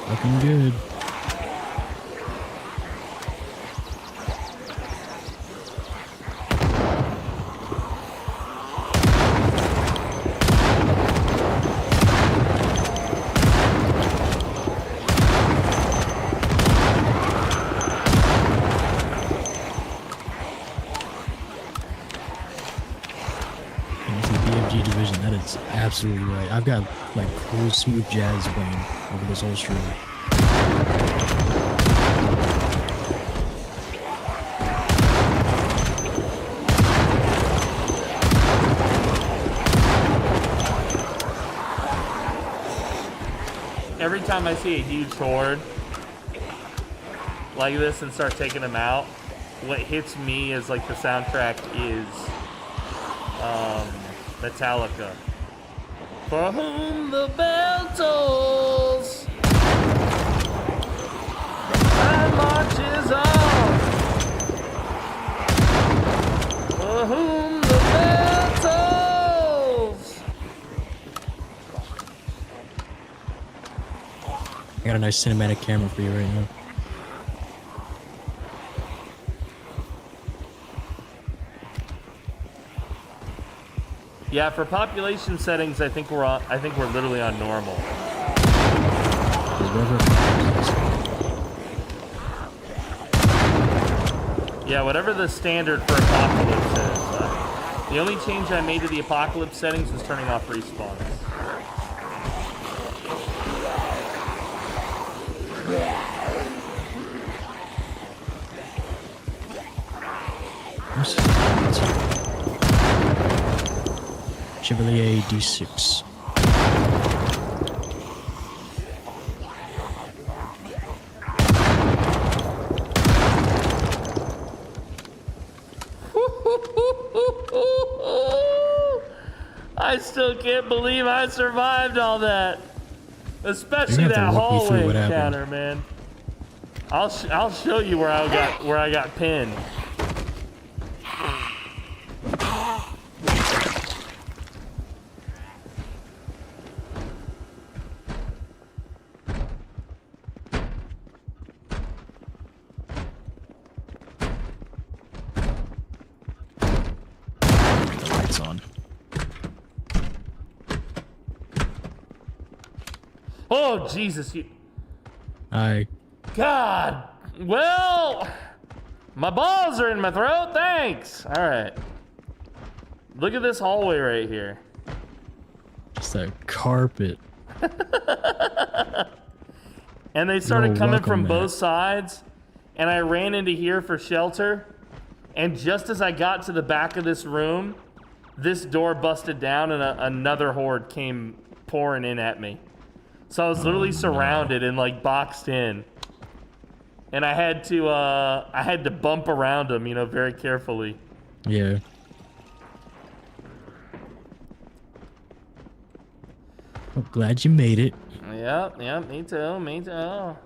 Looking good. BFG division, that is absolutely right. I've got like cool smooth jazz playing over this whole stream. Every time I see a huge horde like this and start taking them out, what hits me is like the soundtrack is Metallica. For whom the bell tolls, time marches on. For whom the bell tolls. I got a nice cinematic camera for you right now. Yeah, for population settings, I think we're literally on normal. Yeah, whatever the standard for apocalypse is. The only change I made to the apocalypse settings was turning off respawns. Chevrolet D6. I still can't believe I survived all that, especially You're gonna that have to walk me hallway through what encounter, man. I'll show you where I got pinned. Oh, Jesus. God. Well, my balls are in my throat. Thanks. All right. Look at this hallway right here. Just a carpet. And they started coming welcome, from man. both sides. And I ran into here for shelter. And just as I got to the back of this room, this door busted down and another horde came pouring in at me. So I was literally surrounded and like boxed in, and I had to bump around them, you know, very carefully. Yeah. Well, glad you made it. Yep, me too, me too.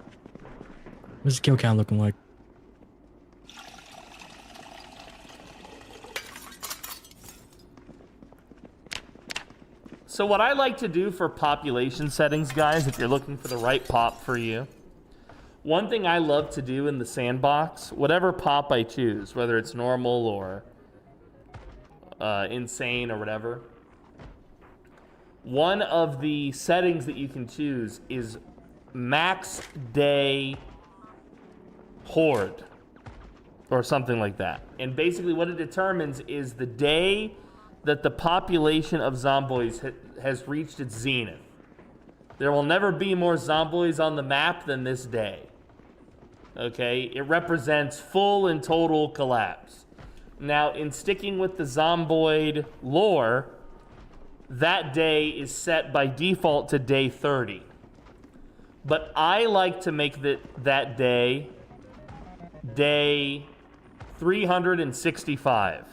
What's the kill count looking like? So what I like to do for population settings, guys, if you're looking for the right pop for you, one thing I love to do in the sandbox, whatever pop I choose, whether it's normal or insane or whatever, one of the settings that you can choose is max day horde or something like that. And basically what it determines is the day that the population of zomboids has reached its zenith. There will never be more zomboids on the map than this day. Okay? It represents full and total collapse. Now, in sticking with the Zomboid lore, that day is set by default to day 30. But I like to make that day 365.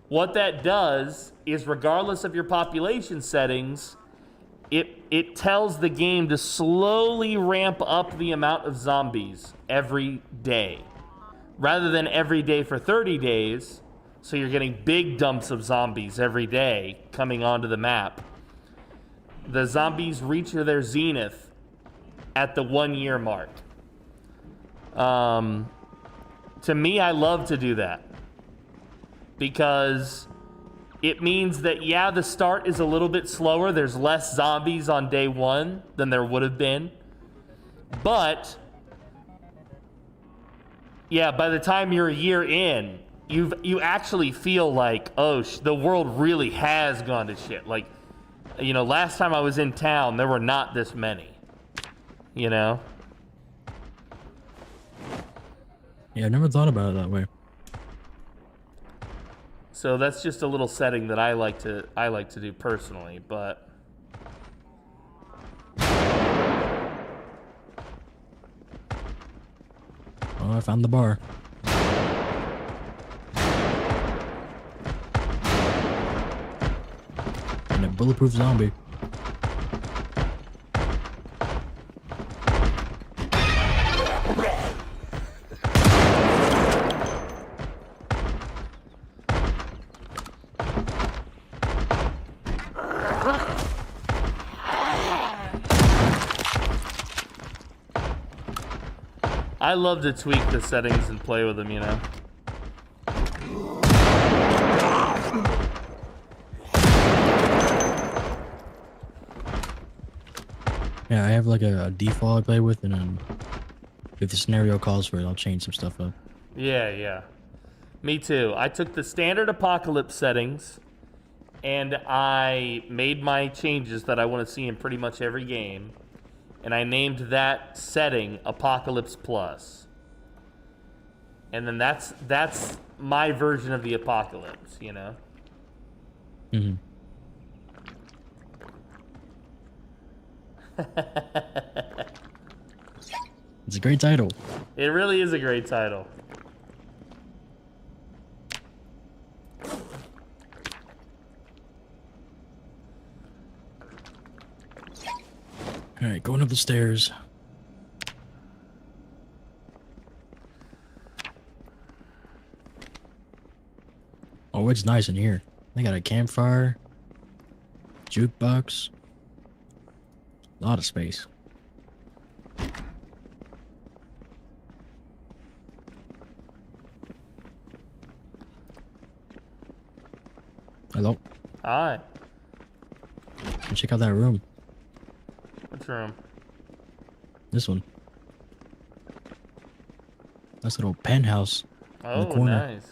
What that does is, regardless of your population settings, it tells the game to slowly ramp up the amount of zombies every day. Rather than every day for 30 days, so you're getting big dumps of zombies every day coming onto the map. The zombies reach their zenith at the 1 year mark. To me, I love to do that because it means that, yeah, the start is a little bit slower. There's less zombies on day 1 than there would have been. But, yeah, by the time you're a year in, you actually feel like, oh, the world really has gone to shit. Like, you know, last time I was in town, there were not this many, you know? Yeah, I never thought about it that way. So that's just a little setting that I like to do personally, but Oh, I found the bar. And a bulletproof zombie. I love to tweak the settings and play with them, you know? Yeah, I have like a default I play with, and then if the scenario calls for it, I'll change some stuff up. Yeah, yeah. Me too. I took the standard apocalypse settings and I made my changes that I want to see in pretty much every game. And I named that setting Apocalypse Plus. And then that's my version of the apocalypse, you know? Mm-hmm. It's a great title. It really is a great title. Alright, going up the stairs. Oh, it's nice in here. They got a campfire, jukebox, a lot of space. Hello. Hi. Check out that room. Which room? This one. Nice little penthouse. In the Oh, corner. nice.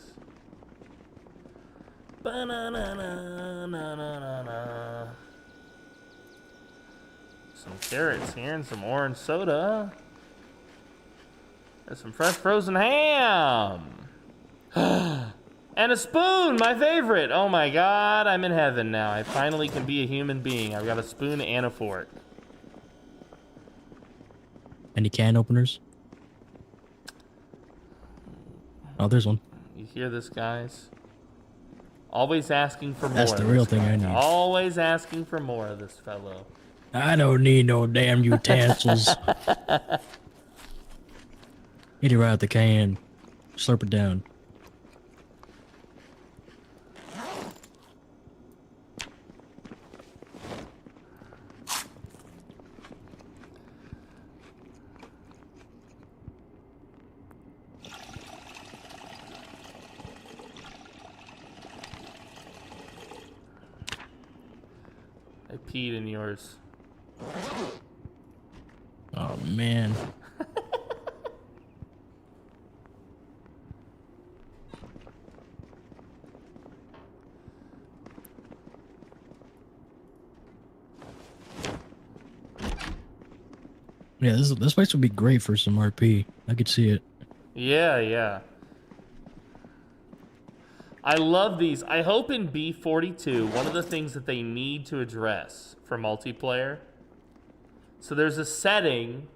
Ba-na-na-na-na-na-na-na. Some carrots here and some orange soda. There's some fresh frozen ham. And a spoon, my favorite. Oh my god, I'm in heaven now. I finally can be a human being. I've got a spoon and a fork. Any can openers? Oh, there's one. You hear this, guys? Always asking for more. That's the of real this thing guy. I need. Always asking for more of this fellow. I don't need no damn utensils. Eat it right out the can. Slurp it down. I peed in yours. Oh, man. Yeah, this place would be great for some RP. I could see it. Yeah, yeah. I love these. I hope in B42, one of the things that they need to address for multiplayer. So there's a setting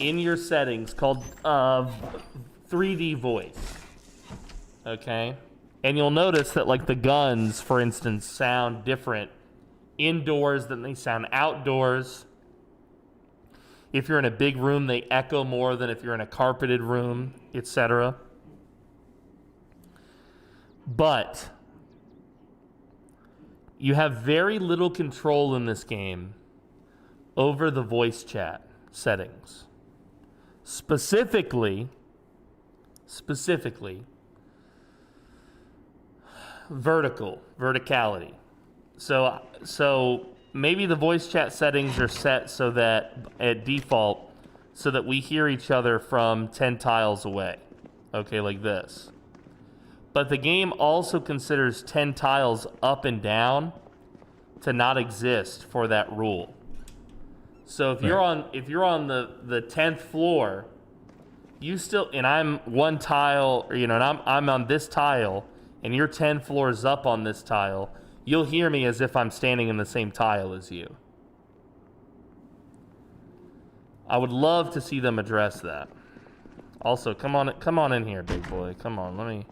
in your settings called 3D voice. Okay? And you'll notice that, like, the guns, for instance, sound different indoors than they sound outdoors. If you're in a big room, they echo more than if you're in a carpeted room, etc. But you have very little control in this game over the voice chat. settings. Specifically, verticality. So maybe the voice chat settings are set so that at default, so that we hear each other from 10 tiles away. Okay, like this. But the game also considers 10 tiles up and down to not exist for that rule. So if you're on the 10th floor, you still, and I'm one tile, or, and I'm on this tile, and you're 10 floors up on this tile, you'll hear me as if I'm standing in the same tile as you. I would love to see them address that. Also, come on in here, big boy. Come on, let me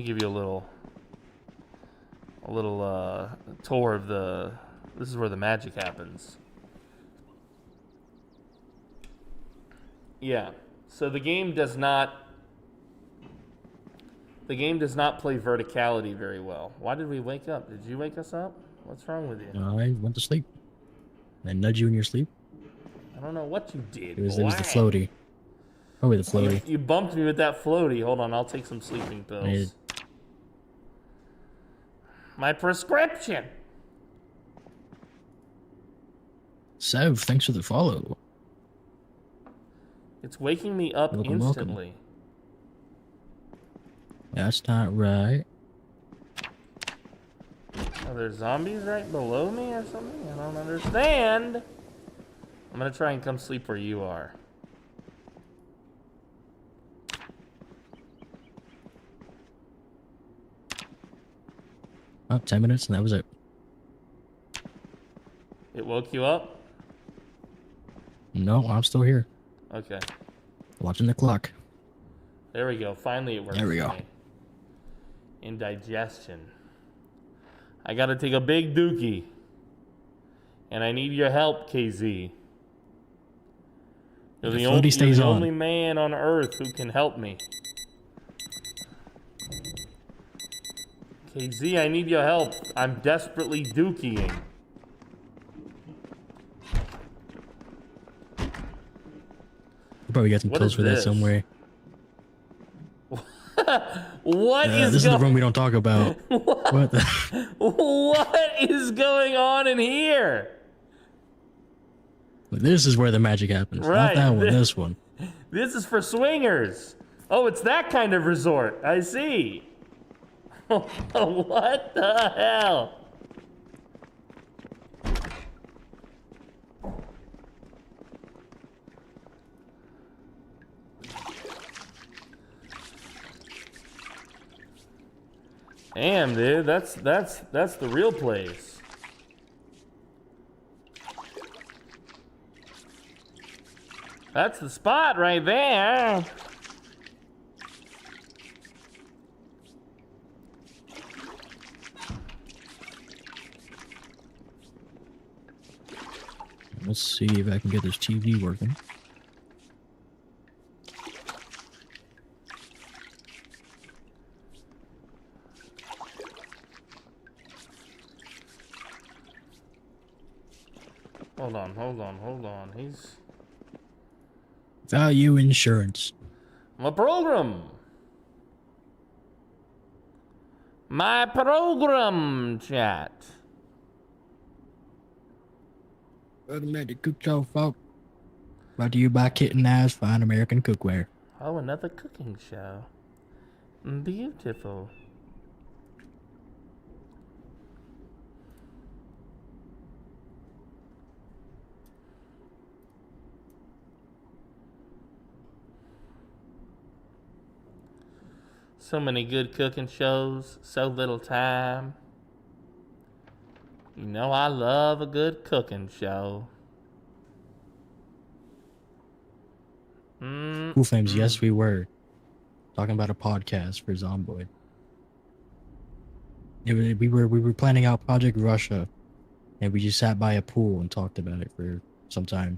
give you a little tour of this is where the magic happens. Yeah. So the game does not play verticality very well. Why did we wake up? Did you wake us up? What's wrong with you? I went to sleep. I nudged you in your sleep. I don't know what you did. It was the floaty. Probably the floaty. You bumped me with that floaty. Hold on, I'll take some sleeping pills. My prescription. Sev, thanks for the follow. It's waking me up instantly. That's not right. Are there zombies right below me or something? I don't understand. I'm gonna try and come sleep where you are. Oh, 10 minutes and that was it. It woke you up? No, I'm still here. Okay. Watching the clock. There we go. Finally it works. There we go. Me. Indigestion. I gotta take a big dookie. And I need your help, KZ. You're the only man on Earth who can help me. KZ, I need your help. I'm desperately dookieing. You probably got some pills for that somewhere. What is this is the room we don't talk about. What is going on in here? This is where the magic happens. Right. Not that one, this one. This is for swingers. Oh, it's that kind of resort. I see. What the hell? Damn, dude, that's the real place. That's the spot right there. Let's see if I can get this TV working. Hold on. He's... Value insurance. My program. Chat. Welcome back to Cook Show, folks. Brought to you by Kitten Eyes Fine American Cookware. Oh, another cooking show. Beautiful. So many good cooking shows, so little time. You know I love a good cooking show. Cool Flames, yes we were. Talking about a podcast for Zomboid. We were planning out Project Russia, and we just sat by a pool and talked about it for some time.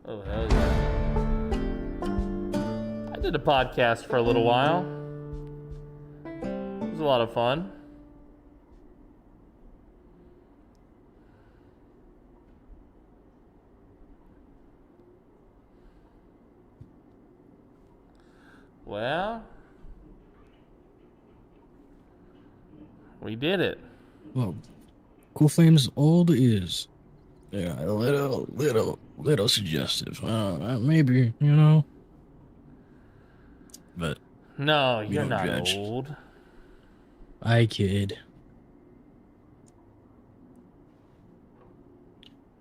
Oh, hell yeah. I did a podcast for a little while. It was a lot of fun. Well, we did it. Well, Cool Flame's old is, yeah, a little suggestive. Maybe, you know. But No, we you're don't not judge. old. I kid.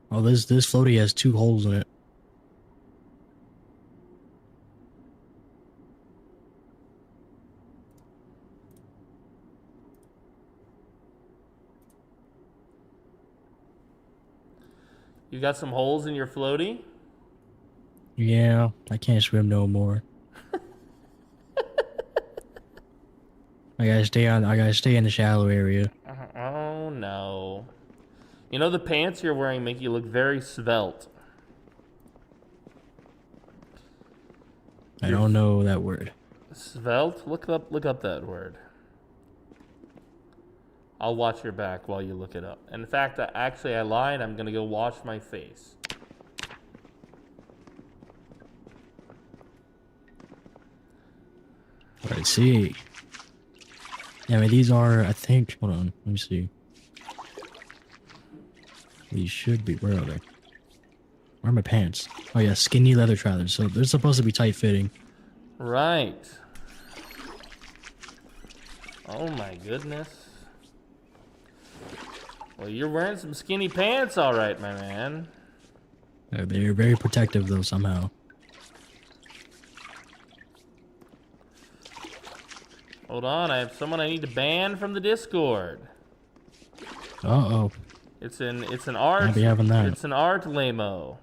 Oh, this floaty has 2 holes in it. You got some holes in your floaty? Yeah, I can't swim no more. I gotta stay in the shallow area. Oh no. You know the pants you're wearing make you look very svelte. I don't know that word. Svelte? Look up that word. I'll watch your back while you look it up. In fact, I lied. I'm gonna go wash my face. I see. Yeah, I mean, these are, I think, hold on, let me see. These should be, where are they? Where are my pants? Oh yeah, skinny leather trousers, so they're supposed to be tight fitting. Right. Oh my goodness. Well, you're wearing some skinny pants, all right, my man. They're very protective, though, somehow. Hold on, I have someone I need to ban from the Discord. Uh-oh. It's an art. Can't be having that. It's an art lamo.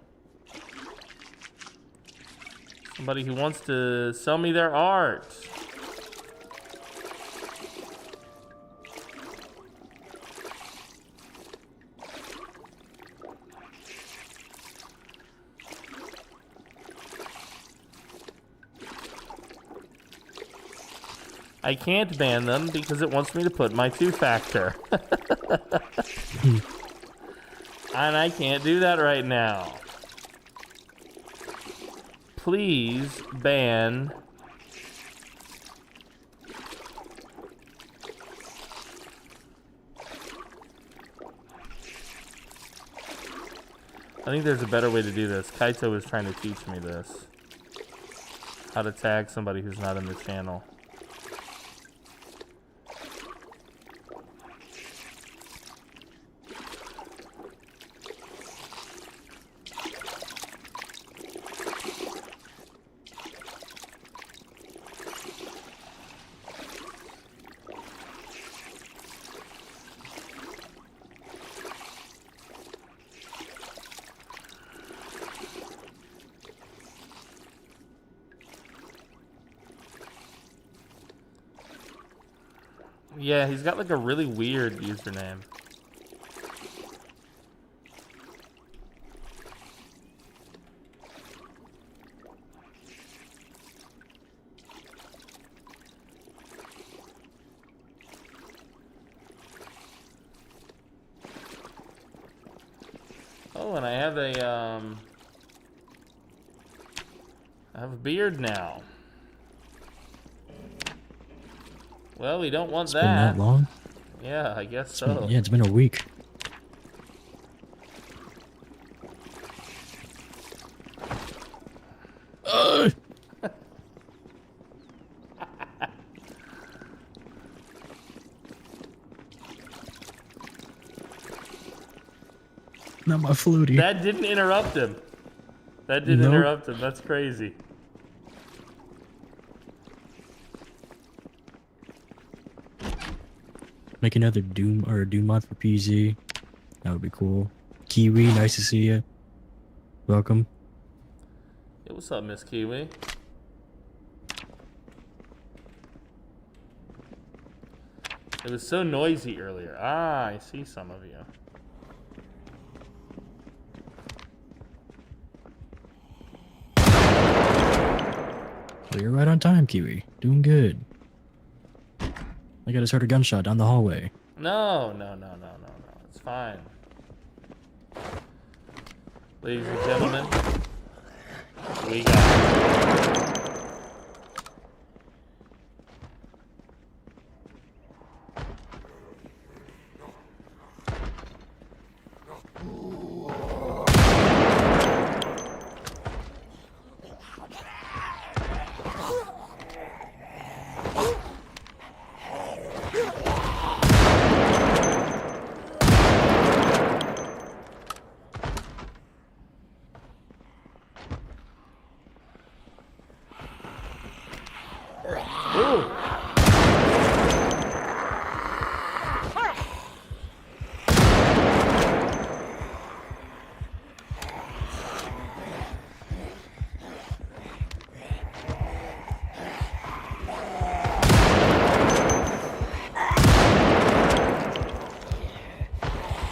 Somebody who wants to sell me their art. I can't ban them because it wants me to put my 2-factor. And I can't do that right now. Please ban. I think there's a better way to do this. Kaito was trying to teach me this. How to tag somebody who's not in the channel. Yeah, he's got like a really weird username. Oh, and I have a beard now. Well, we don't want It's that. been that long? Yeah, I guess so. Yeah, it's been a week. Not my floaty. That didn't interrupt him. That didn't Nope. interrupt him. That's crazy. Make another Doom or a Doom mod for PZ. That would be cool. Kiwi, nice to see you. Welcome. Hey, what's up, Miss Kiwi? It was so noisy earlier. Ah, I see some of you. Well, you're right on time, Kiwi. Doing good. I just heard a gunshot down the hallway. No. It's fine. Ladies and gentlemen, we got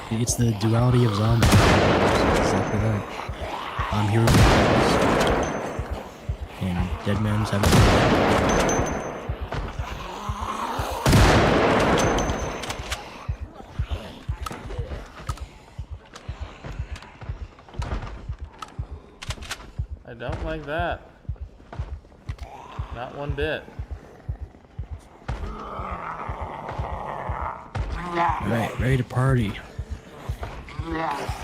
It's the duality of zombies. Exactly that. I'm here with the and dead man's having. I don't like that. Not one bit. Alright, ready to party. Nice,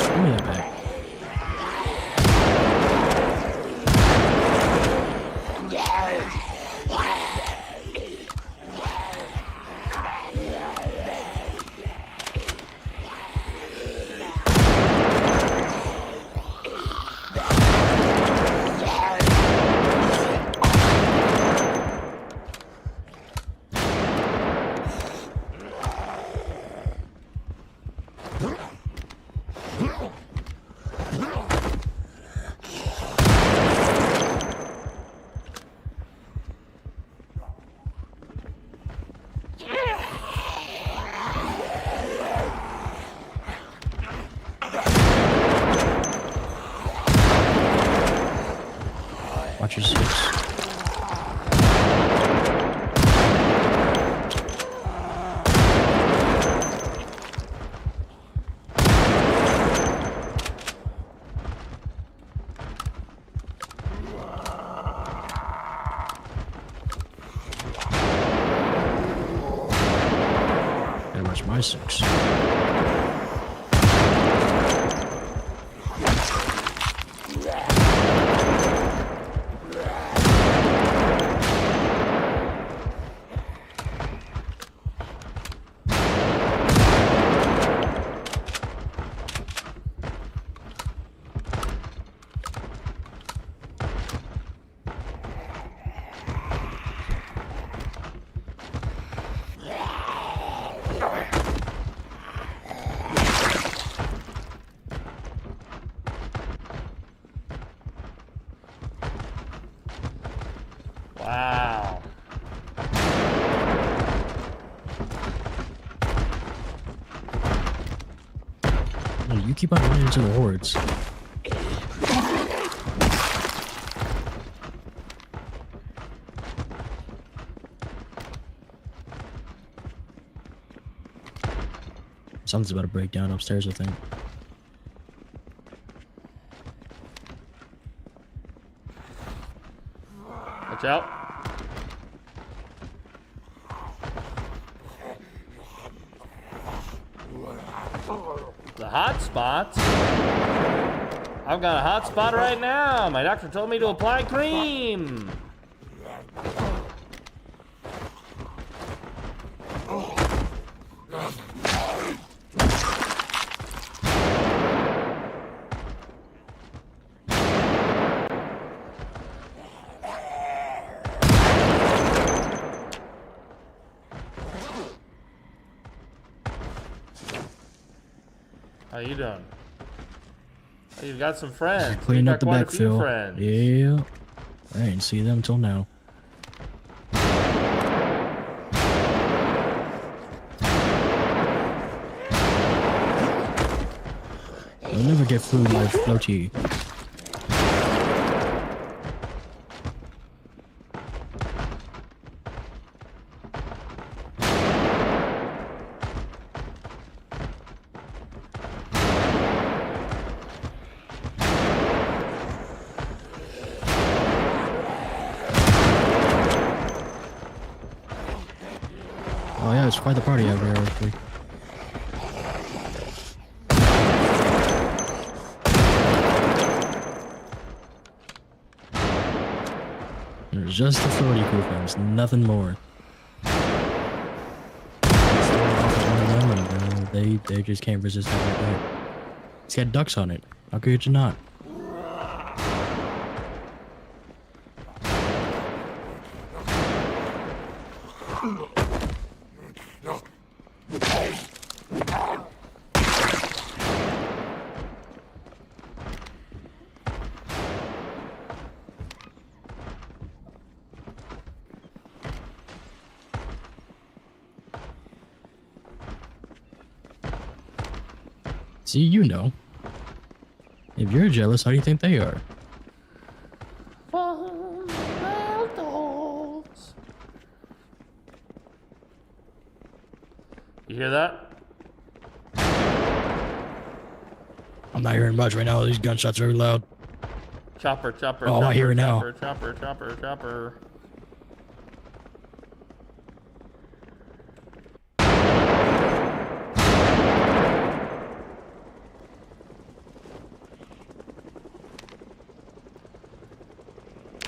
give me that back. Watch your six. Gotta watch my six. Wow. No, you keep on running into the hordes. Something's about to break down upstairs, I think. Watch out. The hot spots. I've got a hot spot right now. My doctor told me to apply cream. How you doing? Oh, you've got some friends. Cleaning You've up the got quite a few backfill. friends. Yeah. I didn't see them until now. I'll never get food like floaty. Oh yeah, it's quite the party out here, actually. There's just the floaty coupons, nothing more. They just can't resist having that. It's got ducks on it. How could you not? See, you know. If you're jealous, how do you think they are? You hear that? I'm not hearing much right now. These gunshots are very loud. Chopper, chopper, Oh, chopper, I hear it now. chopper, chopper, chopper, chopper.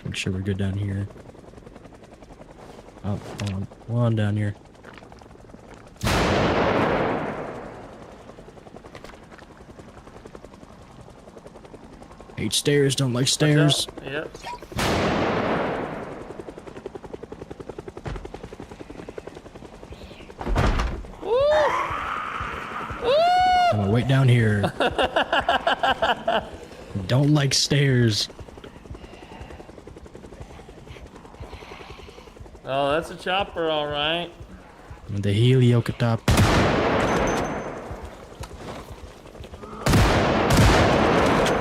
Make sure we're good down here. Oh, hold on. One down here. Hate stairs, don't like stairs. Yep. I'm gonna wait down here. Don't like stairs. Oh, that's a chopper, all right. The heliocopter.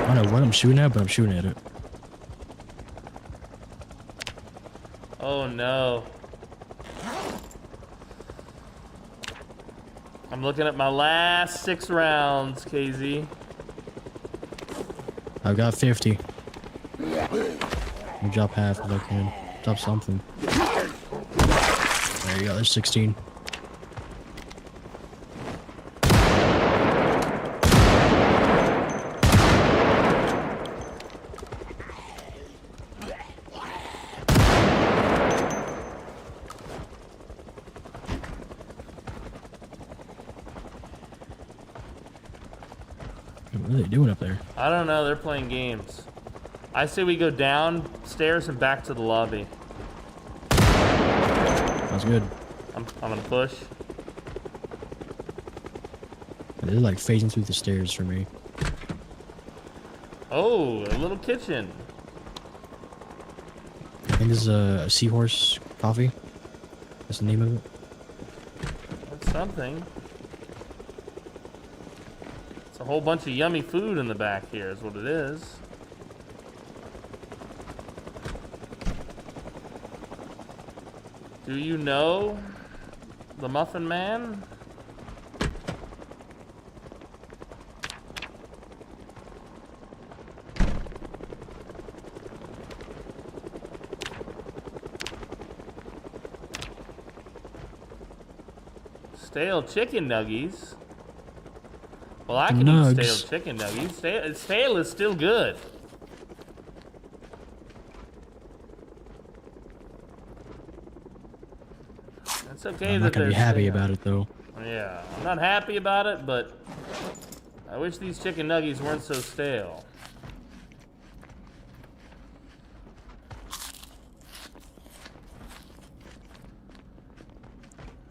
I don't know what I'm shooting at, but I'm shooting at it. Oh no. I'm looking at my last 6 rounds, KZ. I've got 50. I'll drop half if I can. Drop something. There you go, there's 16. What are they doing up there? I don't know, they're playing games. I say we go downstairs and back to the lobby. Sounds good. I'm gonna push. They're like phasing through the stairs for me. Oh, a little kitchen. I think this is a seahorse coffee. That's the name of it. That's something. It's a whole bunch of yummy food in the back here is what it is. Do you know the Muffin Man? Stale chicken nuggies. Well, I can eat stale chicken nuggies. Stale is still good. It's okay I'm that not gonna they're be happy stale. about it though. Yeah, I'm not happy about it, but I wish these chicken nuggies weren't so stale.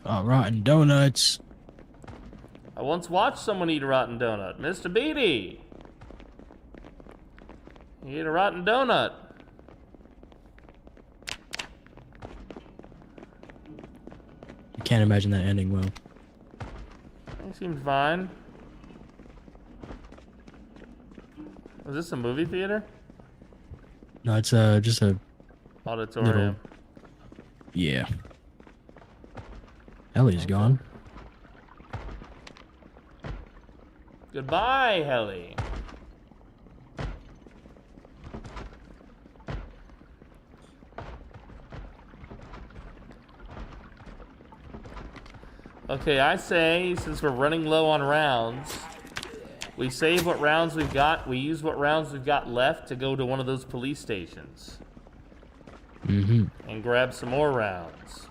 Oh, rotten donuts. I once watched someone eat a rotten donut. Mr. Beatty! He ate a rotten donut. I can't imagine that ending well. He seemed fine. Was this a movie theater? No, it's just a Auditorium. yeah. Ellie's gone. Goodbye, Helly. Okay, I say, since we're running low on rounds, we save what rounds we've got, we use what rounds we've got left to go to one of those police stations. Mm-hmm. And grab some more rounds.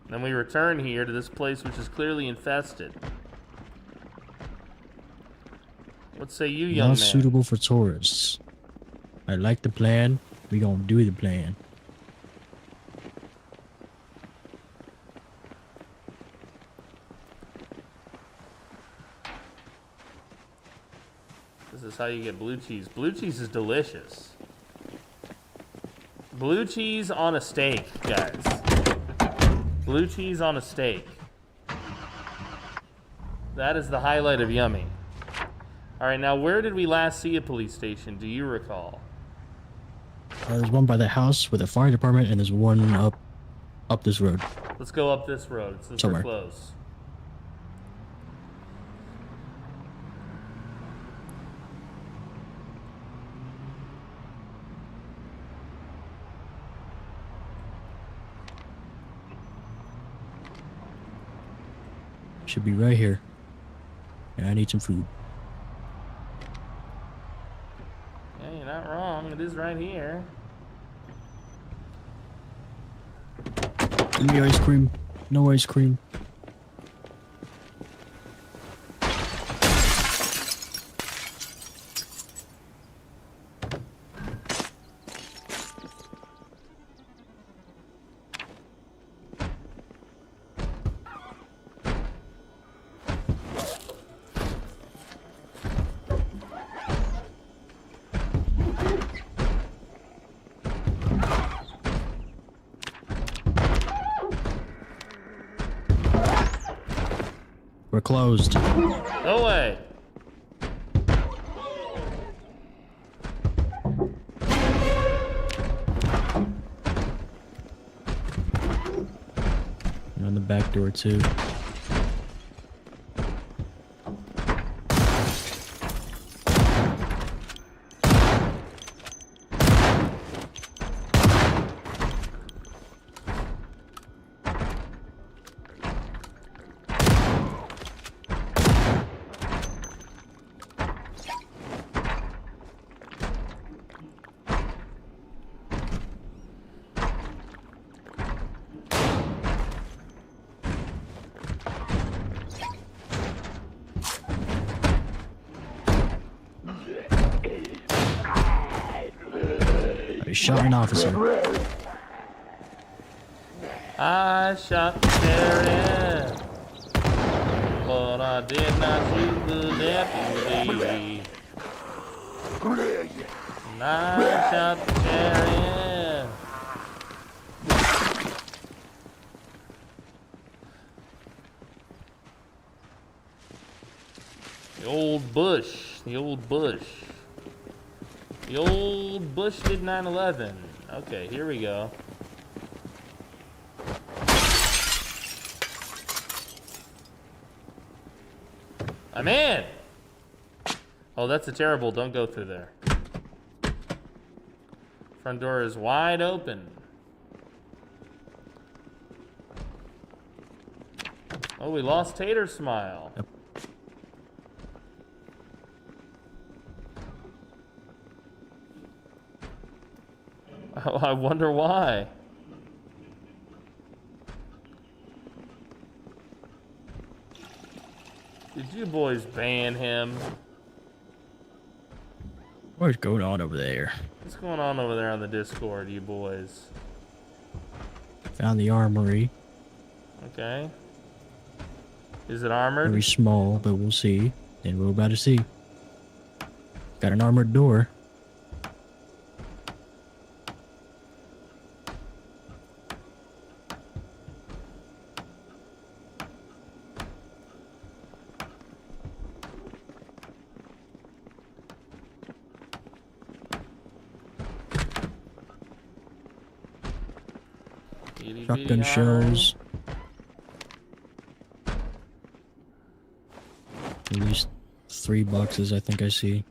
Then we return here to this place which is clearly infested. What say you, young Not man? suitable for tourists. I like the plan. We gonna do the plan. This is how you get blue cheese. Blue cheese is delicious. Blue cheese on a steak, guys. Blue cheese on a steak. That is the highlight of yummy. All right, now where did we last see a police station? Do you recall? There's one by the house with a fire department, and there's one up this road. Let's go up this road since Somewhere. we're close. Should be right here. Yeah, I need some food. Yeah, you're not wrong. It is right here. Give me ice cream. No ice cream. We're closed. No way. And on the back door too. I shot an officer. I shot the sheriff, but I did not shoot the deputy. And I shot the sheriff. The old Bush. The old Bush. The old Bush did 9/11. Okay, here we go. I'm in! Oh, that's a terrible. Don't go through there. Front door is wide open. Oh, we lost Tater Smile. Yep. Oh, I wonder why. Did you boys ban him? What's going on over there? What's going on over there on the Discord, you boys? Found the armory. Okay. Is it armored? Very small, but we'll see. And we're about to see. Got an armored door. Shotgun shells. At least 3 boxes, I think I see.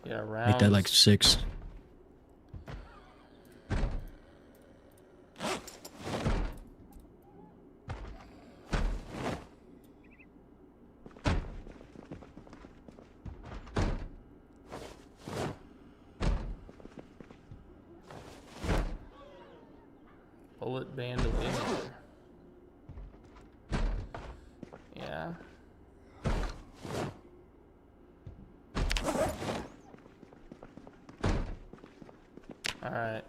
Yeah, rounds. Make that like 6. Bullet bandolier. Yeah. All right.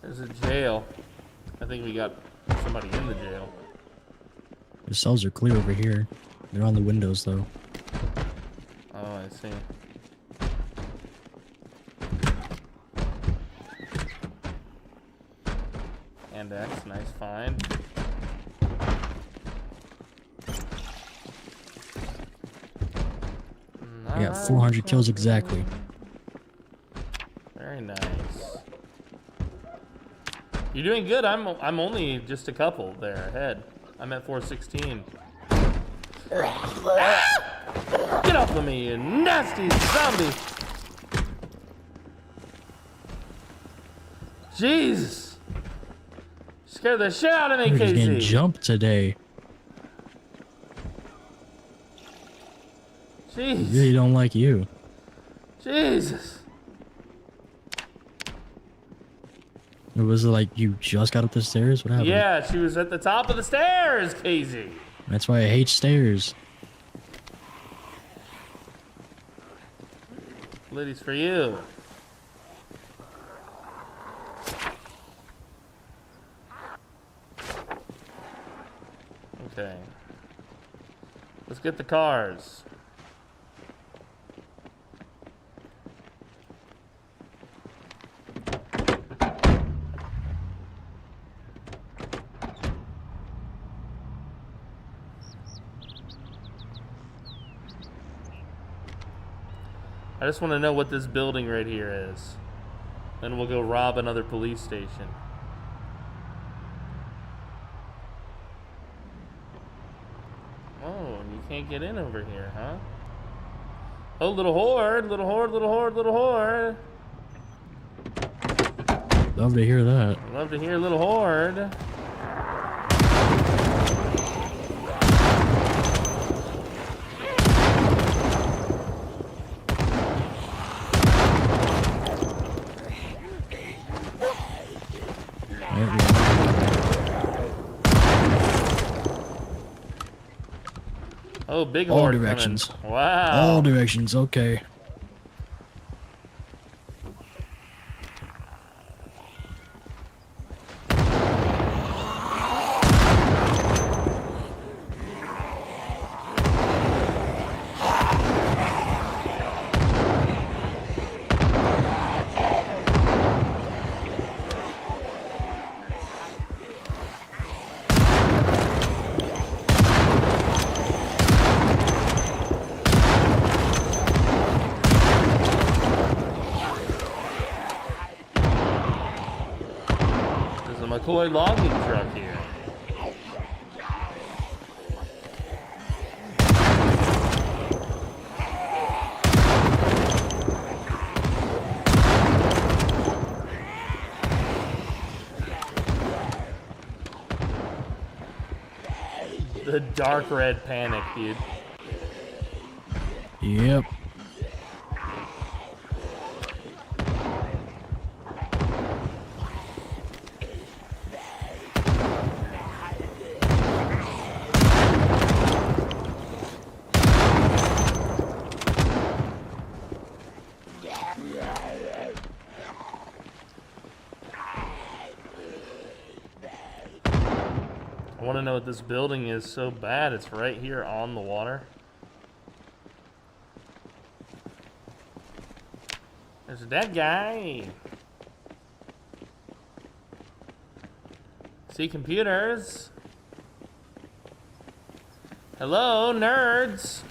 There's a jail. I think we got somebody in the jail. The cells are clear over here. They're on the windows though. Oh, I see. Hand axe, nice find. I got 400 kills exactly. Very nice. You're doing good. I'm only just a couple there ahead. I'm at 416. Get off of me, you nasty zombie! Jesus! Scared the shit out of me, We're just getting KZ. jumped today. I Jeez. really don't like you. Jesus. Or was it like you just got up the stairs? What happened? Yeah, she was at the top of the stairs, KZ. That's why I hate stairs. Liddy's for you. Okay. Let's get the cars. I just want to know what this building right here is. Then we'll go rob another police station. Oh, you can't get in over here, huh? Oh, little horde, little horde, little horde, little horde. Love to hear that. Love to hear little horde. Oh, big All horde directions. coming. Wow. All directions, okay. McCoy logging truck here. The dark red panic, dude. Yep. I want to know what this building is so bad. It's right here on the water. There's that guy. See computers. Hello, nerds.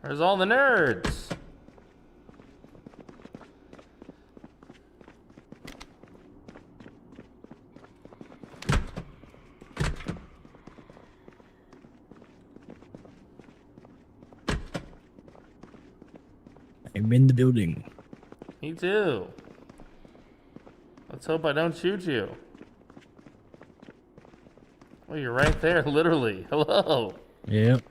Where's all the nerds? I'm in the building. Me too. Let's hope I don't shoot you. Oh, you're right there, literally. Hello. Yep.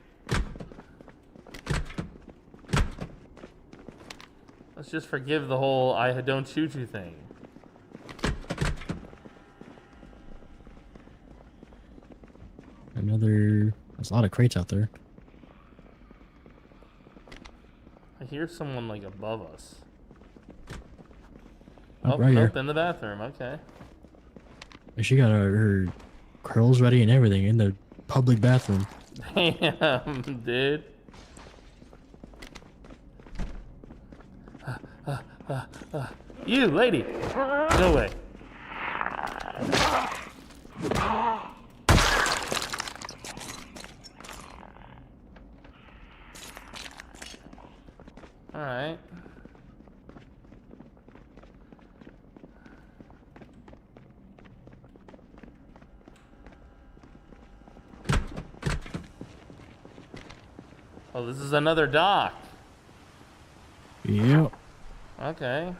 Let's just forgive the whole I don't shoot you thing. There's a lot of crates out there. I hear someone like above us. Oh, Oh, right here. nope, in the bathroom. Okay. She got her curls ready and everything in the public bathroom. Damn, dude. You, lady. Go away. All right. Oh, this is another dock. Yep. Okay.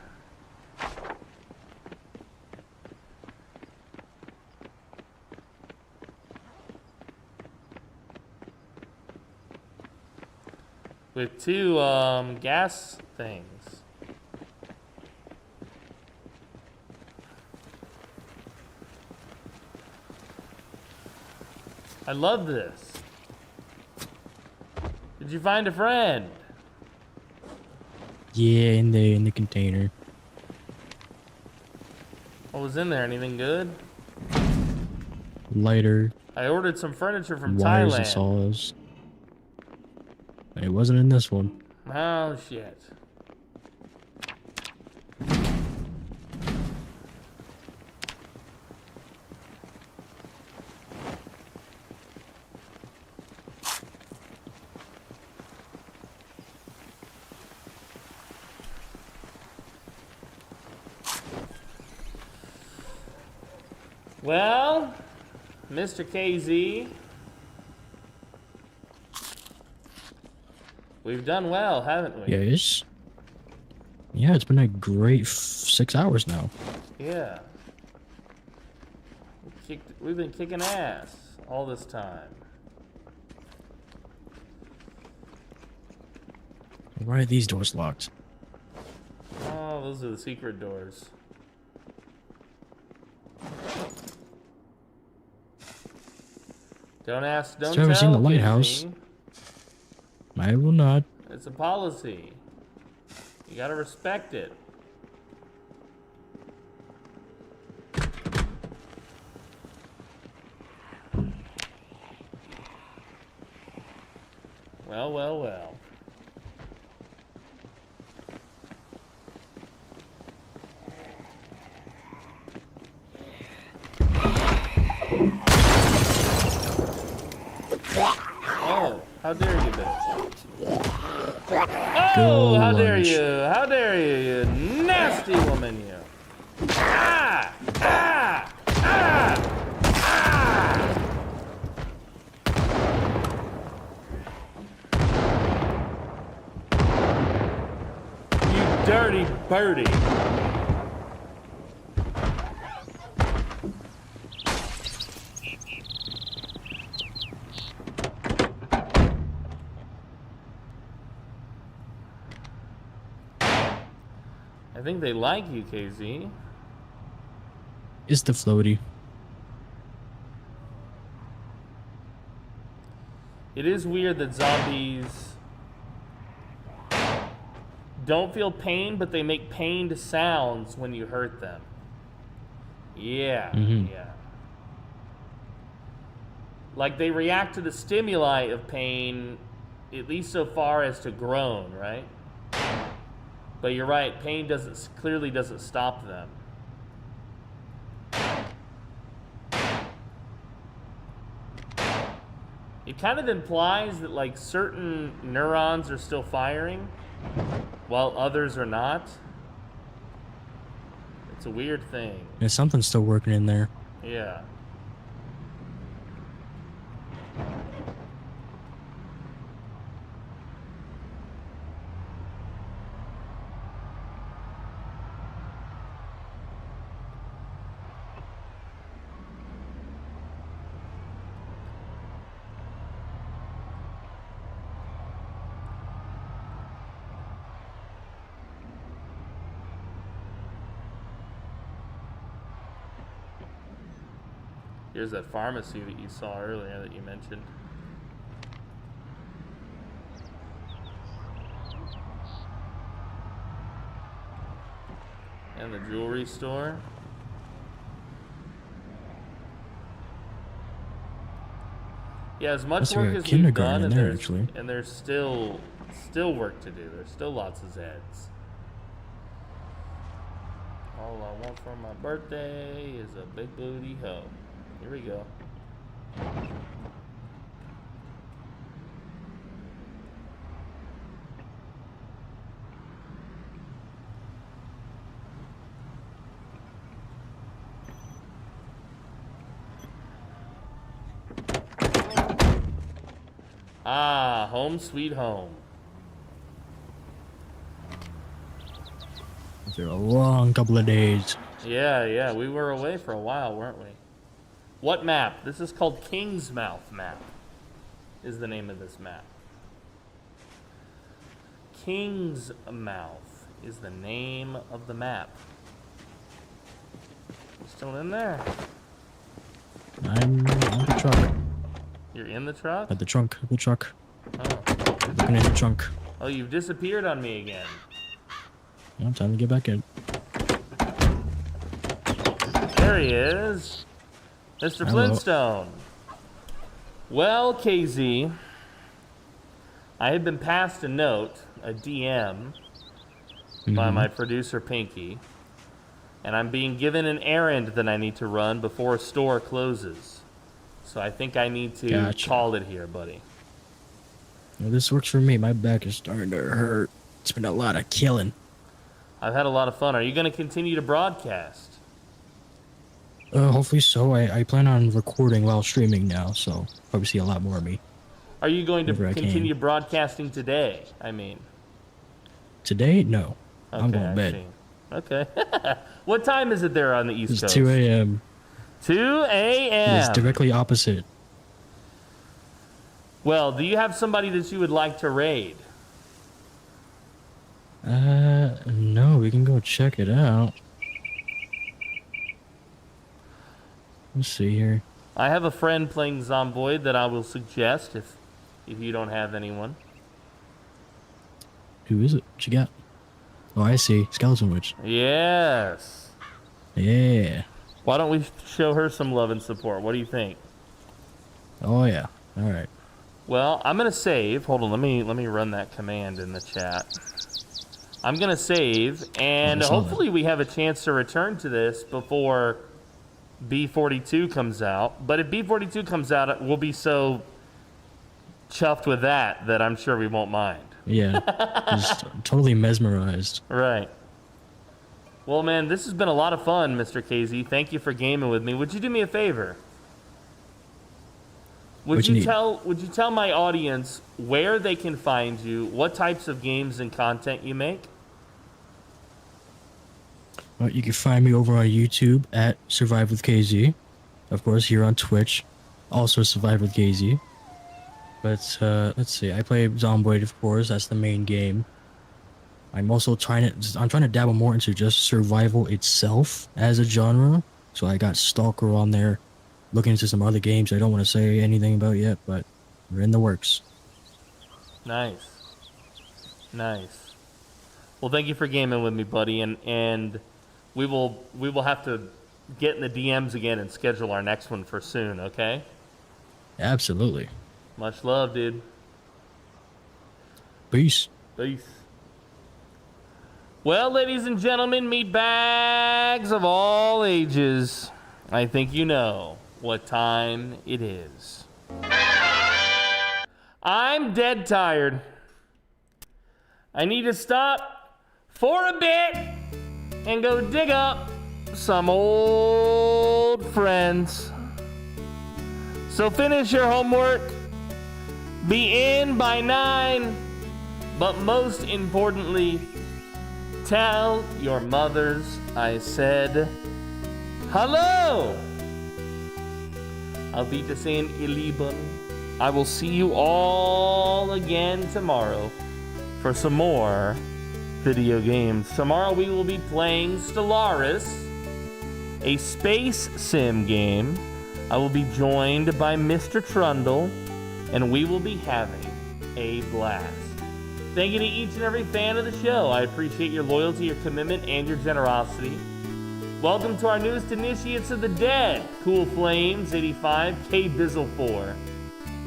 With two gas things. I love this. Did you find a friend? Yeah, in the container. What was in there? Anything good? Lighter, I ordered some furniture from wires Thailand. and saws. It wasn't in this one. Oh shit. Well, Mr. KZ, we've done well, haven't we? Yes. Yeah, it's been a great 6 hours now. Yeah. We've been kicking ass all this time. Why are these doors locked? Oh, those are the secret doors. Don't ask, don't Still haven't seen tell, the lighthouse. KZ. I will not. It's a policy. You gotta respect it. Well, well, well. Oh, how dare you, bitch. Oh, how dare you. How dare you, you nasty woman, you. Ah! Ah! Ah! Ah! You dirty birdie. I think they like you, KZ. It's the floaty. It is weird that zombies don't feel pain, but they make pained sounds when you hurt them. Yeah, yeah. Like they react to the stimuli of pain, at least so far as to groan, right? But you're right, pain clearly doesn't stop them. It kind of implies that like certain neurons are still firing while others are not. It's a weird thing. There's something still working in there. Yeah. Here's that pharmacy that you saw earlier that you mentioned. And the jewelry store. Yeah, as much That's work like a as we've kindergarten done, in there, actually. and there's still work to do. There's still lots of Zeds. All I want for my birthday is a big booty hoe. Here we go. Ah, home sweet home. After a long couple of days. Yeah, we were away for a while, weren't we? What map? This is called Kingsmouth map, is the name of this map. Kingsmouth is the name of the map. Still in there? I'm on the truck. You're in the truck? At the trunk of the truck. Oh. Looking in the trunk. Oh, you've disappeared on me again. Yeah, time to get back in. There he is. Mr. Hello. Flintstone. Well, KZ, I have been passed a note, a DM, by my producer Pinky, and I'm being given an errand that I need to run before a store closes. So I think I need to call it here, buddy. Well, this works for me. My back is starting to hurt. It's been a lot of killing. I've had a lot of fun. Are you going to continue to broadcast? Hopefully so. I plan on recording while streaming now, so probably see a lot more of me. Are you going to Whenever I continue can. broadcasting today? I mean. Today? No. Okay, I'm going to I bed. see. Okay. What time is it there on the East It's Coast? 2 a.m. 2 a.m. It's directly opposite. Well, do you have somebody that you would like to raid? No, we can go check it out. Let's see here. I have a friend playing Zomboid that I will suggest if you don't have anyone. Who is it? What you got? Oh, I see. Skeleton Witch. Yes. Yeah. Why don't we show her some love and support? What do you think? Oh, yeah. All right. Well, I'm gonna save. Hold on, let me run that command in the chat. I'm gonna save, and hopefully we have a chance to return to this before B42 comes out. But if B42 comes out, we'll be so chuffed with that I'm sure we won't mind. Yeah. Just totally mesmerized. Right. Well, man, this has been a lot of fun, Mr. KZ. Thank you for gaming with me. Would you do me a favor? Would you tell my audience where they can find you, what types of games and content you make? Well, you can find me over on YouTube at SurviveWithKZ. Of course, here on Twitch, also SurviveWithKZ. But let's see, I play Zomboid, of course. That's the main game. I'm also trying to dabble more into just survival itself as a genre. So I got Stalker on there, looking into some other games I don't want to say anything about yet, but we're in the works. Nice. Nice. Well, thank you for gaming with me, buddy, and we will have to get in the DMs again and schedule our next one for soon, okay? Absolutely. Much love, dude. Peace. Peace. Well, ladies and gentlemen, meat bags of all ages, I think you know what time it is. I'm dead tired. I need to stop for a bit and go dig up some old friends. So finish your homework, be in by 9, but most importantly, tell your mothers I said hello. Auf Wiedersehen, ihr Lieben. I will see you all again tomorrow for some more video games. Tomorrow we will be playing Stellaris, a space sim game. I will be joined by Mr. Trundle, and we will be having a blast. Thank you to each and every fan of the show. I appreciate your loyalty, your commitment, and your generosity. Welcome to our newest initiates of the dead. Cool Flames 85, K Bizzle 4,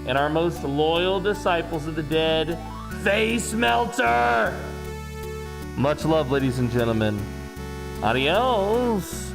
and our most loyal disciples of the dead, Face Melter. Much love, ladies and gentlemen. Adios.